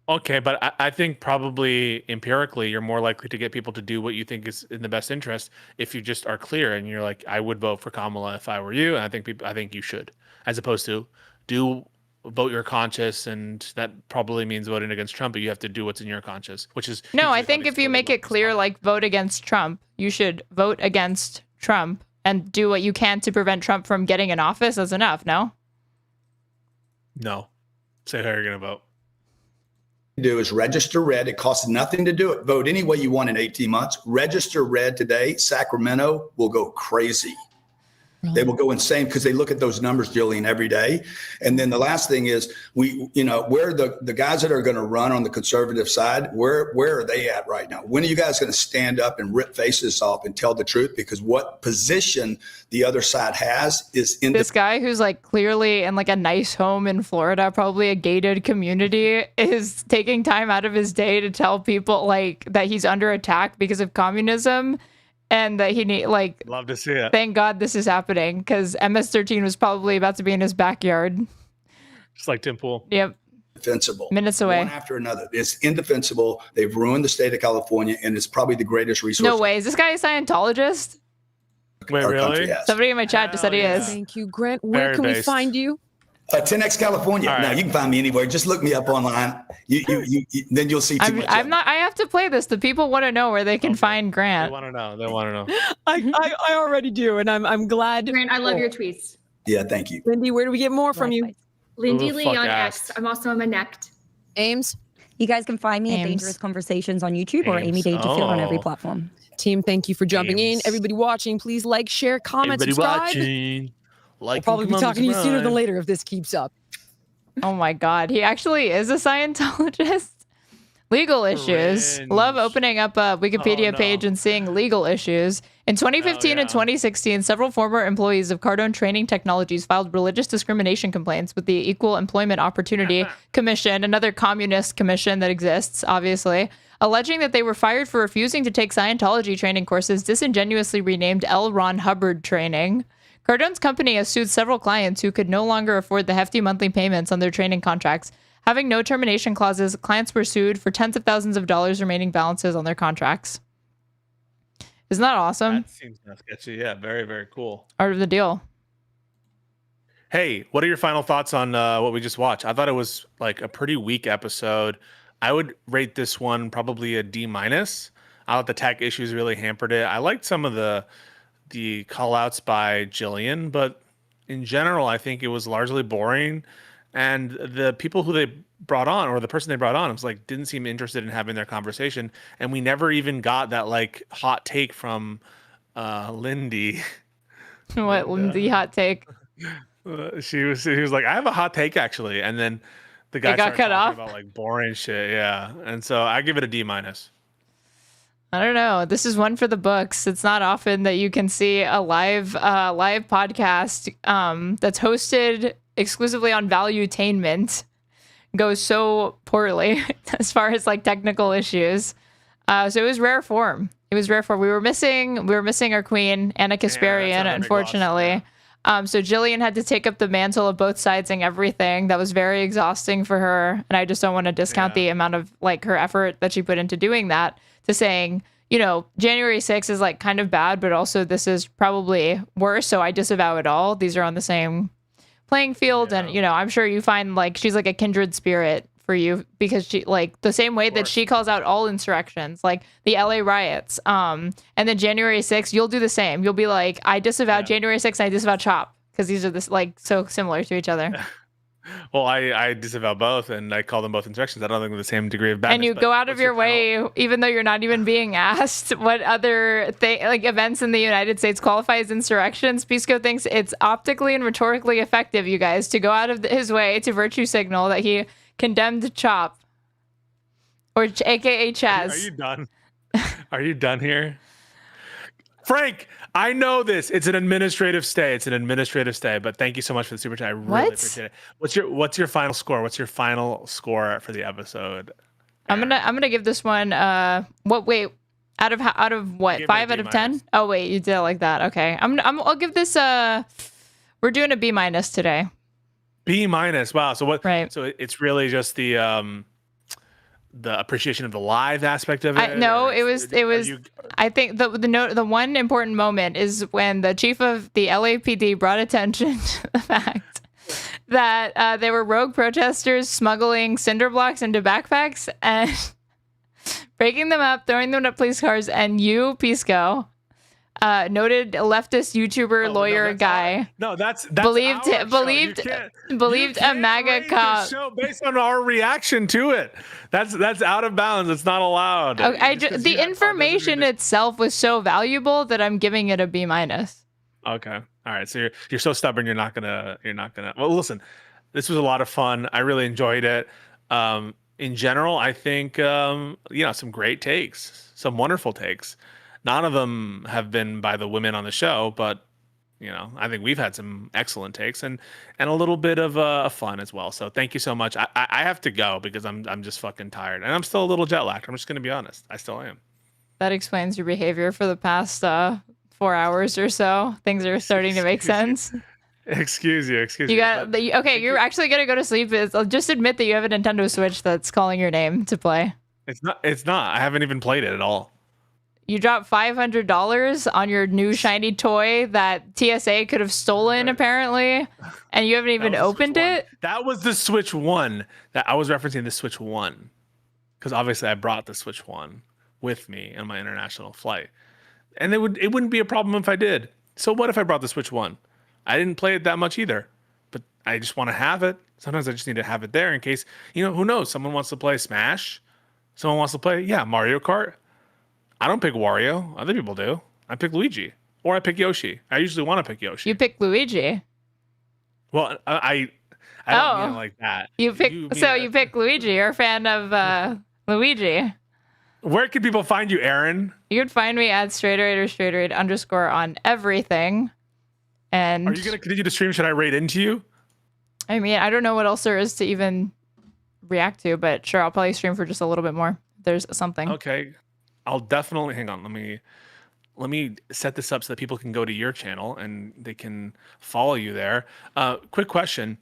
Okay, but I think probably empirically you're more likely to get people to do what you think is in the best interest if you just are clear and you're like, I would vote for Kamala if I were you, and I think you should, as opposed to vote your conscience, and that probably means voting against Trump, but you have to do what's in your conscience, which is no. I think if you make it clear, vote against Trump, you should vote against Trump and do what you can to prevent Trump from getting in office. That's enough. No. Say how you're gonna vote. Do is register red. It costs nothing to do it. Vote any way you want in 18 months. Register red today. Sacramento will go crazy. They will go insane because they look at those numbers, Jillian, every day. And then the last thing is where the guys that are going to run on the conservative side, where are they at right now? When are you guys going to stand up and rip faces off and tell the truth? Because what position the other side has is in this guy who's clearly in a nice home in Florida, probably a gated community, is taking time out of his day to tell people that he's under attack because of communism. And that he love to see it. Thank God this is happening because MS-13 was probably about to be in his backyard. Just like Tim Pool. Yep. Indefensible. Minutes away. One after another. It's indefensible. They've ruined the state of California, and it's probably the greatest resource. No way. Is this guy a Scientologist? Wait, really? Somebody in my chat just said he is. Thank you, Grant. Where can we find you? 10X California. Right. Now you can find me anywhere. Just look me up online. Then you'll see too much. I have to play this. The people want to know where they can find Grant. They want to know. I already do, and I'm glad. Grant, I love your tweets. Yeah, thank you. Lindy, where do we get more from you? Lindy Lee on X. I'm also on my Next. Ames. You guys can find me at Dangerous Conversations on YouTube or Amy Dangerfield on every platform. Team, thank you for jumping in. Everybody watching, please like, share, comment, subscribe. We'll probably be talking to you sooner than later if this keeps up. Oh my God. He actually is a Scientologist. Legal issues. Love opening up a Wikipedia page and seeing legal issues. In 2015 and 2016, several former employees of Cardone Training Technologies filed religious discrimination complaints with the Equal Employment Opportunity Commission, another communist commission that exists, obviously, alleging that they were fired for refusing to take Scientology training courses disingenuously renamed L. Ron Hubbard Training. Cardone's company has sued several clients who could no longer afford the hefty monthly payments on their training contracts. Having no termination clauses, clients were sued for tens of thousands of dollars remaining balances on their contracts. Isn't that awesome? That seems sketchy. Yeah, very, very cool. Part of the deal. Hey, what are your final thoughts on what we just watched? I thought it was a pretty weak episode. I would rate this one probably a D-. I thought the tech issues really hampered it. I liked some of the call-outs by Jillian, but in general, I think it was largely boring. And the people who they brought on, or the person they brought on, was didn't seem interested in having their conversation. And we never even got that hot take from Lindy. What Lindy hot take? She was like, I have a hot take actually, and then the guy got cut off about boring shit. Yeah, and so I give it a D-. I don't know. This is one for the books. It's not often that you can see a live podcast that's hosted exclusively on valuetainment go so poorly as far as technical issues. So it was rare form. We were missing our queen, Anna Kasparian, unfortunately. So Jillian had to take up the mantle of both sidesing everything. That was very exhausting for her, and I just don't want to discount the amount of her effort that she put into doing that. To saying, January 6th is kind of bad, but also this is probably worse. So I disavow it all. These are on the same playing field. Yeah. And, I'm sure you find she's a kindred spirit for you because she the same way that she calls out all insurrections, the LA riots. And then January 6th, you'll do the same. You'll be I disavow January 6th. And I disavow CHOP because these are so similar to each other. Well, I disavow both, and I call them both insurrections. I don't think they're the same degree of badness. And you go out of your way, even though you're not even being asked, what other events in the United States qualify as insurrections. Pisco thinks it's optically and rhetorically effective, you guys, to go out of his way to virtue signal that he condemned Chop, or AKA Chaz. Are you done? Are you done here? Frank, I know this. It's an administrative stay. It's an administrative stay. But thank you so much for the super chat. I really appreciate it. What's your final score? What's your final score for the episode? I'm gonna give this one. Wait, out of what? 5 out of 10? Oh wait, you did it like that. Okay. I'll give this. We're doing a B- today. B-. Wow. So what? Right. So it's really just the appreciation of the live aspect of it. No, it was. I think the one important moment is when the chief of the LAPD brought attention to the fact that there were rogue protesters smuggling cinder blocks into backpacks and breaking them up, throwing them at police cars, and you, Pisco, noted leftist YouTuber lawyer guy. That's believed a MAGA cop. Show based on our reaction to it. That's out of bounds. It's not allowed. Okay, the information itself was so valuable that I'm giving it a B-. Okay. All right. So you're so stubborn. You're not gonna. Well, listen. This was a lot of fun. I really enjoyed it. In general, I think some great takes, some wonderful takes. None of them have been by the women on the show, but I think we've had some excellent takes and a little bit of fun as well. So thank you so much. I have to go because I'm just fucking tired and I'm still a little jet lagged. I'm just gonna be honest. I still am. That explains your behavior for the past 4 hours or so. Things are starting to make sense. Excuse you. Okay, you're actually gonna go to sleep. Just admit that you have a Nintendo Switch that's calling your name to play. It's not. I haven't even played it at all. You dropped $500 on your new shiny toy that TSA could have stolen, apparently, and you haven't even opened it? That was the Switch 1. That I was referencing the Switch 1. Because obviously I brought the Switch 1 with me on my international flight. And it wouldn't be a problem if I did. So what if I brought the Switch 1? I didn't play it that much either. But I just want to have it. Sometimes I just need to have it there in case, who knows? Someone wants to play Smash. Someone wants to play, Mario Kart. I don't pick Wario. Other people do. I pick Luigi. Or I pick Yoshi. I usually want to pick Yoshi. You pick Luigi. Well, I don't mean it like that. You pick Luigi. You're a fan of Luigi. Where can people find you, Aaron? You can find me at @straighterade on everything. And are you going to continue to stream? Should I raid into you? I mean, I don't know what else there is to even react to, but sure, I'll probably stream for just a little bit more. There's something. Okay. I'll definitely hang on. Let me set this up so that people can go to your channel and they can follow you there. Quick question.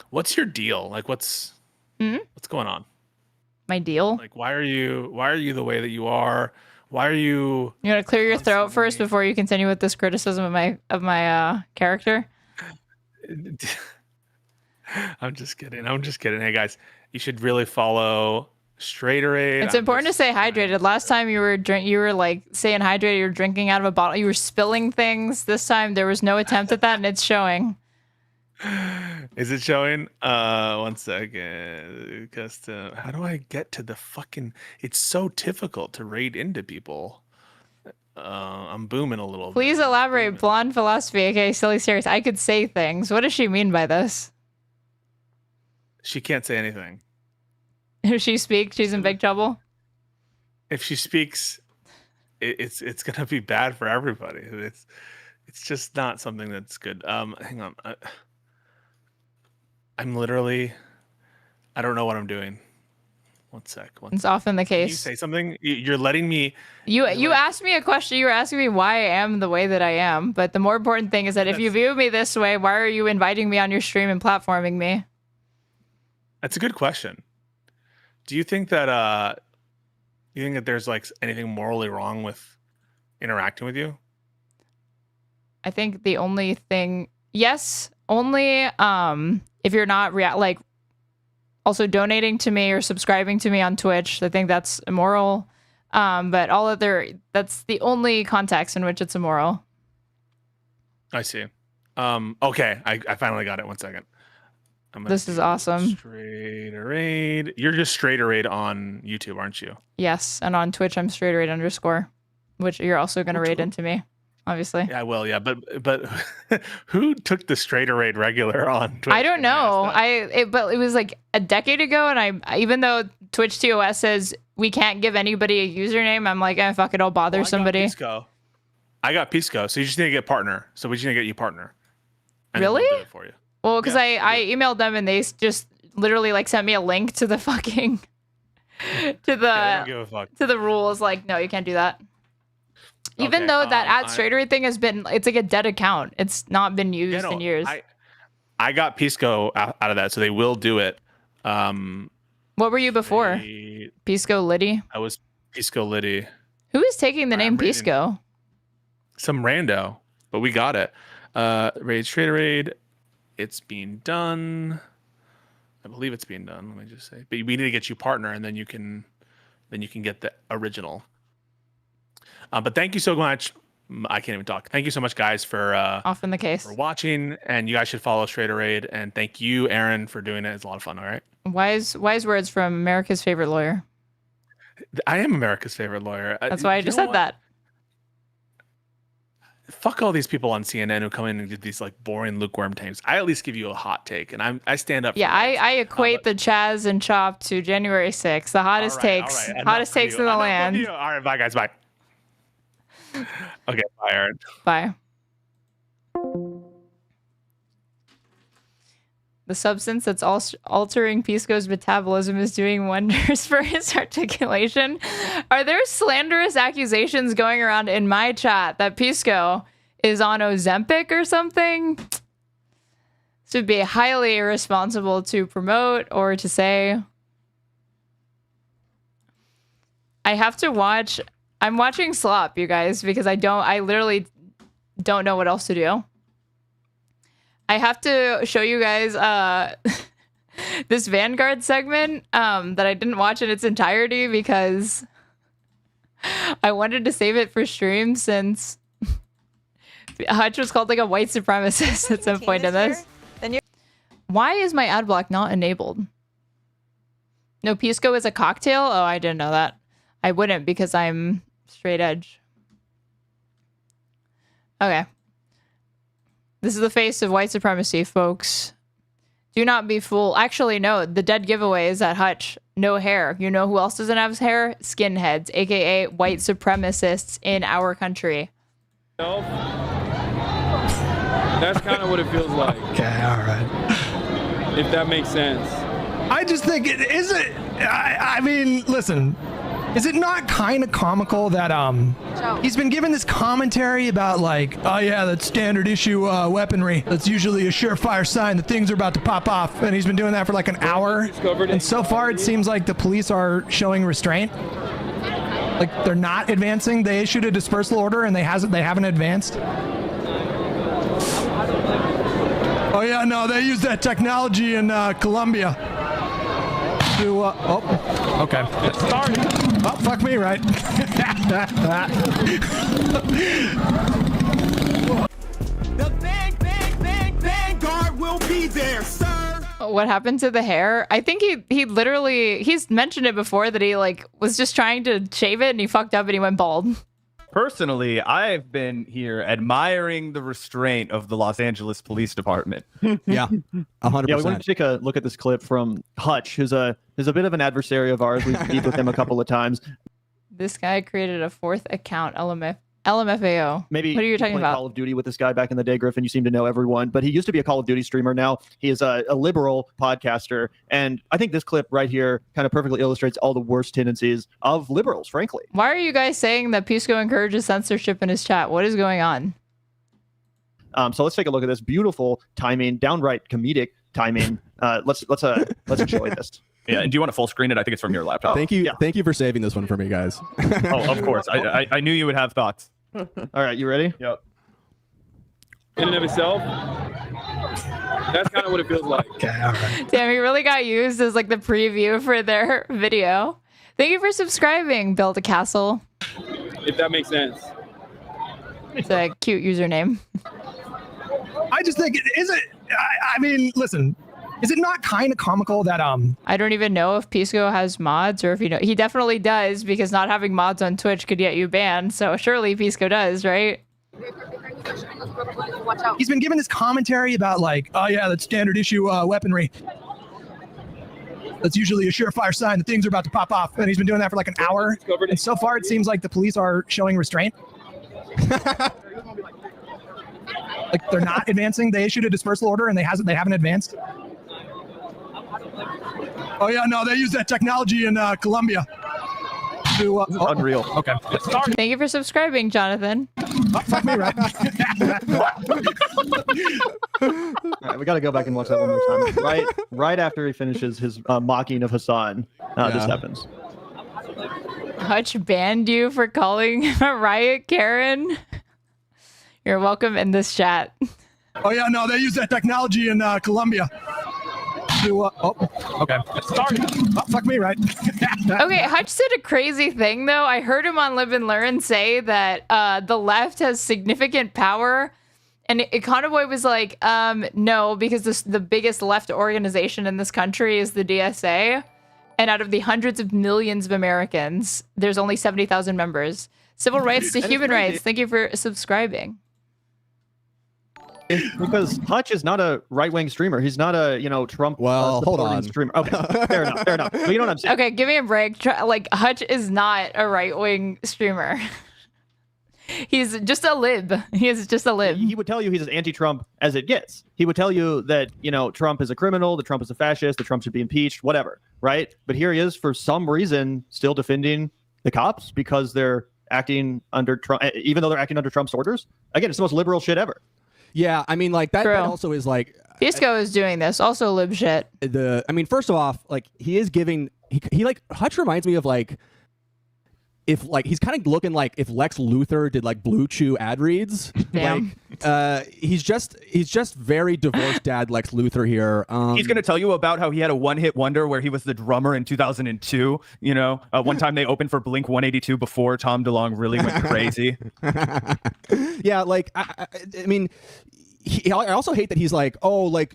What's your deal? Like what's going on? My deal? Like why are you the way that you are? Why are you You want to clear your throat first before you continue with this criticism of my character? I'm just kidding. Hey guys, you should really follow Straighterade. It's important to stay hydrated. Last time you were like saying hydrated, you were drinking out of a bottle. You were spilling things. This time there was no attempt at that, and it's showing. Is it showing? 1 second. Custom. How do I get to the fucking? It's so difficult to raid into people. I'm booming a little. Please elaborate. Blonde philosophy. Okay, silly serious. I could say things. What does she mean by this? She can't say anything. If she speaks, she's in big trouble. If she speaks, it's gonna be bad for everybody. It's just not something that's good. Hang on. I'm literally, I don't know what I'm doing. 1 sec. It's often the case. Can you say something? You're letting me. You asked me a question. You were asking me why I am the way that I am. But the more important thing is that if you view me this way, why are you inviting me on your stream and platforming me? That's a good question. Do you think that there's like anything morally wrong with interacting with you? I think the only thing, yes, only if you're not also donating to me or subscribing to me on Twitch. I think that's immoral. But that's the only context in which it's immoral. I see. Okay, I finally got it. 1 second. This is awesome. Straighterade. You're just Straighterade on YouTube, aren't you? Yes, and on Twitch I'm straighterade_, which you're also going to raid into me, obviously. Yeah, I will. Yeah, but who took the Straighterade regular on Twitch? I don't know. But it was like a decade ago, and even though Twitch TOS says we can't give anybody a username, I'm like, fuck it, I'll bother somebody. I got Pisco, so you just need to get partner. So we just need to get you partner. And really? We'll do it for you. Well, because I emailed them and they just literally like sent me a link to the fucking to the rules. Like, no, you can't do that. Even though that @straighterade thing has been, it's like a dead account. It's not been used in years. I got Pisco out of that, so they will do it. What were you before? Pisco Liddy? I was Pisco Liddy. Who is taking the name Pisco? Some rando, but we got it. Raid Straighterade. It's being done. I believe it's being done. Let me just say. But we need to get you partner, and then you can get the original. But thank you so much. I can't even talk. Thank you so much, guys, for often the case for watching. And you guys should follow Straighterade. And thank you, Aaron, for doing it. It's a lot of fun. All right. Wise words from America's favorite lawyer. I am America's favorite lawyer. That's why I just said that. Fuck all these people on CNN who come in and do these like boring lukewarm takes. I at least give you a hot take, and I stand up. Yeah, I equate the Chaz and Chop to January 6th, the hottest takes, hottest takes in the land. All right, bye guys, bye. Okay, bye, Aaron. Bye. The substance that's altering Pisco's metabolism is doing wonders for his articulation. Are there slanderous accusations going around in my chat that Pisco is on Ozempic or something? This would be highly irresponsible to promote or to say. I have to watch. I'm watching Slop, you guys, because I literally don't know what else to do. I have to show you guys this Vanguard segment that I didn't watch in its entirety because I wanted to save it for stream since Hutch was called like a white supremacist at some point in this. Why is my ad block not enabled? No, Pisco is a cocktail? Oh, I didn't know that. I wouldn't because I'm straight edge. Okay. This is the face of white supremacy, folks. Do not be fooled. Actually, no. The dead giveaway is at Hutch. No hair. You know who else doesn't have hair? Skinheads, aka white supremacists in our country. That's kind of what it feels like. Okay, all right. If that makes sense. I just think it is it. I mean, listen. Is it not kind of comical that he's been given this commentary about like, oh yeah, that's standard issue weaponry. That's usually a surefire sign that things are about to pop off, and he's been doing that for like an hour. And so far, it seems like the police are showing restraint. Like they're not advancing. They issued a dispersal order, and they haven't advanced. Oh yeah, no, they use that technology in Colombia. Oh, okay. Sorry. Oh, fuck me, right? The Vanguard will be there, sir. What happened to the hair? I think he's mentioned it before that he like was just trying to shave it and he fucked up and he went bald. Personally, I've been here admiring the restraint of the Los Angeles Police Department. Yeah, 100%. Yeah, we wanted to take a look at this clip from Hutch, who's a bit of an adversary of ours. We've beat with him a couple of times. This guy created a fourth account, LMFAO. Maybe what are you talking about? Call of Duty with this guy back in the day, Griffin. You seem to know everyone, but he used to be a Call of Duty streamer. Now he is a liberal podcaster, and I think this clip right here kind of perfectly illustrates all the worst tendencies of liberals, frankly. Why are you guys saying that Pisco encourages censorship in his chat? What is going on? So let's take a look at this beautiful timing, downright comedic timing. Let's enjoy this. Yeah, and do you want to full screen it? I think it's from your laptop. Thank you. Yeah. Thank you for saving this one for me, guys. Oh, of course. I knew you would have thoughts. All right, you ready? Yep. In and of itself, that's kind of what it feels like. Okay, all right. Damn, he really got used as like the preview for their video. Thank you for subscribing, Build a Castle. If that makes sense. It's a cute username. I just think it is it. I mean, listen. Is it not kind of comical that I don't even know if Pisco has mods, or if you know. He definitely does, because not having mods on Twitch could get you banned. So surely Pisco does, right? he's been given this commentary about like, oh yeah, that's standard issue weaponry. That's usually a surefire sign that things are about to pop off. And he's been doing that for like an hour. And so far, it seems like the police are showing restraint. Like they're not advancing. They issued a dispersal order and they haven't advanced. Oh yeah, no, they use that technology in Colombia. To, unreal. Okay. Thank you for subscribing, Jonathan. Fuck me, right? All right, we got to go back and watch that one more time. Right after he finishes his mocking of Hassan, this happens. Hutch banned you for calling a riot Karen. You're welcome in this chat. Oh yeah, no, they use that technology in Colombia. To, okay. Fuck me, right? Okay, Hutch said a crazy thing though. I heard him on Live and Learn say that the left has significant power, and Econoboy was like, no, because the biggest left organization in this country is the DSA, and out of the hundreds of millions of Americans, there's only 70,000 members. Civil rights to human rights. Thank you for subscribing. Because Hutch is not a right-wing streamer. He's not a, Trump hold on. streamer. Okay, fair enough. But you know what I'm saying? Okay, give me a break. Like, Hutch is not a right-wing streamer. He's just a lib. He is just a lib. He would tell you he's as anti-Trump as it gets. He would tell you that, Trump is a criminal, that Trump is a fascist, that Trump should be impeached, whatever, right? But here he is, for some reason, still defending the cops because they're acting under Trump, even though they're acting under Trump's orders. Again, it's the most liberal shit ever. Yeah, I mean, like that also is like Pisco is doing this, also lib shit. First off, like he is giving he like Hutch reminds me of like if like he's kind of looking like if Lex Luthor did like Blue Chew ad reads. Damn. Like he's just very divorced dad Lex Luthor here. He's gonna tell you about how he had a one-hit wonder where he was the drummer in 2002. One time they opened for Blink 182 before Tom DeLonge really went crazy. Yeah, like I mean. I also hate that he's like, oh, like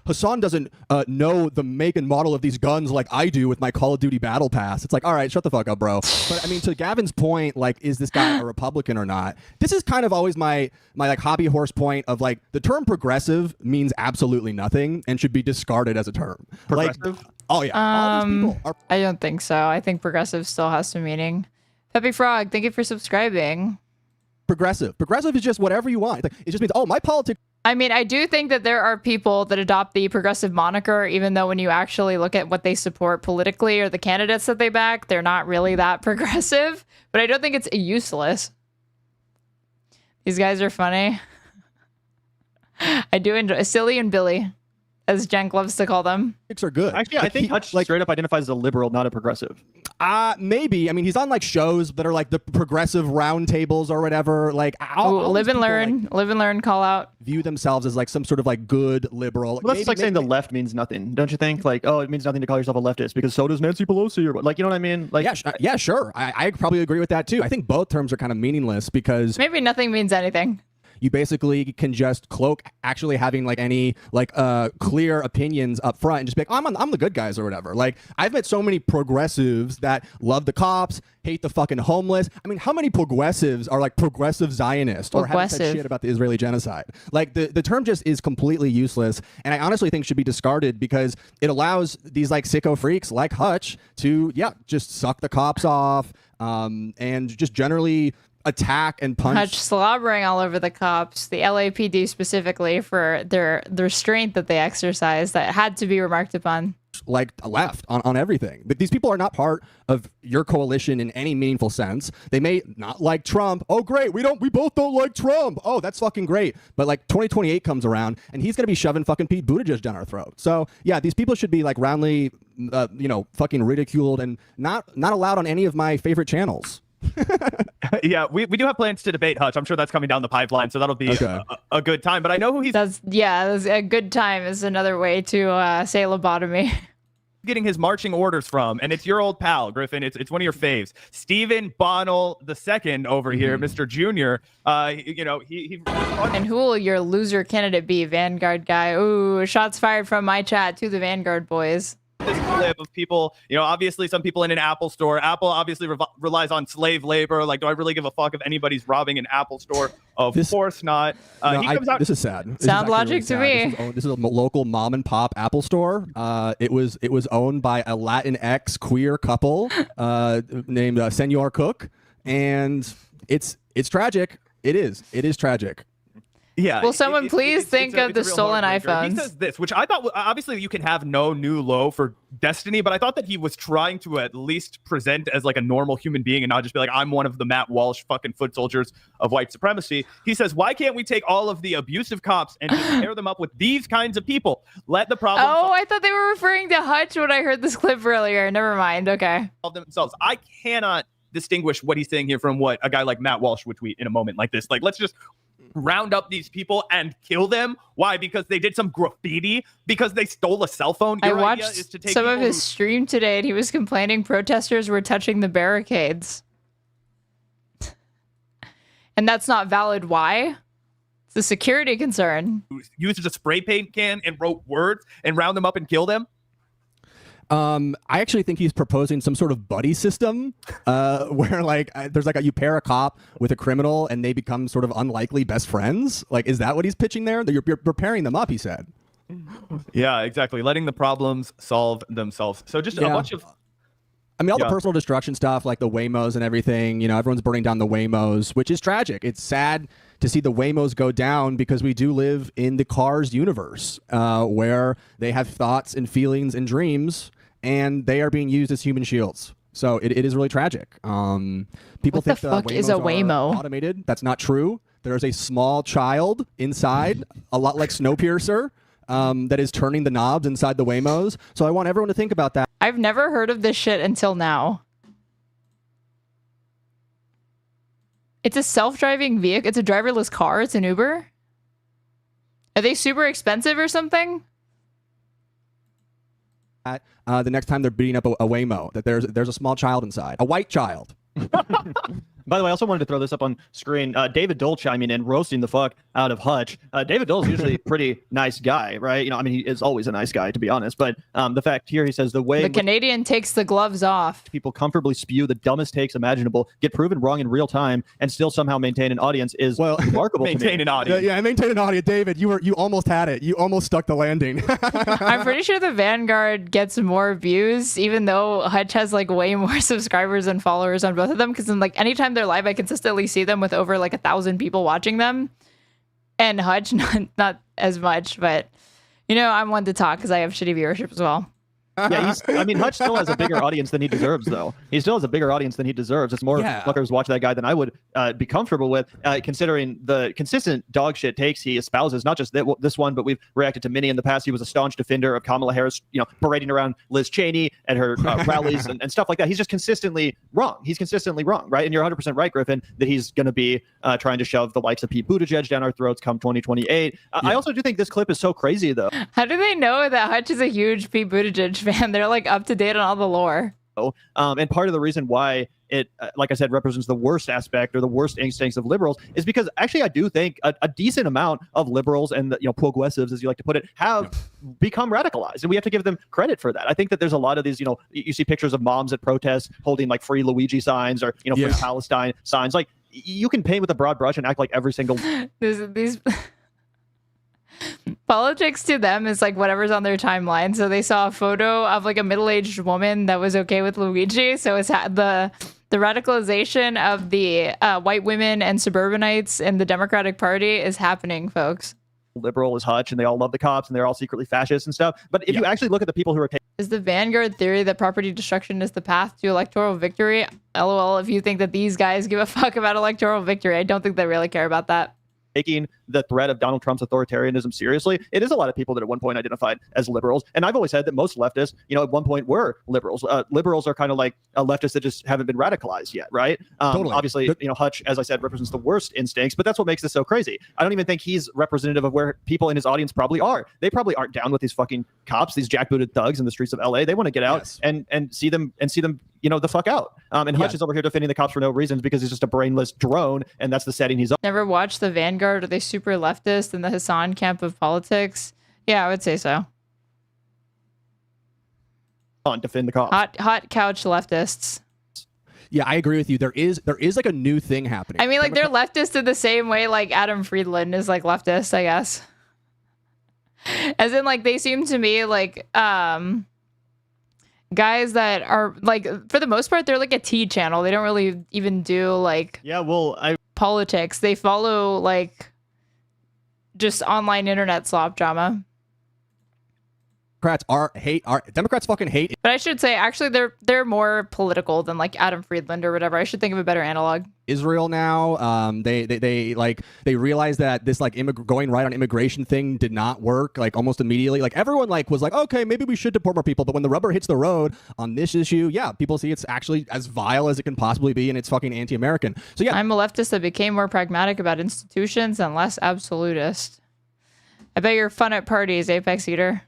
Hassan doesn't know the make and model of these guns like I do with my Call of Duty Battle Pass. It's like, all right, shut the fuck up, bro. But I mean, to Gavin's point, like, is this guy a Republican or not? This is kind of always my like hobby horse point of like the term progressive means absolutely nothing and should be discarded as a term. Progressive? Like, oh yeah. All these people are I don't think so. I think progressive still has some meaning. Peppy Frog, thank you for subscribing. Progressive is just whatever you want. It just means, oh, my politics. I mean, I do think that there are people that adopt the progressive moniker, even though when you actually look at what they support politically or the candidates that they back, they're not really that progressive. But I don't think it's useless. These guys are funny. I do enjoy Silly and Billy, as Jenk loves to call them. Are good. Actually, I think Hutch straight up identifies as a liberal, not a progressive. Maybe. I mean, he's on like shows that are like the progressive roundtables or whatever. Like, Live and Learn, call out. View themselves as like some sort of like good liberal. Well, that's like saying the left means nothing, don't you think? Like, oh, it means nothing to call yourself a leftist because so does Nancy Pelosi or like, you know what I mean? Like, yeah, sure. I probably agree with that too. I think both terms are kind of meaningless because maybe nothing means anything. You basically can just cloak actually having like any like clear opinions up front and just be like, I'm the good guys or whatever. Like I've met so many progressives that love the cops, hate the fucking homeless. I mean, how many progressives are like progressive Zionists or haven't said shit about the Israeli genocide? Like the term just is completely useless, and I honestly think should be discarded because it allows these like sicko freaks like Hutch to just suck the cops off and just generally attack and punch. Hutch slobbering all over the cops, the LAPD specifically, for their restraint that they exercise that had to be remarked upon. Like left on everything. But these people are not part of your coalition in any meaningful sense. They may not like Trump. Oh, great. We both don't like Trump. Oh, that's fucking great. But like 2028 comes around and he's going to be shoving fucking Pete Buttigieg down our throat. So yeah, these people should be like roundly, fucking ridiculed and not allowed on any of my favorite channels. Yeah, we do have plans to debate Hutch. I'm sure that's coming down the pipeline, so that'll be a good time. But I know who he's. That's a good time is another way to say lobotomy. getting his marching orders from, and it's your old pal, Griffin. It's one of your faves, Stephen Bonnell II over here, Mr. Junior. You know, he And who will your loser candidate be? Vanguard guy. Ooh, shots fired from my chat to the Vanguard boys. This clip of people, you know, obviously some people in an Apple store. Apple obviously relies on slave labor. Like, do I really give a fuck if anybody's robbing an Apple store? Of course not. No, he comes out. This is sad. This Sound is logic to me. This is a local mom and pop Apple store. It was owned by a Latinx queer couple named Senor Cook, and it's tragic. It is tragic. Yeah. Will someone please think of the real stolen heartbreaker. iPhones? He says this, which I thought, obviously you can have no new low for Destiny, but I thought that he was trying to at least present as like a normal human being and not just be like, I'm one of the Matt Walsh fucking foot soldiers of white supremacy. He says, why can't we take all of the abusive cops and just pair them up with these kinds of people? Let the problem Oh, I thought they were referring to Hutch when I heard this clip earlier. Never mind. Okay. solve themselves. I cannot distinguish what he's saying here from what a guy like Matt Walsh would tweet in a moment like this. Like, let's just round up these people and kill them. Why? Because they did some graffiti? Because they stole a cell phone? I Your idea watched is to take some of people his stream today, and he was complaining protesters were touching the barricades. And that's not valid. Why? It's a security concern. Used a spray paint can and wrote words and round them up and kill them? I actually think he's proposing some sort of buddy system where like there's like you pair a cop with a criminal and they become sort of unlikely best friends. Like, is that what he's pitching there? You're pairing them up, he said. Yeah, exactly. Letting the problems solve themselves. So just a bunch of... I mean, all the personal destruction stuff, like the Waymos and everything, you know, everyone's burning down the Waymos, which is tragic. It's sad to see the Waymos go down because we do live in the Cars universe where they have thoughts and feelings and dreams, and they are being used as human shields. So it is really tragic. People think the fuck Waymos is a are Waymo? automated. That's not true. There's a small child inside, a lot like Snowpiercer, that is turning the knobs inside the Waymos. So I want everyone to think about that. I've never heard of this shit until now. It's a self-driving vehicle. It's a driverless car. It's an Uber. Are they super expensive or something? The next time they're beating up a Waymo, that there's a small child inside, a white child. By the way, I also wanted to throw this up on screen. David Dole chiming in, roasting the fuck out of Hutch. David Dole's usually a pretty nice guy, right? You know, I mean, he is always a nice guy, to be honest. But the fact here, he says the way the Canadian takes the gloves off. People comfortably spew the dumbest takes imaginable, get proven wrong in real time, and still somehow maintain an audience is remarkable. Maintain an audience. Yeah, maintain an audience, David. You almost had it. You almost stuck the landing. I'm pretty sure the Vanguard gets more views, even though Hutch has like way more subscribers and followers on both of them. Because like anytime they're live, I consistently see them with over like 1,000 people watching them. And Hutch, not as much, but you know, I'm one to talk because I have shitty viewership as well. Yeah, I mean, Hutch still has a bigger audience than he deserves, though. He still has a bigger audience than he deserves. It's more fuckers watch that guy than I would be comfortable with, considering the consistent dog shit takes he espouses. Not just this one, but we've reacted to many in the past. He was a staunch defender of Kamala Harris, you know, parading around Liz Cheney at her rallies and stuff like that. He's just consistently wrong. He's consistently wrong, right? And you're 100% right, Griffin, that he's going to be trying to shove the likes of Pete Buttigieg down our throats come 2028. I also do think this clip is so crazy, though. How do they know that Hutch is a huge Pete Buttigieg fan? They're like up to date on all the lore. And part of the reason why it, like I said, represents the worst aspect or the worst instincts of liberals is because actually I do think a decent amount of liberals and progressives, as you like to put it, have become radicalized, and we have to give them credit for that. I think that there's a lot of these, you see pictures of moms at protests holding like free Luigi signs or free Palestine signs. Like, you can paint with a broad brush and act like every single these politics to them is like whatever's on their timeline. So they saw a photo of like a middle-aged woman that was okay with Luigi. So it's the radicalization of the white women and suburbanites in the Democratic Party is happening, folks. Liberal is Hutch, and they all love the cops, and they're all secretly fascists and stuff. But if you actually look at the people who are is the Vanguard theory that property destruction is the path to electoral victory? LOL, if you think that these guys give a fuck about electoral victory, I don't think they really care about that. taking the threat of Donald Trump's authoritarianism seriously, it is a lot of people that at one point identified as liberals. And I've always said that most leftists, at one point were liberals. Liberals are kind of like leftists that just haven't been radicalized yet, right? Totally. Obviously, Hutch, as I said, represents the worst instincts, but that's what makes this so crazy. I don't even think he's representative of where people in his audience probably are. They probably aren't down with these fucking cops, these jackbooted thugs in the streets of LA. They want to get out and see them the fuck out. And Hutch is over here defending the cops for no reasons because he's just a brainless drone, and that's the setting he's on. Never watched The Vanguard? Are they super leftist in the Hassan camp of politics? Yeah, I would say so. Defend the cops. Hot couch leftists. Yeah, I agree with you. There is like a new thing happening. I mean, like they're leftist in the same way like Adam Friedland is like leftist, I guess. As in, like, they seem to me like guys that are like, for the most part, they're like a T channel. They don't really even do like politics. They follow like just online internet slop drama. Democrats fucking hate. But I should say, actually, they're more political than like Adam Friedland or whatever. I should think of a better analog. Israel now, they realized that this like going right on immigration thing did not work like almost immediately. Like everyone like was like, okay, maybe we should deport more people. But when the rubber hits the road on this issue, yeah, people see it's actually as vile as it can possibly be, and it's fucking anti-American. So yeah, I'm a leftist that became more pragmatic about institutions and less absolutist. I bet you're fun at parties, Apex Eater.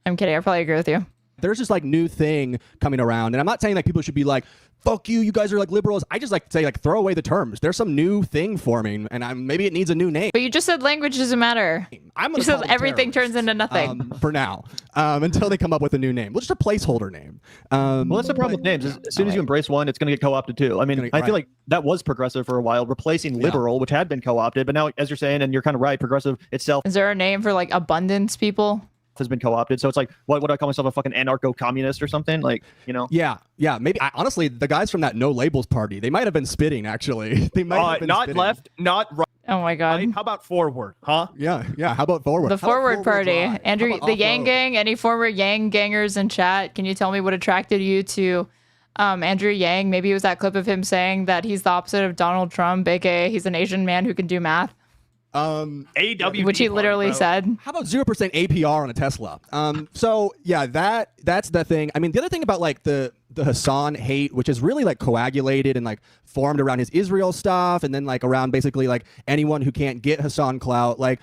I'm kidding. I probably agree with you. There's this like new thing coming around, and I'm not saying like people should be like, fuck you guys are like liberals. I just like to say like throw away the terms. There's some new thing forming, and maybe it needs a new name. But you just said language doesn't matter. You said everything turns into nothing. For now, until they come up with a new name. Well, just a placeholder name. Well, that's the problem with names. As soon as you embrace one, it's going to get co-opted too. I mean, I feel like that was progressive for a while, replacing liberal, which had been co-opted. But now, as you're saying, and you're kind of right, progressive itself. Is there a name for like abundance people? Has been co-opted, so it's like, what would I call myself, a fucking anarcho-communist or something, like, Yeah, maybe. Honestly, the guys from that No Labels party, they might have been spitting. Actually, they might have been not spitting. left, not right. Oh my god. How about forward, huh? Yeah. How about forward? The forward party, Andrew, the Yang Gang. Any former Yang Gangers in chat? Can you tell me what attracted you to Andrew Yang? Maybe it was that clip of him saying that he's the opposite of Donald Trump, aka he's an Asian man who can do math. Which he literally said. How about 0% APR on a Tesla? So yeah, that's the thing. I mean, the other thing about like the Hassan hate, which is really like coagulated and like formed around his Israel stuff, and then like around basically like anyone who can't get Hassan clout, like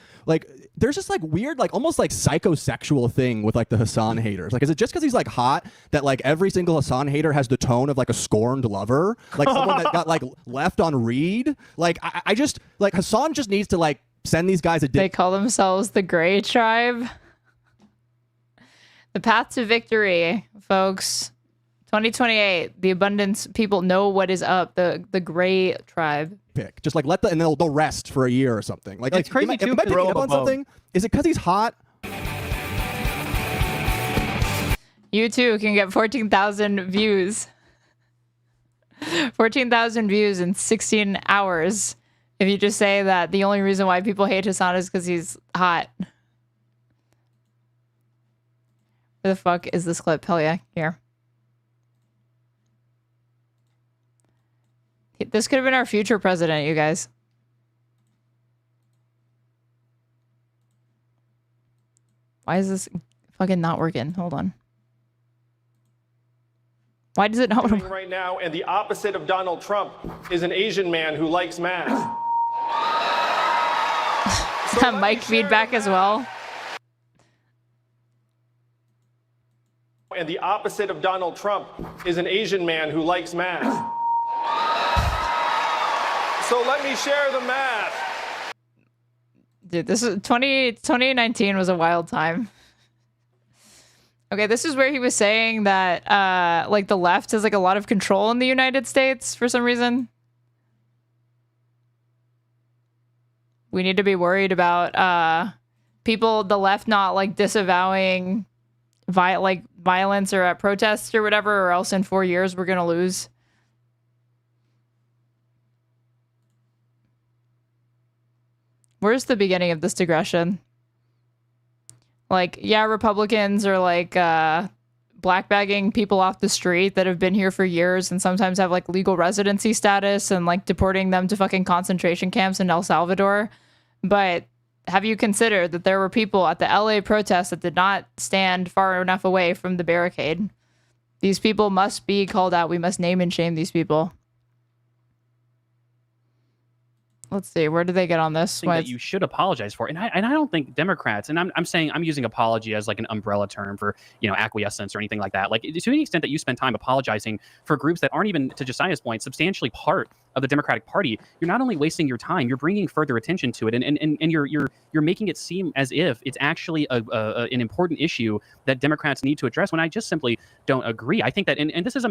there's just like weird, like almost like psychosexual thing with like the Hassan haters. Like, is it just because he's like hot that like every single Hassan hater has the tone of like a scorned lover, like someone that got like left on read? Like I just like Hassan just needs to like send these guys a They call themselves the Gray Tribe. The path to victory, folks. 2028. The abundance people know what is up. The Gray Tribe. Pick. Just like and they'll rest for a year or something. Like it's crazy too. Am I picking up on something? Is it because he's hot? You too can get 14,000 views. 14,000 views in 16 hours. If you just say that the only reason why people hate Hassan is because he's hot. Where the fuck is this clip? Hell yeah, here. This could have been our future president, you guys. Why is this fucking not working? Hold on. Why does it not work right now? And the opposite of Donald Trump is an Asian man who likes masks. Mic feedback as well. And the opposite of Donald Trump is an Asian man who likes masks. So let me share the math. Dude, this is 2019 was a wild time. Okay, this is where he was saying that like the left has like a lot of control in the United States for some reason. We need to be worried about people, the left, not like disavowing violence or at protests or whatever, or else in 4 years we're gonna lose. Where's the beginning of this digression? Like, yeah, Republicans are like blackbagging people off the street that have been here for years and sometimes have like legal residency status and like deporting them to fucking concentration camps in El Salvador. But have you considered that there were people at the LA protests that did not stand far enough away from the barricade? These people must be called out. We must name and shame these people. Let's see, where do they get on this? That you should apologize for. And I don't think Democrats, and I'm saying, I'm using apology as like an umbrella term for, you know, acquiescence or anything like that. Like, to any extent that you spend time apologizing for groups that aren't even, to Josiah's point, substantially part of the Democratic Party, you're not only wasting your time, you're bringing further attention to it, and you're making it seem as if it's actually an important issue that Democrats need to address, when I just simply don't agree. I think that, and this is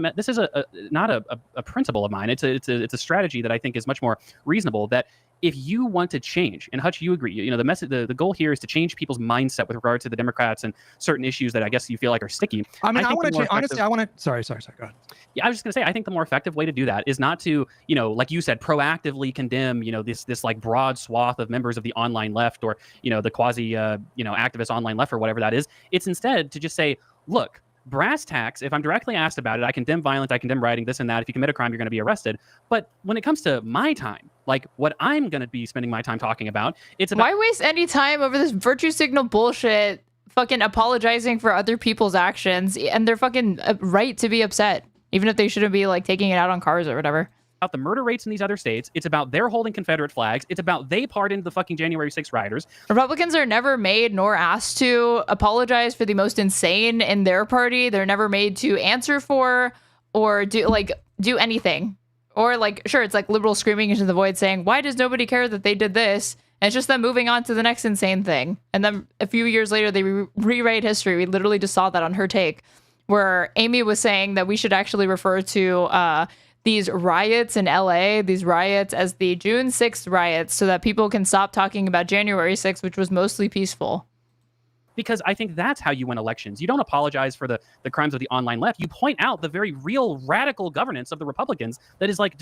not a principle of mine. It's a strategy that I think is much more reasonable. That if you want to change, and Hutch, you agree, you know, the message, the goal here is to change people's mindset with regard to the Democrats and certain issues that I guess you feel like are sticky. I mean, I want to change, honestly, I want to, sorry, go ahead. Yeah, I was just gonna say, I think the more effective way to do that is not to, you know, like you said, proactively condemn, you know, this like broad swath of members of the online left, or, you know, the quasi, you know, activist online left, or whatever that is. It's instead to just say, look, brass tacks, if I'm directly asked about it, I condemn violence, I condemn rioting, this and that. If you commit a crime, you're going to be arrested. But when it comes to my time, like what I'm going to be spending my time talking about, it's about— Why waste any time over this virtue signal bullshit, fucking apologizing for other people's actions, and they're fucking right to be upset, even if they shouldn't be like taking it out on cars or whatever. About the murder rates in these other states. It's about their holding Confederate flags. It's about they pardoned the fucking January 6th rioters. Republicans are never made nor asked to apologize for the most insane in their party. They're never made to answer for or do anything. Or like, sure, it's like liberals screaming into the void saying, why does nobody care that they did this? And it's just them moving on to the next insane thing. And then a few years later, they rewrite history. We literally just saw that on Her Take, where Amy was saying that we should actually refer to these riots in LA, these riots, as the June 6th riots, so that people can stop talking about January 6th, which was mostly peaceful. Because I think that's how you win elections. You don't apologize for the crimes of the online left. You point out the very real radical governance of the Republicans that is like...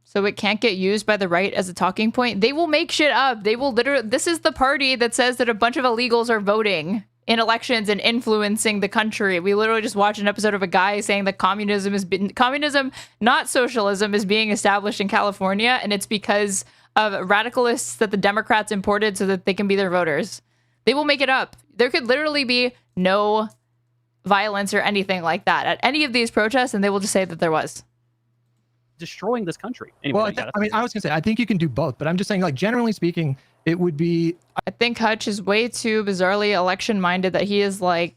So it can't get used by the right as a talking point? They will make shit up. They will literally... This is the party that says that a bunch of illegals are voting in elections and influencing the country. We literally just watched an episode of a guy saying that communism, not socialism, is being established in California, and it's because of radicalists that the Democrats imported so that they can be their voters. They will make it up. There could literally be no violence or anything like that at any of these protests, and they will just say that there was. Destroying this country. Anyway, Well, I mean, I was gonna say, I think you can do both, but I'm just saying, like, generally speaking, it would be... I think Hutch is way too bizarrely election-minded that he is like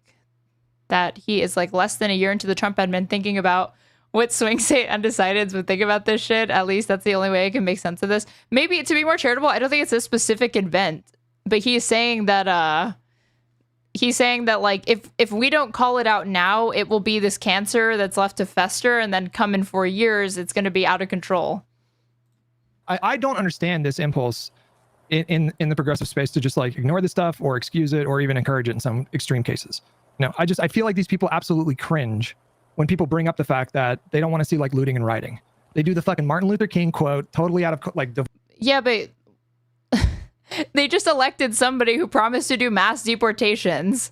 less than a year into the Trump admin thinking about what swing state undecideds would think about this shit. At least that's the only way I can make sense of this. Maybe to be more charitable, I don't think it's a specific event, but he's saying that like if we don't call it out now, it will be this cancer that's left to fester, and then come in 4 years, it's going to be out of control. I don't understand this impulse in the progressive space to just like ignore this stuff or excuse it or even encourage it in some extreme cases. No, I feel like these people absolutely cringe when people bring up the fact that they don't want to see like looting and rioting. They do the fucking Martin Luther King quote totally out of like the... Yeah, but they just elected somebody who promised to do mass deportations.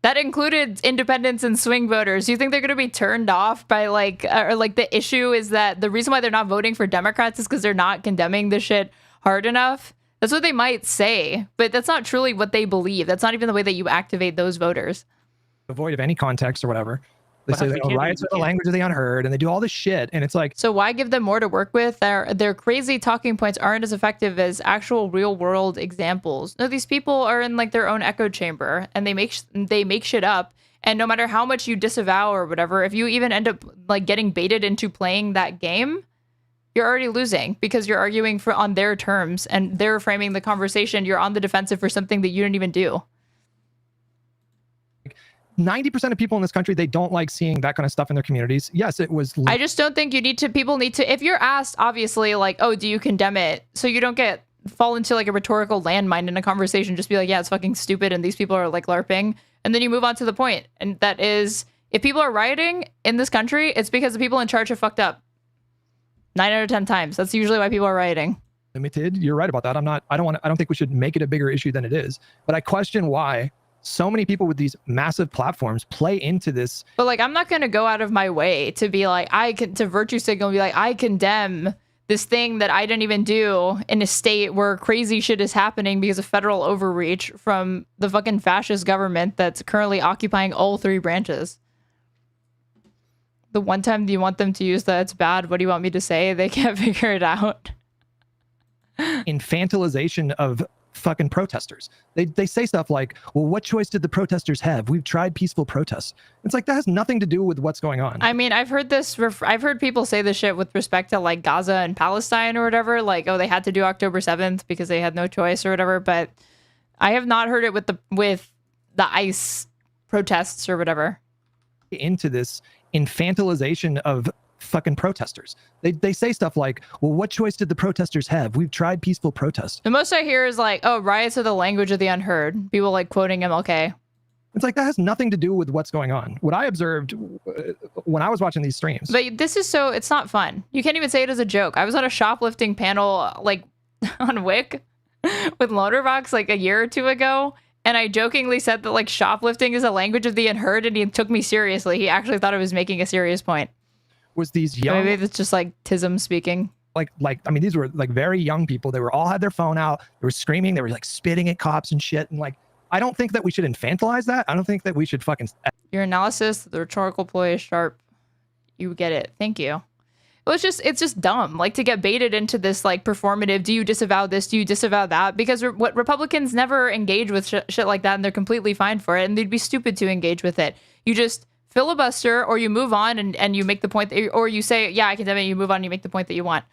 That included independents and swing voters. You think they're going to be turned off by like, or like the issue is that the reason why they're not voting for Democrats is because they're not condemning this shit hard enough? That's what they might say, but that's not truly what they believe. That's not even the way that you activate those voters. Devoid of any context or whatever. They say riots are the language of the unheard, and they do all this shit, and it's like... So why give them more to work with? Their crazy talking points aren't as effective as actual real-world examples. No, these people are in like their own echo chamber, and they make shit up, and no matter how much you disavow or whatever, if you even end up like getting baited into playing that game, you're already losing because you're arguing on their terms, and they're framing the conversation. You're on the defensive for something that you didn't even do. 90% of people in this country, they don't like seeing that kind of stuff in their communities. Yes, it was... I just don't think people need to, if you're asked, obviously, like, oh, do you condemn it? So you don't fall into like a rhetorical landmine in a conversation, just be like, yeah, it's fucking stupid, and these people are like LARPing. And then you move on to the point. And that is, if people are rioting in this country, it's because the people in charge have fucked up. 9 out of 10 times. That's usually why people are rioting. Limited. You're right about that. I don't think we should make it a bigger issue than it is. But I question why so many people with these massive platforms play into this. But like, I'm not going to go out of my way to be like, to virtue signal, and be like, I condemn this thing that I didn't even do in a state where crazy shit is happening because of federal overreach from the fucking fascist government that's currently occupying all three branches. The one time you want them to use that, it's bad. What do you want me to say? They can't figure it out. Infantilization of fucking protesters. They say stuff like, well, what choice did the protesters have? We've tried peaceful protests. It's like, that has nothing to do with what's going on. I mean, I've heard this, I've heard people say this shit with respect to like Gaza and Palestine or whatever, like, oh, they had to do October 7th because they had no choice or whatever, but I have not heard it with the ICE protests or whatever. Into this infantilization of fucking protesters. They say stuff like, well, what choice did the protesters have? We've tried peaceful protests. The most I hear is like, oh, riots are the language of the unheard. People like quoting MLK. It's like, that has nothing to do with what's going on. What I observed when I was watching these streams. But this is so, it's not fun. You can't even say it as a joke. I was on a shoplifting panel like on Wick with Loaderbox like a year or two ago. And I jokingly said that like shoplifting is a language of the unheard, and he took me seriously. He actually thought I was making a serious point. Was these young, maybe it's just like Tism speaking. Like I mean, these were like very young people. They were all had their phone out. They were screaming. They were like spitting at cops and shit. And like, I don't think that we should infantilize that. I don't think that we should fucking. Your analysis, the rhetorical ploy is sharp. You get it. Thank you. Well, it's just dumb. Like, to get baited into this like performative. Do you disavow this? Do you disavow that? Because what Republicans never engage with shit like that, and they're completely fine for it. And they'd be stupid to engage with it. You just filibuster, or you move on and you make the point that, or you say, yeah, I condemn it. You move on. And you make the point that you want.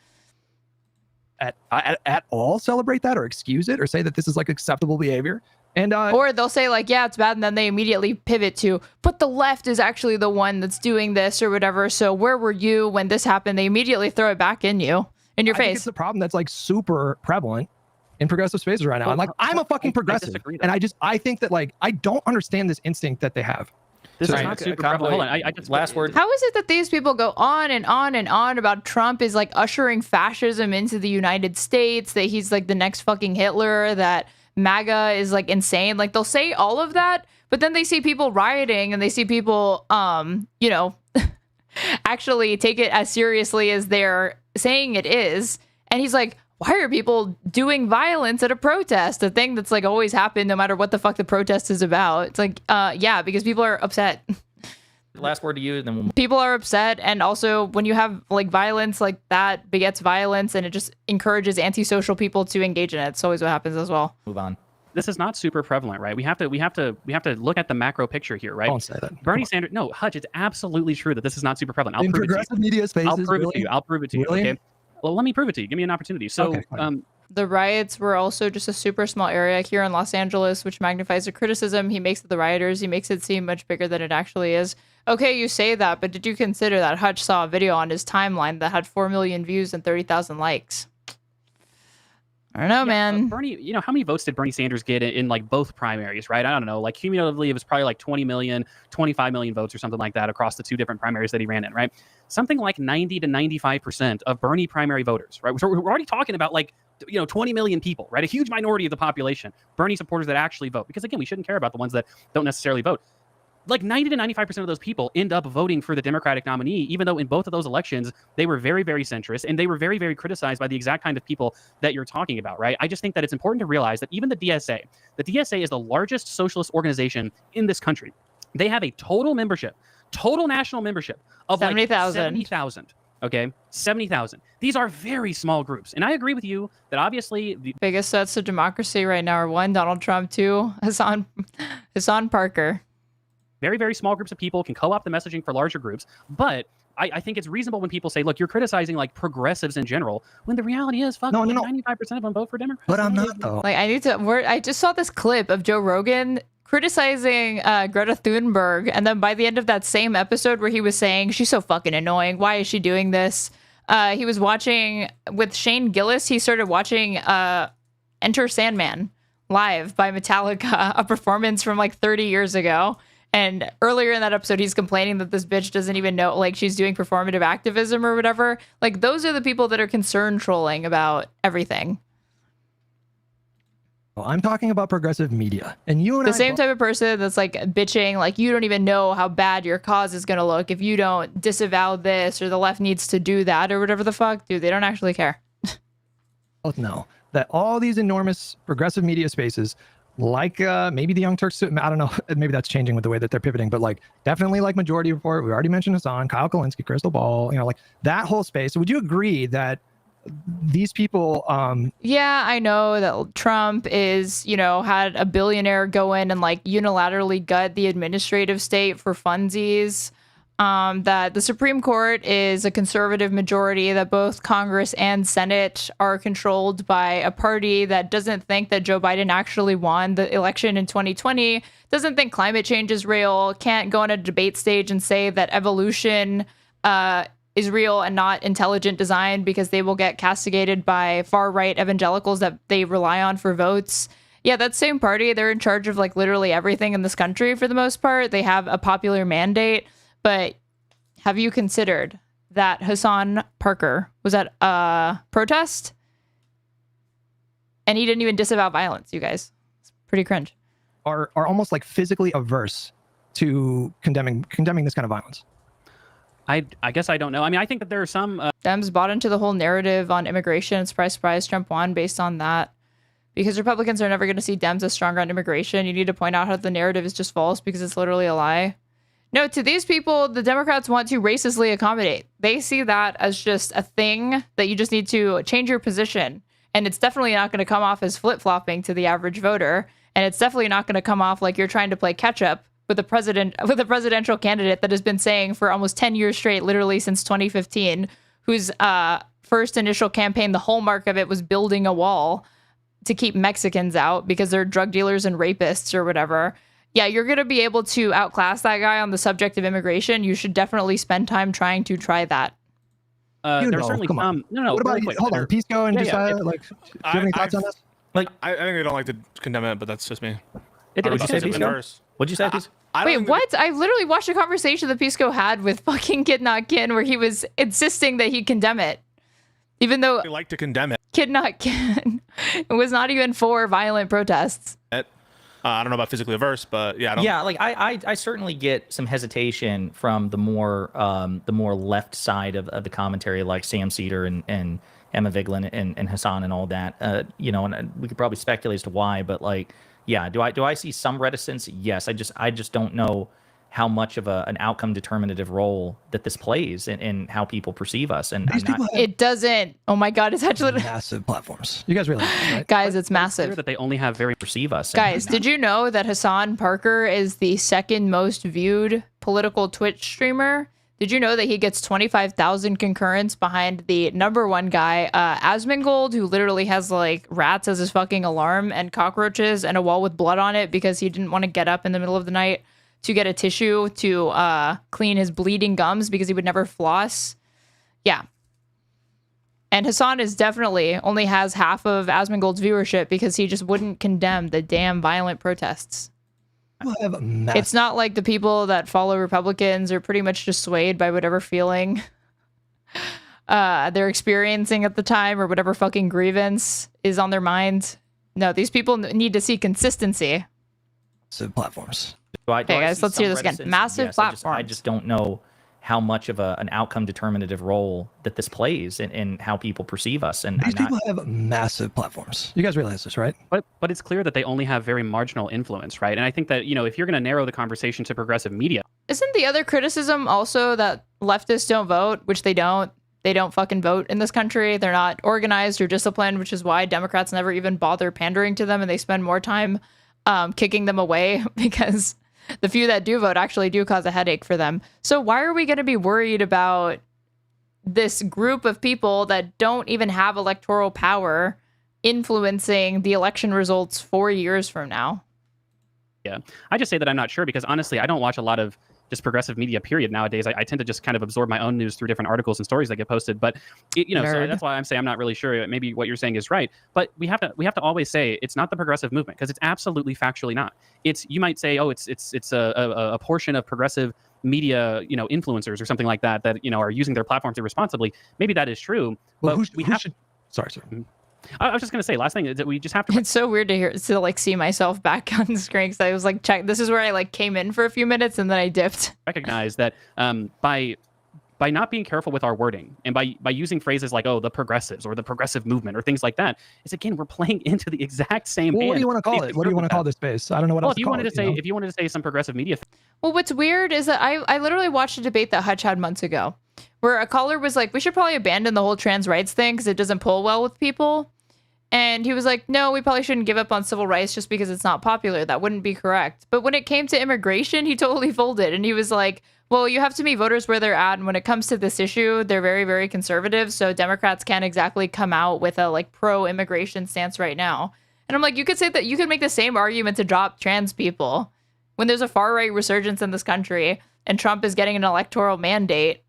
At all celebrate that or excuse it or say that this is like acceptable behavior. And or they'll say like, yeah, it's bad, and then they immediately pivot to, but the left is actually the one that's doing this or whatever. So where were you when this happened? They immediately throw it back in your I think face. it's a problem that's like super prevalent in progressive spaces right now. I'm like, I'm a fucking progressive, and I think that like I don't understand this instinct that they have. This is not super prevalent. Hold on, I just last word. How is it that these people go on and on and on about Trump is like ushering fascism into the United States, that he's like the next fucking Hitler, that MAGA is like insane? Like, they'll say all of that, but then they see people rioting and they see people, you know, actually take it as seriously as they're saying it is. And he's like, why are people doing violence at a protest? A thing that's like always happened no matter what the fuck the protest is about. It's like, yeah, because people are upset. Last word to you, then we'll... People are upset, and also when you have like violence like that begets violence, and it just encourages antisocial people to engage in it. It's always what happens as well. Move on. This is not super prevalent, right? We have to look at the macro picture here, right? Don't say that. Bernie Sanders, no, Hutch, it's absolutely true that this is not super prevalent. I'll in prove progressive media spaces, I'll prove it to you. I'll prove it to you. Really? Okay. Well, let me prove it to you. Give me an opportunity. So, okay, the riots were also just a super small area here in Los Angeles, which magnifies the criticism he makes of the rioters. He makes it seem much bigger than it actually is. Okay, you say that, but did you consider that Hutch saw a video on his timeline that had 4 million views and 30,000 likes? I don't know, man. Bernie, you know, how many votes did Bernie Sanders get in like both primaries, right? I don't know. Like cumulatively, it was probably like 20 million, 25 million votes or something like that across the two different primaries that he ran in, right? Something like 90 to 95% of Bernie primary voters, right? So we're already talking about like, you know, 20 million people, right? A huge minority of the population, Bernie supporters that actually vote. Because again, we shouldn't care about the ones that don't necessarily vote. Like 90 to 95% of those people end up voting for the Democratic nominee, even though in both of those elections, they were very, very centrist, and they were very, very criticized by the exact kind of people that you're talking about, right? I just think that it's important to realize that even the DSA is the largest socialist organization in this country. They have a total national membership of 70,000. Like 70,000. Okay, 70,000. These are very small groups. And I agree with you that obviously the biggest threats to democracy right now are 1, Donald Trump, 2, Hassan Parker. Very, very small groups of people can co-opt the messaging for larger groups. But I think it's reasonable when people say, look, you're criticizing like progressives in general, when the reality is, fuck, 95% of them vote for Democrats. But I'm not, though. Like, I just saw this clip of Joe Rogan criticizing Greta Thunberg, and then by the end of that same episode where he was saying, she's so fucking annoying, why is she doing this? He was watching, with Shane Gillis, he started watching Enter Sandman live by Metallica, a performance from like 30 years ago. And earlier in that episode, he's complaining that this bitch doesn't even know, like, she's doing performative activism or whatever. Like, those are the people that are concerned trolling about everything. Well, I'm talking about progressive media, and you and The same type of person that's like bitching, like you don't even know how bad your cause is going to look if you don't disavow this, or the left needs to do that, or whatever the fuck. Dude, they don't actually care. know that all these enormous progressive media spaces, like maybe the Young Turks, I don't know, maybe that's changing with the way that they're pivoting, but like definitely like Majority Report, we already mentioned Hassan, Kyle Kalinske, Crystal Ball, you know, like that whole space. So would you agree that these people Yeah, I know that Trump is, you know, had a billionaire go in and like unilaterally gut the administrative state for funsies, that the Supreme Court is a conservative majority, that both Congress and Senate are controlled by a party that doesn't think that Joe Biden actually won the election in 2020, doesn't think climate change is real, can't go on a debate stage and say that evolution is real and not intelligent design because they will get castigated by far-right evangelicals that they rely on for votes. Yeah, that same party, they're in charge of like literally everything in this country for the most part. They have a popular mandate, but have you considered that Hassan Parker was at a protest and he didn't even disavow violence, you guys? It's pretty cringe. Are almost like physically averse to condemning this kind of violence. I guess I don't know. I mean, I think that there are some Dems bought into the whole narrative on immigration. Surprise, surprise, Trump won based on that. Because Republicans are never going to see Dems as stronger on immigration. You need to point out how the narrative is just false because it's literally a lie. No, to these people, the Democrats want to racistly accommodate. They see that as just a thing that you just need to change your position. And it's definitely not going to come off as flip-flopping to the average voter. And it's definitely not going to come off like you're trying to play catch-up with a presidential candidate that has been saying for almost 10 years straight, literally since 2015, whose first initial campaign, the hallmark of it was building a wall to keep Mexicans out because they're drug dealers and rapists or whatever. Yeah, you're going to be able to outclass that guy on the subject of immigration. You should definitely spend time trying to try that. There's certainly some. No. What about hold on, Pisco and like, do you have any thoughts on this? Like, I think they don't like to condemn it, but that's just me. What'd you say, Pisco? What'd you say, Pisco? Wait, what? I literally watched a conversation that Pisco had with fucking Kid Not Kin where he was insisting that he condemn it. Even though they like to condemn it. Kid Not Kin was not even for violent protests. I don't know about physically averse, but yeah. Like I certainly get some hesitation from the more left side of the commentary, like Sam Cedar and Emma Vigeland and Hassan and all that. You know, and we could probably speculate as to why, but like, yeah, do I see some reticence? Yes, I just don't know how much of an outcome determinative role that this plays in how people perceive us. And it doesn't. Oh my God, it's actually massive platforms. You guys realize that, right? Guys, it's massive. That they only have very perceive us. Guys, did you know that Hassan Parker is the second most viewed political Twitch streamer? Did you know that he gets 25,000 concurrents behind the #1 guy, Asmongold, who literally has like rats as his fucking alarm and cockroaches and a wall with blood on it because he didn't want to get up in the middle of the night to get a tissue to clean his bleeding gums because he would never floss. Yeah. And Hassan is definitely only has half of Asmongold's viewership because he just wouldn't condemn the damn violent protests. It's not like the people that follow Republicans are pretty much just swayed by whatever feeling they're experiencing at the time or whatever fucking grievance is on their mind. No, these people need to see consistency. Platforms. Okay, guys, let's hear this again. Massive platforms. I just don't know how much of an outcome determinative role that this plays in how people perceive us. And these people have massive platforms. You guys realize this, right? But it's clear that they only have very marginal influence, right? And I think that, you know, if you're going to narrow the conversation to progressive media. Isn't the other criticism also that leftists don't vote, which they don't? They don't fucking vote in this country. They're not organized or disciplined, which is why Democrats never even bother pandering to them and they spend more time kicking them away because the few that do vote actually do cause a headache for them. So why are we going to be worried about this group of people that don't even have electoral power influencing the election results 4 years from now? Yeah, I just say that I'm not sure because honestly, I don't watch a lot of just progressive media period nowadays. I tend to just kind of absorb my own news through different articles and stories that get posted. But you know, so that's why I'm saying I'm not really sure. Maybe what you're saying is right, but we have to always say it's not the progressive movement because it's absolutely factually not. It's, you might say, oh, it's a portion of progressive media, you know, influencers or something like that, you know, are using their platforms irresponsibly. Maybe that is true. Well, but who should, sorry. I was just gonna say, last thing is that we just have to. It's so weird to like see myself back on the screen because I was like, check. This is where I like came in for a few minutes and then I dipped. Recognize that by not being careful with our wording and by using phrases like, oh, the progressives or the progressive movement or things like that, is again, we're playing into the exact same Well, hand. what do you want to call it? What do you want to call this space? I don't know what else If you to call wanted it, to say, you know? if you wanted to say some progressive media Well, what's weird is that I literally watched a debate that Hutch had months ago where a caller was like, we should probably abandon the whole trans rights thing because it doesn't pull well with people. And he was like, no, we probably shouldn't give up on civil rights just because it's not popular. That wouldn't be correct. But when it came to immigration, he totally folded. And he was like, well, you have to meet voters where they're at. And when it comes to this issue, they're very, very conservative. So Democrats can't exactly come out with a like pro-immigration stance right now. And I'm like, you could say that you could make the same argument to drop trans people when there's a far-right resurgence in this country and Trump is getting an electoral mandate.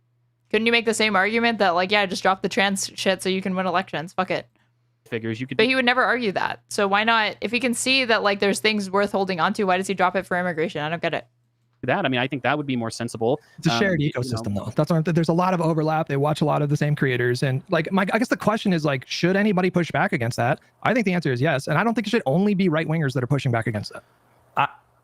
Couldn't you make the same argument that like, yeah, just drop the trans shit so you can win elections? Fuck it. figures, you could. But he would never argue that. So why not? If he can see that like there's things worth holding on to, why does he drop it for immigration? I don't get it. That, I mean, I think that would be more sensible. It's a shared ecosystem, though. That's what there's a lot of overlap. They watch a lot of the same creators, and like, I guess the question is like, should anybody push back against that? I think the answer is yes, and I don't think it should only be right wingers that are pushing back against that.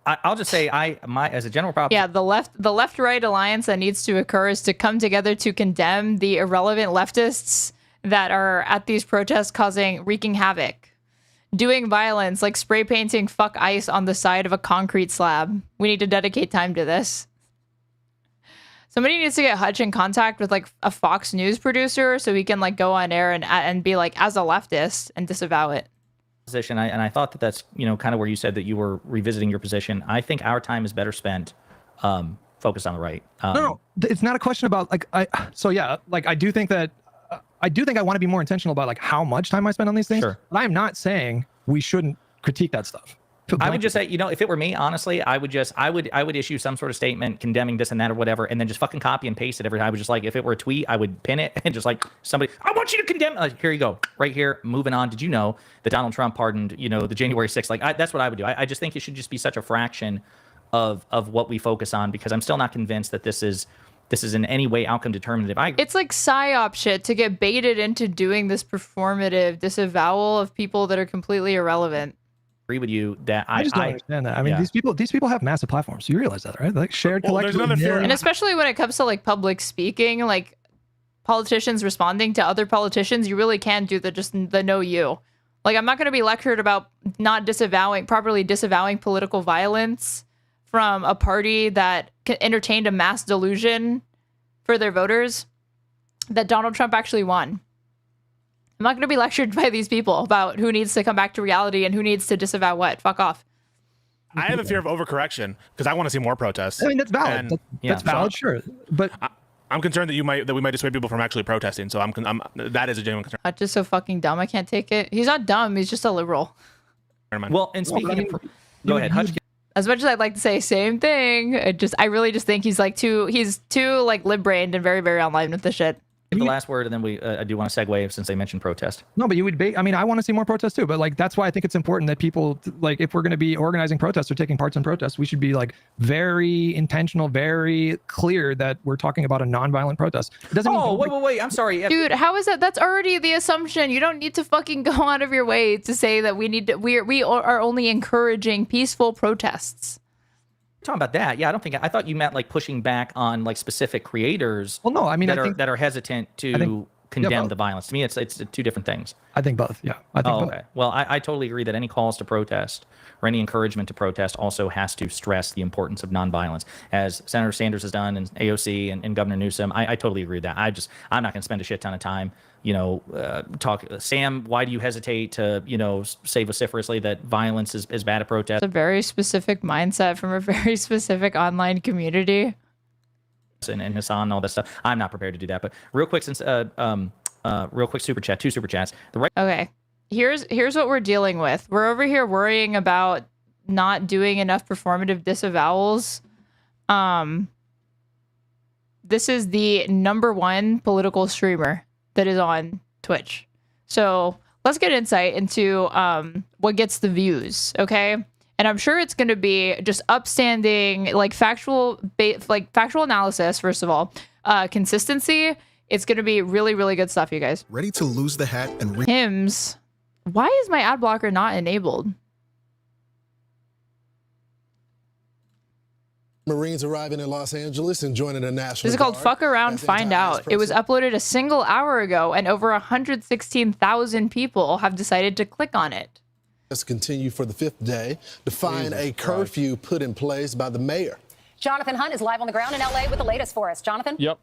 I'll just say, as a general proposition. Yeah, the left-right alliance that needs to occur is to come together to condemn the irrelevant leftists that are at these protests wreaking havoc, doing violence, like spray painting "fuck ICE" on the side of a concrete slab. We need to dedicate time to this. Somebody needs to get Hutch in contact with like a Fox News producer so he can like go on air and be like, as a leftist, and disavow it. Position, and I thought that that's kind of where you said that you were revisiting your position. I think our time is better spent focused on the right. No, it's not a question about like I do think that I want to be more intentional about like how much time I spend on these things. Sure. But I'm not saying we shouldn't critique that stuff. I would just say, if it were me, honestly, I would issue some sort of statement condemning this and that or whatever, and then just fucking copy and paste it every time. I would just like, if it were a tweet, I would pin it and just like somebody, I want you to condemn. Here you go, right here. Moving on. Did you know that Donald Trump pardoned, the January 6th? Like, that's what I would do. I just think it should just be such a fraction of what we focus on, because I'm still not convinced that this is in any way outcome determinative. It's like psyop shit to get baited into doing this performative disavowal of people that are completely irrelevant. Agree with you that I just don't understand that. I mean, these people have massive platforms. You realize that, right? Like shared collectively. And especially when it comes to like public speaking, like politicians responding to other politicians, you really can do the know you. Like, I'm not going to be lectured about not properly disavowing political violence from a party that entertained a mass delusion for their voters that Donald Trump actually won. I'm not going to be lectured by these people about who needs to come back to reality and who needs to disavow what. Fuck off. I have a fear of overcorrection because I want to see more protests. I mean, that's valid. That's valid, sure. But I'm concerned that we might dissuade people from actually protesting. So that is a genuine concern. Hutch is so fucking dumb. I can't take it. He's not dumb. He's just a liberal. Well, and speaking of, go ahead, Hutch. As much as I'd like to say same thing, I really just think he's too like lib-brained and very, very online with the shit. The last word, and then I do want to segue since they mentioned protest. No, but you would I mean, I want to see more protests too, but like, that's why I think it's important that people, like, if we're going to be organizing protests or taking parts in protests, we should be like very intentional, very clear that we're talking about a nonviolent protest. It doesn't mean wait, I'm sorry. Dude, how is that? That's already the assumption. You don't need to fucking go out of your way to say that we are only encouraging peaceful protests. Talking about that, yeah, I thought you meant like pushing back on like specific creators. Well, no, I mean, that are hesitant to condemn the violence. To me, it's two different things. I think both. Yeah, I think both. Okay. Well, I totally agree that any calls to protest or any encouragement to protest also has to stress the importance of nonviolence, as Senator Sanders has done, and AOC and Governor Newsom. I totally agree with that. I'm not going to spend a shit ton of time, Sam, why do you hesitate to, say vociferously that violence is bad at protest? It's a very specific mindset from a very specific online community. And Hassan and all that stuff. I'm not prepared to do that. But real quick, since real quick super chat, 2 super chats. Okay. Here's what we're dealing with. We're over here worrying about not doing enough performative disavowals. This is the #1 political streamer that is on Twitch. So let's get insight into what gets the views, okay? And I'm sure it's going to be just upstanding, like factual analysis, first of all. Consistency. It's going to be really, really good stuff, you guys. Ready to lose the hat and hymns Why is my ad blocker not enabled? Marines arriving in Los Angeles and joining the National This is called Guard. Fuck Around, Find Out. It was uploaded a single hour ago, and over 116,000 people have decided to click on it. Let's continue for the 5th day, defying a curfew put in place by the mayor. Jonathan Hunt is live on the ground in LA with the latest for us. Jonathan? Yep.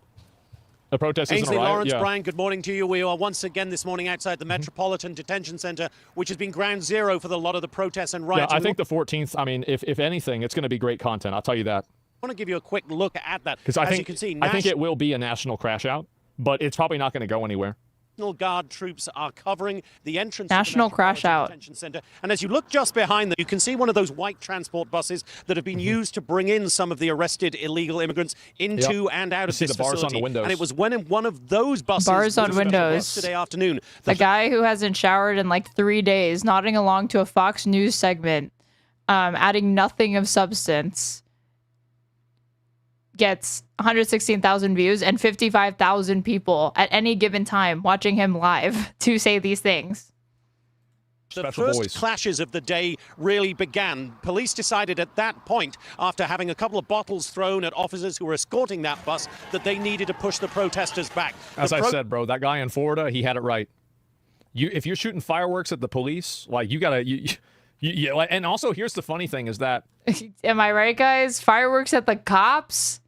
The protest isn't Ainsley a riot. Lawrence, Yeah. Brian, good morning to you. We are once again this morning outside the Metropolitan Detention Center, which has been ground zero for a lot of the protests and riots. Yeah, I think the 14th, I mean, if anything, it's going to be great content. I'll tell you that. I want to give you a quick look at that. Because As you can see, I think it will be a national crash out, but it's probably not going to go anywhere. National Guard troops are covering the entrance National to the crash out. Detention Center. And as you look just behind them, you can see one of those white transport buses that have been used to bring in some of the arrested illegal immigrants into and out of see this the bars on facility. the windows. And it was when in one of those buses Bars on windows. yesterday afternoon. A guy who hasn't showered in like 3 days, nodding along to a Fox News segment, adding nothing of substance, gets 116,000 views and 55,000 people at any given time watching him live to say these things. The first clashes of the day really began. Police decided at that point, after having a couple of bottles thrown at officers who were escorting that bus, that they needed to push the protesters back. As I said, bro, that guy in Florida, he had it right. If you're shooting fireworks at the police, like you gotta, and also here's the funny thing is that, Am I right, guys? Fireworks at the cops?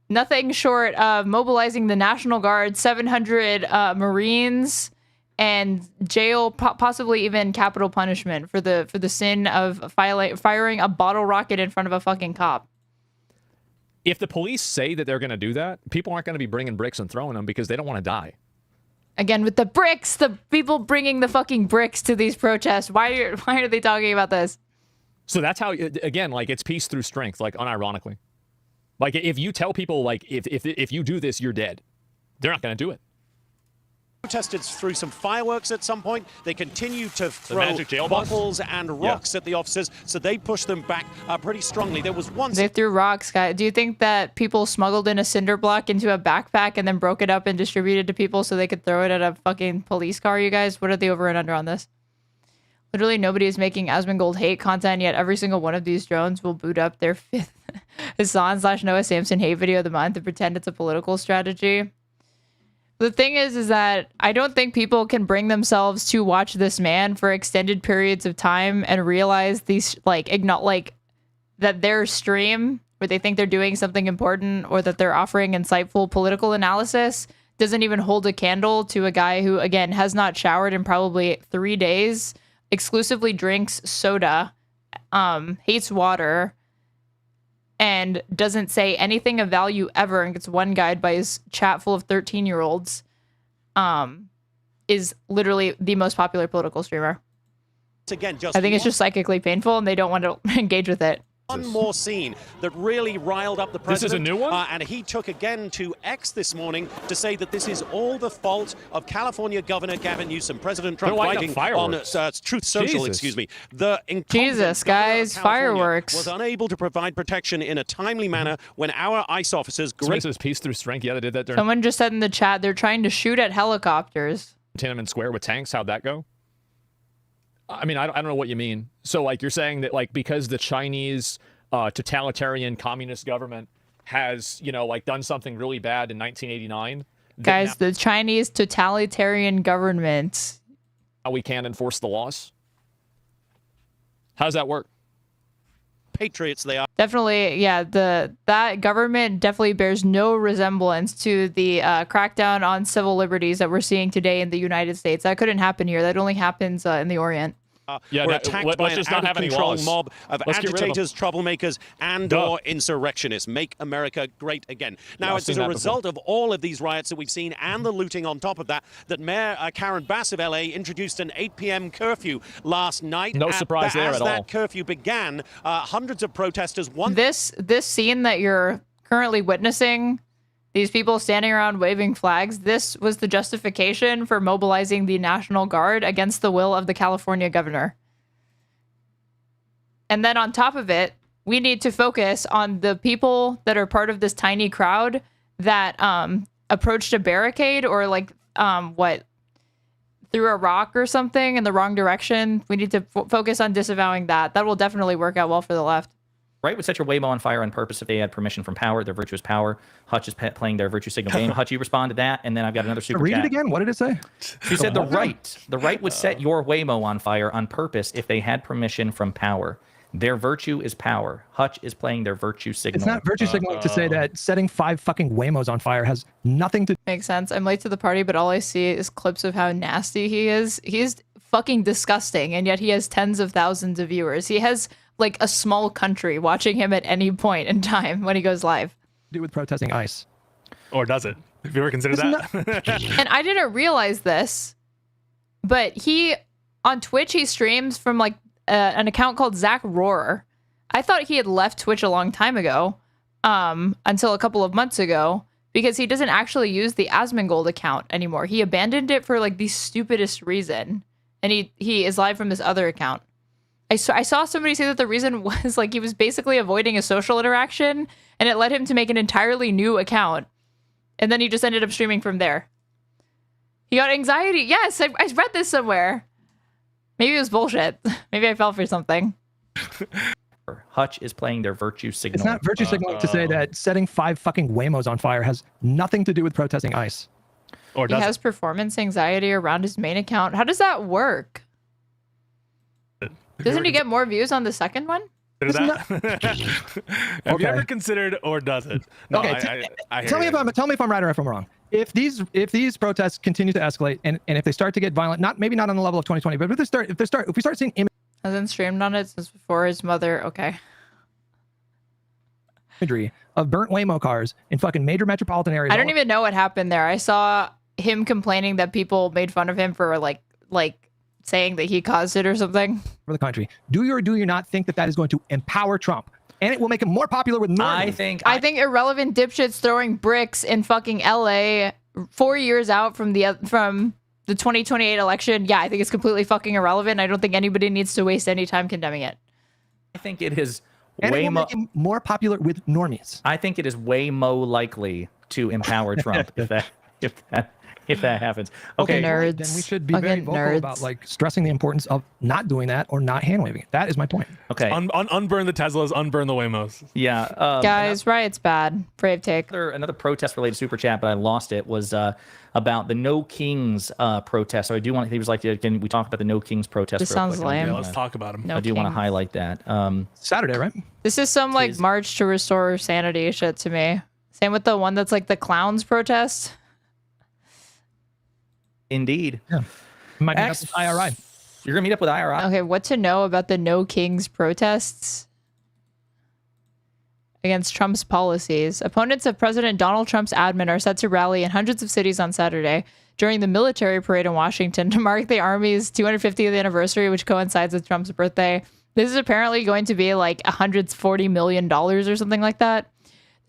Nothing short of mobilizing the National Guard, 700 Marines, and jail, possibly even capital punishment for the sin of firing a bottle rocket in front of a fucking cop. if the police say that they're going to do that, people aren't going to be bringing bricks and throwing them because they don't want to die. Again, with the bricks, the people bringing the fucking bricks to these protests. Why are they talking about this? So that's how, again, like, it's peace through strength, like, unironically. Like, if you tell people, like, if you do this, you're dead, they're not going to do it. Protesters threw some fireworks at some point. They continue to throw bottles and rocks at the officers, so they pushed them back pretty strongly. There was one... They threw rocks, guys. Do you think that people smuggled in a cinder block into a backpack and then broke it up and distributed to people so they could throw it at a fucking police car, you guys? What are the over and under on this? Literally nobody is making Asmongold hate content, yet every single one of these drones will boot up their 5th Hassan/Noah Samson hate video of the month and pretend it's a political strategy. The thing is that I don't think people can bring themselves to watch this man for extended periods of time and realize these, that their stream, where they think they're doing something important or that they're offering insightful political analysis, doesn't even hold a candle to a guy who, again, has not showered in probably 3 days, exclusively drinks soda, hates water, and doesn't say anything of value ever, and gets one guide by his chat full of 13-year-olds, is literally the most popular political streamer. Again, I think it's just psychically painful, and they don't want to engage with it. One more scene that really riled up the president. This is a new one? And he took again to X this morning to say that this is all the fault of California Governor Gavin Newsom. President Trump writing on Truth Social, excuse me. The Jesus, guys, fireworks. Was unable to provide protection in a timely manner when our ICE officers... This is peace through strength. Yeah, they did that during... Someone just said in the chat they're trying to shoot at helicopters. Tiananmen Square with tanks. How'd that go? I mean, I don't know what you mean. So, like, you're saying that, like, because the Chinese totalitarian communist government has, done something really bad in 1989. Guys, the Chinese totalitarian government. We can't enforce the laws? How does that work? Patriots they are. Definitely, yeah, that government definitely bears no resemblance to the crackdown on civil liberties that we're seeing today in the United States. That couldn't happen here. That only happens in the Orient. Were attacked by an out-of-control mob of agitators, troublemakers, and/or insurrectionists. Make America great again. Now, it's as a result of all of these riots that we've seen and the looting on top of that, that Mayor Karen Bass of LA introduced an 8 p.m. curfew last night. No surprise there at all. As that curfew began, hundreds of protesters... This scene that you're currently witnessing... These people standing around waving flags, this was the justification for mobilizing the National Guard against the will of the California governor. And then on top of it, we need to focus on the people that are part of this tiny crowd that approached a barricade or threw a rock or something in the wrong direction. We need to focus on disavowing that. That will definitely work out well for the left. Right would set your Waymo on fire on purpose if they had permission from power. Their virtuous power. Hutch is playing their virtue signal game. Hutch, you responded to that, and then I've got another super Read chat. it again. What did it say? She said the right would set your Waymo on fire on purpose if they had permission from power. Their virtue is power. Hutch is playing their virtue signal. It's not virtue signaling to say that setting 5 fucking Waymos on fire has nothing to. Makes sense. I'm late to the party, but all I see is clips of how nasty he is. He's fucking disgusting, and yet he has tens of thousands of viewers. He has like a small country watching him at any point in time when he goes live. Do with protesting ICE. Or does it? Have you ever considered that? And I didn't realize this, but he on Twitch he streams from like an account called Zach Rohrer. I thought he had left Twitch a long time ago, until a couple of months ago, because he doesn't actually use the Asmongold account anymore. He abandoned it for like the stupidest reason, and he is live from this other account. I saw somebody say that the reason was like he was basically avoiding a social interaction, and it led him to make an entirely new account, and then he just ended up streaming from there. He got anxiety. Yes, I read this somewhere. Maybe it was bullshit. Maybe I fell for something. Hutch is playing their virtue signal. It's not virtue signaling to say that setting 5 fucking Waymos on fire has nothing to do with protesting ICE. Or he has performance anxiety around his main account. How does that work? Doesn't he get more views on the second one? Have you ever considered, or does it? No, Okay, I tell me if I'm right or if I'm wrong. If these protests continue to escalate and if they start to get violent, maybe not on the level of 2020, but if we start seeing Hasn't streamed on it since before his mother. Okay. imagery of burnt Waymo cars in fucking major metropolitan areas. I don't even know what happened there. I saw him complaining that people made fun of him for like saying that he caused it or something. For the country. Do you or do you not think that is going to empower Trump? And it will make him more popular with normies? I think irrelevant dipshits throwing bricks in fucking LA 4 years out from the 2028 election. Yeah, I think it's completely fucking irrelevant. I don't think anybody needs to waste any time condemning it. I think it is and it will make him more popular with normies. I think it is way more likely to empower Trump if that happens. Okay, nerds. Then we should be very vocal about like stressing the importance of not doing that or not hand waving it. That is my point. Okay. Unburn the Teslas, unburn the Waymos. Yeah. Guys, riot's bad. Brave take. Another protest related super chat, but I lost it, was about the No Kings protest. So I do want he was like, can we talk about the No Kings protest? This sounds lame. Yeah, let's talk about him. No I do want to Kings. highlight that. Saturday, right? This is some like march to restore sanity shit to me. Same with the one that's like the clowns protest. Indeed. Yeah. Might meet up with IRI. You're gonna meet up with IRI. Okay, what to know about the No Kings protests against Trump's policies? Opponents of President Donald Trump's admin are set to rally in hundreds of cities on Saturday during the military parade in Washington to mark the Army's 250th anniversary, which coincides with Trump's birthday. This is apparently going to be like $140 million or something like that.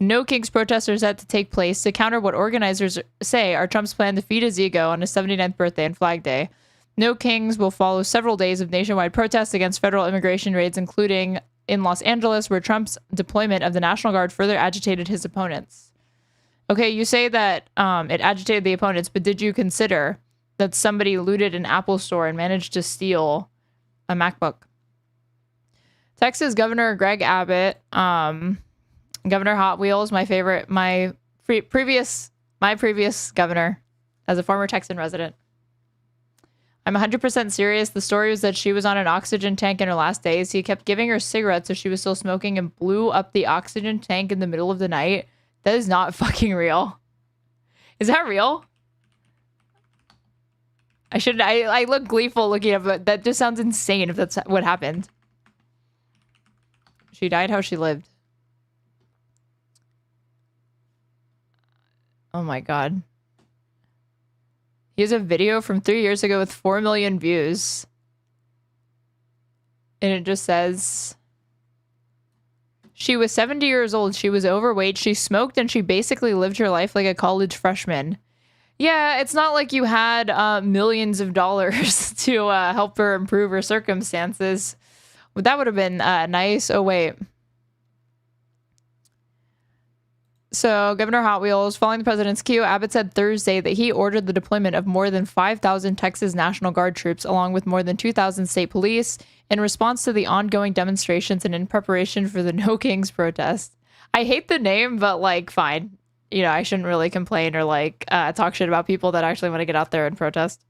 No Kings protests are set to take place to counter what organizers say are Trump's plan to feed his ego on his 79th birthday and Flag Day. No Kings will follow several days of nationwide protests against federal immigration raids, including in Los Angeles, where Trump's deployment of the National Guard further agitated his opponents. Okay, you say that it agitated the opponents, but did you consider that somebody looted an Apple store and managed to steal a MacBook? Texas Governor Greg Abbott, Governor Hot Wheels, my previous governor, as a former Texan resident. I'm 100% serious. The story was that she was on an oxygen tank in her last days. He kept giving her cigarettes so she was still smoking and blew up the oxygen tank in the middle of the night. That is not fucking real. Is that real? I look gleeful looking at it. That just sounds insane if that's what happened. She died how she lived. Oh my God. He has a video from 3 years ago with 4 million views. And it just says, she was 70 years old. She was overweight. She smoked and she basically lived her life like a college freshman. Yeah, it's not like you had millions of dollars to help her improve her circumstances. Well, that would have been nice. Oh, wait. So Governor Hot Wheels, following the president's cue, Abbott said Thursday that he ordered the deployment of more than 5,000 Texas National Guard troops, along with more than 2,000 state police, in response to the ongoing demonstrations and in preparation for the No Kings protest. I hate the name, but like, fine. You know, I shouldn't really complain or like talk shit about people that actually want to get out there and protest.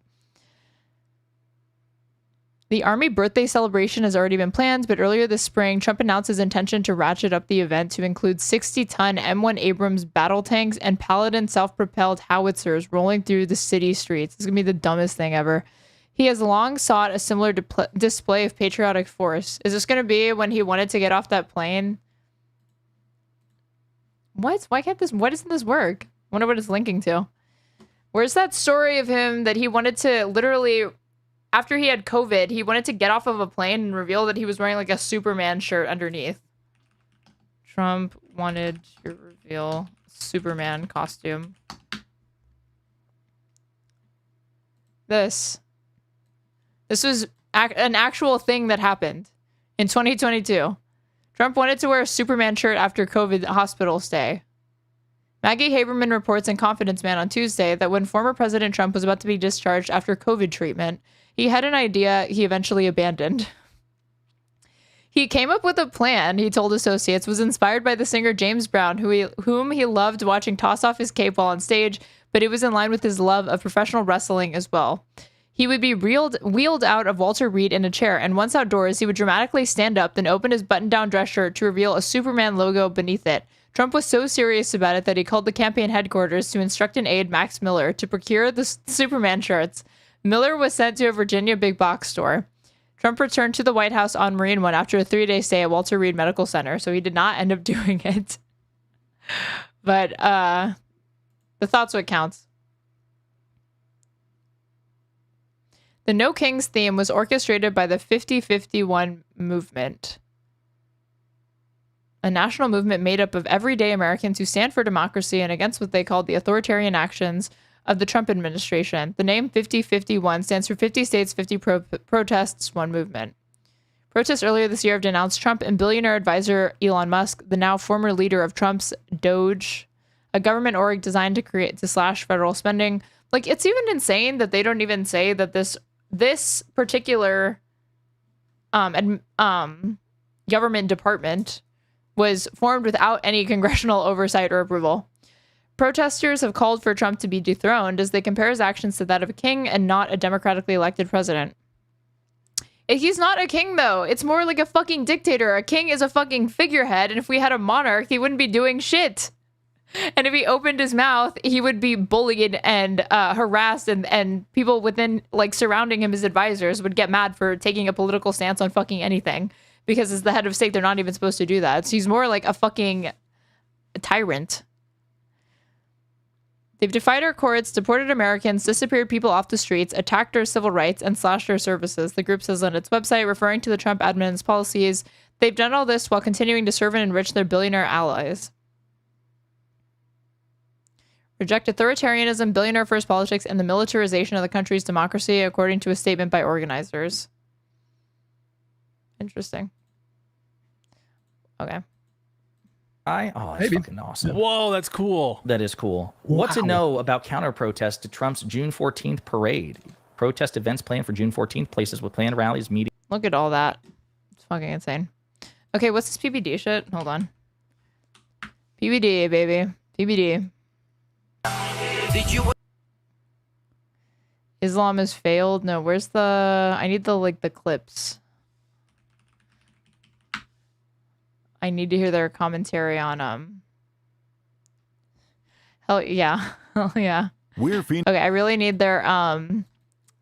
The Army birthday celebration has already been planned, but earlier this spring, Trump announced his intention to ratchet up the event to include 60-ton M1 Abrams battle tanks and Paladin self-propelled howitzers rolling through the city streets. It's going to be the dumbest thing ever. He has long sought a similar display of patriotic force. Is this going to be when he wanted to get off that plane? What? Why can't this... Why doesn't this work? I wonder what it's linking to. Where's that story of him that he wanted to literally... After he had COVID, he wanted to get off of a plane and reveal that he was wearing like a Superman shirt underneath. Trump wanted to reveal Superman costume. This was an actual thing that happened in 2022. Trump wanted to wear a Superman shirt after COVID hospital stay. Maggie Haberman reports in Confidence Man on Tuesday that when former President Trump was about to be discharged after COVID treatment, he had an idea he eventually abandoned. He came up with a plan, he told associates, was inspired by the singer James Brown, whom he loved watching toss off his cape while on stage, but it was in line with his love of professional wrestling as well. He would be wheeled out of Walter Reed in a chair, and once outdoors, he would dramatically stand up, then open his button-down dress shirt to reveal a Superman logo beneath it. Trump was so serious about it that he called the campaign headquarters to instruct an aide, Max Miller, to procure the Superman shirts. Miller was sent to a Virginia big box store. Trump returned to the White House on Marine One after a 3-day stay at Walter Reed Medical Center, so he did not end up doing it. But the thought's what counts. The No Kings theme was orchestrated by the 50-51 movement, a national movement made up of everyday Americans who stand for democracy and against what they called the authoritarian actions of the Trump administration. The name 50-51 stands for 50 states, 50 protests, 1 movement. Protests earlier this year have denounced Trump and billionaire advisor Elon Musk, the now former leader of Trump's Doge, a government org designed to slash federal spending. Like, it's even insane that they don't even say that this particular government department was formed without any congressional oversight or approval. Protesters have called for Trump to be dethroned as they compare his actions to that of a king and not a democratically elected president. He's not a king, though. It's more like a fucking dictator. A king is a fucking figurehead, and if we had a monarch, he wouldn't be doing shit. And if he opened his mouth, he would be bullied and harassed, and people within, like, surrounding him as advisors would get mad for taking a political stance on fucking anything. Because as the head of state, they're not even supposed to do that. So he's more like a fucking tyrant. They've defied our courts, deported Americans, disappeared people off the streets, attacked our civil rights, and slashed our services, the group says on its website, referring to the Trump admin's policies. They've done all this while continuing to serve and enrich their billionaire allies. Reject authoritarianism, billionaire-first politics, and the militarization of the country's democracy, according to a statement by organizers. Interesting. Okay. That's fucking awesome. Whoa, that's cool. That is cool. What to know about counter-protests to Trump's June 14th parade? Protest events planned for June 14th, places with planned rallies, meetings. Look at all that. It's fucking insane. Okay, what's this PBD shit? Hold on. PBD, baby. PBD. Islam has failed? No, where's the... I need the, like, the clips. I need to hear their commentary on, Hell yeah. Hell yeah. Okay, I really need their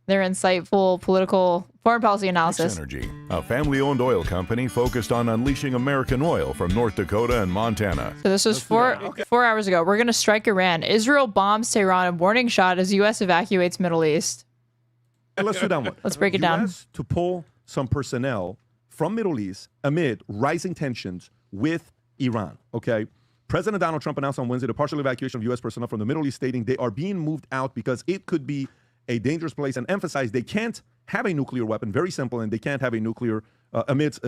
insightful political foreign policy analysis. Energy, a family-owned oil company focused on unleashing American oil from North Dakota and Montana. So this was 4 hours ago. We're going to strike Iran. Israel bombs Tehran, a warning shot as U.S. evacuates Middle East. Let's do that one. Let's break it down. To pull some personnel from Middle East amid rising tensions with Iran, okay? President Donald Trump announced on Wednesday the partial evacuation of U.S. personnel from the Middle East, stating they are being moved out because it could be a dangerous place, and emphasized they can't have a nuclear weapon, very simple, and they can't have a nuclear, amidst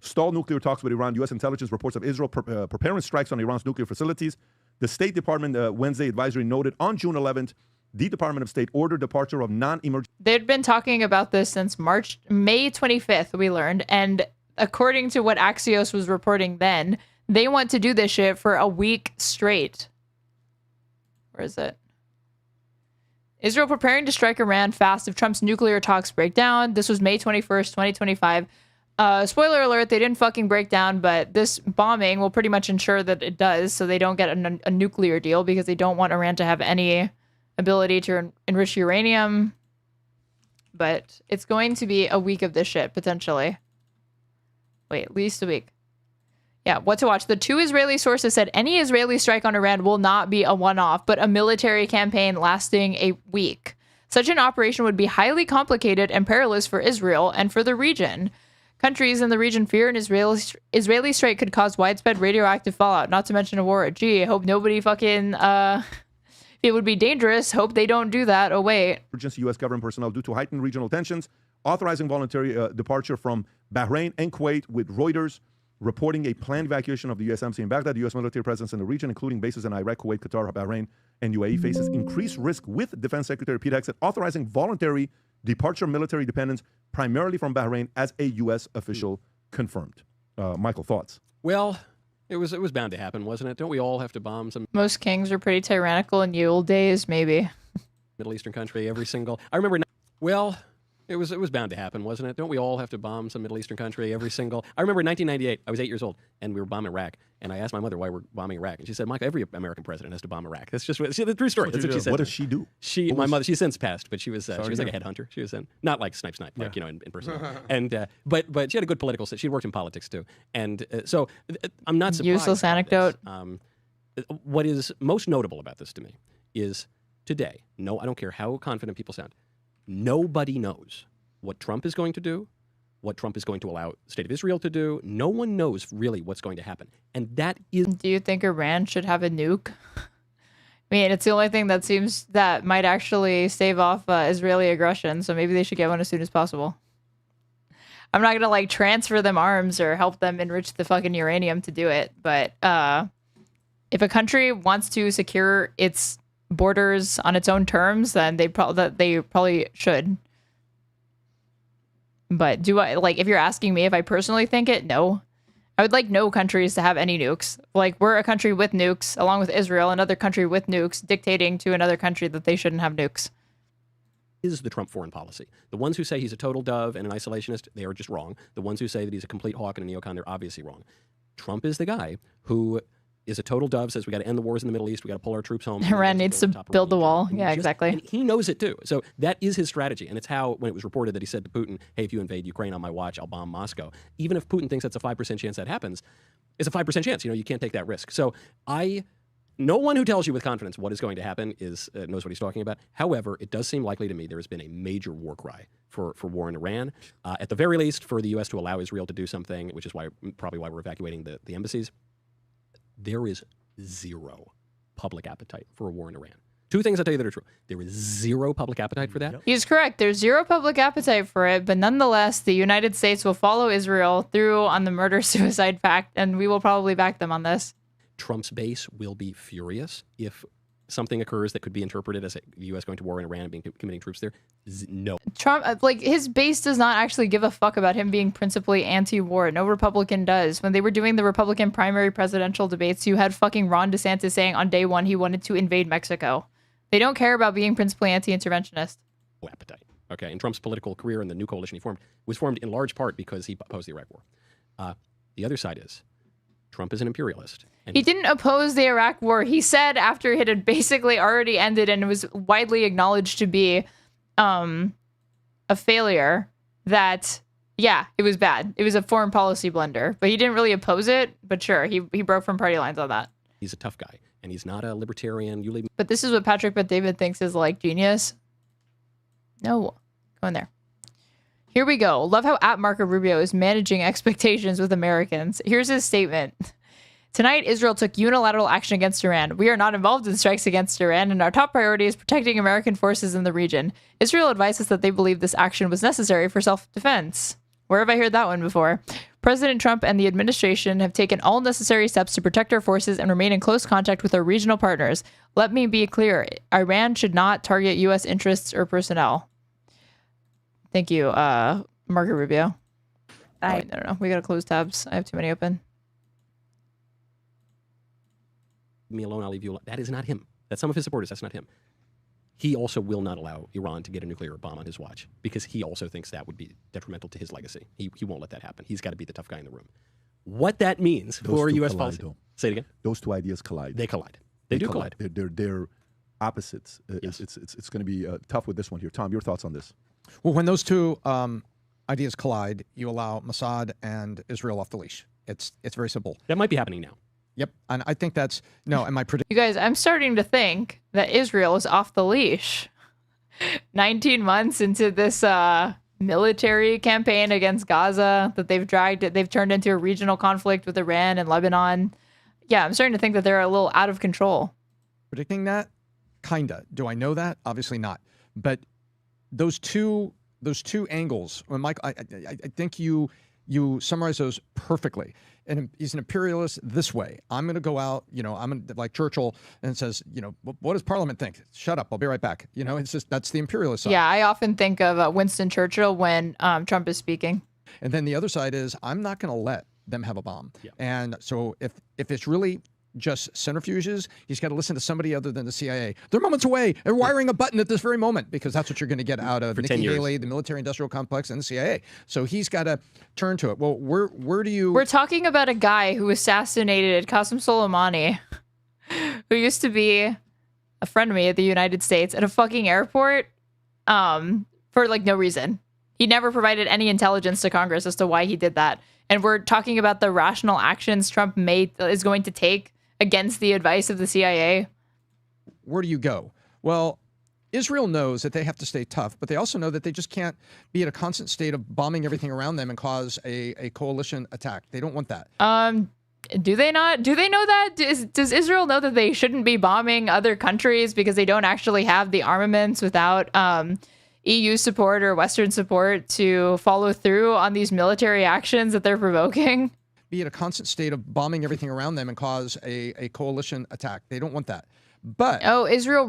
stalled nuclear talks with Iran. U.S. intelligence reports of Israel preparing strikes on Iran's nuclear facilities. The State Department Wednesday advisory noted on June 11th, the Department of State ordered departure of non-emergency. They'd been talking about this since May 25th, we learned. And according to what Axios was reporting then, they want to do this shit for a week straight. Where is it? Israel preparing to strike Iran fast if Trump's nuclear talks break down. This was May 21st, 2025. Spoiler alert, they didn't fucking break down, but this bombing will pretty much ensure that it does, so they don't get a nuclear deal because they don't want Iran to have any ability to enrich uranium. But it's going to be a week of this shit, potentially. Wait, at least a week. Yeah, what to watch. The 2 Israeli sources said any Israeli strike on Iran will not be a one-off, but a military campaign lasting a week. Such an operation would be highly complicated and perilous for Israel and for the region. Countries in the region fear an Israeli strike could cause widespread radioactive fallout, not to mention a war. Gee, I hope nobody fucking... it would be dangerous. Hope they don't do that. Oh, wait. Emergency U.S. government personnel due to heightened regional tensions, authorizing voluntary departure from Bahrain and Kuwait, with Reuters reporting a planned evacuation of the U.S. embassy in Baghdad. The U.S. military presence in the region, including bases in Iraq, Kuwait, Qatar, Bahrain, and UAE, faces increased risk, with Defense Secretary Pete Hegseth authorizing voluntary departure military dependence, primarily from Bahrain, as a U.S. official confirmed. Michael, thoughts? Well, it was bound to happen, wasn't it? Don't we all have to bomb some Most kings are pretty tyrannical in the old days, maybe. Middle Eastern country every single... I remember... Well... It was bound to happen, wasn't it? Don't we all have to bomb some Middle Eastern country every single... I remember in 1998, I was 8 years old, and we were bombing Iraq. And I asked my mother why we're bombing Iraq. And she said, Mike, every American president has to bomb Iraq. That's just the true story. That's what she said. What does she do? My mother, she's since passed, but she was like a headhunter. She was not like snipe, like, in person. And but she had a good political... She worked in politics, too. And so I'm not surprised. Useless anecdote. What is most notable about this to me is today, I don't care how confident people sound, nobody knows what Trump is going to do, what Trump is going to allow the State of Israel to do. No one knows really what's going to happen. And that is... Do you think Iran should have a nuke? I mean, it's the only thing that might actually stave off Israeli aggression, so maybe they should get one as soon as possible. I'm not gonna, transfer them arms or help them enrich the fucking uranium to do it, but if a country wants to secure its borders on its own terms, then they probably should. But do I, if you're asking me if I personally think it, no. I would like no countries to have any nukes. We're a country with nukes, along with Israel, another country with nukes, dictating to another country that they shouldn't have nukes. Is the Trump foreign policy. The ones who say he's a total dove and an isolationist, they are just wrong. The ones who say that he's a complete hawk and a neocon, they're obviously wrong. Trump is the guy who is a total dove, says we got to end the wars in the Middle East, we got to pull our troops home. Iran needs to build the wall. Yeah, exactly. And he knows it too. So that is his strategy. And it's how, when it was reported that he said to Putin, hey, if you invade Ukraine on my watch, I'll bomb Moscow. Even if Putin thinks that's a 5% chance that happens, it's a 5% chance. You can't take that risk. So no one who tells you with confidence what is going to happen knows what he's talking about. However, it does seem likely to me there has been a major war cry for war in Iran. At the very least, for the U.S. to allow Israel to do something, which is probably why we're evacuating the embassies. There is zero public appetite for a war in Iran. Two things I'll tell you that are true. There is zero public appetite for that. He's correct. There's zero public appetite for it, but nonetheless, the United States will follow Israel through on the murder-suicide pact, and we will probably back them on this. Trump's base will be furious if something occurs that could be interpreted as the U.S. going to war in Iran and committing troops there. No. Trump, his base does not actually give a fuck about him being principally anti-war. No Republican does. When they were doing the Republican primary presidential debates, you had fucking Ron DeSantis saying on day one he wanted to invade Mexico. They don't care about being principally anti-interventionist. No appetite. Okay, and Trump's political career and the new coalition he formed was formed in large part because he opposed the Iraq War. The other side is Trump is an imperialist. He didn't oppose the Iraq War. He said after it had basically already ended and it was widely acknowledged to be a failure that, yeah, it was bad. It was a foreign policy blunder. But he didn't really oppose it. But sure, he broke from party lines on that. He's a tough guy. And he's not a libertarian. But this is what Patrick Bet-David thinks is genius. No. Go in there. Here we go. Love how Marco Rubio is managing expectations with Americans. Here's his statement. Tonight, Israel took unilateral action against Iran. We are not involved in strikes against Iran, and our top priority is protecting American forces in the region. Israel advises that they believe this action was necessary for self-defense. Where have I heard that one before? President Trump and the administration have taken all necessary steps to protect our forces and remain in close contact with our regional partners. Let me be clear. Iran should not target U.S. interests or personnel. Thank you, Marco Rubio. Oh, wait, no. We got to close tabs. I have too many open. Leave me alone, I'll leave you alone. That is not him. That's some of his supporters. That's not him. He also will not allow Iran to get a nuclear bomb on his watch because he also thinks that would be detrimental to his legacy. He won't let that happen. He's got to be the tough guy in the room. What that means for U.S. policy. Say it again. Those two ideas collide. They collide. They do collide. They're opposites. Yes. It's going to be tough with this one here. Tom, your thoughts on this? Well, when those two ideas collide, you allow Mossad and Israel off the leash. It's very simple. That might be happening now. Yep, and I think that's and my prediction. You guys, I'm starting to think that Israel is off the leash. 19 months into this military campaign against Gaza that they've turned into a regional conflict with Iran and Lebanon. Yeah, I'm starting to think that they're a little out of control. Predicting that, kinda. Do I know that? Obviously not. But those two angles, when Mike, I think you summarize those perfectly. And he's an imperialist this way. I'm going to go out, I'm like Churchill, and says, what does Parliament think? Shut up, I'll be right back. It's just, that's the imperialist side. Yeah, I often think of Winston Churchill when Trump is speaking. And then the other side is, I'm not going to let them have a bomb. Yeah. And so if it's really just centrifuges, he's got to listen to somebody other than the CIA. They're moments away. They're wiring a button at this very moment because that's what you're going to get out of Nikki Haley, the military-industrial complex, and the CIA. So he's got to turn to it. Well, where do you... We're talking about a guy who assassinated Qasem Soleimani, who used to be a friend of me at the United States at a fucking airport for no reason. He never provided any intelligence to Congress as to why he did that. And we're talking about the rational actions Trump is going to take against the advice of the CIA. Where do you go? Well, Israel knows that they have to stay tough, but they also know that they just can't be in a constant state of bombing everything around them and cause a coalition attack. They don't want that. Do they not? Do they know that? Does Israel know that they shouldn't be bombing other countries because they don't actually have the armaments without EU support or Western support to follow through on these military actions that they're provoking? Be in a constant state of bombing everything around them and cause a coalition attack. They don't want that. But Israel,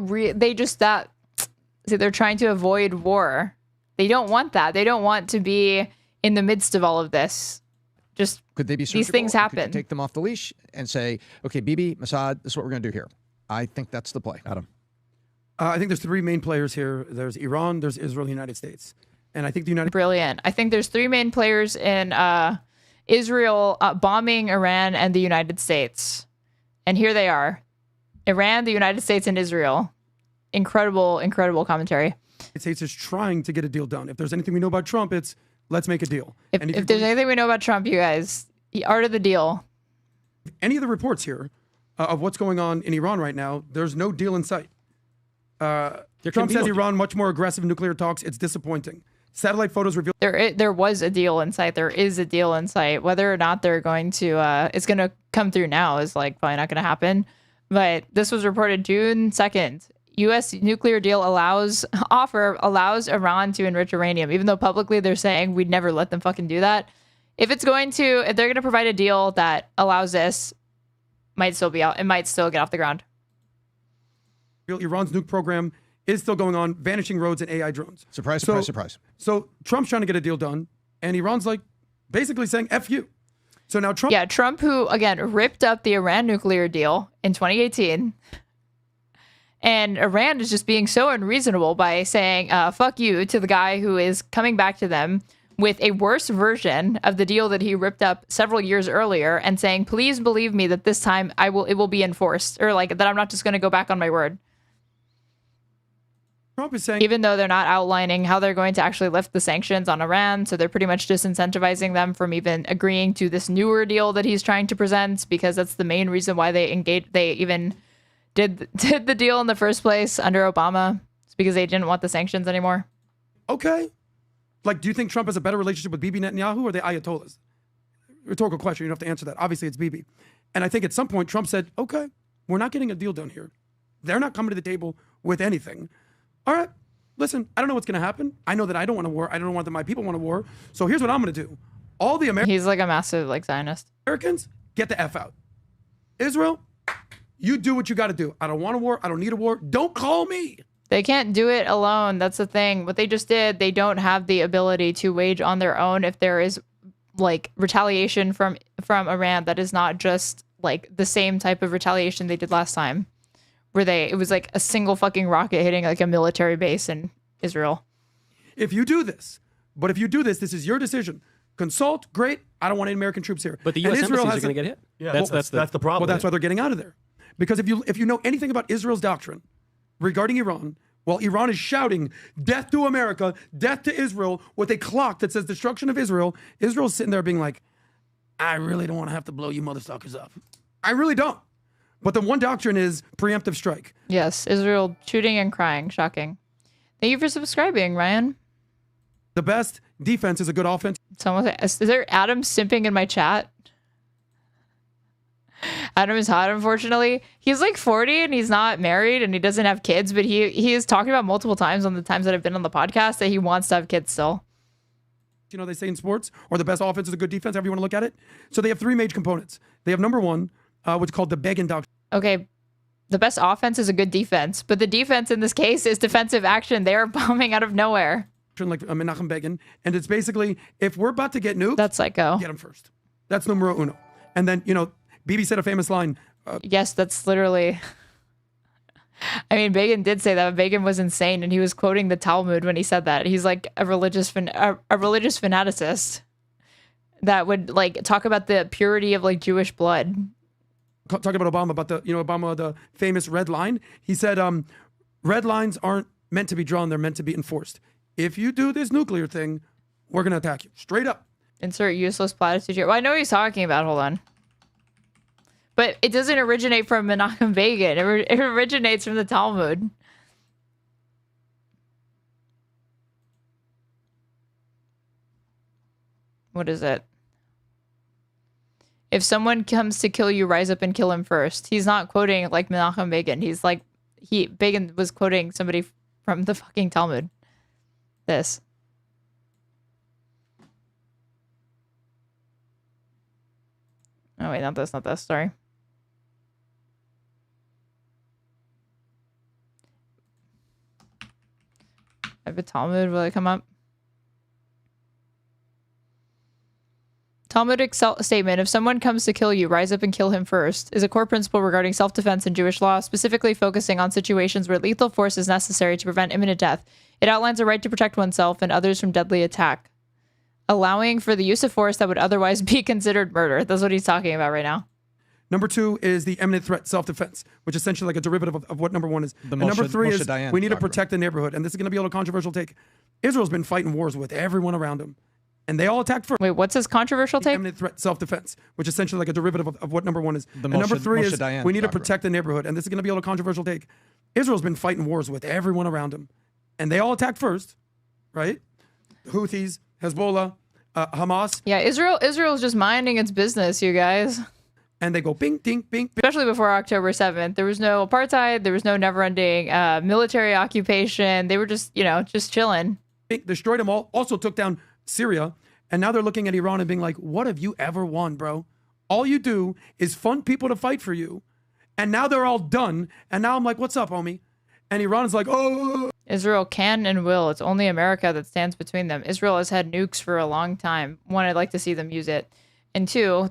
they're trying to avoid war. They don't want that. They don't want to be in the midst of all of this. Just could they be surgical? These things happen. Could you take them off the leash and say, okay, Bibi, Mossad, this is what we're going to do here. I think that's the play. Adam. I think there's three main players here. There's Iran, there's Israel, the United States. And I think the United... Brilliant. I think there's three main players in Israel bombing Iran and the United States. And here they are. Iran, the United States, and Israel. Incredible, incredible commentary. The United States is trying to get a deal done. If there's anything we know about Trump, it's let's make a deal. If there's anything we know about Trump, you guys, the art of the deal. Any of the reports here of what's going on in Iran right now, there's no deal in sight. Trump says Iran much more aggressive in nuclear talks. It's disappointing. Satellite photos reveal there was a deal in sight. There is a deal in sight. Whether or not they're going to it's going to come through now is probably not going to happen. But this was reported June 2nd. U.S. nuclear deal allows Iran to enrich uranium, even though publicly they're saying we'd never let them fucking do that. If they're going to provide a deal that allows this, might still be out. It might still get off the ground. Iran's nuke program is still going on, vanishing roads and AI drones. Surprise, surprise, surprise. So Trump's trying to get a deal done, and Iran's basically saying F you. So now Trump... Yeah, Trump, who, again, ripped up the Iran nuclear deal in 2018. And Iran is just being so unreasonable by saying, fuck you, to the guy who is coming back to them with a worse version of the deal that he ripped up several years earlier and saying, please believe me that this time it will be enforced, or that I'm not just going to go back on my word. Trump is saying, even though they're not outlining how they're going to actually lift the sanctions on Iran, so they're pretty much disincentivizing them from even agreeing to this newer deal that he's trying to present, because that's the main reason why they even did the deal in the first place under Obama. It's because they didn't want the sanctions anymore. Okay. Do you think Trump has a better relationship with Bibi Netanyahu or the Ayatollahs? Rhetorical question. You don't have to answer that. Obviously, it's Bibi. And I think at some point, Trump said, okay, we're not getting a deal done here. They're not coming to the table with anything. All right, listen, I don't know what's going to happen. I know that I don't want a war. I don't want that my people want a war. So here's what I'm going to do. All the He's like a massive like Zionist. Americans, get the F out. Israel, you do what you got to do. I don't want a war. I don't need a war. Don't call me. They can't do it alone. That's the thing. What they just did, they don't have the ability to wage on their own if there is like retaliation from Iran that is not just like the same type of retaliation they did last time, where it was like a single fucking rocket hitting like a military base in Israel. If you do this, but if you do this, this is your decision. Consult, great. I don't want any American troops here. But the U.S. embassies are going to get hit. Yeah, That's the problem. Well, that's why they're getting out of there. Because if you know anything about Israel's doctrine regarding Iran, while Iran is shouting death to America, death to Israel, with a clock that says destruction of Israel, Israel's sitting there being like, I really don't want to have to blow you motherfuckers up. I really don't. But the one doctrine is preemptive strike. Yes, Israel shooting and crying. Shocking. Thank you for subscribing, Ryan. The best defense is a good offense. Is there Adam simping in my chat? Adam is hot, unfortunately. He's like 40 and he's not married and he doesn't have kids, but he is talking about multiple times on the times that I've been on the podcast that he wants to have kids still. You know, they say in sports, or the best offense is a good defense, however you want to look at it. So they have three major components. They have number one, what's called the Begin doctrine. Okay, the best offense is a good defense, but the defense in this case is defensive action. They are bombing out of nowhere. Like Menachem Begin. And it's basically, if we're about to get nuked, that's psycho. Get them first. That's numero uno. And then, you know, Bibi said a famous line. Yes, that's literally... I mean, Begin did say that. Begin was insane, and he was quoting the Talmud when he said that. He's like a religious fanaticist that would like talk about the purity of like Jewish blood. Talking about Obama, about the, you know, Obama, the famous red line. He said, red lines aren't meant to be drawn. They're meant to be enforced. If you do this nuclear thing, we're going to attack you. Straight up. Insert useless platitude here. Well, I know what he's talking about. Hold on. But it doesn't originate from Menachem Begin. It originates from the Talmud. What is it? If someone comes to kill you, rise up and kill him first. He's not quoting like Menachem Begin. He's like, Begin was quoting somebody from the fucking Talmud. This. Oh wait, not this, sorry. I have a Talmud, will it come up? Talmudic statement, if someone comes to kill you, rise up and kill him first, is a core principle regarding self-defense in Jewish law, specifically focusing on situations where lethal force is necessary to prevent imminent death. It outlines a right to protect oneself and others from deadly attack, allowing for the use of force that would otherwise be considered murder. That's what he's talking about right now. Number two is the imminent threat self-defense, which is essentially like a derivative of what number one is. And number three is we need to protect the neighborhood. And this is going to be a little controversial take. Israel's been fighting wars with everyone around them. And they all attacked first. Wait, what's his controversial take? Imminent threat self-defense, which is essentially like a derivative of what number one is. And number three is we need to protect the neighborhood. And this is going to be a little controversial take. Israel's been fighting wars with everyone around them. And they all attacked first, right? Houthis, Hezbollah, Hamas. Yeah, Israel's just minding its business, you guys. And they go bing, ding, bing, bing. Especially before October 7th. There was no apartheid. There was no never-ending military occupation. They were just, you know, just chilling. Destroyed them all. Also took down Syria. And now they're looking at Iran and being like, what have you ever won, bro? All you do is fund people to fight for you. And now they're all done. And now I'm like, what's up, homie? And Iran is like, oh. Israel can and will. It's only America that stands between them. Israel has had nukes for a long time. One, I'd like to see them use it. And two,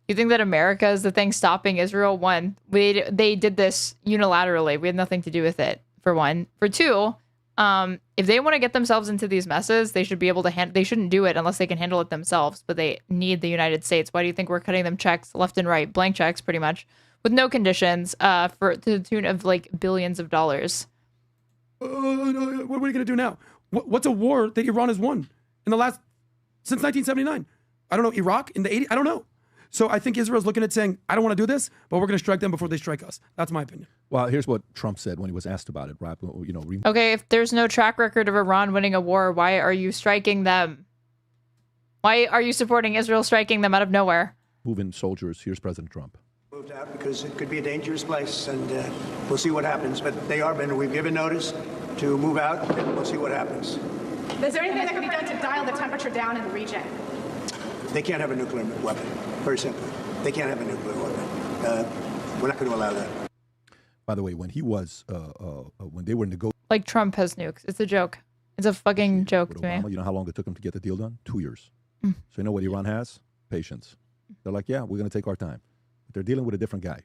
you think that America is the thing stopping Israel? One, they did this unilaterally. We had nothing to do with it, for one. For two, if they want to get themselves into these messes, they should be able to they shouldn't do it unless they can handle it themselves, but they need the United States. Why do you think we're cutting them checks left and right, blank checks pretty much, with no conditions, to the tune of like billions of dollars? What are we going to do now? What's a war that Iran has won in the last, since 1979? I don't know, Iraq in the 80s? I don't know. So I think Israel's looking at saying, I don't want to do this, but we're going to strike them before they strike us. That's my opinion. Well, here's what Trump said when he was asked about it, right? You know, okay, if there's no track record of Iran winning a war, why are you striking them? Why are you supporting Israel striking them out of nowhere? Moving soldiers. Here's President Trump. Moved out because it could be a dangerous place, and we'll see what happens. But we've given notice to move out, and we'll see what happens. Is there anything that can be done to dial the temperature down in the region? They can't have a nuclear weapon. Very simple. They can't have a nuclear weapon. We're not going to allow that. By the way, when he was, when they were negotiating, Like Trump has nukes. It's a joke. It's a fucking joke to Obama, me. you know how long it took him to get the deal done? 2 years. Mm. So you know what Iran has? Patience. They're like, yeah, we're going to take our time. But they're dealing with a different guy.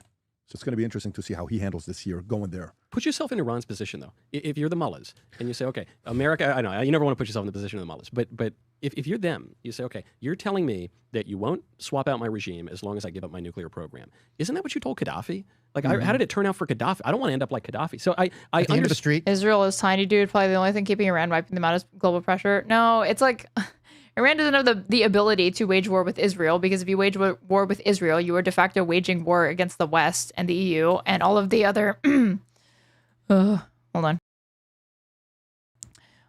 So it's going to be interesting to see how he handles this year going there. Put yourself in Iran's position, though. If you're the mullahs and you say, okay, America, I know, you never want to put yourself in the position of the mullahs, but if you're them, you say, okay, you're telling me that you won't swap out my regime as long as I give up my nuclear program. Isn't that what you told Gaddafi? Like, how did it turn out for Gaddafi? I don't want to end up like Gaddafi. So I At the end of the street. Israel is tiny, dude. Probably the only thing keeping Iran wiping them out is global pressure. No, it's like Iran doesn't have the ability to wage war with Israel, because if you wage war with Israel, you are de facto waging war against the West and the EU and all of the other hold on.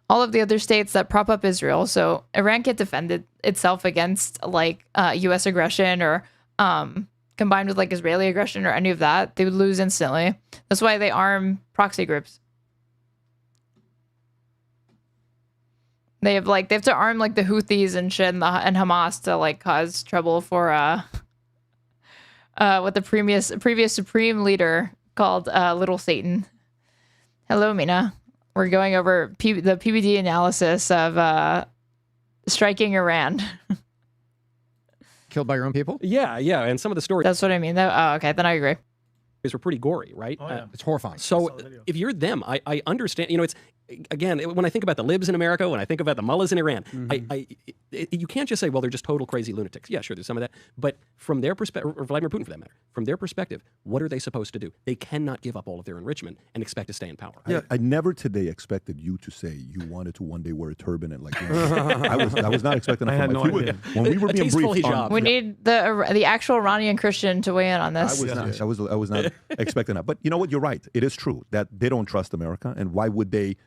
All of the other states that prop up Israel. So Iran can't defend itself against like US aggression or combined with like Israeli aggression or any of that. They would lose instantly. That's why they arm proxy groups. They have to arm like the Houthis and shit and Hamas to like cause trouble for what the previous supreme leader called Little Satan. Hello, Mina. We're going over the PBD analysis of striking Iran. Killed by your own people? Yeah, and some of the stories. That's what I mean. Oh, okay, then I agree. Were pretty gory, right? Oh, yeah. It's horrifying. So if you're them, I understand. You know, it's again when I think about the libs in America, when I think about the mullahs in Iran, you can't just say, well, they're just total crazy lunatics. Yeah, sure, there's some of that, but from their perspective, or Vladimir Putin for that matter, from their perspective, what are they supposed to do? They cannot give up all of their enrichment and expect to stay in power. I never today expected you to say you wanted to one day wear a turban and like. I was not expecting that. I had no idea. When we were being briefed on, we need the actual Iranian Christian to weigh in on this. I was not expecting that. But you know what? You're right. It is true that they don't trust America, and why would they?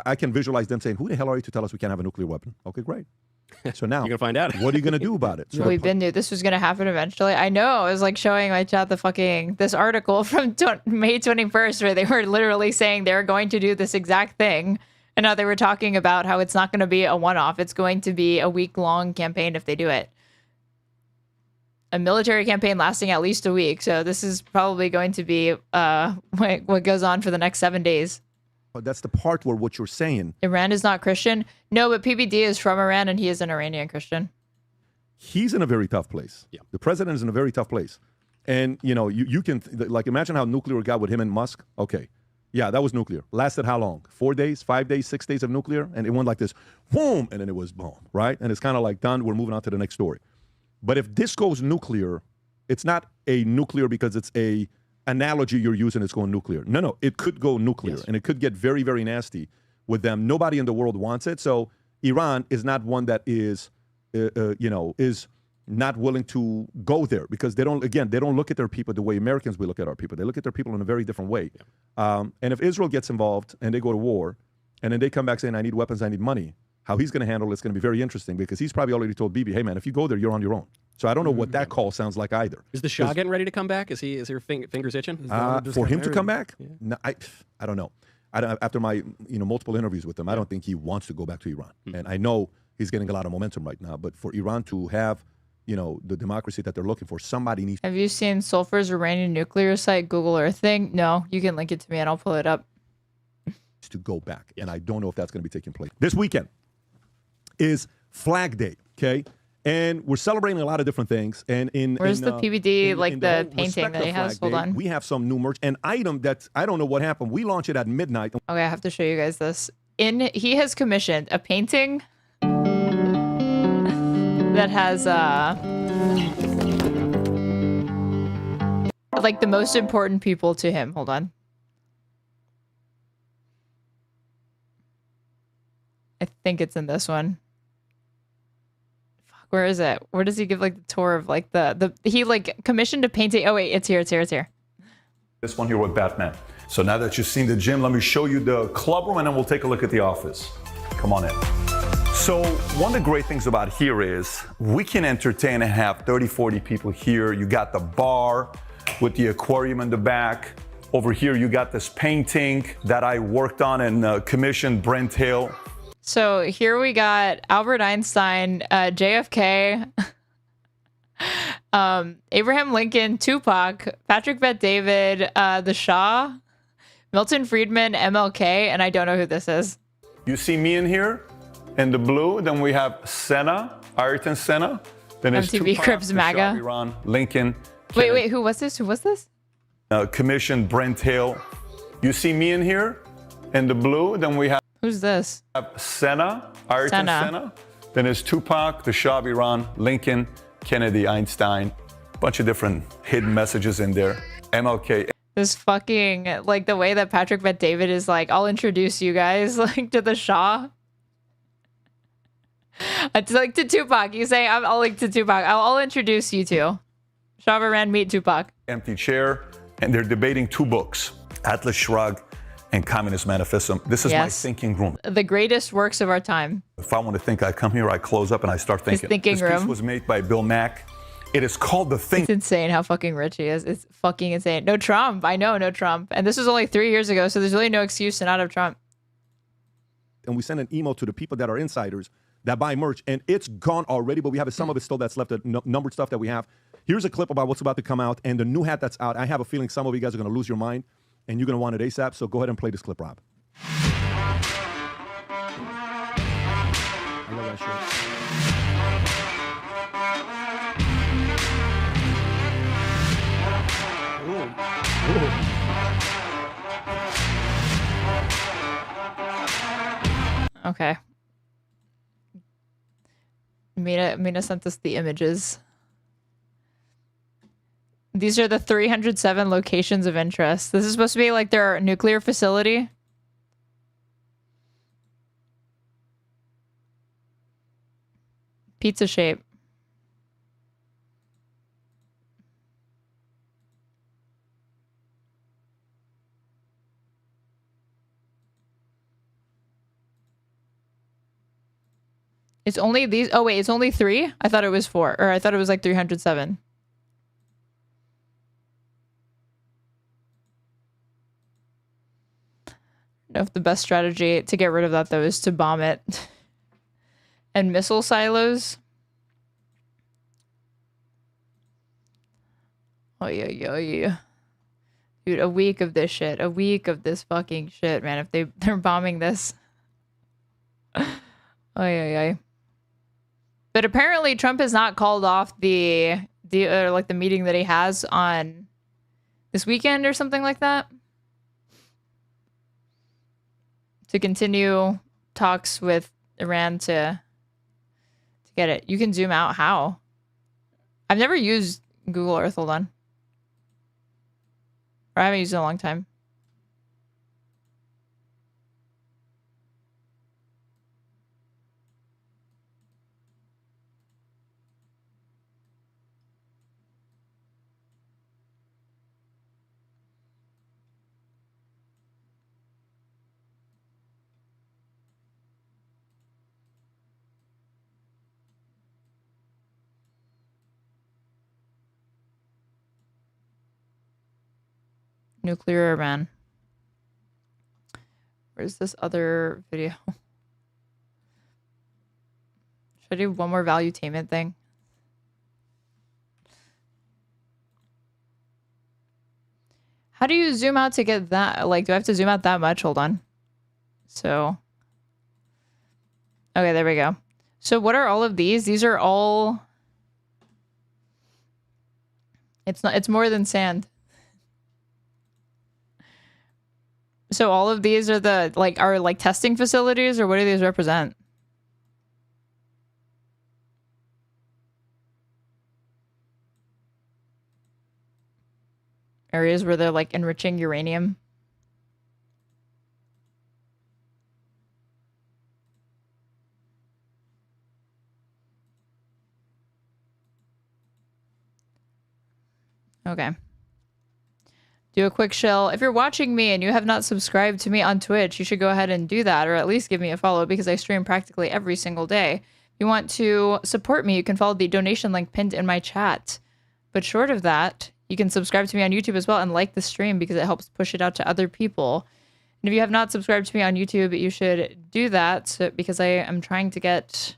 I can visualize them saying, "Who the hell are you to tell us we can't have a nuclear weapon?" Okay, great. So now you're gonna find out. What are you gonna do about it? So We've been knew this was gonna happen eventually. I know. I was like showing my chat this article from May 21st where they were literally saying they're going to do this exact thing, and now they were talking about how it's not going to be a one-off. It's going to be a week-long campaign if they do it. A military campaign lasting at least a week. So this is probably going to be what goes on for the next 7 days. But that's the part where what you're saying. Iran is not Christian. No, but PBD is from Iran and he is an Iranian Christian. He's in a very tough place. Yeah. The president is in a very tough place. And, you know, you can, like, imagine how nuclear got with him and Musk. Okay. Yeah, that was nuclear. Lasted how long? 4 days, 5 days, 6 days of nuclear? And it went like this, boom, and then it was boom, right? And it's kind of like done. We're moving on to the next story. But if this goes nuclear, it's not a nuclear because it's a analogy you're using, it's going nuclear. No, it could go nuclear, and it could get very, very nasty with them. Nobody in the world wants it. So Iran is not one that is, is not willing to go there because they don't look at their people the way Americans will look at our people. They look at their people in a very different way. Yeah. And if Israel gets involved and they go to war, and then they come back saying, I need weapons, I need money, how he's going to handle it's going to be very interesting because he's probably already told Bibi, hey, man, if you go there, you're on your own. So I don't know what that call sounds like either. Is the Shah getting ready to come back? Is your fingers itching? For him to come back? Yeah. No, I don't know. After my multiple interviews with him, I don't think he wants to go back to Iran. And I know he's getting a lot of momentum right now. But for Iran to have the democracy that they're looking for, somebody needs. Have you seen Sulfur's Iranian nuclear site Google Earth thing? No, you can link it to me and I'll pull it up. To go back. And I don't know if that's going to be taking place. This weekend is Flag Day, okay? And we're celebrating a lot of different things. And where's the PBD, the painting that he has? Hold on. We have some new merch. An item that, I don't know what happened. We launched it at midnight. Okay, I have to show you guys this. He has commissioned a painting that has like the most important people to him. Hold on. I think it's in this one. Fuck, where is it? Where does he give like the tour of like he like commissioned a painting? Oh wait, it's here. This one here with Batman. So now that you've seen the gym, let me show you the club room and then we'll take a look at the office. Come on in. So one of the great things about here is we can entertain and have 30, 40 people here. You got the bar with the aquarium in the back. Over here, you got this painting that I worked on and commissioned Brent Hill. So here we got Albert Einstein, JFK, Abraham Lincoln, Tupac, Patrick Bet-David, the Shah, Milton Friedman, MLK, and I don't know who this is. You see me in here in the blue. Then we have Senna, Ayrton Senna. Then it's MTV Tupac, Cribs the MAGA. Shah of Iran, Lincoln. Wait, who was this? Who was this? Commission Brent Hill. You see me in here in the blue. Then we have Who's this? Senna, Ayrton Senna. Then it's Tupac, the Shah of Iran, Lincoln, Kennedy, Einstein. Bunch of different hidden messages in there. MLK. This fucking, like, the way that Patrick Bet-David is like, I'll introduce you guys, like, to the Shah. It's like to Tupac. You say, I'll link to Tupac. I'll introduce you to Shah of Iran, meet Tupac. Empty chair. And they're debating two books, Atlas Shrugged and Communist Manifesto. This is my thinking room. The greatest works of our time. If I want to think, I come here, I close up, and I start thinking. His thinking this room. piece was made by Bill Mack. It is called The Think. It's insane how fucking rich he is. It's fucking insane. No Trump. I know, no Trump. And this was only 3 years ago, so there's really no excuse to not have Trump. And we send an email to the people that are insiders that buy merch, and it's gone already, but we have some of it still that's left, the numbered stuff that we have. Here's a clip about what's about to come out and the new hat that's out. I have a feeling some of you guys are going to lose your mind, and you're going to want it ASAP, so go ahead and play this clip, Rob. I love that Ooh. Okay. Mina sent us the images. These are the 307 locations of interest. This is supposed to be like their nuclear facility. Pizza shape. It's only these. Oh, wait, it's only 3? I thought it was 4. Or I thought it was like 307. I don't know if the best strategy to get rid of that, though, is to bomb it. And missile silos. Oh, yeah. Dude, a week of this shit. A week of this fucking shit, man. If they're bombing this. Oh, yeah. But apparently Trump has not called off the meeting that he has on this weekend or something like that. To continue talks with Iran to get it. You can zoom out. How? I've never used Google Earth. Hold on. Or I haven't used it in a long time. Nuclear Iran. Where's this other video? Should I do one more valuetainment thing? How do you zoom out to get that? Like, do I have to zoom out that much? Hold on. So, okay, there we go. So what are all of these? These are all, it's more than sand. So all of these are are testing facilities, or what do these represent? Areas where they're like enriching uranium. Okay. Do a quick shill. If you're watching me and you have not subscribed to me on Twitch, you should go ahead and do that, or at least give me a follow, because I stream practically every single day. If you want to support me, you can follow the donation link pinned in my chat. But short of that, you can subscribe to me on YouTube as well and like the stream, because it helps push it out to other people. And if you have not subscribed to me on YouTube, you should do that because I am trying to get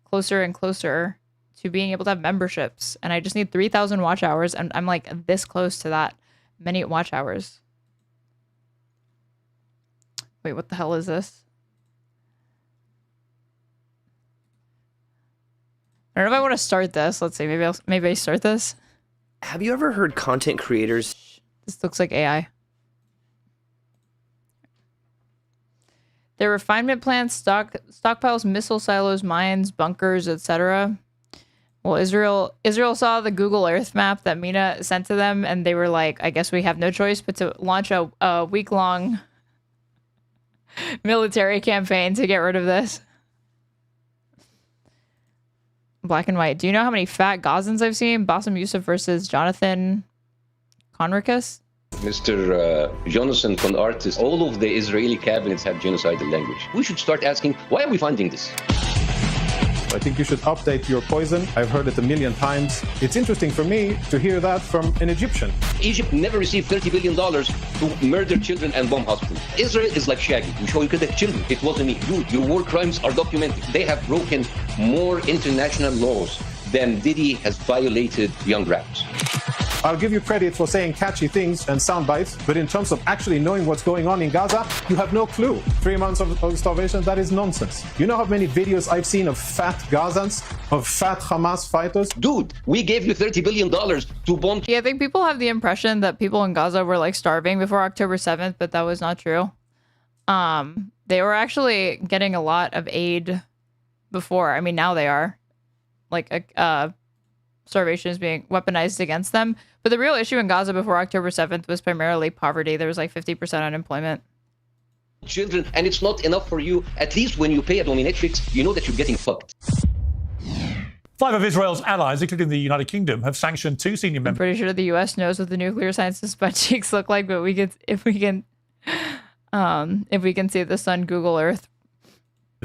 closer and closer to being able to have memberships. And I just need 3,000 watch hours. And I'm like this close to that many watch hours. Wait, what the hell is this? I don't know if I want to start this. Let's see. Maybe I start this. Have you ever heard content creators? This looks like AI. Their refinement plants, stockpiles, missile silos, mines, bunkers, etc. Well, Israel saw the Google Earth map that Mina sent to them, and they were like, I guess we have no choice but to launch a week-long military campaign to get rid of this. Black and white. Do you know how many fat Gazans I've seen? BASSEM YOUSSEF versus Jonathan Conricus? Mr. Jonathan von Artist, all of the Israeli cabinets have genocidal language. We should start asking, why are we funding this? I think you should update your poison. I've heard it a million times. It's interesting for me to hear that from an Egyptian. Egypt never received $30 billion to murder children and bomb hospitals. Israel is like Shaggy. We show you could have children. It wasn't me. Dude, your war crimes are documented. They have broken more international laws than Diddy has violated young rappers. I'll give you credit for saying catchy things and sound bites, but in terms of actually knowing what's going on in Gaza, you have no clue. 3 months of starvation, that is nonsense. You know how many videos I've seen of fat Gazans, of fat Hamas fighters? Dude, we gave you $30 billion to bomb. Yeah, I think people have the impression that people in Gaza were like starving before October 7th, but that was not true. They were actually getting a lot of aid before. I mean, now they are. Like, starvation is being weaponized against them. But the real issue in Gaza before October 7th was primarily poverty. There was like 50% unemployment. Children, and it's not enough for you. At least when you pay a dominatrix, you know that you're getting fucked. 5 of Israel's allies, including the United Kingdom, have sanctioned 2 senior members. I'm pretty sure the U.S. knows what the nuclear scientists' butt cheeks look like, but if we can see the sun Google Earth.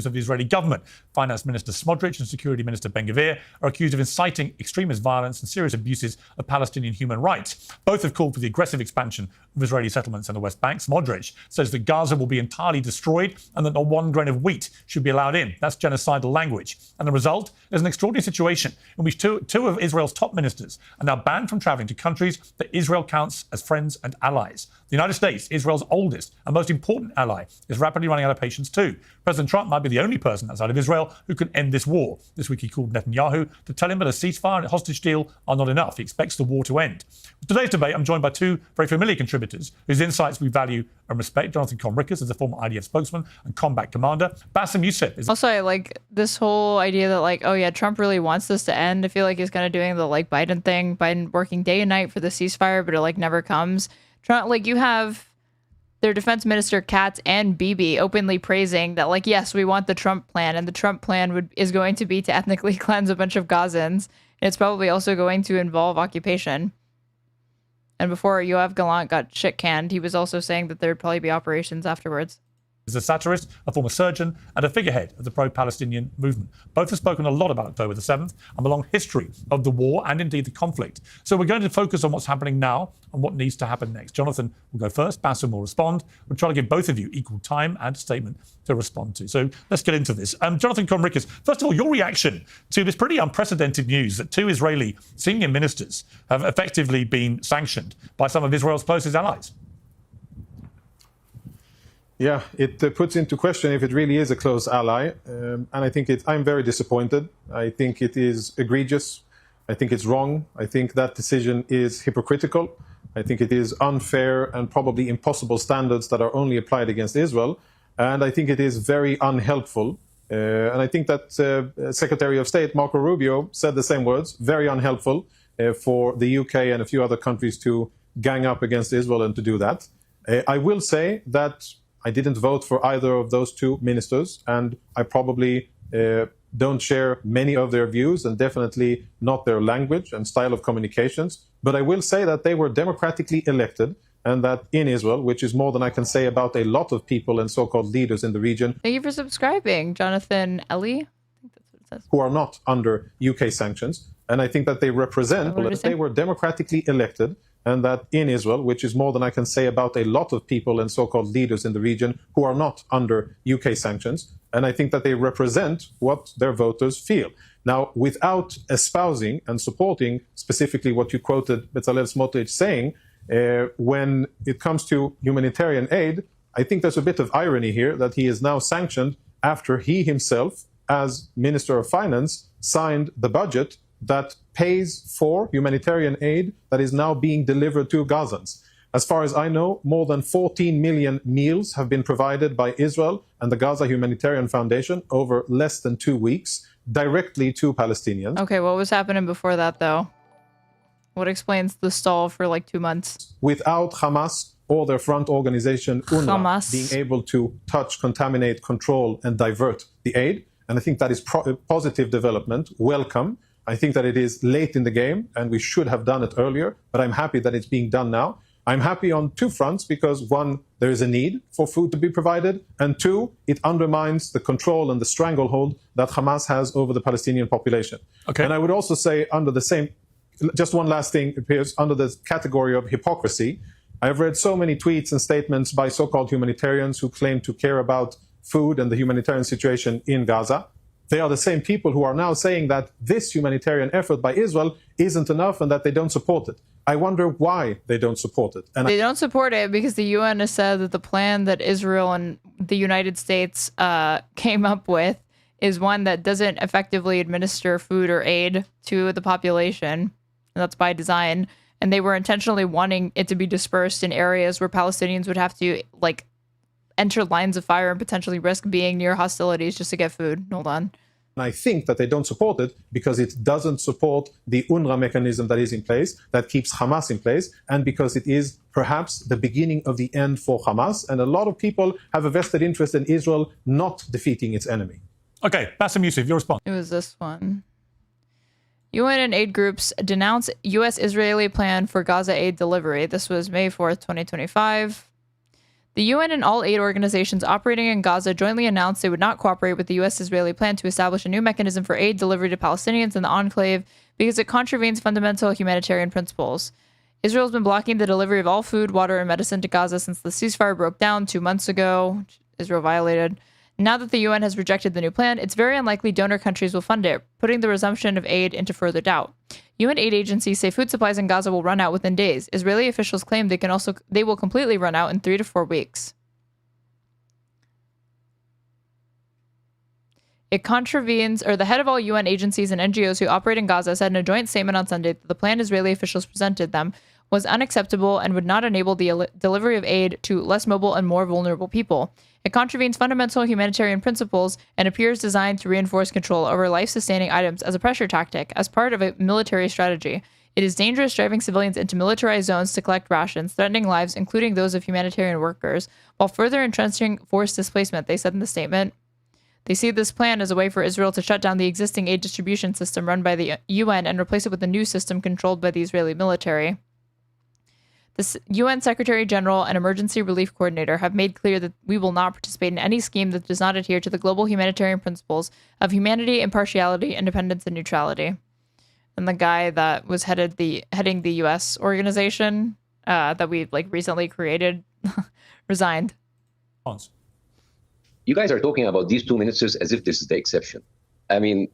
Of the Israeli government. Finance Minister Smotrich and Security Minister Ben-Gvir are accused of inciting extremist violence and serious abuses of Palestinian human rights. Both have called for the aggressive expansion of Israeli settlements in the West Bank. Smotrich says that Gaza will be entirely destroyed and that not one grain of wheat should be allowed in. That's genocidal language. And the result is an extraordinary situation in which two of Israel's top ministers are now banned from traveling to countries that Israel counts as friends and allies. The United States, Israel's oldest and most important ally, is rapidly running out of patience too. President Trump might be the only person outside of Israel who can end this war. This week he called Netanyahu to tell him that a ceasefire and a hostage deal are not enough. He expects the war to end. For today's debate, I'm joined by 2 very familiar contributors whose insights we value and respect. Jonathan Conricus is a former IDF spokesman and combat commander. BASSEM YOUSSEF is... Also, I like this whole idea that like, oh yeah, Trump really wants this to end. I feel like he's kind of doing the like Biden thing. Biden working day and night for the ceasefire, but it like never comes. Trump, like you have their defense minister Katz and Bibi openly praising that, like, yes, we want the Trump plan, and the Trump plan is going to be to ethnically cleanse a bunch of Gazans. And it's probably also going to involve occupation. And before Yoav Gallant got shit canned, he was also saying that there'd probably be operations afterwards. Is a satirist, a former surgeon, and a figurehead of the pro-Palestinian movement. Both have spoken a lot about October the 7th and the long history of the war and indeed the conflict. So we're going to focus on what's happening now and what needs to happen next. Jonathan will go first, BASSEM will respond. We'll try to give both of you equal time and a statement to respond to. So let's get into this. Jonathan Conricus, first of all, your reaction to this pretty unprecedented news that 2 Israeli senior ministers have effectively been sanctioned by some of Israel's closest allies. Yeah, it puts into question if it really is a close ally. And I think I'm very disappointed. I think it is egregious. I think it's wrong. I think that decision is hypocritical. I think it is unfair and probably impossible standards that are only applied against Israel. And I think it is very unhelpful. And I think that Secretary of State Marco Rubio said the same words, very unhelpful for the UK and a few other countries to gang up against Israel and to do that. I will say that I didn't vote for either of those 2 ministers, and I probably don't share many of their views and definitely not their language and style of communications. But I will say that they were democratically elected, and that in Israel, which is more than I can say about a lot of people and so-called leaders in the region. Thank you for subscribing, Jonathan Ellie. I think that's what it says. Who are not under UK sanctions. And I think that they represent What did you that say? they were democratically elected, and that in Israel, which is more than I can say about a lot of people and so-called leaders in the region who are not under UK sanctions, and I think that they represent what their voters feel. Now, without espousing and supporting specifically what you quoted Bezalel Smotrich saying, when it comes to humanitarian aid, I think there's a bit of irony here that he is now sanctioned after he himself, as Minister of Finance, signed the budget that pays for humanitarian aid that is now being delivered to Gazans. As far as I know, more than 14 million meals have been provided by Israel and the Gaza Humanitarian Foundation over less than 2 weeks directly to Palestinians. Okay, what was happening before that, though? What explains the stall for like 2 months? Without Hamas or their front organization, UNRWA, Hamas. being able to touch, contaminate, control, and divert the aid. And I think that is positive development, welcome. I think that it is late in the game, and we should have done it earlier, but I'm happy that it's being done now. I'm happy on two fronts because, one, there is a need for food to be provided, and two, it undermines the control and the stranglehold that Hamas has over the Palestinian population. Okay. And I would also say under the same, just one last thing appears, under the category of hypocrisy, I've read so many tweets and statements by so-called humanitarians who claim to care about food and the humanitarian situation in Gaza. They are the same people who are now saying that this humanitarian effort by Israel isn't enough and that they don't support it. I wonder why they don't support it. And They don't support it because the UN has said that the plan that Israel and the United States came up with is one that doesn't effectively administer food or aid to the population. And that's by design. And they were intentionally wanting it to be dispersed in areas where Palestinians would have to, like, enter lines of fire and potentially risk being near hostilities just to get food. Hold on. And I think that they don't support it because it doesn't support the UNRWA mechanism that is in place, that keeps Hamas in place, and because it is perhaps the beginning of the end for Hamas. And a lot of people have a vested interest in Israel not defeating its enemy. Okay, BASSEM YOUSSEF, your response. It was this one. UN and aid groups denounce U.S.-Israeli plan for Gaza aid delivery. This was May 4th, 2025. The UN and all aid organizations operating in Gaza jointly announced they would not cooperate with the U.S.-Israeli plan to establish a new mechanism for aid delivery to Palestinians in the enclave because it contravenes fundamental humanitarian principles. Israel has been blocking the delivery of all food, water, and medicine to Gaza since the ceasefire broke down 2 months ago, which Israel violated. Now that the UN has rejected the new plan, it's very unlikely donor countries will fund it, putting the resumption of aid into further doubt. UN aid agencies say food supplies in Gaza will run out within days. Israeli officials claim they will completely run out in 3 to 4 weeks. It contravenes, or the head of all UN agencies and NGOs who operate in Gaza said in a joint statement on Sunday that the plan Israeli officials presented them was unacceptable and would not enable the delivery of aid to less mobile and more vulnerable people. It contravenes fundamental humanitarian principles and appears designed to reinforce control over life-sustaining items as a pressure tactic, as part of a military strategy. It is dangerous driving civilians into militarized zones to collect rations, threatening lives, including those of humanitarian workers, while further entrenching forced displacement, they said in the statement. They see this plan as a way for Israel to shut down the existing aid distribution system run by the UN and replace it with a new system controlled by the Israeli military. The UN Secretary General and Emergency Relief Coordinator have made clear that we will not participate in any scheme that does not adhere to the global humanitarian principles of humanity, impartiality, independence, and neutrality. And the guy that was heading the U.S. organization that we recently created resigned. You guys are talking about these two ministers as if this is the exception. I mean,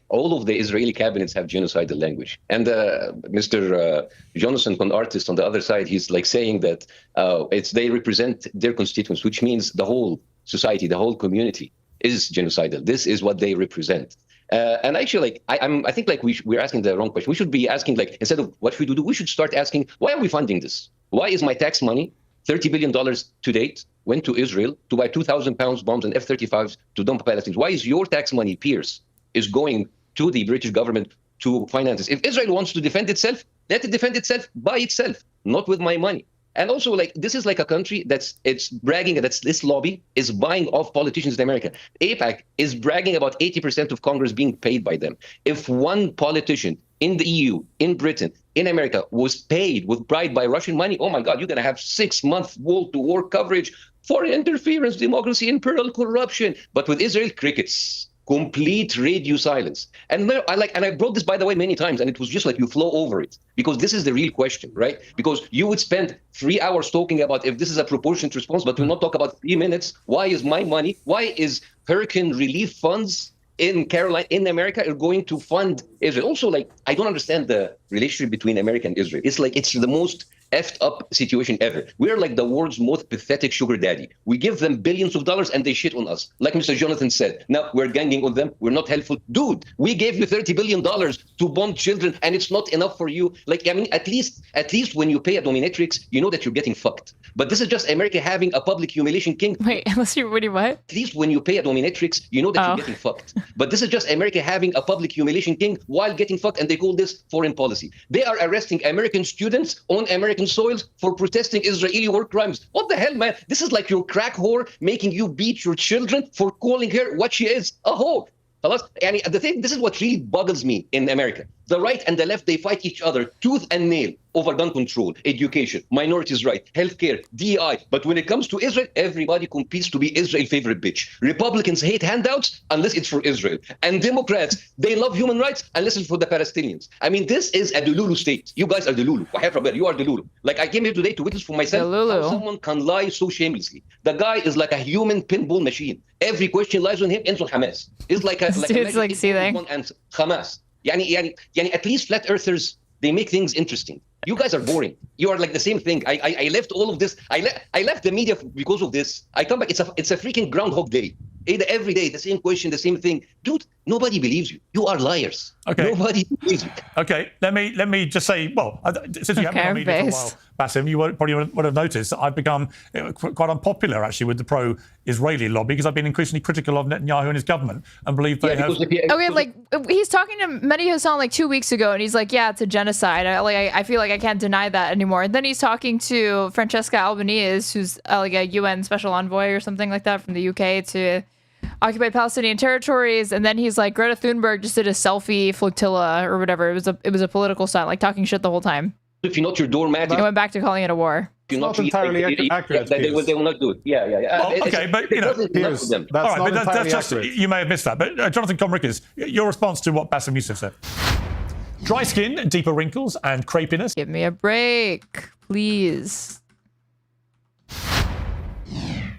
all of the Israeli cabinets have genocidal language. And Mr. Jonathan, an artist on the other side, he's saying that they represent their constituents, which means the whole society, the whole community is genocidal. This is what they represent. And actually, I think we're asking the wrong question. We should be asking, instead of what should we do, we should start asking, why are we funding this? Why is my tax money, $30 billion to date, went to Israel to buy 2,000 pounds bombs and F-35s to dump Palestinians? Why is your tax money, PIERS, is going to the British government to finance this? If Israel wants to defend itself, let it defend itself by itself, not with my money. And also, this is a country it's bragging that this lobby is buying off politicians in America. AIPAC is bragging about 80% of Congress being paid by them. If one politician in the EU, in Britain, in America was paid with bribe by Russian money, oh my God, you're going to have 6-month wall-to-war coverage, foreign interference, democracy, imperial corruption. But with Israel, crickets. complete radio silence. And I brought this, by the way, many times, and it was just like you flow over it, because this is the real question, right? Because you would spend 3 hours talking about if this is a proportionate response, but we'll not talk about 3 minutes. Why is my money, why is hurricane relief funds in America are going to fund Israel? Also, like, I don't understand the relationship between America and Israel. It's like, it's the most effed up situation ever. We're like the world's most pathetic sugar daddy. We give them billions of dollars and they shit on us. Like Mr. Jonathan said, now we're ganging on them. We're not helpful. Dude, we gave you $30 billion to bomb children and it's not enough for you. Like, I mean, at least when you pay a dominatrix, you know that you're getting fucked. But this is just America having a public humiliation king. Wait, unless you're what? At least when you pay a dominatrix, you know that you're getting fucked. But this is just America having a public humiliation king while getting fucked, and they call this foreign policy. They are arresting American students on American soils for protesting Israeli war crimes. What the hell, man? This is like your crack whore making you beat your children for calling her what she is, a whore. And this is what really boggles me in America. The right and the left, they fight each other tooth and nail over gun control, education, minorities' rights, healthcare, DEI. But when it comes to Israel, everybody competes to be Israel's favorite bitch. Republicans hate handouts unless it's for Israel. And Democrats, they love human rights unless it's for the Palestinians. I mean, this is a Delulu state. You guys are Delulu. You are Delulu. Like, I came here today to witness for myself how someone can lie so shamelessly. The guy is like a human pinball machine. Every question lies on him, ends on Hamas. It's like one answer. Hamas. Yani, at least flat earthers, they make things interesting. You guys are boring. You are like the same thing. I left all of this. I left the media because of this. I come back. It's a freaking Groundhog Day. Every day, the same question, the same thing. Dude, nobody believes you. You are liars. Okay. Nobody believes you. Okay. Let me just say, well, since you haven't been on media for a while, Bassem, you probably would have noticed that I've become quite unpopular actually with the pro-Israeli lobby because I've been increasingly critical of Netanyahu and his government and believe they have. Okay, like he's talking to Mehdi Hassan like 2 weeks ago, and he's like, "Yeah, it's a genocide." I feel like I can't deny that anymore. And then he's talking to Francesca Albanese, who's like a UN special envoy or something like that from the UK to occupied Palestinian territories, and then he's like, Greta Thunberg just did a selfie flotilla or whatever. It was a political stunt, like talking shit the whole time. If you're not your doormat, I went back to calling it a war. You're not entirely accurate. They will not do it. Yeah. Well, okay, but you know, all right, but that's just you may have missed that. But Jonathan Comrickers, your response to what Bassem Youssef said: dry skin, deeper wrinkles, and crepiness. Give me a break, please.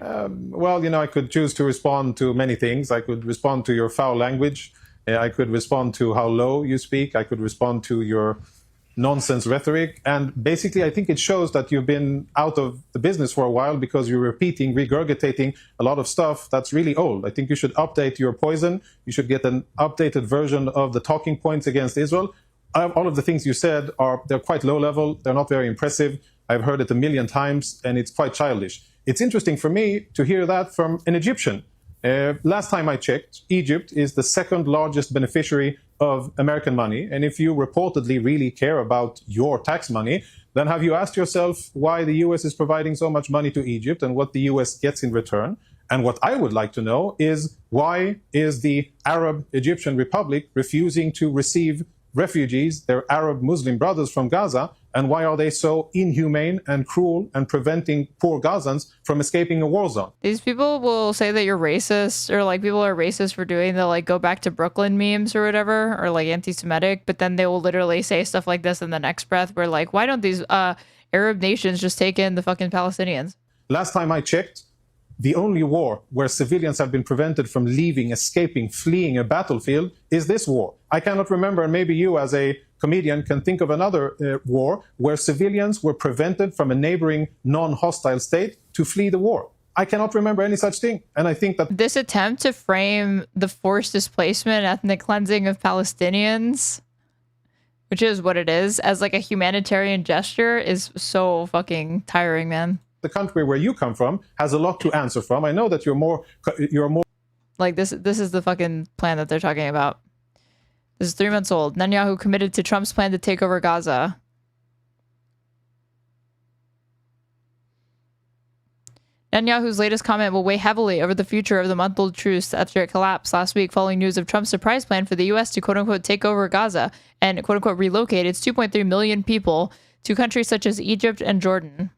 Well, you know, I could choose to respond to many things. I could respond to your foul language. I could respond to how low you speak. I could respond to your nonsense rhetoric. And basically, I think it shows that you've been out of the business for a while because you're regurgitating a lot of stuff that's really old. I think you should update your poison. You should get an updated version of the talking points against Israel. All of the things you said they're quite low level. They're not very impressive. I've heard it 1,000,000 times, and it's quite childish. It's interesting for me to hear that from an Egyptian. Last time I checked, Egypt is the second largest beneficiary of American money. And if you reportedly really care about your tax money, then have you asked yourself why the US is providing so much money to Egypt and what the US gets in return? And what I would like to know is why is the Arab Egyptian Republic refusing to receive refugees, their Arab Muslim brothers from Gaza, and why are they so inhumane and cruel and preventing poor Gazans from escaping a war zone? These people will say that you're racist, or like people are racist for doing the like go back to Brooklyn memes or whatever, or like anti-Semitic, but then they will literally say stuff like this in the next breath where like, why don't these Arab nations just take in the fucking Palestinians? Last time I checked, the only war where civilians have been prevented from leaving, escaping, fleeing a battlefield is this war. I cannot remember, and maybe you as a comedian can think of another war where civilians were prevented from a neighboring non-hostile state to flee the war. I cannot remember any such thing. And I think that this attempt to frame the forced displacement, ethnic cleansing of Palestinians, which is what it is, as like a humanitarian gesture is so fucking tiring, man. The country where you come from has a lot to answer from. I know that you're more like this is the fucking plan that they're talking about. This is 3 months old. Netanyahu committed to Trump's plan to take over Gaza. Netanyahu's latest comment will weigh heavily over the future of the month-old truce after it collapsed last week following news of Trump's surprise plan for the U.S. to quote-unquote take over Gaza and quote-unquote relocate its 2.3 million people to countries such as Egypt and Jordan.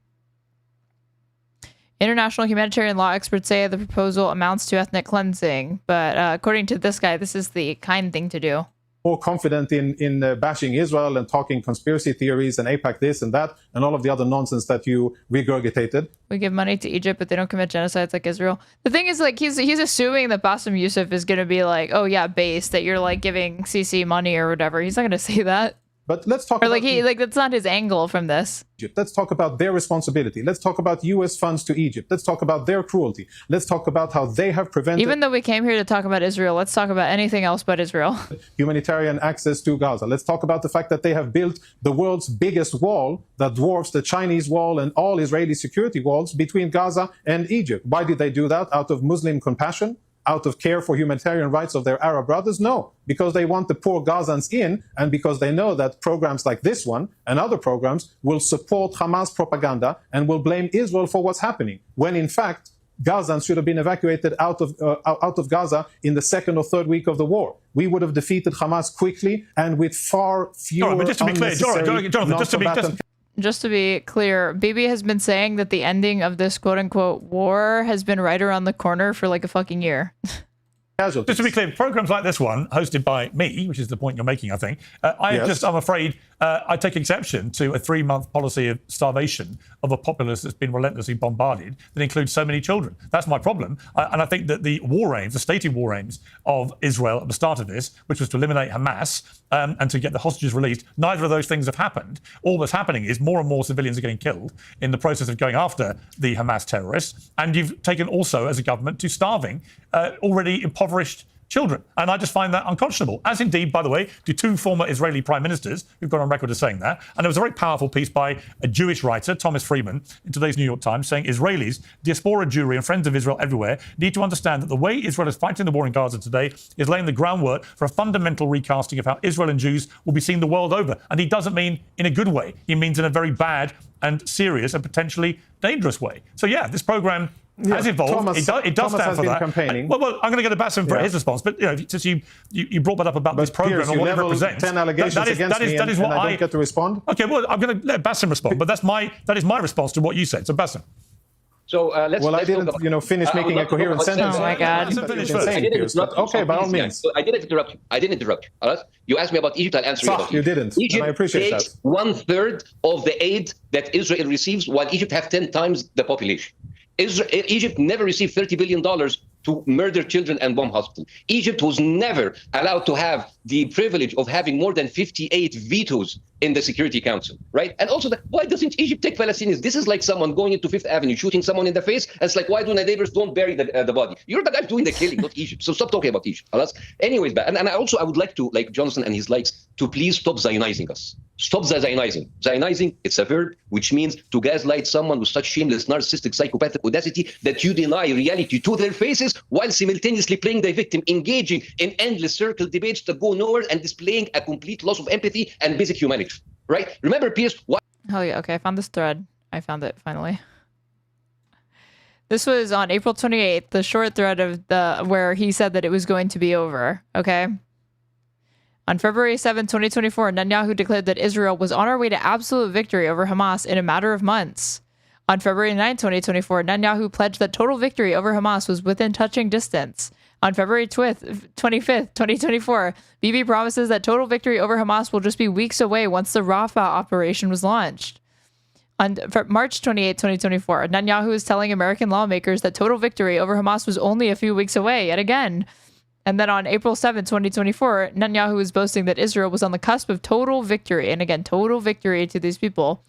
International humanitarian law experts say the proposal amounts to ethnic cleansing, but according to this guy, this is the kind thing to do. More confident in bashing Israel and talking conspiracy theories and AIPAC this and that and all of the other nonsense that you regurgitated. We give money to Egypt, but they don't commit genocides like Israel. The thing is, like, he's assuming that BASSEM YOUSSEF is going to be like, oh yeah, base, that you're like giving CC money or whatever. He's not going to say that. But let's talk about that's not his angle from this. Egypt. Let's talk about their responsibility. Let's talk about U.S. funds to Egypt. Let's talk about their cruelty. Let's talk about how they have prevented... Even though we came here to talk about Israel, let's talk about anything else but Israel. ...humanitarian access to Gaza. Let's talk about the fact that they have built the world's biggest wall that dwarfs the Chinese wall and all Israeli security walls between Gaza and Egypt. Why did they do that? Out of Muslim compassion? Out of care for humanitarian rights of their Arab brothers? No, because they want the poor Gazans in, and because they know that programs like this one and other programs will support Hamas propaganda and will blame Israel for what's happening, when in fact Gazans should have been evacuated out of Gaza in the second or third week of the war. We would have defeated Hamas quickly and with far fewer but just to be clear, Jonathan, just to be clear, Bibi has been saying that the ending of this quote-unquote war has been right around the corner for like a fucking year. Just to be clear, programs like this one, hosted by me, which is the point you're making, I think, I'm afraid, I take exception to a 3-month policy of starvation of a populace that's been relentlessly bombarded that includes so many children. That's my problem. And I think that the war aims, the stated war aims of Israel at the start of this, which was to eliminate Hamas and to get the hostages released, neither of those things have happened. All that's happening is more and more civilians are getting killed in the process of going after the Hamas terrorists. And you've taken also, as a government, to starving already impoverished children. And I just find that unconscionable, as indeed, by the way, do 2 former Israeli prime ministers who've gone on record as saying that. And there was a very powerful piece by a Jewish writer, Thomas Friedman, in today's New York Times, saying Israelis, diaspora Jewry and friends of Israel everywhere need to understand that the way Israel is fighting the war in Gaza today is laying the groundwork for a fundamental recasting of how Israel and Jews will be seen the world over. And he doesn't mean in a good way. He means in a very bad and serious and potentially dangerous way. So yeah, this program has evolved. It does stand for that. Well, I'm going to go to BASSEM for his response, but since you brought that up about this program PIERS, and what it represents, 10 allegations that is what I don't get to respond. Okay, well, I'm going to let BASSEM respond, but that is my response to what you said. So BASSEM. So let's. Well, I didn't, finish making a coherent sentence. Oh my God! Okay, by all means. I didn't interrupt you. I didn't interrupt you. You asked me about Egypt. I'll answer you about you didn't. Egypt and I appreciate takes that. 1/3 of the aid that Israel receives, while Egypt have 10 times the population. Egypt never received $30 billion to murder children and bomb hospitals. Egypt was never allowed to have the privilege of having more than 58 vetoes in the Security Council, right? And also, why doesn't Egypt take Palestinians? This is like someone going into Fifth Avenue, shooting someone in the face, and it's like, why do the neighbors don't bury the body? You're the guy doing the killing, not Egypt. So stop talking about Egypt. Anyways, and I would like to, like Jonathan and his likes, to please stop Zionizing us. Stop Zionizing. Zionizing, it's a verb which means to gaslight someone with such shameless, narcissistic, psychopathic audacity that you deny reality to their faces while simultaneously playing the victim, engaging in endless circle debates that go nowhere and displaying a complete loss of empathy and basic humanity. Right? Remember, PIERS? Oh yeah, okay, I found this thread. I found it finally. This was on April 28th, the short thread of where he said that it was going to be over. Okay. On February 7, 2024, Netanyahu declared that Israel was on our way to absolute victory over Hamas in a matter of months. On February 9, 2024, Netanyahu pledged that total victory over Hamas was within touching distance. On February 25th, 2024, Bibi promises that total victory over Hamas will just be weeks away once the Rafah operation was launched. On March 28, 2024, Netanyahu is telling American lawmakers that total victory over Hamas was only a few weeks away, yet again. And then on April 7, 2024, Netanyahu is boasting that Israel was on the cusp of total victory. And again, total victory to these people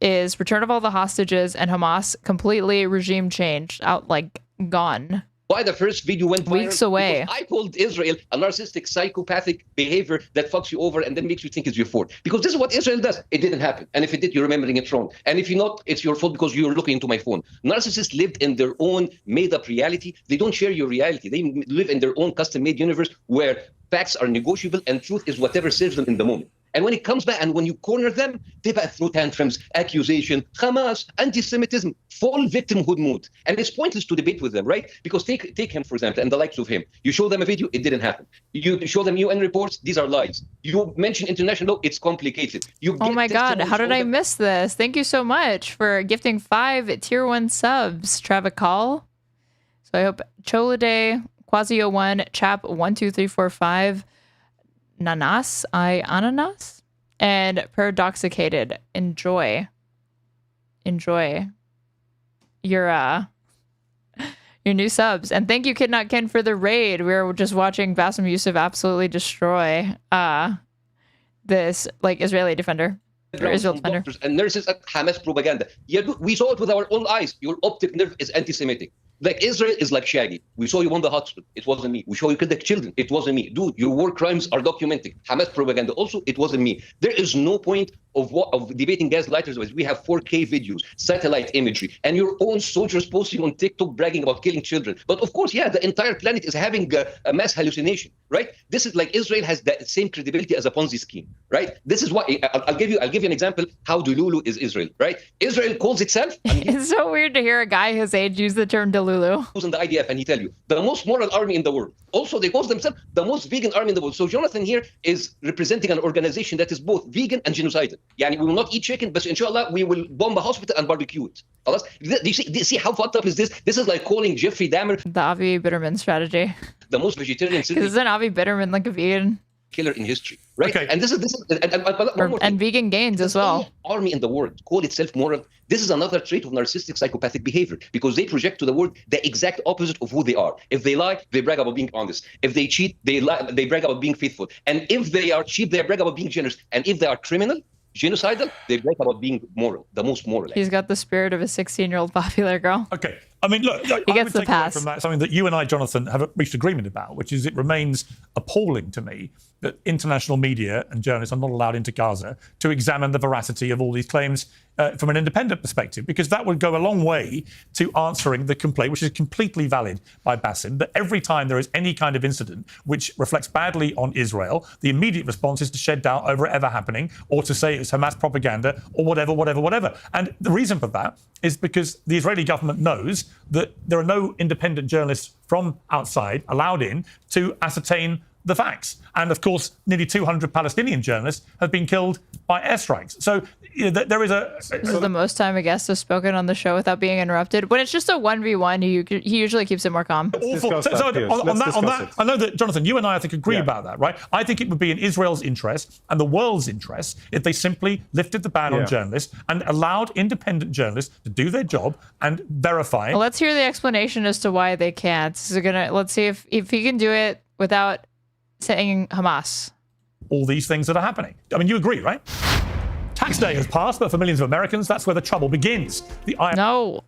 is return of all the hostages and Hamas completely regime changed, out like gone. Why the first video went viral? Weeks away. Because I called Israel a narcissistic, psychopathic behavior that fucks you over and then makes you think it's your fault. Because this is what Israel does. It didn't happen. And if it did, you're remembering it wrong. And if you're not, it's your fault because you're looking into my phone. Narcissists lived in their own made-up reality. They don't share your reality. They live in their own custom-made universe where facts are negotiable and truth is whatever serves them in the moment. And when it comes back, and when you corner them, they back throw tantrums, accusation, Hamas, anti-Semitism, full victimhood mood. And it's pointless to debate with them, right? Because take him, for example, and the likes of him. You show them a video, it didn't happen. You show them UN reports, these are lies. You mention international law, it's complicated. Oh my God, how did I miss this? Thank you so much for gifting 5 tier 1 subs, Travical. So I hope Cholade, Quasio1, Chap 12345, Nanas, Ananas, and Paradoxicated. Enjoy your new subs. And thank you, Kid Not Ken, for the raid. We were just watching BASSEM YOUSSEF absolutely destroy this like Israeli defender. Israel defender. And nurses at Hamas propaganda. Yeah, we saw it with our own eyes. Your optic nerve is anti-Semitic. Like Israel is like Shaggy. We saw you on the hospital. It wasn't me. We saw you killed the children. It wasn't me. Dude, your war crimes are documented. Hamas propaganda. Also, it wasn't me. There is no point of debating gaslighters. We have 4K videos, satellite imagery, and your own soldiers posting on TikTok bragging about killing children. But of course, yeah, the entire planet is having a mass hallucination, right? This is like Israel has the same credibility as a Ponzi scheme, right? This is why I'll give you an example how Delulu is Israel, right? Israel calls itself. It's so weird to hear a guy his age use the term Delulu. Who's in the IDF, and he tell you the most moral army in the world. Also, they call themselves the most vegan army in the world. So Jonathan here is representing an organization that is both vegan and genocidal. Yani we will not eat chicken, but inshallah we will bomb a hospital and barbecue it. Do you see how fucked up is this? This is like calling Jeffrey Dahmer the Avi Bitterman strategy. The most vegetarian city. Isn't Avi Bitterman like a vegan killer in history, right? Okay. And this is and vegan gains as well. Army in the world call itself moral. This is another trait of narcissistic psychopathic behavior because they project to the world the exact opposite of who they are. If they lie, they brag about being honest. If they cheat, they brag about being faithful. And if they are cheap, they brag about being generous. And if they are criminal, genocidal, they brag about being moral, the most moral. He's got the spirit of a 16-year-old popular girl. Okay. I mean, look, he gets the pass. From that, something that you and I, Jonathan, have reached agreement about, which is it remains appalling to me that international media and journalists are not allowed into Gaza to examine the veracity of all these claims from an independent perspective, because that would go a long way to answering the complaint, which is completely valid by BASSEM, that every time there is any kind of incident which reflects badly on Israel, the immediate response is to shed doubt over it ever happening or to say it's Hamas propaganda or whatever. And the reason for that is because the Israeli government knows that there are no independent journalists from outside allowed in to ascertain the facts. And of course, nearly 200 Palestinian journalists have been killed by airstrikes. So there is a... This is the most time a guest has spoken on the show without being interrupted. When it's just a 1v1, he usually keeps it more calm. Awful. On that, I know that, Jonathan, you and I think, agree about that, right? I think it would be in Israel's interest and the world's interest if they simply lifted the ban on journalists and allowed independent journalists to do their job and verify. Well, let's hear the explanation as to why they can't. So let's see if he can do it without saying Hamas. All these things that are happening. I mean, you agree, right? Tax day has passed, but for millions of Americans, that's where the trouble begins. No.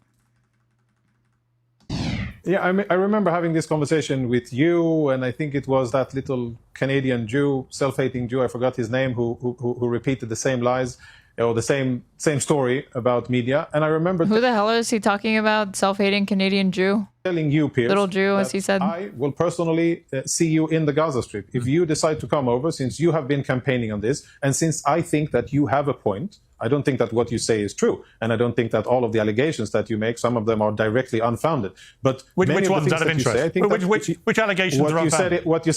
Yeah, I remember having this conversation with you, and I think it was that little Canadian Jew, self-hating Jew, I forgot his name, who repeated the same lies or the same story about media. And I remember... Who the hell is he talking about? Self-hating Canadian Jew? Telling you, Piers, little Jew, as he said. I will personally see you in the Gaza Strip. If you decide to come over, since you have been campaigning on this, and since I think that you have a point, I don't think that what you say is true. And I don't think that all of the allegations that you make, some of them are directly unfounded. But which ones out of interest? Which allegations are unfounded? What you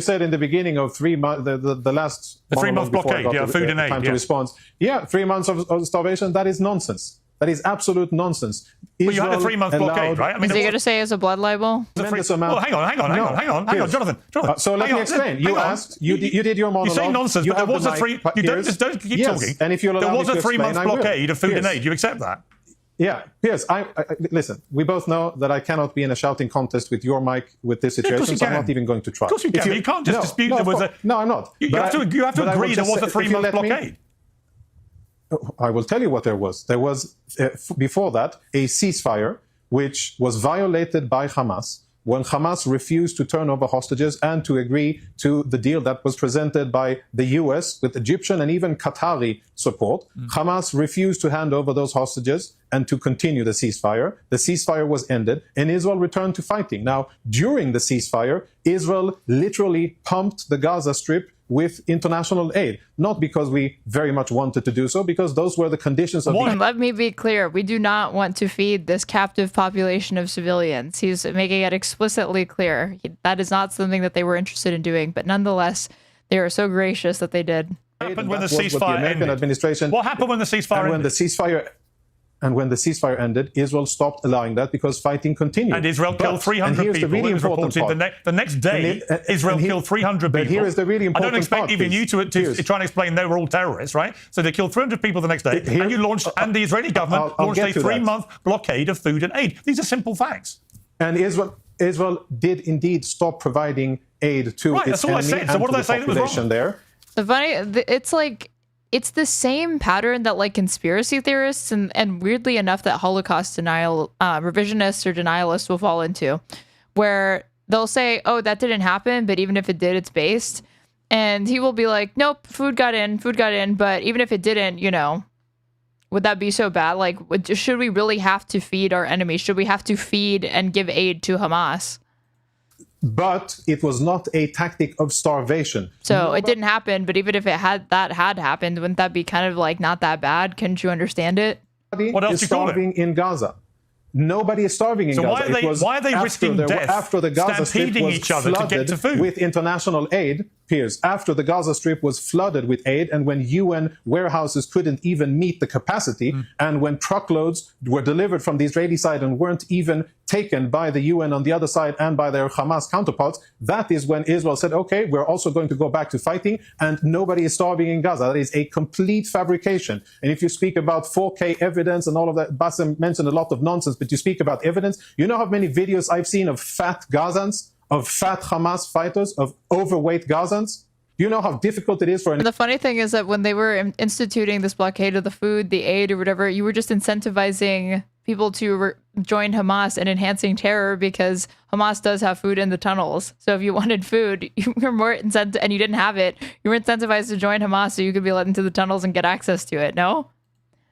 said in the beginning of 3 months, the last... The 3-month blockade, food and aid. Time to respond. 3 months of starvation, that is nonsense. That is absolute nonsense. Well, you had a 3-month blockade, right? I mean, is he going to say it's a blood libel? Well, hang on, Jonathan. So let me explain. You asked, you did your monologue. You say nonsense, but there was a don't keep talking. And if you'll allow there was me a to 3-month explain, blockade of food and aid. You accept that? Yeah, Piers, listen, we both know that I cannot be in a shouting contest with your mic with this situation, so I'm not even going to try. Of course you can. You can't just dispute there was a... No, I'm not. You have to agree there was a 3-month blockade. I will tell you what there was. There was, before that, a ceasefire, which was violated by Hamas when Hamas refused to turn over hostages and to agree to the deal that was presented by the US with Egyptian and even Qatari support. Hamas refused to hand over those hostages and to continue the ceasefire. The ceasefire was ended and Israel returned to fighting. Now, during the ceasefire, Israel literally pumped the Gaza Strip with international aid. Not because we very much wanted to do so, because those were the conditions of the... Let me be clear. We do not want to feed this captive population of civilians. He's making it explicitly clear. That is not something that they were interested in doing, but nonetheless, they are so gracious that they did. What happened when the That was what ceasefire American ended? administration... What happened when the ceasefire ended? When the ceasefire ended, Israel stopped allowing that because fighting continued. And Israel killed 300 here's people. The really It was important reported part. the next day, Israel killed 300 people. But here is the really important I don't expect part, even please. you to try and explain they were all terrorists, right? So they killed 300 people the next day, and you launched, and the Israeli government I'll launched a get to that. 3-month blockade of food and aid. These are simple facts. And Israel did indeed stop providing aid to Right, its that's all I enemy said. So and what to did I the say that was population wrong? there. The funny, it's like, it's the same pattern that like conspiracy theorists and weirdly enough that Holocaust revisionists or denialists will fall into, where they'll say, oh, that didn't happen, but even if it did, it's based. And he will be like, nope, food got in, but even if it didn't, you know, would that be so bad? Like, should we really have to feed our enemies? Should we have to feed and give aid to Hamas? But it was not a tactic of starvation. So it didn't happen, but even if it had happened, wouldn't that be kind of like not that bad? Couldn't you understand it? What else is starving in Gaza? Nobody is starving in So Gaza. why are they risking death, after the Gaza Strip stampeding was each other to get to food? with international aid, Piers, after the Gaza Strip was flooded with aid, and when UN warehouses couldn't even meet the capacity, and when truckloads were delivered from the Israeli side and weren't even taken by the UN on the other side and by their Hamas counterparts, that is when Israel said, okay, we're also going to go back to fighting, and nobody is starving in Gaza. That is a complete fabrication. And if you speak about 4K evidence and all of that, Bassem mentioned a lot of nonsense, but you speak about evidence. You know how many videos I've seen of fat Gazans, of fat Hamas fighters, of overweight Gazans? Do you know how difficult it is for... The funny thing is that when they were instituting this blockade of the food, the aid or whatever, you were just incentivizing people to join Hamas and enhancing terror because Hamas does have food in the tunnels. So if you wanted food, you were more incentivized, and you didn't have it, you were incentivized to join Hamas so you could be let into the tunnels and get access to it, no?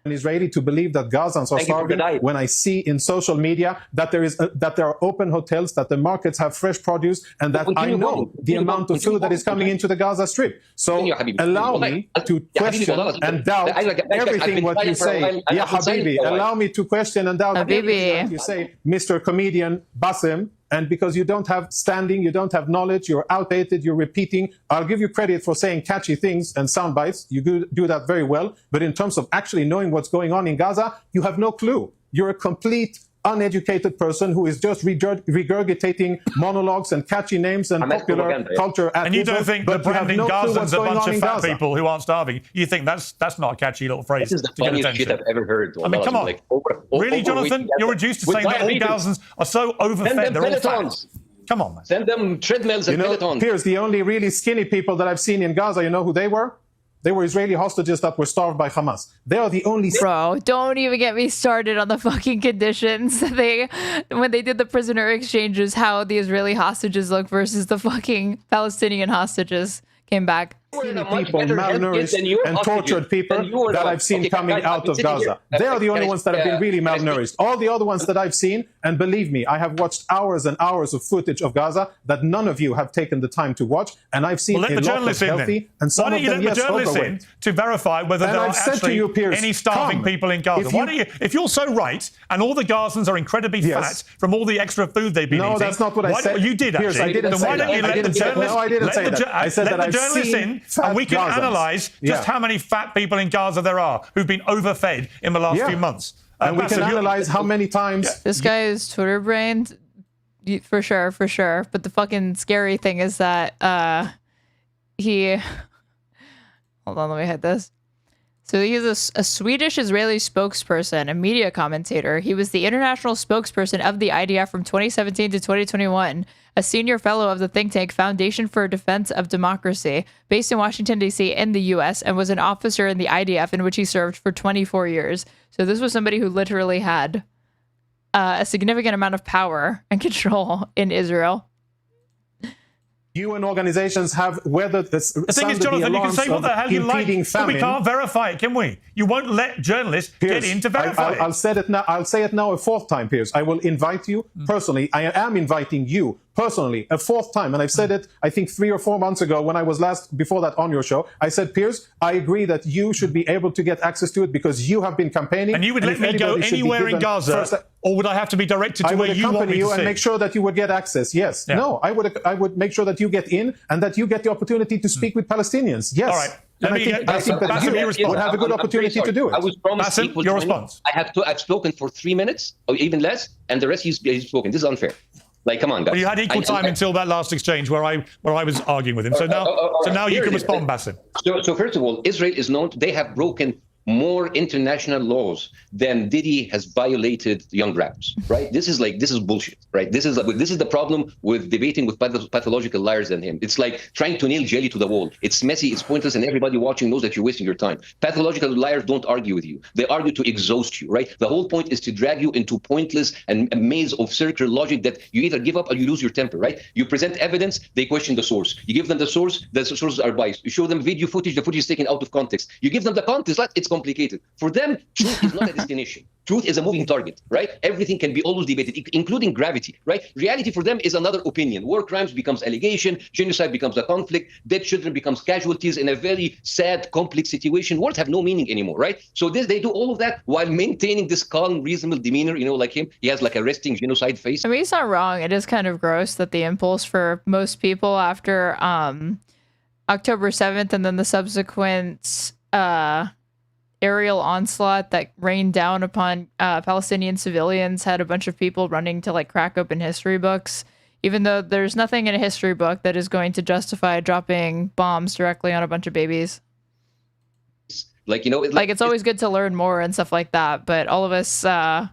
An Israeli to believe that Gazans are starving when I see in social media that there are open hotels, that the markets have fresh produce, and that I know the amount of food that is coming into the Gaza Strip. So allow me to question and doubt everything what you say. Yeah, Habibi, allow me to question and doubt everything what you say, Mr. Comedian Bassem. And because you don't have standing, you don't have knowledge, you're outdated, you're repeating. I'll give you credit for saying catchy things and sound bites. You do that very well. But in terms of actually knowing what's going on in Gaza, you have no clue. You're a complete uneducated person who is just regurgitating monologues and catchy names and popular culture. And you don't think that branding Gazans a bunch of fat people who aren't starving, you think that's not a catchy little phrase This is the to get funniest attention? shit I've ever heard. I mean, come on. Really, Jonathan? You're reduced to saying that all Gazans are so overfed, they're all fat. Come on, man. Send them treadmills and pelotons. Piers, the only really skinny people that I've seen in Gaza, you know who they were? They were Israeli hostages that were starved by Hamas. They are the only... Bro, don't even get me started on the fucking conditions. When they did the prisoner exchanges, how the Israeli hostages look versus the fucking Palestinian hostages came back. People, malnourished and tortured people that I've seen coming out of Gaza. They are the only ones that have been really malnourished. All the other ones that I've seen, and believe me, I have watched hours and hours of footage of Gaza that none of you have taken the time to watch, and I've seen a lot of healthy and some of them, yes, overweight. To verify whether there are actually any starving people in Gaza? Why don't you, if you're so right, and all the Gazans are incredibly fat from all the extra food they've been eating... No, that's not what I said. You did, Piers, actually. I didn't say that. No, I didn't say that. I said that I've seen and we can analyse just how many fat people in Gaza there are who've been overfed in the last few months. And we can analyse how many times... This guy is Twitter brained, for sure. But the fucking scary thing is that he... Hold on, let me hit this. So he is a Swedish-Israeli spokesperson, a media commentator. He was the international spokesperson of the IDF from 2017 to 2021, a senior fellow of the think tank Foundation for Defense of Democracy, based in Washington, D.C. in the U.S., and was an officer in the IDF in which he served for 24 years. So this was somebody who literally had a significant amount of power and control in Israel. UN organizations have weathered this. The thing is, Jonathan, you can say what the hell you like, but we can't verify it, can we? You won't let journalists get in to verify it. I'll say it now. I'll say it now a fourth time, Piers. I will invite you personally. I am inviting you personally a fourth time, and I've said it. I think 3 or 4 months ago when I was last before that on your show. I said, Piers, I agree that you should be able to get access to it because you have been campaigning. And you would let me go anywhere in Gaza, or would I have to be directed to where you want me to see? And make sure that you would get access. Yes. Yeah. No. I would make sure that you get in and that you get the opportunity to speak with Palestinians. Yes. All right. And I think that you would have a good opportunity to do it. I was promised equal your time. Response. I've spoken for 3 minutes or even less, and the rest he's spoken. This is unfair. Like, come on, guys. Well, you had equal time until that last exchange where I was arguing with him. So now you can respond, Bassem. So first of all, Israel is known. They have broken more international laws than Diddy has violated young rappers, right? This is bullshit, right? This is the problem with debating with pathological liars than him. It's like trying to nail jelly to the wall. It's messy, it's pointless, and everybody watching knows that you're wasting your time. Pathological liars don't argue with you. They argue to exhaust you, right? The whole point is to drag you into pointless and a maze of circular logic that you either give up or you lose your temper, right? You present evidence, they question the source. You give them the sources are biased. You show them video footage, the footage is taken out of context. You give them the context, it's complicated. For them, truth is not a destination. Truth is a moving target, right? Everything can be always debated, including gravity, right? Reality for them is another opinion. War crimes becomes allegation, genocide becomes a conflict, dead children becomes casualties in a very sad, complex situation. Words have no meaning anymore, right? So they do all of that while maintaining this calm, reasonable demeanor, like him. He has like a resting genocide face. I mean, he's not wrong. It is kind of gross that the impulse for most people after October 7th and then the subsequent aerial onslaught that rained down upon Palestinian civilians had a bunch of people running to like crack open history books, even though there's nothing in a history book that is going to justify dropping bombs directly on a bunch of babies. Like, it's always good to learn more and stuff like that, but all of us kind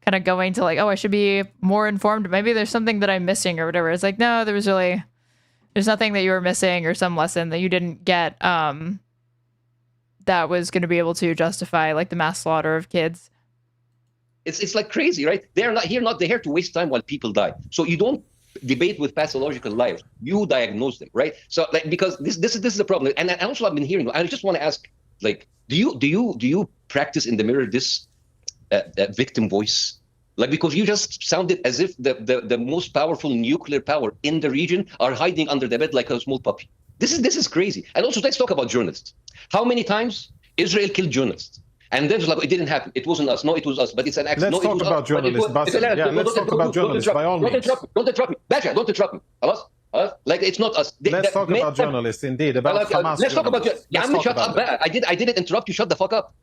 of going to like, oh, I should be more informed. Maybe there's something that I'm missing or whatever. It's like, no, there's nothing that you were missing or some lesson that you didn't get that was going to be able to justify like the mass slaughter of kids. It's like crazy, right? They're here to waste time while people die. So you don't debate with pathological liars. You diagnose them, right? So like, because this is the problem. And also I've been hearing, I just want to ask, like, do you practice in the mirror this victim voice? Like, because you just sounded as if the most powerful nuclear power in the region are hiding under the bed like a small puppy. This is crazy. And also, let's talk about journalists. How many times Israel killed journalists? And then it's like, it didn't happen. It wasn't us. No, it was us. But it's an accident. Let's talk about journalists, Bassem. Yeah, let's talk about journalists, by all means. Don't interrupt me. Baja, don't interrupt me. Like, it's not us. Let's talk about journalists, indeed, about Hamas. Let's talk about journalists. Yeah, shut up. I didn't interrupt you. Shut the fuck up.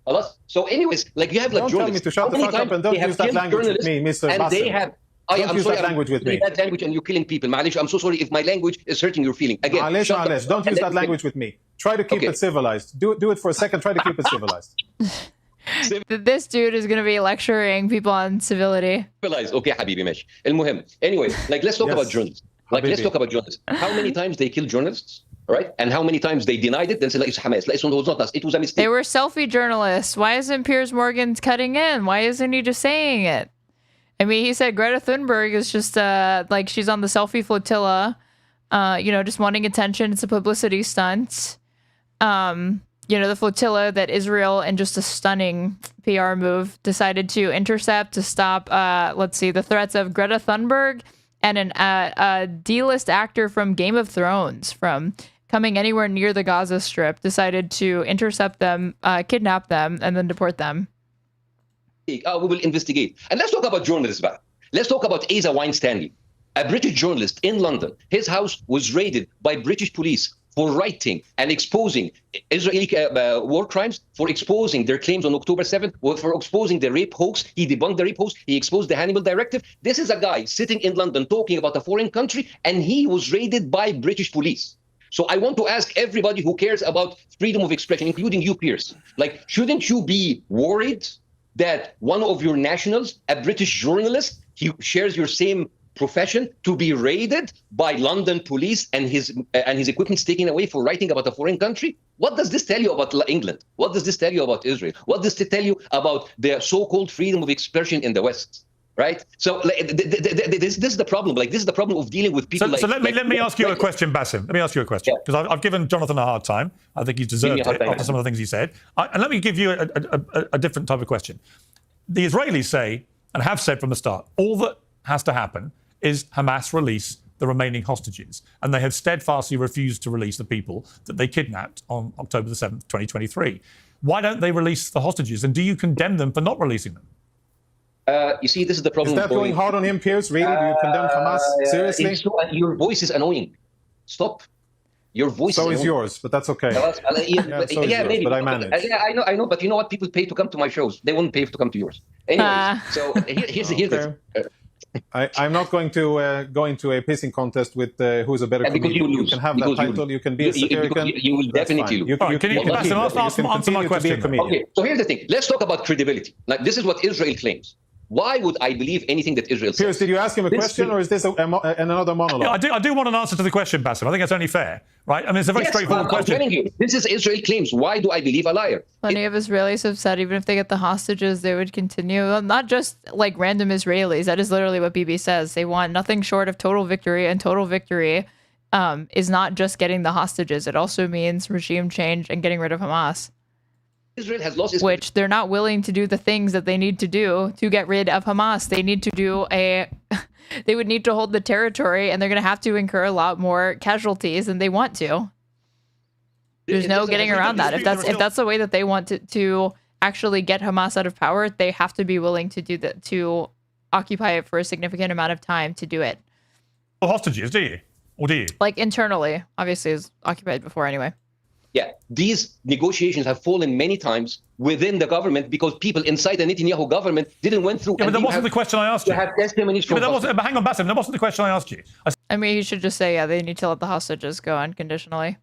So anyways, like, you have like journalists. Don't tell me to shut the fuck up and don't use that language with me, Mr. Bassem. And they have... Don't use that language with me. That language and you're killing people. Malish, I'm so sorry if my language is hurting your feeling. Again, Malish, don't use that language with me. Try to keep it civilized. Do it for a second. Try to keep it civilized. This dude is going to be lecturing people on civility. Civilized. Okay, Habibi, mesh. Anyway, like, let's talk about journalists. Let's talk about journalists. How many times they killed journalists? Right? And how many times they denied it, then said, like, it's Hamas. Like, it was not us. It was a mistake. They were selfie journalists. Why isn't Piers Morgan cutting in? Why isn't he just saying it? I mean, he said Greta Thunberg is just like, she's on the selfie flotilla, just wanting attention. It's a publicity stunt. The flotilla that Israel, in just a stunning PR move, decided to intercept to stop, the threats of Greta Thunberg and a D-list actor from Game of Thrones from coming anywhere near the Gaza Strip, decided to intercept them, kidnap them, and then deport them. We will investigate. And let's talk about journalists back. Let's talk about Asa Winstanley, a British journalist in London. His house was raided by British police for writing and exposing Israeli war crimes, for exposing their claims on October 7th, for exposing the rape hoax. He debunked the rape hoax. He exposed the Hannibal Directive. This is a guy sitting in London talking about a foreign country, and he was raided by British police. So I want to ask everybody who cares about freedom of expression, including you, Piers, like, shouldn't you be worried that one of your nationals, a British journalist, he shares your same profession, to be raided by London police and his equipment taken away for writing about a foreign country? What does this tell you about England? What does this tell you about Israel? What does it tell you about the so-called freedom of expression in the West? right? So like, this is the problem. Like this is the problem of dealing with people. So let me ask you a question, Bassem. Let me ask you a question, because I've given Jonathan a hard time. I think he's deserved it after some of the things he said. And let me give you a different type of question. The Israelis say, and have said from the start, all that has to happen is Hamas release the remaining hostages. And they have steadfastly refused to release the people that they kidnapped on October the 7th, 2023. Why don't they release the hostages? And do you condemn them for not releasing them? You see, this is the problem. Is that going hard on him, Piers? Really? Do you condemn Hamas? Seriously? Your voice is annoying. Stop. Your voice so is is yours, but that's okay. Maybe. But I manage. Yeah, I know. But you know what? People pay to come to my shows. They won't pay to come to yours. Anyways, so here's the I'm not going to go into a pissing contest with who's a better comedian. You can have that title. You can be a satirican. You will definitely lose. Can you answer my question? Okay, so here's the thing. Let's talk about credibility. Like, this is what Israel claims. Why would I believe anything that Israel says? Piers, did you ask him a question, or is this another monologue? Yeah, I do want an answer to the question, Bassem. I think that's only fair, right? I mean, it's a very straightforward question. I'm telling you, this is Israel claims. Why do I believe a liar? Plenty of Israelis have said even if they get the hostages, they would continue. Well, not just like random Israelis. That is literally what BB says. They want nothing short of total victory, and total victory is not just getting the hostages. It also means regime change and getting rid of Hamas. Israel has lost its which they're not willing to do the things that they need to do to get rid of Hamas. They need to do they would need to hold the territory, and they're going to have to incur a lot more casualties than they want to. There's no getting around that. If that's the way that they want to actually get Hamas out of power, they have to be willing to do that, to occupy it for a significant amount of time to do it. Hostages, do you? Or do you? Like internally, obviously, it's occupied before anyway. Yeah, these negotiations have fallen many times within the government because people inside the Netanyahu government didn't went through. Yeah, but that wasn't the question I asked you. Have testimonies from but hang on, Bassem, that wasn't the question I asked you. I mean, you should just say, yeah, they need to let the hostages go unconditionally.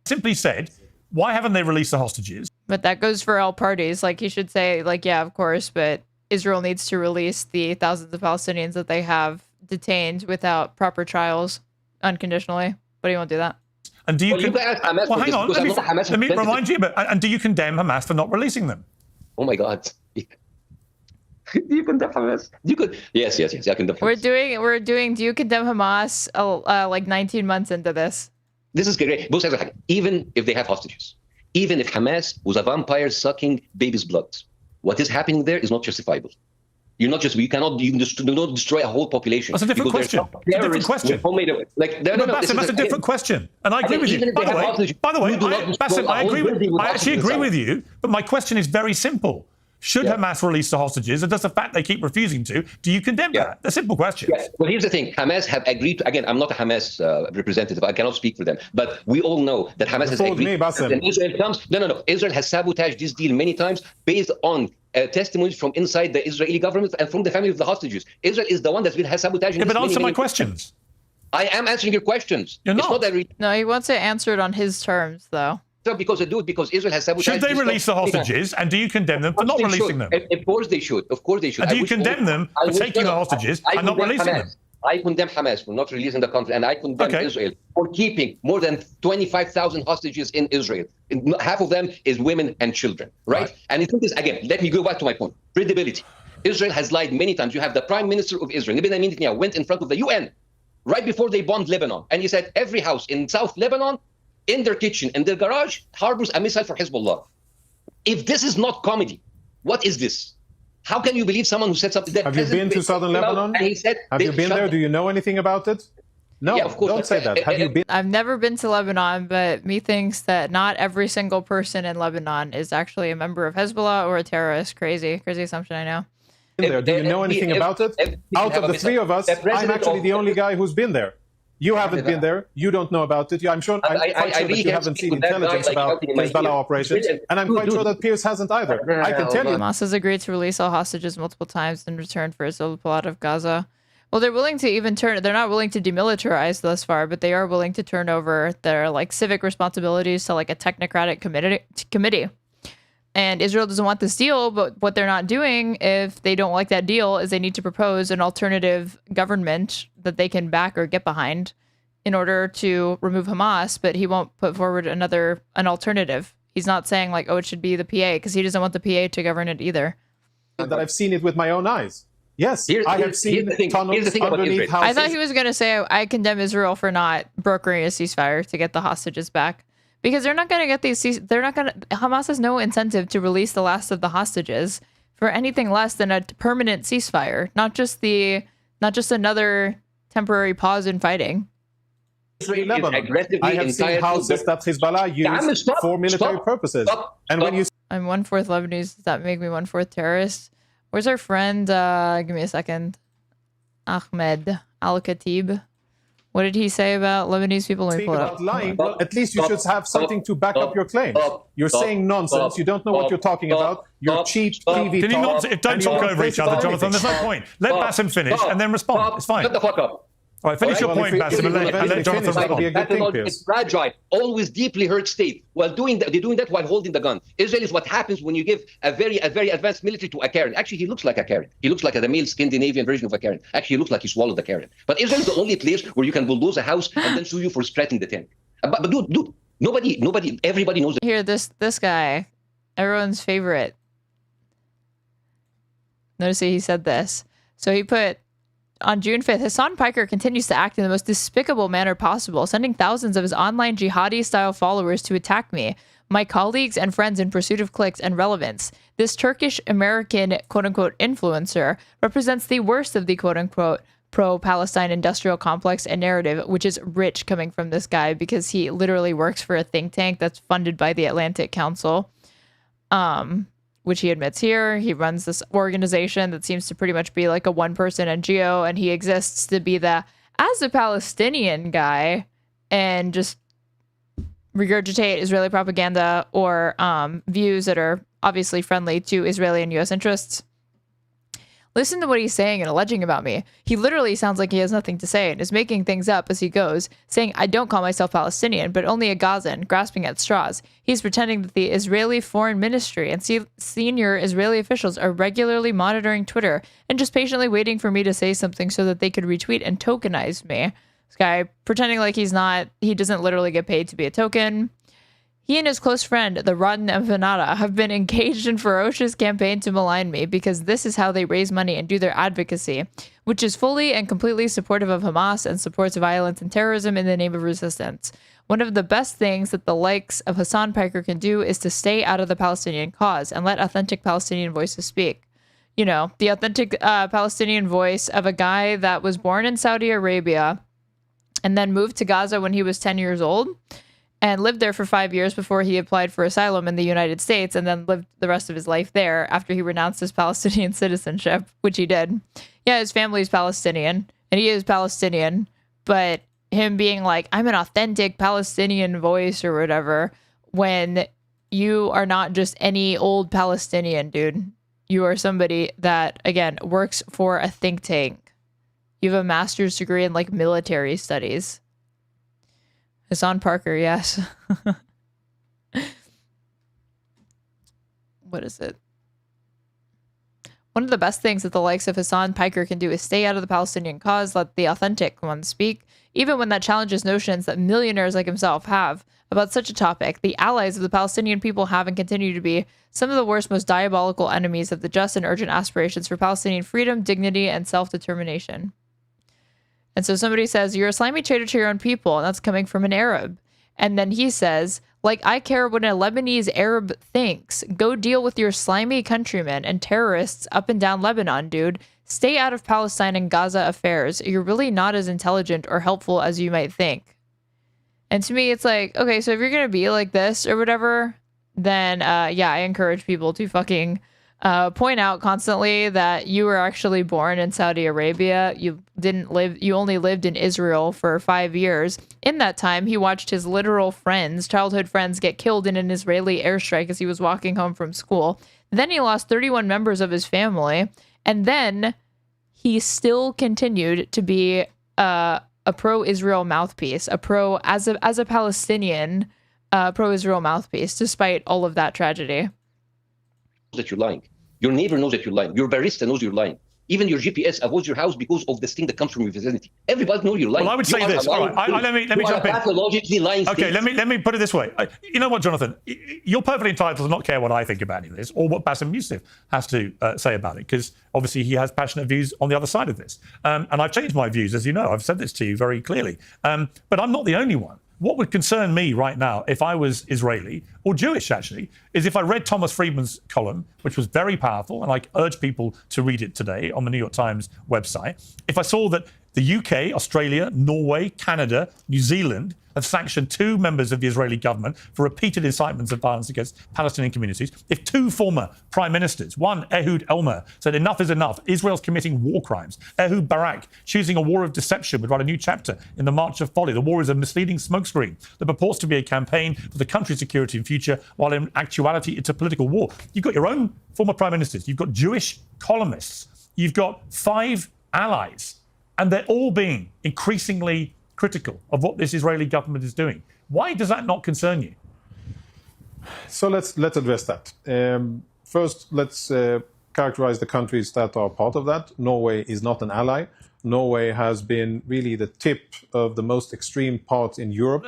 Simply said, why haven't they released the hostages? But that goes for all parties. Like, he should say, like, yeah, of course, but Israel needs to release the thousands of Palestinians that they have detained without proper trials unconditionally. But he won't do that. And do you well, hang on, let me remind you, and do you condemn Hamas for not releasing them? Oh my God. Do you condemn Hamas? Yes, I condemn Hamas. We're doing do you condemn Hamas like 19 months into this? This is great. Even if they have hostages, even if Hamas was a vampire sucking baby's blood, what is happening there is not justifiable. You cannot destroy a whole population. That's a different question. It's a different question. Bassem, that's a different question. And I agree with you. By the way, Bassem, I actually agree with you, but my question is very simple. Should Hamas release the hostages, and does the fact they keep refusing to, do you condemn that? A simple question. Yes. Well, here's the thing. Hamas have agreed to, again, I'm not a Hamas representative. I cannot speak for them. But we all know that Hamas has agreed. When Israel comes, no. Israel has sabotaged this deal many times based on testimonies from inside the Israeli government and from the family of the hostages. Israel is the one that's been sabotaging. But answer my questions. I am answering your questions. You're not. No, he wants it answered on his terms, though. Because Israel has sabotaged. Should they release the hostages, and do you condemn them for not releasing them? Of course they should. And do you condemn them for taking the hostages and not releasing them? I condemn Hamas for not releasing the country, and I condemn Israel for keeping more than 25,000 hostages in Israel. Half of them is women and children, right? And I think this, again, let me go back to my point. Credibility. Israel has lied many times. You have the Prime Minister of Israel, Benjamin Netanyahu, went in front of the UN right before they bombed Lebanon, and he said every house in South Lebanon, in their kitchen, in their garage, harbors a missile for Hezbollah. If this is not comedy, what is this? How can you believe someone who sets up... Have you been to southern Lebanon? And he said, have you been there? Do you know anything about it? No, yeah, of course. Don't say that. Have you been? I've never been to Lebanon, but methinks that not every single person in Lebanon is actually a member of Hezbollah or a terrorist. Crazy assumption, I know. There. Do you know anything about it? Out of the three of us, I'm actually the only guy who's been there. You haven't been there. You don't know about it. I'm quite sure that you haven't seen intelligence about Hezbollah operations, and I'm quite sure that Piers hasn't either. I can tell you. Hamas has agreed to release all hostages multiple times in return for Israel to pull out of Gaza. Well, they're willing to even they're not willing to demilitarize thus far, but they are willing to turn over their civic responsibilities to a technocratic committee. And Israel doesn't want this deal, but what they're not doing, if they don't like that deal, is they need to propose an alternative government that they can back or get behind in order to remove Hamas, but he won't put forward an alternative. He's not saying it should be the PA, because he doesn't want the PA to govern it either. That I've seen it with my own eyes. Yes, I have seen tunnels underneath houses. I thought he was going to say, I condemn Israel for not brokering a ceasefire to get the hostages back. Because they're not going to get these, Hamas has no incentive to release the last of the hostages for anything less than a permanent ceasefire, not just another temporary pause in fighting. I have seen houses that Hezbollah used for military purposes. And when you I'm 1/4 Lebanese, does that make me 1/4 terrorist? Where's our friend? Give me a second. Ahmed Al-Khatib. What did he say about Lebanese people? Let me pull it up. lying, well, at least you should have something to back up your claims. You're saying nonsense. You don't know what you're talking about. You're cheap TV Can you not? talk, Don't and you talk won't over face each other, about Jonathan. anything. There's no point. Let Bassem finish and then respond. It's fine. Shut the fuck up. All right, finish your point, Bassem, and let Jonathan respond. It's fragile, always deeply hurt state. While doing that, they're doing that while holding the gun. Israel is what happens when you give a very advanced military to a Karen. Actually, he looks like a Karen. He looks like the male Scandinavian version of a Karen. Actually, he looks like he swallowed the Karen. But Israel is the only place where you can bulldoze a house and then sue you for spreading the tent. But dude, everybody knows. Here, this guy, everyone's favorite. Notice he said this. So he put, on June 5th, Hassan Piker continues to act in the most despicable manner possible, sending thousands of his online jihadi-style followers to attack me, my colleagues and friends in pursuit of clicks and relevance. This Turkish-American quote-unquote influencer represents the worst of the quote-unquote pro-Palestine industrial complex and narrative, which is rich coming from this guy because he literally works for a think tank that's funded by the Atlantic Council. Which he admits here. He runs this organization that seems to pretty much be like a one-person NGO, and he exists to be as a Palestinian guy and just regurgitate Israeli propaganda or views that are obviously friendly to Israeli and U.S. interests. Listen to what he's saying and alleging about me. He literally sounds like he has nothing to say and is making things up as he goes, saying, I don't call myself Palestinian, but only a Gazan, grasping at straws. He's pretending that the Israeli Foreign Ministry and senior Israeli officials are regularly monitoring Twitter and just patiently waiting for me to say something so that they could retweet and tokenize me. This guy pretending like he doesn't literally get paid to be a token. He and his close friend, the Rotten Empanada, have been engaged in ferocious campaign to malign me because this is how they raise money and do their advocacy, which is fully and completely supportive of Hamas and supports violence and terrorism in the name of resistance. One of the best things that the likes of Hassan Piker can do is to stay out of the Palestinian cause and let authentic Palestinian voices speak. You know, the authentic Palestinian voice of a guy that was born in Saudi Arabia and then moved to Gaza when he was 10 years old. And lived there for 5 years before he applied for asylum in the United States and then lived the rest of his life there after he renounced his Palestinian citizenship, which he did. Yeah, his family's Palestinian, and he is Palestinian, but him being like, I'm an authentic Palestinian voice or whatever, when you are not just any old Palestinian, dude. You are somebody that, again, works for a think tank. You have a master's degree in, like, military studies. Hassan Piker, yes. What is it? One of the best things that the likes of Hassan Piker can do is stay out of the Palestinian cause, let the authentic ones speak, even when that challenges notions that millionaires like himself have about such a topic. The allies of the Palestinian people have and continue to be some of the worst, most diabolical enemies of the just and urgent aspirations for Palestinian freedom, dignity, and self-determination. And so somebody says, you're a slimy traitor to your own people, and that's coming from an Arab. And then he says, like, I care what a Lebanese Arab thinks. Go deal with your slimy countrymen and terrorists up and down Lebanon, dude. Stay out of Palestine and Gaza affairs. You're really not as intelligent or helpful as you might think. And to me, it's like, okay, so if you're going to be like this or whatever, then, yeah, I encourage people to fucking point out constantly that you were actually born in Saudi Arabia. You only lived in Israel for 5 years. In that time, he watched his literal childhood friends, get killed in an Israeli airstrike as he was walking home from school. Then he lost 31 members of his family. And then he still continued to be a pro-Israel mouthpiece, as a Palestinian pro-Israel mouthpiece, despite all of that tragedy. That you're lying. Your neighbor knows that you're lying. Your barista knows you're lying. Even your GPS avoids your house because of this thing that comes from your vicinity. Everybody knows you're lying. Well, I would say this. All right, let me jump in. Pathologically lying. Okay, let me put it this way. You know what, Jonathan? You're perfectly entitled to not care what I think about any of this or what BASSEM YOUSSEF has to say about it, because obviously he has passionate views on the other side of this. And I've changed my views, as you know. I've said this to you very clearly. But I'm not the only one. What would concern me right now, if I was Israeli, or Jewish actually, is if I read Thomas Friedman's column, which was very powerful, and I urge people to read it today on the New York Times website. If I saw that the UK, Australia, Norway, Canada, New Zealand have sanctioned 2 members of the Israeli government for repeated incitements of violence against Palestinian communities. If 2 former prime ministers, one Ehud Olmert, said enough is enough, Israel's committing war crimes. Ehud Barak, choosing a war of deception, would write a new chapter in the March of Folly. The war is a misleading smokescreen that purports to be a campaign for the country's security and future, while in actuality it's a political war. You've got your own former prime ministers. You've got Jewish columnists. You've got 5 allies. And they're all being increasingly critical of what this Israeli government is doing. Why does that not concern you? So let's address that. First, let's characterize the countries that are part of that. Norway is not an ally. Norway has been really the tip of the most extreme part in Europe,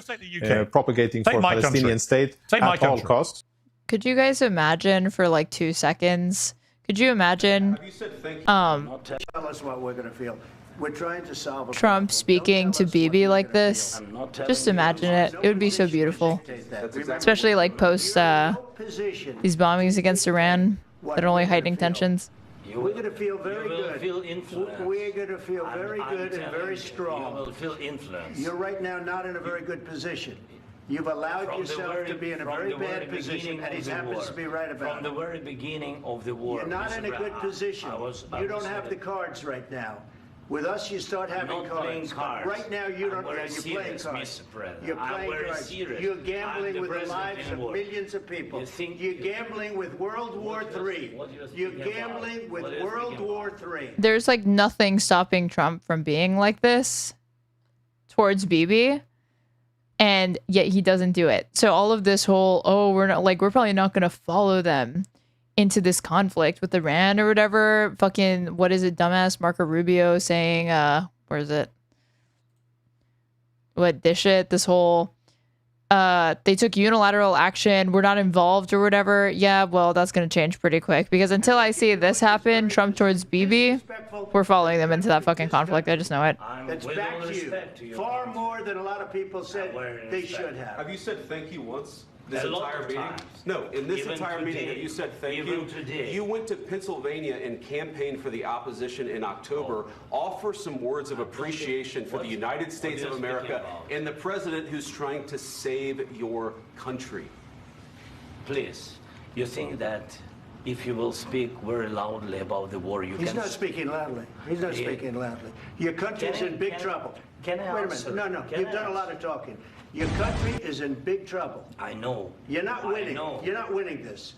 propagating for a Palestinian state at all costs. Could you guys imagine for like 2 seconds? Could you imagine Tell us what we're going to feel. We're trying to solve a Trump speaking to Bibi like this? Just imagine it. It would be so beautiful. Especially like post these bombings against Iran that are only heightening tensions. We're going to feel very good. We're going to feel very good and very strong. You will feel influence. You're right now not in a very good position. You've allowed yourself to be in a very bad position, and he happens to be right about it. From the very beginning of the war. You're not in a good position. You don't have the cards right now. With us, you start having cards. Right now, you don't. You're playing cards. You're playing cards. You're gambling with the lives of millions of people. You're gambling with World War III. You're gambling with World War III. There's like nothing stopping Trump from being like this towards Bibi, and yet he doesn't do it. So all of this whole, oh, we're probably not going to follow them into this conflict with Iran or whatever. Fucking, what is it, dumbass Marco Rubio saying, where is it? What, this shit, this whole, they took unilateral action, we're not involved or whatever. Yeah, well, that's going to change pretty quick, because until I see this happen, Trump towards Bibi, we're following them into that fucking conflict. I just know it. That's back to you. Far more than a lot of people said they should have. Have you said thank you once? This entire meeting? No, in this entire meeting that you said thank you. You went to Pennsylvania and campaigned for the opposition in October. Offer some words of appreciation for the United States of America and the president who's trying to save your country. Please, you think that if you will speak very loudly about the war, you can... He's not speaking loudly. He's not speaking loudly. Your country's in big trouble. Can I Wait a minute. No, you've done a lot of talking. Your country is in big trouble. I know. You're not winning. You're not winning this.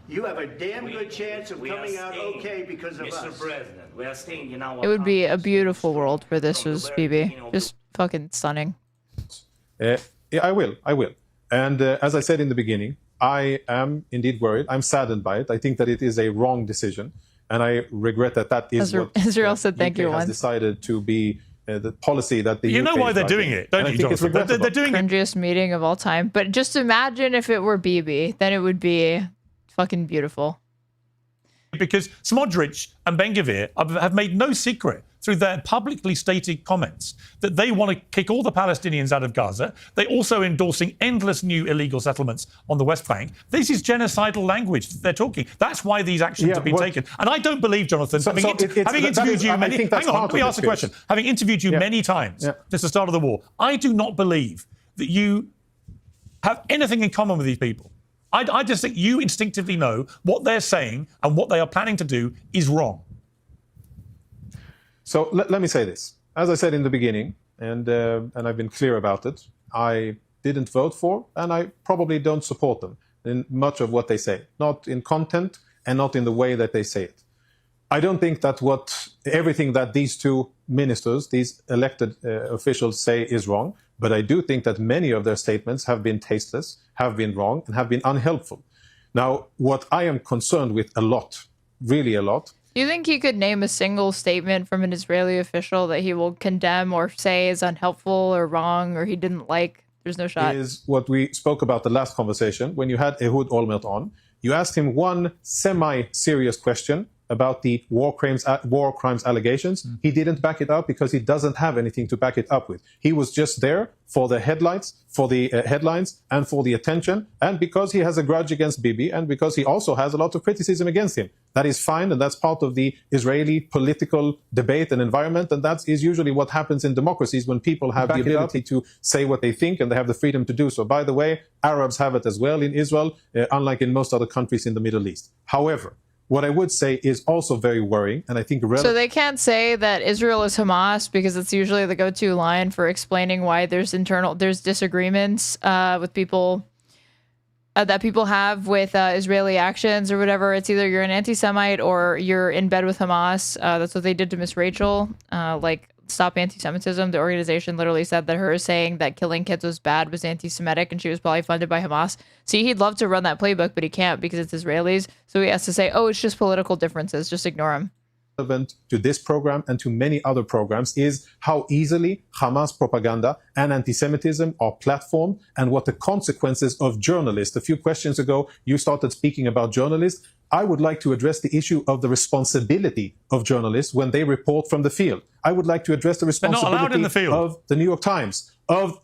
You have a damn good chance of coming out okay because of us. Mr. President, we are staying in our... It would be a beautiful world where this was Bibi. Just fucking stunning. Yeah, I will. And as I said in the beginning, I am indeed worried. I'm saddened by it. I think that it is a wrong decision. And I regret that is what Israel said thank you has once. decided to be the policy that the You UK know why is they're driving. doing it, don't And you, I think it's Jonathan? They're regrettable. doing it. Cringiest meeting of all time. But just imagine if it were Bibi, then it would be fucking beautiful. Because Smotrich and Ben-Gvir have made no secret through their publicly stated comments that they want to kick all the Palestinians out of Gaza. They're also endorsing endless new illegal settlements on the West Bank. This is genocidal language that they're talking. That's why these actions have been taken. And I don't believe, Jonathan, having interviewed you many... Hang on, let me ask a question. Having interviewed you many times since the start of the war, I do not believe that you have anything in common with these people. I just think you instinctively know what they're saying and what they are planning to do is wrong. So let me say this. As I said in the beginning, and I've been clear about it, I didn't vote for, and I probably don't support them in much of what they say, not in content and not in the way that they say it. I don't think that everything that these 2 ministers, these elected officials say is wrong, but I do think that many of their statements have been tasteless, have been wrong, and have been unhelpful. Now, what I am concerned with a lot, really a lot, Do you think he could name a single statement from an Israeli official that he will condemn or say is unhelpful or wrong or he didn't like? There's no shot. Is what we spoke about the last conversation when you had Ehud Olmert on. You asked him one semi-serious question about the war crimes allegations. He didn't back it up because he doesn't have anything to back it up with. He was just there for the headlines, and for the attention, and because he has a grudge against Bibi, and because he also has a lot of criticism against him. That is fine, and that's part of the Israeli political debate and environment, and that is usually what happens in democracies when people have the ability to say what they think and they have the freedom to do so. By the way, Arabs have it as well in Israel, unlike in most other countries in the Middle East. However, what I would say is also very worrying, and I think... So they can't say that Israel is Hamas because it's usually the go-to line for explaining why there's disagreements with people that people have with Israeli actions or whatever. It's either you're an anti-Semite or you're in bed with Hamas. That's what they did to Miss Rachel. Like, Stop Anti-Semitism. The organization literally said that her saying that killing kids was bad was anti-Semitic, and she was probably funded by Hamas. See, he'd love to run that playbook, but he can't because it's Israelis. So he has to say, oh, it's just political differences. Just ignore him. Relevant to this program and to many other programs is how easily Hamas propaganda and anti-Semitism are platformed and what the consequences of journalists. A few questions ago, you started speaking about journalists. I would like to address the issue of the responsibility of journalists when they report from the field. I would like to address the responsibility of the New York Times.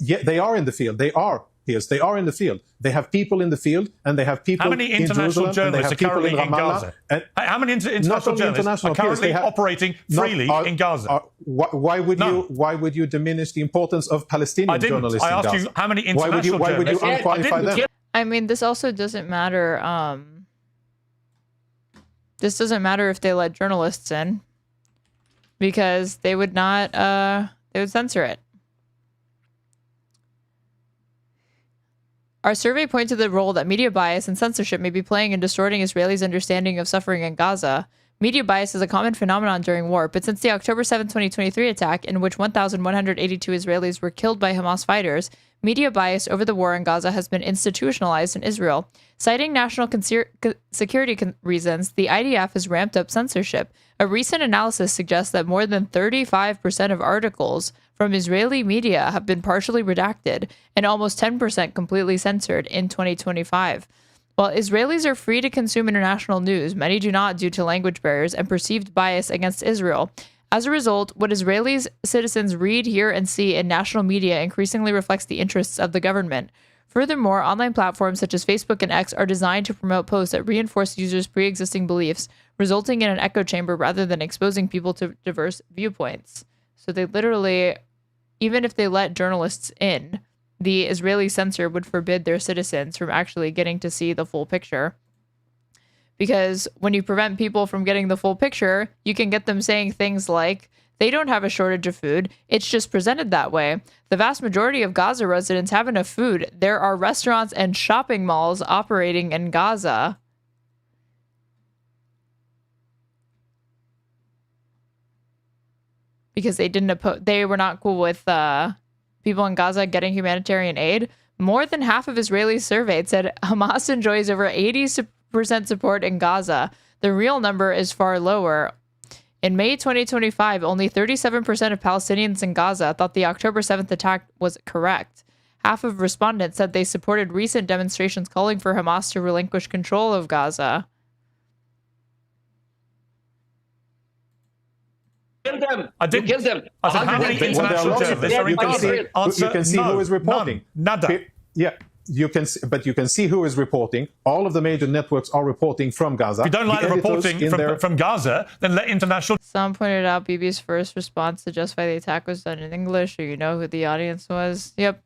They are in the field. They are. Yes, they are in the field. They have people in the field, and they have people in Jerusalem. How many international journalists are currently in Gaza? How many international journalists are currently operating freely in Gaza? Why would you diminish the importance of Palestinian journalists in Gaza? I asked you how many international journalists. Why would you unqualify them? I mean, this also doesn't matter. This doesn't matter if they let journalists in, because they would not. They would censor it. Our survey points to the role that media bias and censorship may be playing in distorting Israelis' understanding of suffering in Gaza. Media bias is a common phenomenon during war, but since the October 7, 2023 attack, in which 1,182 Israelis were killed by Hamas fighters, media bias over the war in Gaza has been institutionalized in Israel. Citing national security reasons, the IDF has ramped up censorship. A recent analysis suggests that more than 35% of articles from Israeli media have been partially redacted and almost 10% completely censored in 2025. While Israelis are free to consume international news, many do not due to language barriers and perceived bias against Israel. As a result, what Israeli citizens read, hear, and see in national media increasingly reflects the interests of the government. Furthermore, online platforms such as Facebook and X are designed to promote posts that reinforce users' pre-existing beliefs, resulting in an echo chamber rather than exposing people to diverse viewpoints. So they literally, even if they let journalists in, the Israeli censor would forbid their citizens from actually getting to see the full picture. Because when you prevent people from getting the full picture, you can get them saying things like, they don't have a shortage of food, it's just presented that way. The vast majority of Gaza residents have enough food. There are restaurants and shopping malls operating in Gaza. Because they were not cool with people in Gaza getting humanitarian aid. More than half of Israelis surveyed said Hamas enjoys over 80% support in Gaza. The real number is far lower. In May 2025, only 37% of Palestinians in Gaza thought the October 7th attack was correct. Half of respondents said they supported recent demonstrations calling for Hamas to relinquish control of Gaza. Kill them. I didn't kill them. I said, how many international journalists are in Gaza? You can see who is reporting. Nada. Yeah. You can see who is reporting. All of the major networks are reporting from Gaza. If you don't like the reporting from Gaza, then let international... Someone pointed out Bibi's first response to justify the attack was done in English, or you know who the audience was. Yep.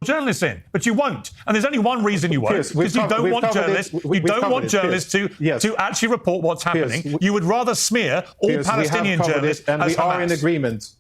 Journalists in, but you won't. And there's only one reason you won't, because you don't want journalists. You don't want journalists to actually report what's happening. You would rather smear all Palestinian journalists and as we are in agreement.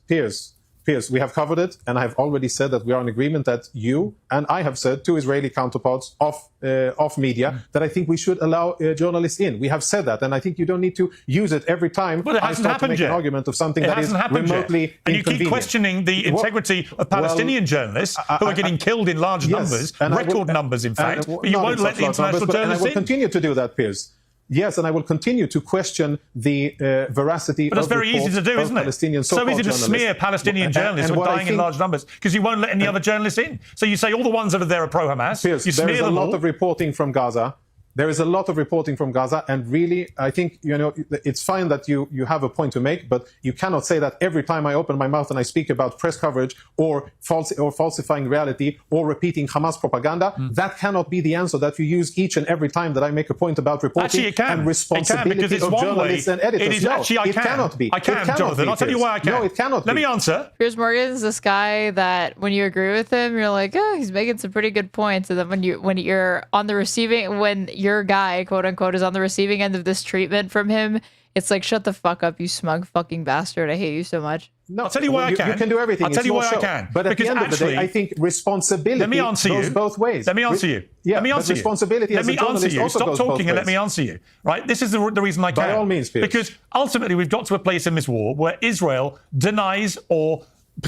Piers, we have covered it, and I have already said that we are in agreement that you and I have said to Israeli counterparts of media that I think we should allow journalists in. We have said that, and I think you don't need to use it every time I start to make an argument of something that is remotely and you keep questioning the integrity of Palestinian journalists who are getting killed in large numbers, record numbers, in fact, but you won't let the international journalists in. And I will continue to do that, Piers. Yes, and I will continue to question the veracity. But it's very easy to do, isn't it? Palestinian So easy to smear Palestinian journalists who are dying in large numbers because you won't let any other journalists in. So you say all the ones that are there are pro-Hamas. Piers, you smear there is a them lot all. of reporting from Gaza. There is a lot of reporting from Gaza, and really, I think, you know, it's fine that you have a point to make, but you cannot say that every time I open my mouth and I speak about press coverage or falsifying reality or repeating Hamas propaganda, that cannot be the answer that you use each and every time that I make a point about reporting. Actually, it can. And responsibility because it's of one journalists way. and editors. It is No, actually, it cannot be. I can, It cannot Jonathan. be, I'll tell you why I can. No, it cannot Let be. me answer. Piers Morgan is this guy that when you agree with him, you're like, oh, he's making some pretty good points. And then when you're on the receiving, when your guy, quote unquote, is on the receiving end of this treatment from him, it's like, shut the fuck up, you smug fucking bastard. I hate you so much. No, I'll tell you why I can. You can do everything. I'll tell you why I show. can. But at because the end of the day, I think responsibility let me answer goes you. both ways. Let me answer you. Yeah, let me answer but responsibility you. as Let a me answer journalist you. also Stop goes both talking and let ways. me answer you. Right? This is the reason I can. By all means, Piers. Because ultimately we've got to a place in this war where Israel denies or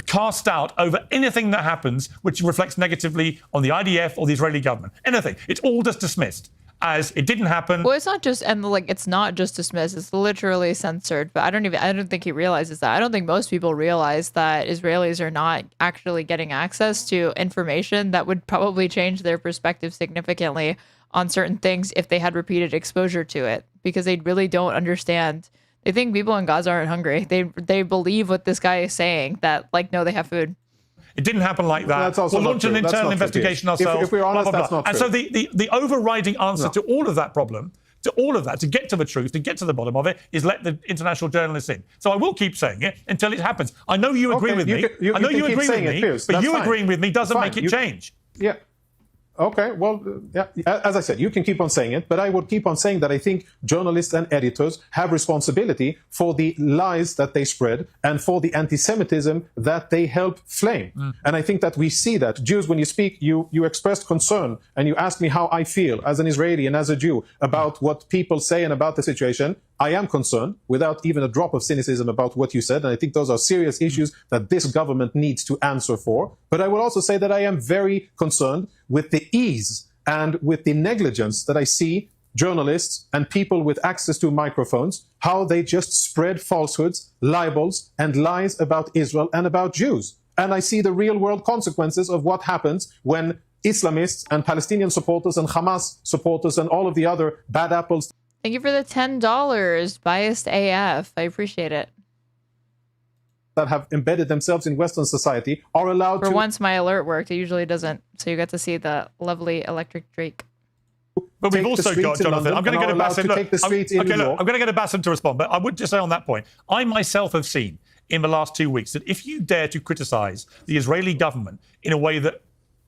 cast out over anything that happens which reflects negatively on the IDF or the Israeli government. Anything. It's all just dismissed as it didn't happen. Well, it's not just, and like, it's not just dismissed, it's literally censored, but I don't think he realizes that. I don't think most people realize that Israelis are not actually getting access to information that would probably change their perspective significantly on certain things if they had repeated exposure to it, because they really don't understand. They think people in Gaza aren't hungry. They believe what this guy is saying, that like, no, they have food. It didn't happen like that. That's also we'll launch an internal investigation ourselves. If we're honest, blah, blah, that's blah. not And true. so the overriding answer to all of that problem, to all of that, to get to the truth, to get to the bottom of it, is let the international journalists in. So I will keep saying it until it happens. I know you agree with me. I know you agree with me, but you agreeing with me doesn't make it change. Yeah. Okay, well, yeah, as I said, you can keep on saying it, but I would keep on saying that I think journalists and editors have responsibility for the lies that they spread and for the anti-Semitism that they help flame. And I think that we see that. Jews, when you speak, you expressed concern and you asked me how I feel as an Israeli and as a Jew about what people say and about the situation. I am concerned, without even a drop of cynicism, about what you said, and I think those are serious issues that this government needs to answer for. But I will also say that I am very concerned with the ease and with the negligence that I see journalists and people with access to microphones, how they just spread falsehoods, libels, and lies about Israel and about Jews. And I see the real-world consequences of what happens when Islamists and Palestinian supporters and Hamas supporters and all of the other bad apples. Thank you for the $10, biased AF. I appreciate it. That have embedded themselves in Western society are allowed For to... once, my alert worked. It usually doesn't. So you got to see the lovely electric Drake. But we've also got, Jonathan, I'm going to go to Bassem. I'm going to go to Bassem to respond, but I would just say on that point, I myself have seen in the last 2 weeks that if you dare to criticize the Israeli government in a way that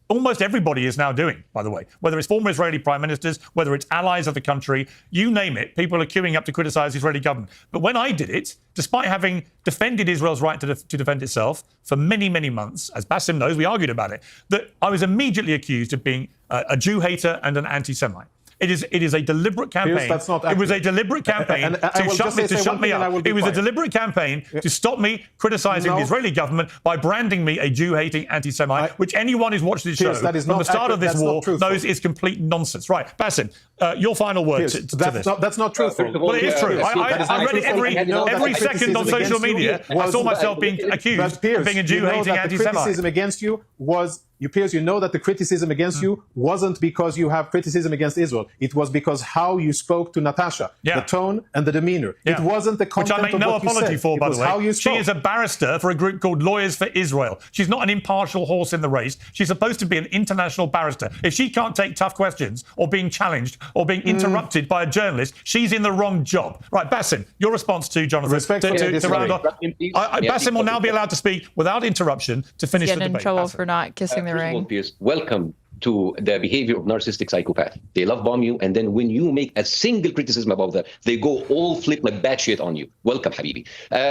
almost everybody is now doing, by the way, whether it's former Israeli prime ministers, whether it's allies of the country, you name it, people are queuing up to criticize the Israeli government. But when I did it, despite having defended Israel's right to defend itself for many, many months, as Bassem knows, we argued about it, that I was immediately accused of being a Jew hater and an anti-Semite. It is a deliberate campaign. That's not it was a deliberate campaign to shut me up. It was a deliberate campaign to stop me criticizing the Israeli government by branding me a Jew-hating anti-Semite, which anyone who's watched this show from the start of this war knows is complete nonsense. Right, Bassem, your final word to this. That's not truthful. Well, it is true. I read it every second on social media. I saw myself being accused of being a Jew-hating anti-Semite. Criticism against you was... Piers, you know that the criticism against you wasn't because you have criticism against Israel. It was because how you spoke to Natasha, the tone and the demeanor. It wasn't the content which I make no apology for, by the way. She is a barrister for a group called Lawyers for Israel. She's not an impartial horse in the race. She's supposed to be an international barrister. If she can't take tough questions or being challenged or being interrupted by a journalist, she's in the wrong job. Right, Bassem, your response to Jonathan to round off. Bassem will now be allowed to speak without interruption to finish the debate. Get in trouble for not kissing the ring. Welcome to the behavior of narcissistic psychopath. They love bomb you, and then when you make a single criticism about that, they go all flip like batshit on you. Welcome, Habibi.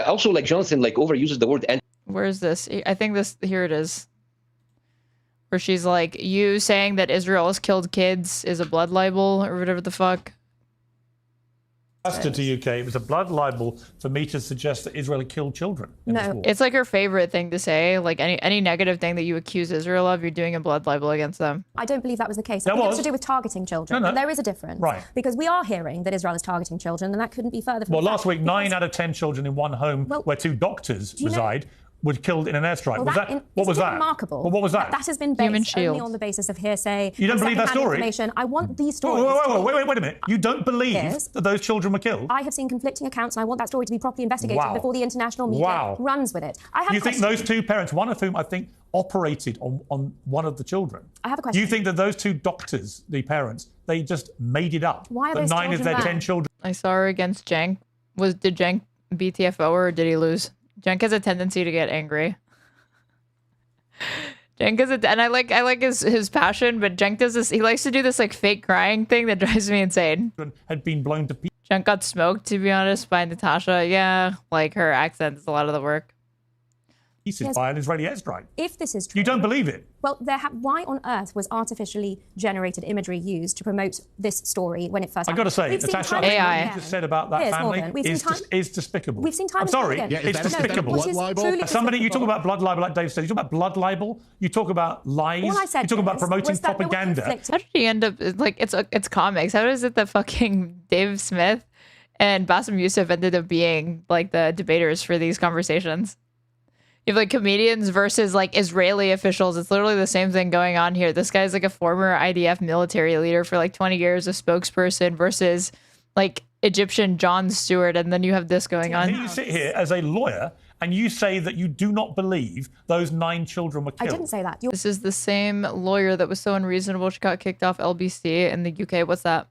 Also, like Jonathan, overuses the word. Where is this? I think this. Here it is. Where she's like, you saying that Israel has killed kids is a blood libel or whatever the fuck. To UK, it was a blood libel for me to suggest that Israel killed children. No, it's like her favorite thing to say. Like any negative thing that you accuse Israel of, you're doing a blood libel against them. I don't believe that was the case. I think it was to do with targeting children. No. And there is a difference. Right. Because we are hearing that Israel is targeting children, and that couldn't be further from Well, the last fact, week, 9 out of 10 children in one home where 2 doctors reside were killed in an airstrike. Well, What was that? Remarkable. Well, what was that? That has been based only on the basis of hearsay. You don't believe that story? Information. I want these stories. Wait a minute. You don't believe that those children were killed? I have seen conflicting accounts, and I want that story to be properly investigated before the international media runs with it. I have you think those 2 parents, one of whom I think operated on one of the children? I have a question. You think that those 2 doctors, the parents, they just made it up? Why are that those 9 of their 10 children? I saw her against Cenk. Did Cenk BTFO or did he lose? Cenk has a tendency to get angry. Cenk is and I like his passion, but Cenk does this. He likes to do this like fake crying thing that drives me insane. Had been blown to pieces. Cenk got smoked, to be honest, by Natasha. Yeah, like her accent is a lot of the work. By an Israeli airstrike. If this is true, you don't believe it. Well, why on earth was artificially generated imagery used to promote this story when it first happened? I've got to say, Natasha, what you just said about that family is despicable. We've seen time. I'm sorry, it's despicable. Somebody, you talk about blood libel, like Dave said. You talk about blood libel. You talk about lies. All I said you talk about promoting propaganda. How did he end up like it's comics? How is it that fucking Dave Smith and BASSEM YOUSSEF ended up being like the debaters for these conversations? You have like comedians versus like Israeli officials. It's literally the same thing going on here. This guy's like a former IDF military leader for like 20 years, a spokesperson versus like Egyptian Jon Stewart. And then you have this going on. You sit here as a lawyer and you say that you do not believe those 9 children were killed. I didn't say that. This is the same lawyer that was so unreasonable she got kicked off LBC in the UK. What's that?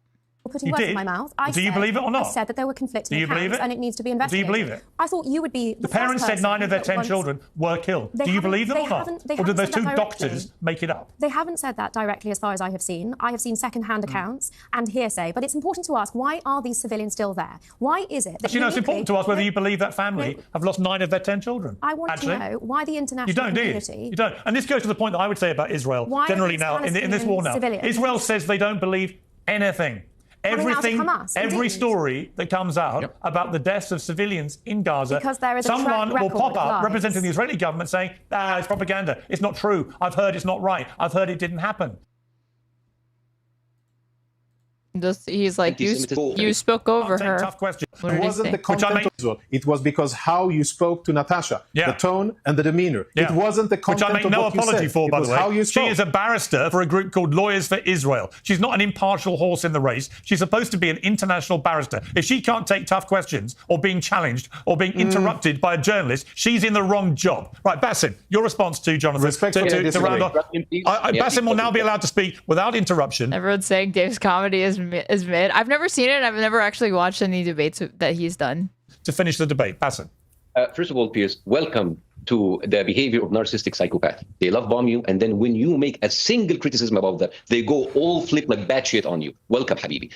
Putting words in my mouth. Do you believe it or not? I said that there were conflicting accounts and it needs to be investigated. Do you believe it? I thought you would be the parents said 9 of their 10 children were killed. Do you believe them or not? Or did those 2 doctors make it up? They haven't said that directly as far as I have seen. I have seen second-hand accounts and hearsay. But it's important to ask, why are these civilians still there? Why is it that it's important to ask whether you believe that family have lost 9 of their 10 children. I want to know why the international community... You don't. And this goes to the point that I would say about Israel generally now, in this war now. Israel says they don't believe anything. Every story that comes out about the deaths of civilians in Gaza, someone will pop up representing the Israeli government saying, it's propaganda. It's not true. I've heard it's not right. I've heard it didn't happen. He's like, you spoke over her. Tough question. It wasn't the content of Israel. It was because how you spoke to Natasha, the tone and the demeanor. It wasn't the content Which I make no apology for, by the way. She is a barrister for a group called Lawyers for Israel. She's not an impartial horse in the race. She's supposed to be an international barrister. If she can't take tough questions or being challenged or being interrupted by a journalist, she's in the wrong job. Right, BASSEM, your response to Jonathan. To round off. BASSEM will now be allowed to speak without interruption. Everyone's saying Dave's comedy is mid. I've never seen it. I've never actually watched any debates that he's done. To finish the debate, BASSEM. First of all, Piers, welcome to the behavior of narcissistic psychopath. They love bomb you, and then when you make a single criticism about that, they go all flip like batshit on you. Welcome, Habibi.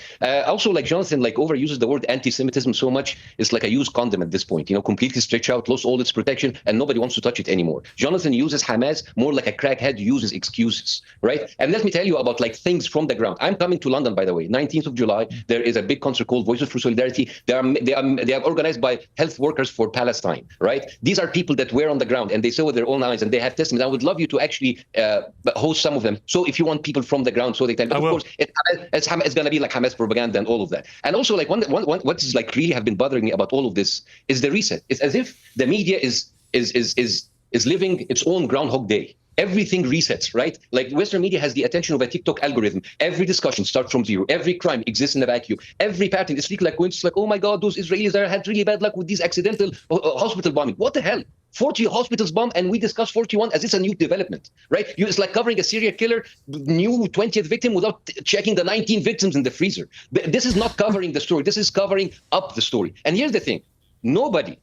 Also, like Jonathan, like overuses the word anti-Semitism so much, it's like a used condom at this point. You know, completely stretched out, lost all its protection, and nobody wants to touch it anymore. Jonathan uses Hamas more like a crackhead uses excuses, right? And let me tell you about like things from the ground. I'm coming to London, by the way, 19th of July. There is a big concert called Voices for Solidarity. They are organized by health workers for Palestine, right? These are people that were on the ground and they saw with their own eyes and they have testimonies. I would love you to actually host some of them. So if you want people from the ground, so they can. But of course, it's going to be like Hamas propaganda and all of that. And also, like what is like really have been bothering me about all of this is the reset. It's as if the media is living its own Groundhog Day. Everything resets, right? Like Western media has the attention of a TikTok algorithm. Every discussion starts from zero. Every crime exists in a vacuum. Every pattern is like coincidence. Like, oh my God, those Israelis had really bad luck with these accidental hospital bombing. What the hell? 40 hospitals bombed, and we discuss 41 as it's a new development, right? It's like covering a serial killer, new 20th victim without checking the 19 victims in the freezer. This is not covering the story. This is covering up the story. And here's the thing. Nobody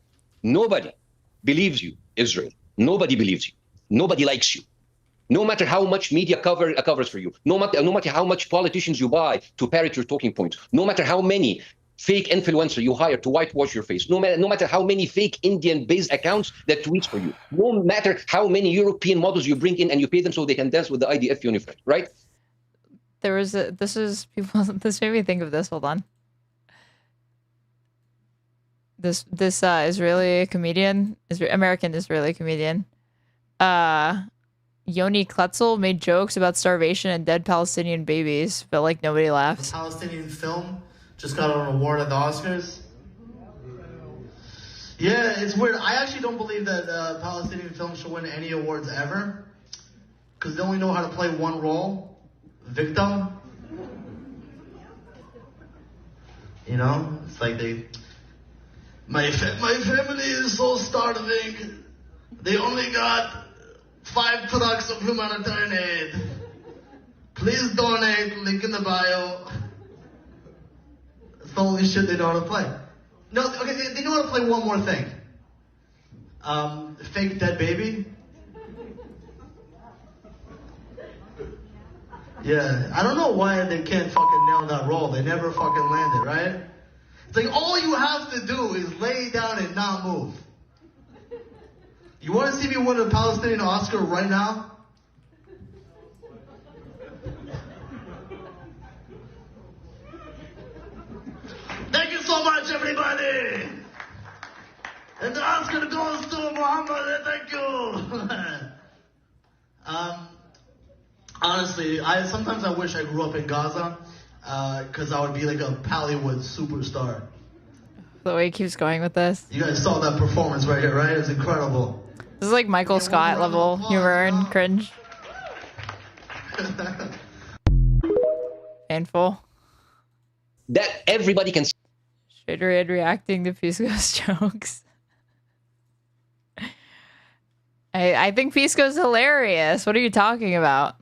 believes you, Israel. Nobody believes you. Nobody likes you. No matter how much media covers for you, no matter how much politicians you buy to parrot your talking points, no matter how many fake influencer you hire to whitewash your face, no matter how many fake Indian-based accounts that tweets for you, no matter how many European models you bring in and you pay them so they can dance with the IDF uniform, right? This made me think of this. Hold on. This Israeli comedian, American Israeli comedian, Yoni Kletzel made jokes about starvation and dead Palestinian babies, but like nobody laughs. The Palestinian film just got an award at the Oscars. Yeah, it's weird. I actually don't believe that Palestinian films should win any awards ever, because they only know how to play one role, victim. You know, it's like my family is so starving. They only got 5 trucks of humanitarian aid. Please donate, link in the bio. It's the only shit they know how to play. No, okay, they know how to play one more thing. Fake dead baby. Yeah, I don't know why they can't fucking nail that role. They never fucking land it, right? It's like all you have to do is lay down and not move. You want to see me win a Palestinian Oscar right now? Thank you so much, everybody! And the Oscar goes to Muhammad, thank you! Honestly, sometimes I wish I grew up in Gaza, because I would be like a Pallywood superstar. The way he keeps going with this. You guys saw that performance right here, right? It was incredible. This is like Michael Scott level humor and cringe. Painful. That everybody can. Trader Ed reacting to Pisco's jokes. I think Pisco's hilarious. What are you talking about?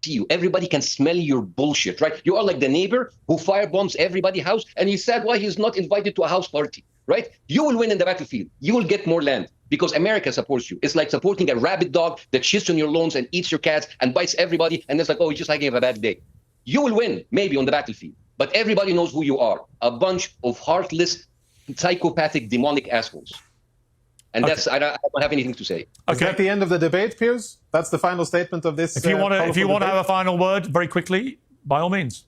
You. Everybody can smell your bullshit, right? You are like the neighbor who firebombs everybody's house, and he's sad why he's not invited to a house party, right? You will win in the battlefield. You will get more land because America supports you. It's like supporting a rabid dog that shits on your lawns and eats your cats and bites everybody, and it's like, oh, he's just having a bad day. You will win, maybe on the battlefield, but everybody knows who you are. A bunch of heartless, psychopathic, demonic assholes. And that's, I don't have anything to say. Okay. Is that the end of the debate, Piers? That's the final statement of this. If you want to have a final word very quickly, by all means.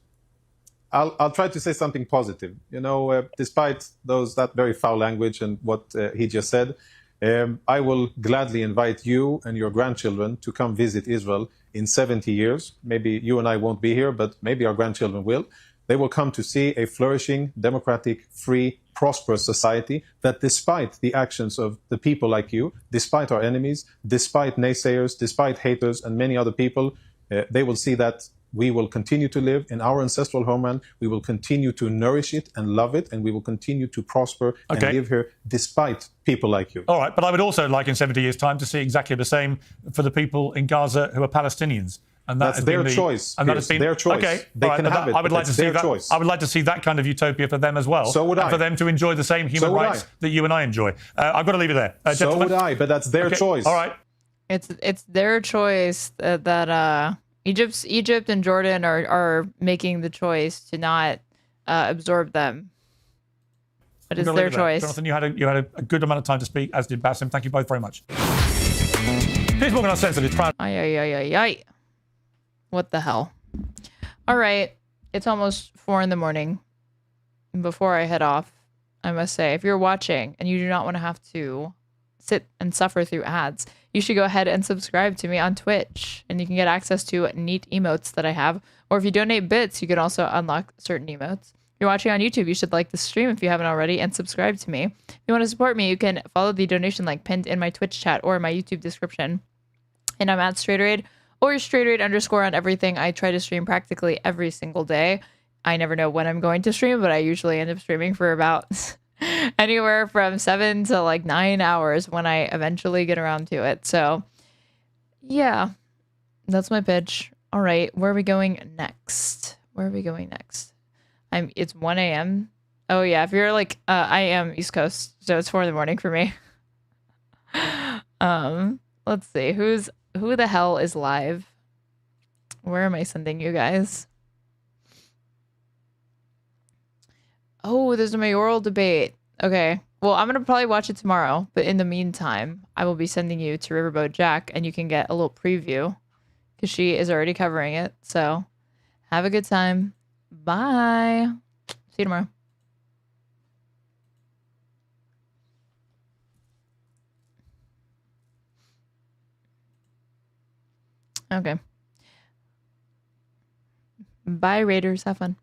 I'll try to say something positive. You know, despite that very foul language and what he just said, I will gladly invite you and your grandchildren to come visit Israel in 70 years. Maybe you and I won't be here, but maybe our grandchildren will. They will come to see a flourishing, democratic, free, prosperous society that despite the actions of the people like you, despite our enemies, despite naysayers, despite haters and many other people, they will see that we will continue to live in our ancestral homeland. We will continue to nourish it and love it, and we will continue to prosper and live here despite people like you. All right, but I would also like in 70 years' time to see exactly the same for the people in Gaza who are Palestinians. And that's their choice. And that has been their choice. Okay, they can have it. I would like to see that. Choice. I would like to see that kind of utopia for them as well. So would I. And for them to enjoy the same human rights that you and I enjoy. I've got to leave it there. So would I, but that's their choice. All right. It's their choice that Egypt and Jordan are making the choice to not absorb them. But it's their choice. Jonathan, you had a good amount of time to speak, as did Bassem. Thank you both very much. Piers Morgan Uncensored is proud. Ay. What the hell? All right. It's almost 4 a.m. Before I head off, I must say, if you're watching and you do not want to have to sit and suffer through ads, you should go ahead and subscribe to me on Twitch, and you can get access to neat emotes that I have. Or if you donate bits, you can also unlock certain emotes. If you're watching on YouTube, you should like the stream if you haven't already and subscribe to me. If you want to support me, you can follow the donation link pinned in my Twitch chat or my YouTube description. And I'm at StraighterAid or StraighterAid_ on everything. I try to stream practically every single day. I never know when I'm going to stream, but I usually end up streaming for about anywhere from 7 to like 9 hours when I eventually get around to it. So yeah, that's my pitch. All right, where are we going next? It's 1 a.m. Oh yeah, if you're like, I am East Coast, so it's 4 a.m. for me. Let's see, who the hell is live? Where am I sending you guys? Oh, there's a mayoral debate. Okay. Well, I'm going to probably watch it tomorrow. But in the meantime, I will be sending you to Riverboat Jack, and you can get a little preview because she is already covering it. So have a good time. Bye. See you tomorrow. Okay. Bye, Raiders. Have fun.